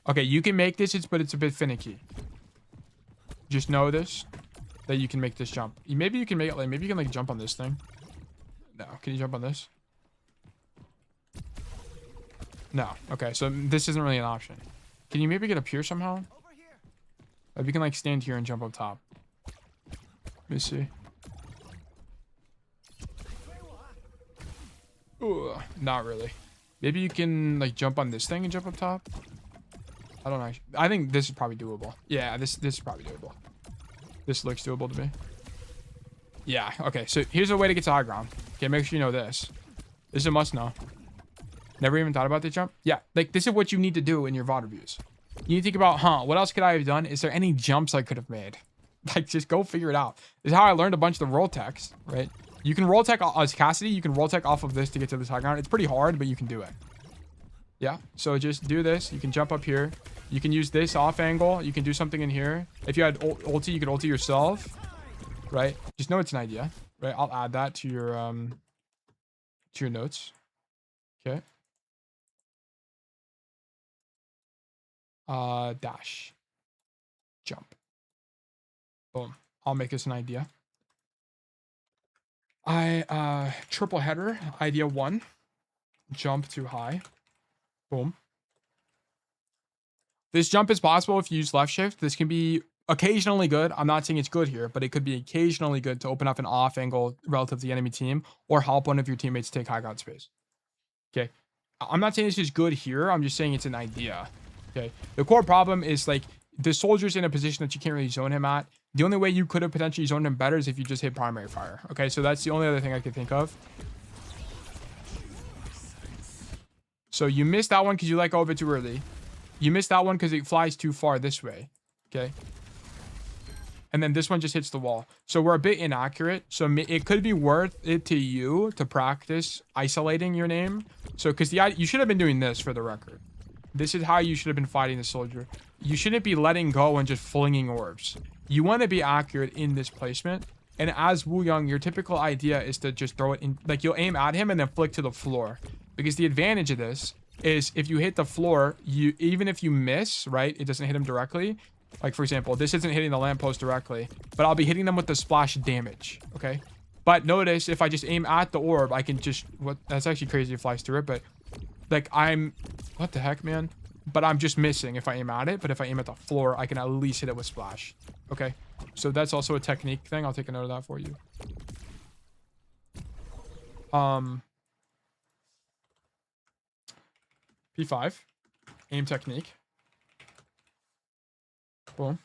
Speaker 6: Okay, you can make this, but it's a bit finicky. Just know this, that you can make this jump. Maybe you can make it like, maybe you can like jump on this thing. No, can you jump on this? No. Okay, so this isn't really an option. Can you maybe get up here somehow? Like you can like stand here and jump up top. Let me see. Ooh, not really. Maybe you can like jump on this thing and jump up top. I don't know. I think this is probably doable. Yeah, this is probably doable. This looks doable to me. Yeah, okay. So here's a way to get to high ground. Okay, make sure you know this. This is a must know. Never even thought about the jump? Yeah, like this is what you need to do in your VOD reviews. You need to think about, what else could I have done? Is there any jumps I could have made? Like, just go figure it out. This is how I learned a bunch of the roll techs, right? You can roll tech as Cassidy. You can roll tech off of this to get to this high ground. It's pretty hard, but you can do it. Yeah, so just do this. You can jump up here. You can use this off angle. You can do something in here. If you had ulti, you could ulti yourself, right? Just know it's an idea, right? I'll add that to your notes. Okay. Dash. Jump. Boom. I'll make this an idea. Triple header, idea 1. Jump too high. Boom. This jump is possible if you use left shift. This can be occasionally good. I'm not saying it's good here, but it could be occasionally good to open up an off angle relative to the enemy team or help one of your teammates take high ground space. Okay. I'm not saying this is good here. I'm just saying it's an idea. Okay. The core problem is like the soldier's in a position that you can't really zone him at. The only way you could have potentially zoned him better is if you just hit primary fire. Okay. So that's the only other thing I could think of. So you missed that one because you let go of it too early. You missed that one because it flies too far this way. Okay. And then this one just hits the wall. So we're a bit inaccurate. So it could be worth it to you to practice isolating your name. So because you should have been doing this for the record. This is how you should have been fighting the soldier. You shouldn't be letting go and just flinging orbs. You want to be accurate in this placement. And as Wu Yang, your typical idea is to just throw it in. Like you'll aim at him and then flick to the floor. Because the advantage of this is if you hit the floor, even if you miss, right, it doesn't hit him directly. Like, for example, this isn't hitting the lamppost directly, but I'll be hitting them with the splash damage, okay? But notice, if I just aim at the orb, I can just... That's actually crazy it flies through it, but... Like, what the heck, man? But I'm just missing if I aim at it, but if I aim at the floor, I can at least hit it with splash, okay? So that's also a technique thing. I'll take a note of that for you. P5. Aim technique. Boom.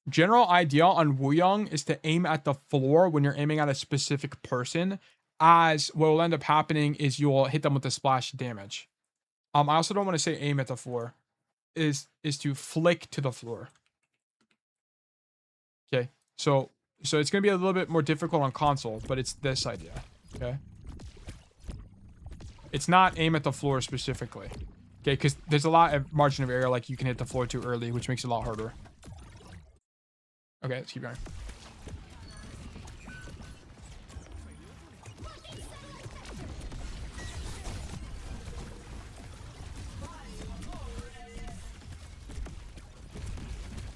Speaker 6: General idea on Wu Yang is to aim at the floor when you're aiming at a specific person, as what will end up happening is you'll hit them with the splash damage. I also don't want to say aim at the floor. Is to flick to the floor. Okay. So it's going to be a little bit more difficult on console, but it's this idea. Okay. It's not aim at the floor specifically. Okay, because there's a lot of margin of error, like you can hit the floor too early, which makes it a lot harder. Okay, let's keep going.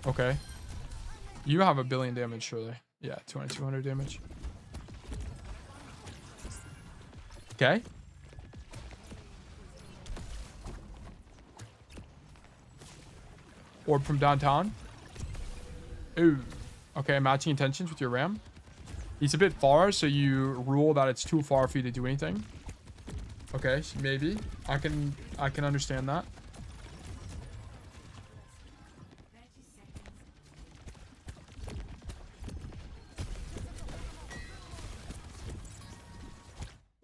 Speaker 6: Okay. You have 1 billion damage, surely. Yeah, 200 damage. Okay. Orb from downtown. Ooh. Okay, matching intentions with your ram. He's a bit far, so you rule that it's too far for you to do anything. Okay, so maybe. I can understand that.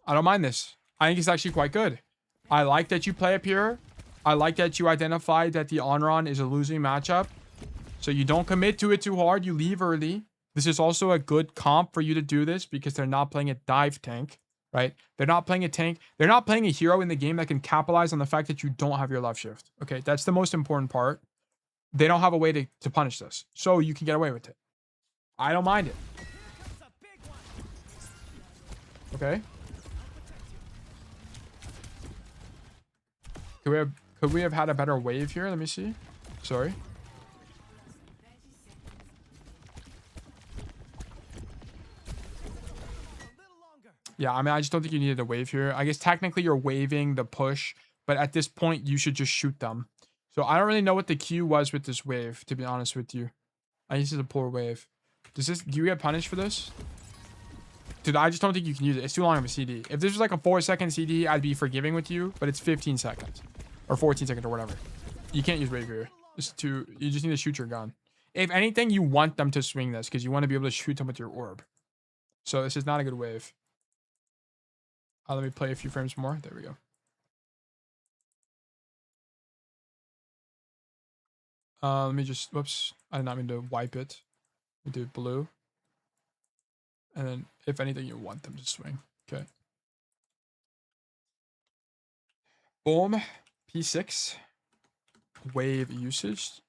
Speaker 6: I don't mind this. I think it's actually quite good. I like that you play up here. I like that you identified that the Onron is a losing matchup. So you don't commit to it too hard. You leave early. This is also a good comp for you to do this because they're not playing a dive tank, right? They're not playing a tank. They're not playing a hero in the game that can capitalize on the fact that you don't have your left shift. Okay, that's the most important part. They don't have a way to punish this. So you can get away with it. I don't mind it. Okay. Could we have had a better wave here? Let me see. Sorry. Yeah, I mean, I just don't think you needed a wave here. I guess technically you're waving the push, but at this point you should just shoot them. So I don't really know what the Q was with this wave, to be honest with you. I used it a poor wave. Do you get punished for this? Dude, I just don't think you can use it. It's too long of a CD. If this was like a 4-second CD, I'd be forgiving with you, but it's 15 seconds. Or 14 seconds or whatever. You can't use wave here. You just need to shoot your gun. If anything, you want them to swing this because you want to be able to shoot them with your orb. So this is not a good wave. Let me play a few frames more. There we go. Let me just, whoops. I did not mean to wipe it. We do blue. And then if anything, you want them to swing. Okay. Boom. P6. Wave usage.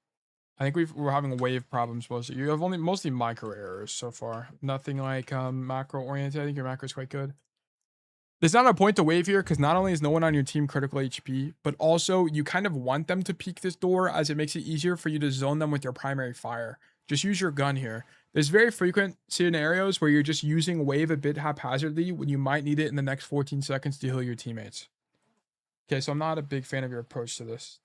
Speaker 6: I think we're having wave problems mostly. You have mostly micro errors so far. Nothing like macro oriented. I think your macro is quite good. There's not a point to wave here because not only is no one on your team critical HP, but also you kind of want them to peek this door as it makes it easier for you to zone them with your primary fire. Just use your gun here. There's very frequent scenarios where you're just using wave a bit haphazardly when you might need it in the next 14 seconds to heal your teammates. Okay, so I'm not a big fan of your approach to this.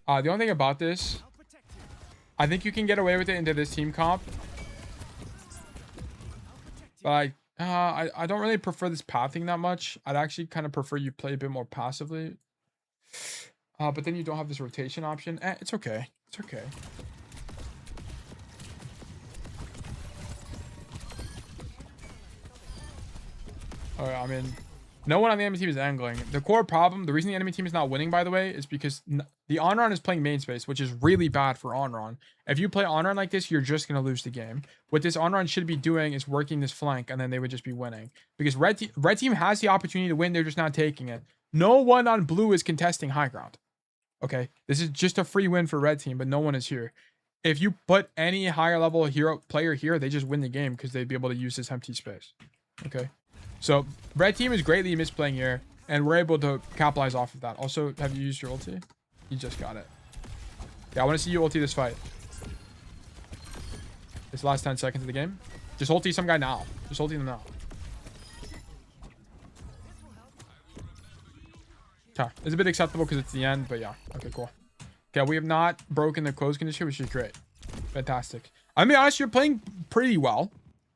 Speaker 6: The only thing about this, I think you can get away with it into this team comp. But I don't really prefer this pathing that much. I'd actually kind of prefer you play a bit more passively. But then you don't have this rotation option. It's okay. It's okay. Alright, I mean, no one on the enemy team is angling. The core problem, the reason the enemy team is not winning, by the way, is because the Onron is playing main space, which is really bad for Onron. If you play Onron like this, you're just going to lose the game. What this Onron should be doing is working this flank, and then they would just be winning. Because red team has the opportunity to win, they're just not taking it. No one on blue is contesting high ground. Okay, this is just a free win for red team, but no one is here. If you put any higher level hero player here, they just win the game because they'd be able to use this empty space. Okay, so red team is greatly misplaying here, and we're able to capitalize off of that. Also, have you used your ulti? You just got it. Yeah, I want to see you ulti this fight. This last 10 seconds of the game. Just ulti some guy now. Just ulti them now. Okay, it's a bit acceptable because it's the end, but yeah. Okay, cool. Okay, we have not broken the close condition, which is great. Fantastic. I mean, honestly, you're playing pretty well.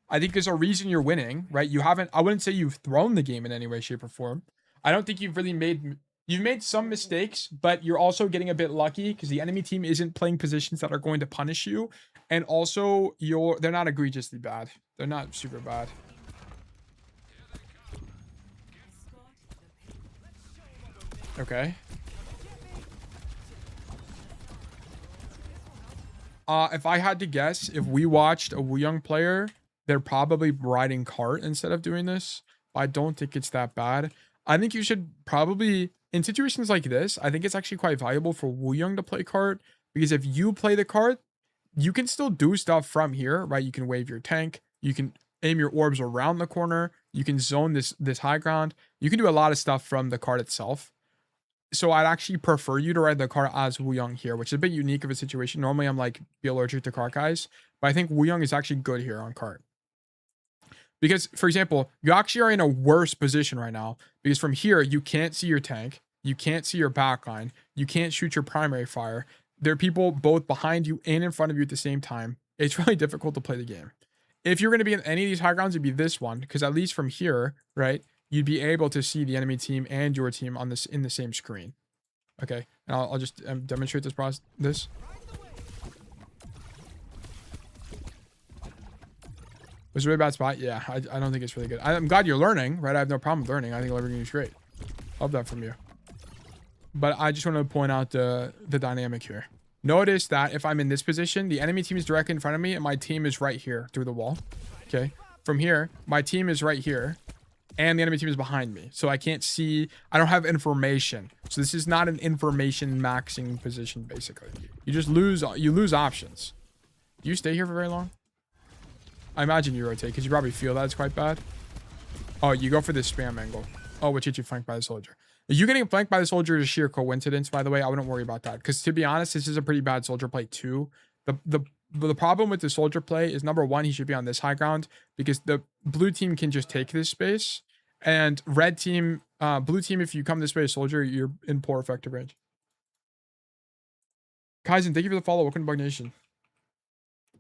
Speaker 6: I think there's a reason you're winning, right? You haven't, I wouldn't say you've thrown the game in any way, shape, or form. I don't think you've really you've made some mistakes, but you're also getting a bit lucky because the enemy team isn't playing positions that are going to punish you. And also, they're not egregiously bad. They're not super bad. Okay. If I had to guess, if we watched a Wooyoung player, they're probably riding cart instead of doing this. I don't think it's that bad. I think you should probably, in situations like this, I think it's actually quite valuable for Wooyoung to play cart, because if you play the cart, you can still do stuff from here, right? You can wave your tank, you can aim your orbs around the corner, you can zone this high ground, you can do a lot of stuff from the cart itself. So I'd actually prefer you to ride the car as Wu Young here, which is a bit unique of a situation. Normally I'm like be allergic to cart guys, but I think Wu Young is actually good here on cart. Because, for example, you actually are in a worse position right now because from here, you can't see your tank. You can't see your backline. You can't shoot your primary fire. There are people both behind you and in front of you at the same time. It's really difficult to play the game. If you're going to be in any of these high grounds, it'd be this one because at least from here, right, you'd be able to see the enemy team and your team on this in the same screen. Okay, and I'll just demonstrate this process. It was a really bad spot. Yeah, I don't think it's really good. I'm glad you're learning, right? I have no problem with learning. I think everything is great. Love that from you. But I just want to point out the dynamic here. Notice that if I'm in this position, the enemy team is directly in front of me and my team is right here through the wall. Okay. From here, my team is right here and the enemy team is behind me. So I can't see, I don't have information. So this is not an information maxing position, basically. You just lose options. Do you stay here for very long? I imagine you rotate because you probably feel that it's quite bad. Oh, you go for this spam angle. Oh, which gets you flanked by the soldier. You getting flanked by the soldier is sheer coincidence, by the way. I wouldn't worry about that because to be honest, this is a pretty bad soldier play too. The problem with the soldier play is number one, he should be on this high ground because the blue team can just take this space and red team, blue team, if you come this way, soldier, you're in poor effective range. Kaizen, thank you for the follow. Welcome to Bug Nation.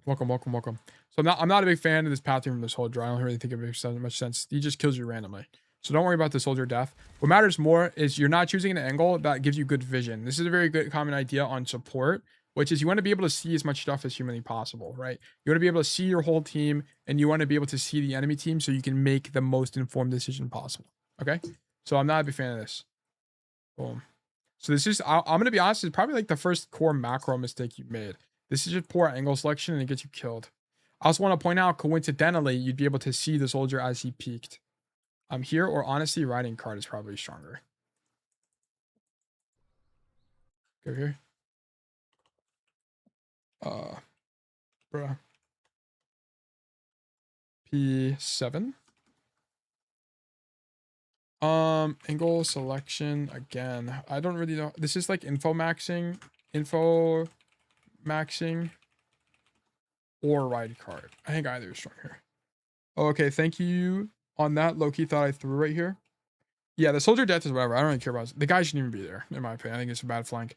Speaker 6: Welcome. So I'm not a big fan of this pathing from the soldier. I don't really think it makes much sense. He just kills you randomly. So don't worry about the soldier death. What matters more is you're not choosing an angle that gives you good vision. This is a very good common idea on support, which is you want to be able to see as much stuff as humanly possible, right? You want to be able to see your whole team and you want to be able to see the enemy team so you can make the most informed decision possible. Okay. So I'm not a big fan of this. Boom. So this is, I'm going to be honest, it's probably like the first core macro mistake you made. This is just poor angle selection and it gets you killed. I also want to point out, coincidentally, you'd be able to see the soldier as he peeked. I'm here, or honestly, riding cart is probably stronger. Go here. Bruh. P7. Angle selection again. I don't really know. This is like info maxing, or ride cart. I think either is stronger. Oh, okay, thank you on that. Loki thought I threw right here. Yeah, the soldier death is whatever. I don't really care about it. The guy shouldn't even be there, in my opinion. I think it's a bad flank.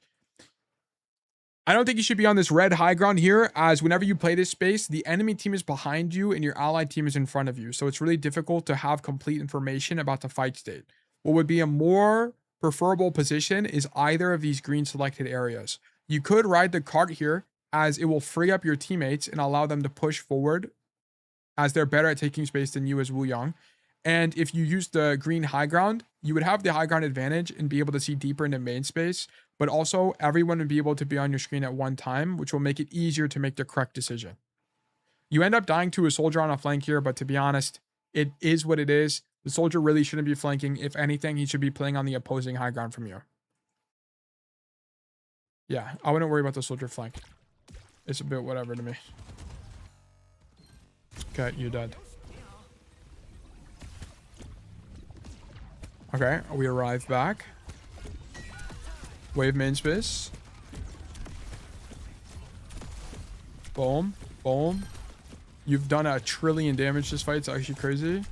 Speaker 6: I don't think you should be on this red high ground here, as whenever you play this space, the enemy team is behind you and your allied team is in front of you. So it's really difficult to have complete information about the fight state. What would be a more preferable position is either of these green selected areas. You could ride the cart here, as it will free up your teammates and allow them to push forward, as they're better at taking space than you as Wu Yang. And if you use the green high ground, you would have the high ground advantage and be able to see deeper into main space, but also everyone would be able to be on your screen at one time, which will make it easier to make the correct decision. You end up dying to a soldier on a flank here, but to be honest, it is what it is. The soldier really shouldn't be flanking. If anything, he should be playing on the opposing high ground from you. Yeah, I wouldn't worry about the soldier flank. It's a bit whatever to me. Okay, you're dead. Okay, we arrive back. Wave main space. Boom. Boom. You've done 1 trillion damage this fight. It's actually crazy.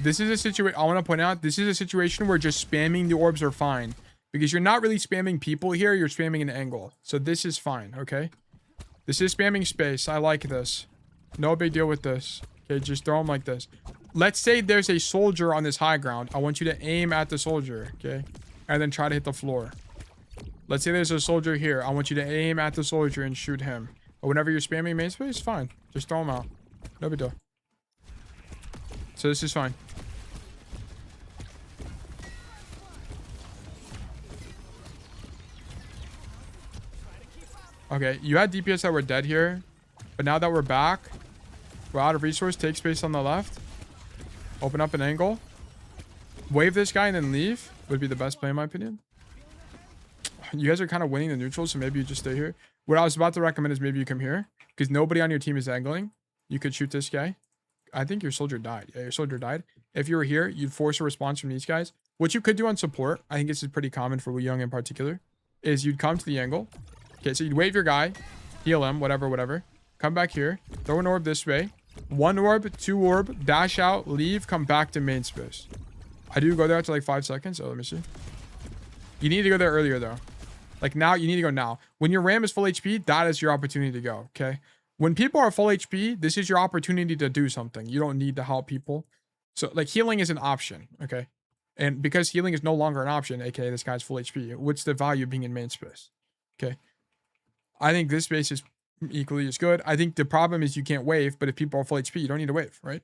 Speaker 6: This is a situation, I want to point out, this is a situation where just spamming the orbs are fine. Because you're not really spamming people here, you're spamming an angle. So this is fine, okay? This is spamming space. I like this. No big deal with this. Okay, just throw them like this. Let's say there's a soldier on this high ground. I want you to aim at the soldier, okay? And then try to hit the floor. Let's say there's a soldier here. I want you to aim at the soldier and shoot him. But whenever you're spamming main space, fine. Just throw him out. No big deal. So this is fine. Okay, you had DPS that were dead here. But now that we're back, we're out of resource. Take space on the left. Open up an angle. Wave this guy and then leave. Would be the best play in my opinion. You guys are kind of winning the neutral, so maybe you just stay here. What I was about to recommend is maybe you come here. Because nobody on your team is angling. You could shoot this guy. I think your soldier died. Yeah, your soldier died. If you were here, you'd force a response from these guys. What you could do on support, I think this is pretty common for Wu Young in particular, is you'd come to the angle. Okay, so you'd wave your guy, heal him, whatever. Come back here, throw an orb this way. 1 orb, 2 orb, dash out, leave, come back to main space. I do go there after like 5 seconds. So let me see. You need to go there earlier though. Like now, you need to go now. When your RAM is full HP, that is your opportunity to go, okay? When people are full HP, this is your opportunity to do something. You don't need to help people. So like healing is an option, okay? And because healing is no longer an option, aka this guy's full HP, what's the value of being in main space? Okay. I think this space is equally as good. I think the problem is you can't wave, but if people are full HP, you don't need to wave, right?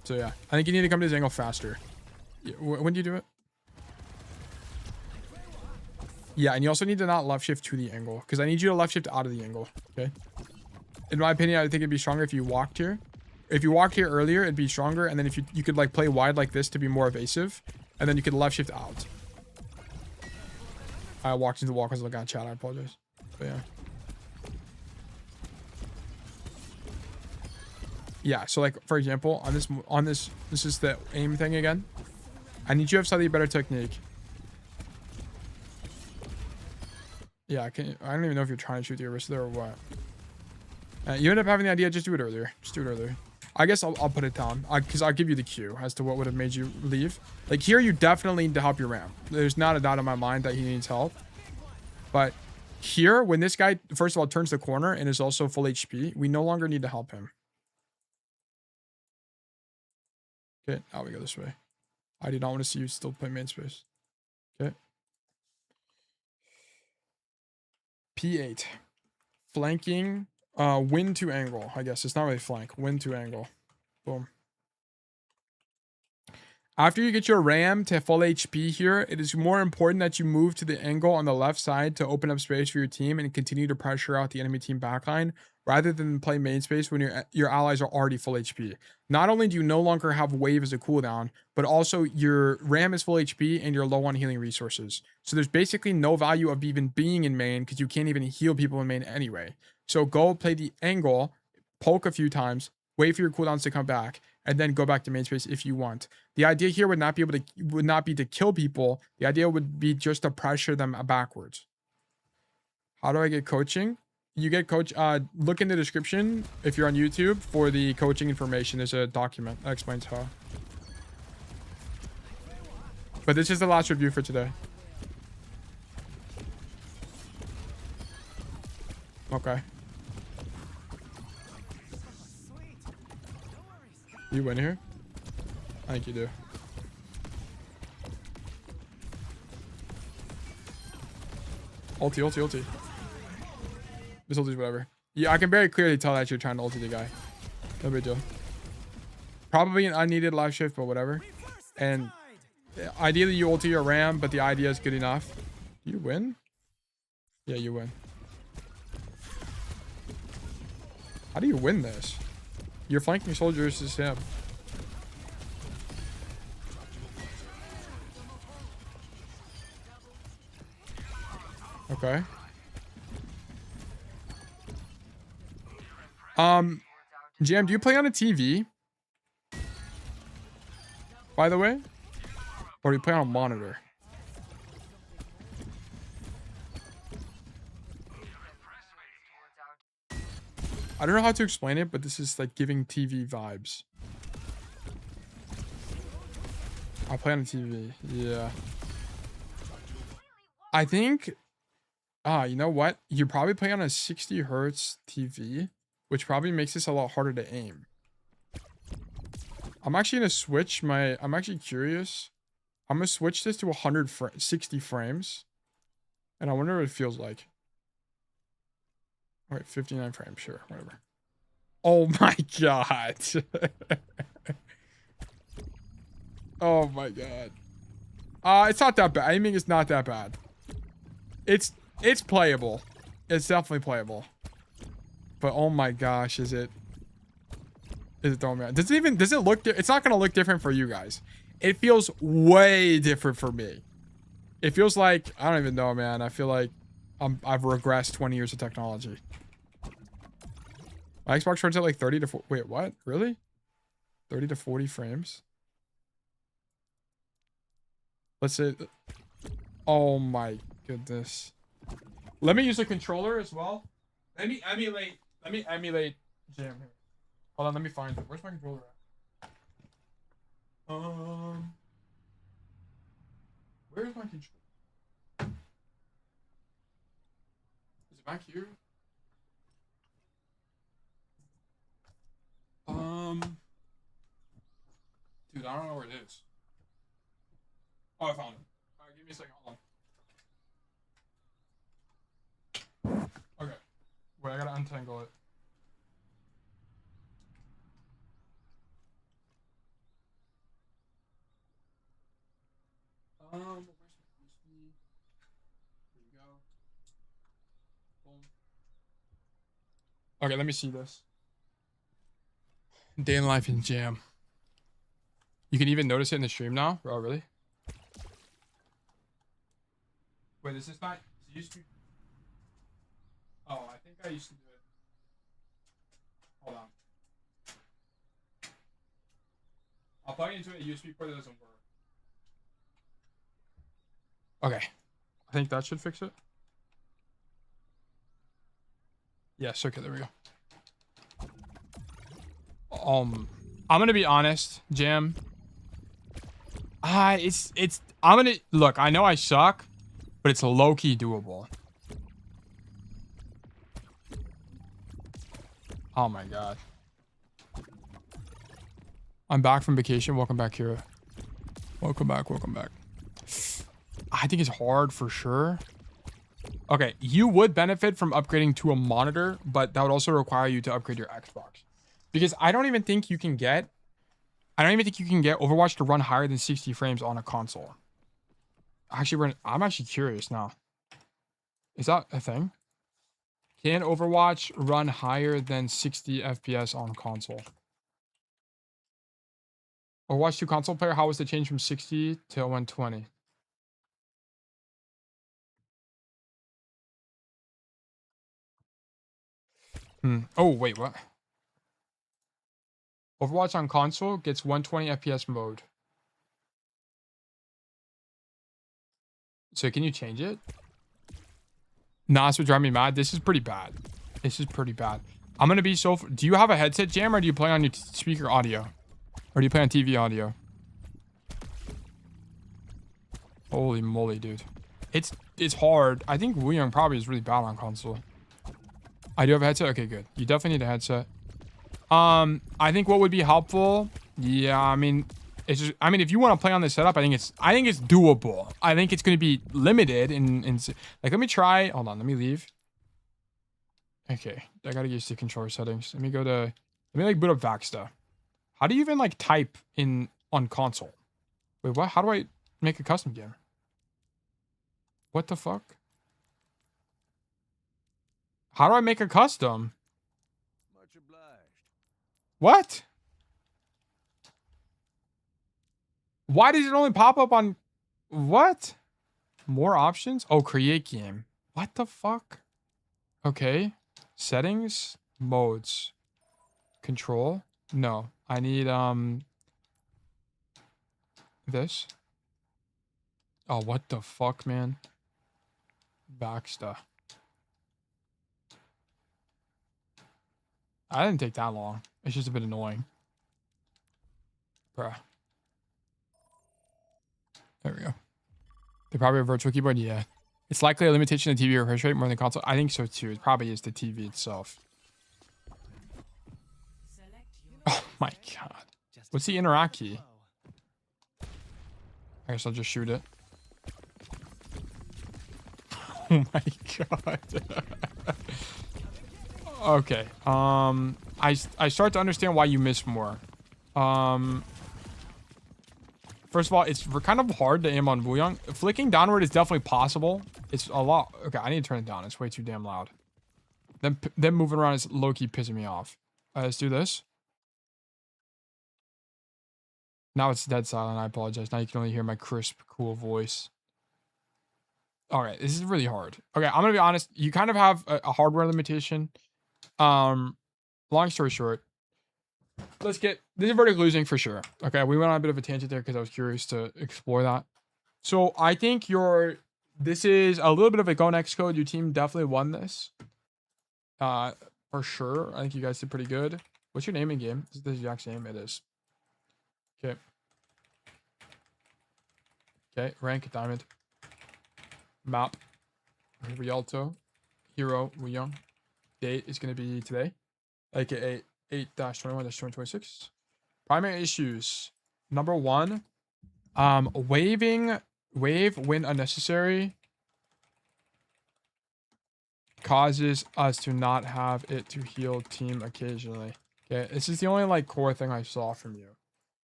Speaker 6: So yeah, I think you need to come to this angle faster. When do you do it? Yeah, and you also need to not left shift to the angle, because I need you to left shift out of the angle, okay? In my opinion, I think it'd be stronger if you walked here. If you walked here earlier, it'd be stronger, and then if you could like play wide like this to be more evasive, and then you could left shift out. I walked into the wall because I looked at chat, I apologize. But yeah. Yeah, so like for example, on this is the aim thing again. I need you to have slightly better technique. Yeah, I don't even know if you're trying to shoot the wrist there or what. You end up having the idea, just do it earlier. Just do it earlier. I guess I'll put it down because I'll give you the cue as to what would have made you leave. Like here, you definitely need to help your RAM. There's not a doubt in my mind that he needs help. But here, when this guy, first of all, turns the corner and is also full HP, we no longer need to help him. Okay, now we go this way. I do not want to see you still play main space. Okay. P8. Flanking. Win to angle. I guess it's not really flank. Win to angle. Boom. After you get your RAM to full HP here, it is more important that you move to the angle on the left side to open up space for your team and continue to pressure out the enemy team backline rather than play main space when your allies are already full HP. Not only do you no longer have wave as a cooldown, but also your RAM is full HP and you're low on healing resources. So there's basically no value of even being in main because you can't even heal people in main anyway. So go play the angle, poke a few times, wait for your cooldowns to come back, and then go back to main space if you want. The idea here would not be to kill people. The idea would be just to pressure them backwards. How do I get coaching? You get coach. Look in the description if you're on YouTube for the coaching information. There's a document that explains how. But this is the last review for today. Okay. You win here? I think you do. Ulti. This ulti's whatever. Yeah, I can very clearly tell that you're trying to ulti the guy. No big deal. Probably an unneeded live shift, but whatever. And ideally you ulti your RAM, but the idea is good enough. You win? Yeah, you win. How do you win this? You're flanking soldiers is him. Okay. Jam, do you play on a TV? By the way? Or do you play on a monitor? I don't know how to explain it, but this is like giving TV vibes. I play on a TV. Yeah. I think... you know what? You probably play on a 60 hertz TV, which probably makes this a lot harder to aim. I'm actually going to switch my... I'm actually curious. I'm going to switch this to 60 frames. And I wonder what it feels like. All right, 59 frames, sure, whatever. Oh my god. Oh my god. It's not that bad. Aiming is not that bad. It's playable. It's definitely playable. But oh my gosh, is it throwing me out? Does it look it's not gonna look different for you guys. It feels way different for me. It feels like, I don't even know, man. I feel like I've regressed 20 years of technology. My Xbox starts at like 30 to 40. Wait, what? Really? 30 to 40 frames? Let's say... Oh my goodness. Let me use a controller as well. Let me emulate Jam here. Hold on, let me find it. Where's my controller at? Where's my controller? Is it back here? Dude, I don't know where it is. Oh, I found it. Alright, give me a second. Hold on. Okay. Wait, I gotta untangle it. Where's my USB? There you go. Boom. Okay, let me see this. Day in life in Jam. You can even notice it in the stream now? Oh, really? Wait, is this not... It used to be... Oh, I think I used to do it. Hold on. I'll plug into a USB port that doesn't work. Okay. I think that should fix it. Yes, okay, there we go. I'm gonna be honest, Jam. I'm gonna look, I know I suck, but it's low-key doable. Oh my god. I'm back from vacation. Welcome back, Kira. Welcome back, welcome back. I think it's hard for sure. Okay, you would benefit from upgrading to a monitor, but that would also require you to upgrade your Xbox. Because I don't even think you can get Overwatch to run higher than 60 frames on a console. Actually, I'm actually curious now. Is that a thing? Can Overwatch run higher than 60 FPS on console? Overwatch 2 console player, how was the change from 60 to 120? Oh, wait, what? Overwatch on console gets 120 FPS mode. So can you change it? Nah, this would drive me mad. This is pretty bad. This is pretty bad. I'm gonna be so... Do you have a headset, Jam, or do you play on your speaker audio? Or do you play on TV audio? Holy moly, dude. It's hard. I think Wu Young probably is really bad on console. I do have a headset? Okay, good. You definitely need a headset. I think what would be helpful... Yeah, I mean... It's just... I mean, if you want to play on this setup, I think it's doable. I think it's going to be limited in... Like, let me try... Hold on, let me leave. Okay, I gotta get used to controller settings. Let me go to... Let me, like, boot up Vaxta. How do you even, like, type on console? Wait, what? How do I make a custom game? What the fuck? How do I make a custom?
Speaker 7: Much obliged.
Speaker 6: What? Why does it only pop up on... What? More options? Oh, create game. What the fuck? Okay. Settings. Modes. Control. No. I need, this. Oh, what the fuck, man? Baxter. I didn't take that long. It's just a bit annoying. Bruh. There we go. They probably have a virtual keyboard? Yeah. It's likely a limitation of TV refresh rate more than console. I think so too. It probably is the TV itself. Oh my god. What's the interact key? I guess I'll just shoot it. Oh my god. Okay. I start to understand why you miss more. First of all, it's kind of hard to aim on Wuyang. Flicking downward is definitely possible. It's a lot. Okay, I need to turn it down. It's way too damn loud. Then moving around is low-key pissing me off. Let's do this. Now it's dead silent. I apologize. Now you can only hear my crisp, cool voice. All right, this is really hard. Okay, I'm gonna be honest. You kind of have a hardware limitation. long story short, let's get this is verdict losing for sure. Okay, we went on a bit of a tangent there because I was curious to explore that. So I think this is a little bit of a go next code. Your team definitely won this. For sure. I think you guys did pretty good. What's your name in game? Is this the exact name? It is. Okay. Okay, rank diamond. Map. Rialto. Hero Wuyong. Date is gonna be today. AKA 8-21-2026. Primary issues. Number 1. Wave when unnecessary causes us to not have it to heal team occasionally. Okay, this is the only like core thing I saw from you.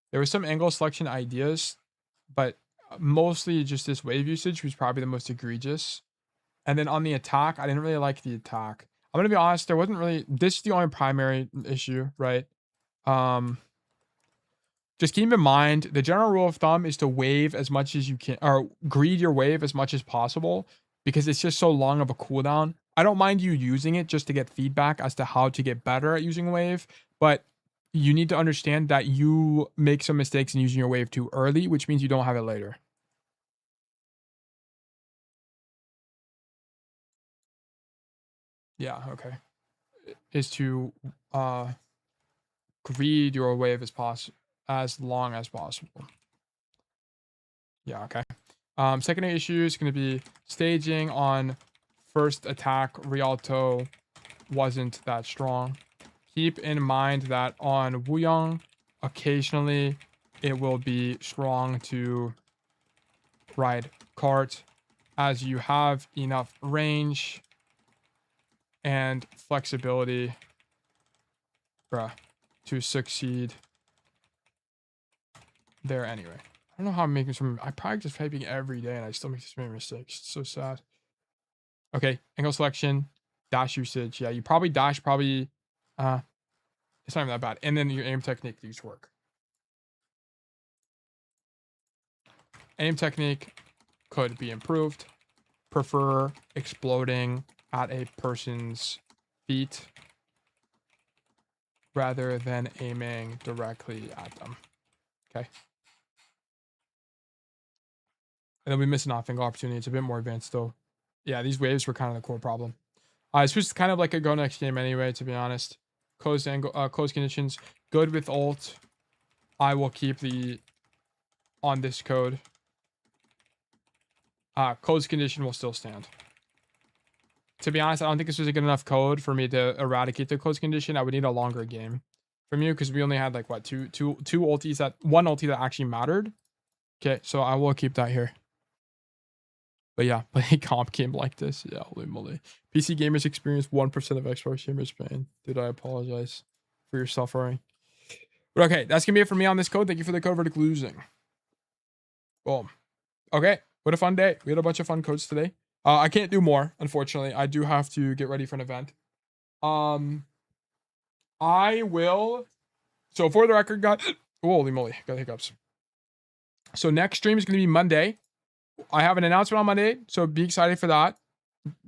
Speaker 6: There was some angle selection ideas, but mostly just this wave usage was probably the most egregious. And then on the attack, I didn't really like the attack. I'm gonna be honest, there wasn't really this is the only primary issue, right? Just keep in mind the general rule of thumb is to wave as much as you can, or greed your wave as much as possible, because it's just so long of a cooldown. I don't mind you using it just to get feedback as to how to get better at using wave, but you need to understand that you make some mistakes in using your wave too early, which means you don't have it later. Yeah, okay. Is to greed your wave as long as possible. Yeah, okay. Secondary issue is going to be staging on first attack. Rialto wasn't that strong. Keep in mind that on Wuyong, occasionally it will be strong to ride cart as you have enough range and flexibility to succeed there anyway. I don't know how I'm making some. I practice typing every day and I still make this many mistakes. It's so sad. Okay, angle selection, dash usage. Yeah, you probably dash it's not even that bad. And then your aim technique needs to work. Aim technique could be improved. Prefer exploding at a person's feet rather than aiming directly at them. Okay. And then we miss an off-angle opportunity. It's a bit more advanced though. Yeah, these waves were kind of the core problem. It's just kind of like a go next game anyway, to be honest. Closed angle, closed conditions, good with ult. I will keep on this code. Closed condition will still stand. To be honest, I don't think this was a good enough code for me to eradicate the closed condition. I would need a longer game from you because we only had like what two ultis one ulti that actually mattered. Okay, so I will keep that here. But yeah, play a comp game like this. Yeah, holy moly. PC gamers experience 1% of Xbox gamers pain. Dude, I apologize for your suffering. But okay, that's going to be it for me on this code. Thank you for the code verdict losing. Boom. Okay, what a fun day. We had a bunch of fun codes today. I can't do more, unfortunately. I do have to get ready for an event. I will... So for the record, guys... Holy moly, got hiccups. So next stream is going to be Monday. I have an announcement on Monday, so be excited for that.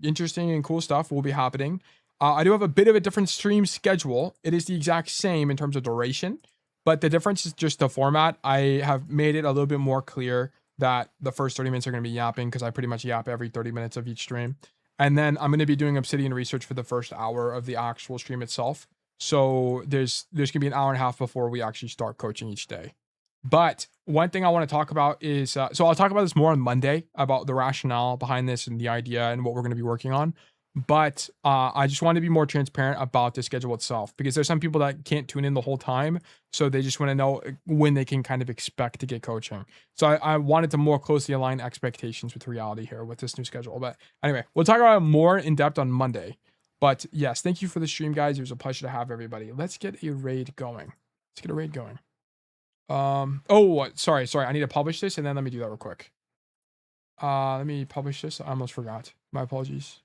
Speaker 6: Interesting and cool stuff will be happening. I do have a bit of a different stream schedule. It is the exact same in terms of duration, but the difference is just the format. I have made it a little bit more clear that the first 30 minutes are going to be yapping because I pretty much yap every 30 minutes of each stream. And then I'm going to be doing Obsidian research for the first hour of the actual stream itself. So there's going to be an hour and a half before we actually start coaching each day. But one thing I want to talk about is, so I'll talk about this more on Monday about the rationale behind this and the idea and what we're going to be working on. But I just want to be more transparent about the schedule itself because there's some people that can't tune in the whole time. So they just want to know when they can kind of expect to get coaching. So I wanted to more closely align expectations with reality here with this new schedule. But anyway, we'll talk about it more in depth on Monday. But yes, thank you for the stream, guys. It was a pleasure to have everybody. Let's get a raid going. Sorry. I need to publish this and then let me do that real quick. Let me publish this. I almost forgot. My apologies.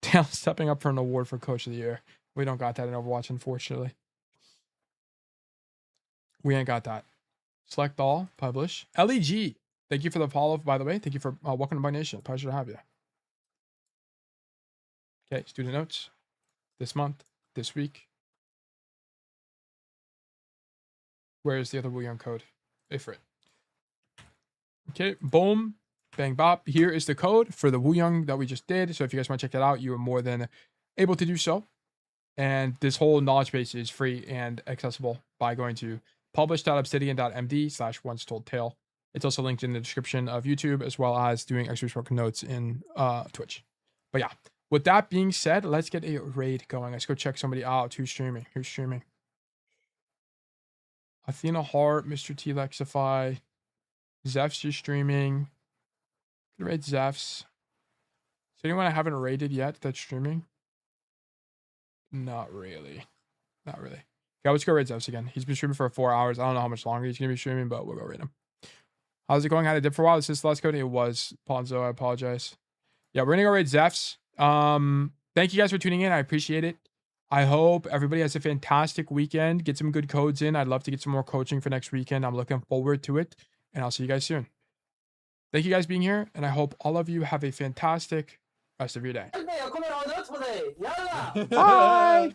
Speaker 6: Damn, stepping up for an award for Coach of the Year. We don't got that in Overwatch, unfortunately. We ain't got that. Select all, publish. LEG, thank you for the follow, by the way. Thank you for welcome to my nation. Pleasure to have you. Okay, student notes this month. this week. Where's the other Wu Young code? Ifrit. Okay, boom, bang, bop. Here is the code for the Wu Young that we just did. So if you guys want to check that out, you are more than able to do so. And this whole knowledge base is free and accessible by going to publish.obsidian.md/once-told-tale. It's also linked in the description of YouTube, as well as doing extra spoken notes in Twitch. But yeah, with that being said, let's get a raid going. Let's go check somebody out. Who's streaming? Who's streaming? Athena Hart, Mr. T Lexify, Zeph's is streaming. Could raid Zeph's. Is there anyone I haven't raided yet that's streaming? Not really. Not really. Okay, let's go raid Zeph's again. He's been streaming for 4 hours. I don't know how much longer he's going to be streaming, but we'll go raid him. How's it going? Had a dip for a while. This is the last code. It was Ponzo. I apologize. Yeah, we're going to go raid Zeph's. Thank you guys for tuning in. I appreciate it. I hope everybody has a fantastic weekend. Get some good codes in. I'd love to get some more coaching for next weekend. I'm looking forward to it. And I'll see you guys soon. Thank you guys being here. And I hope all of you have a fantastic rest of your day. Bye.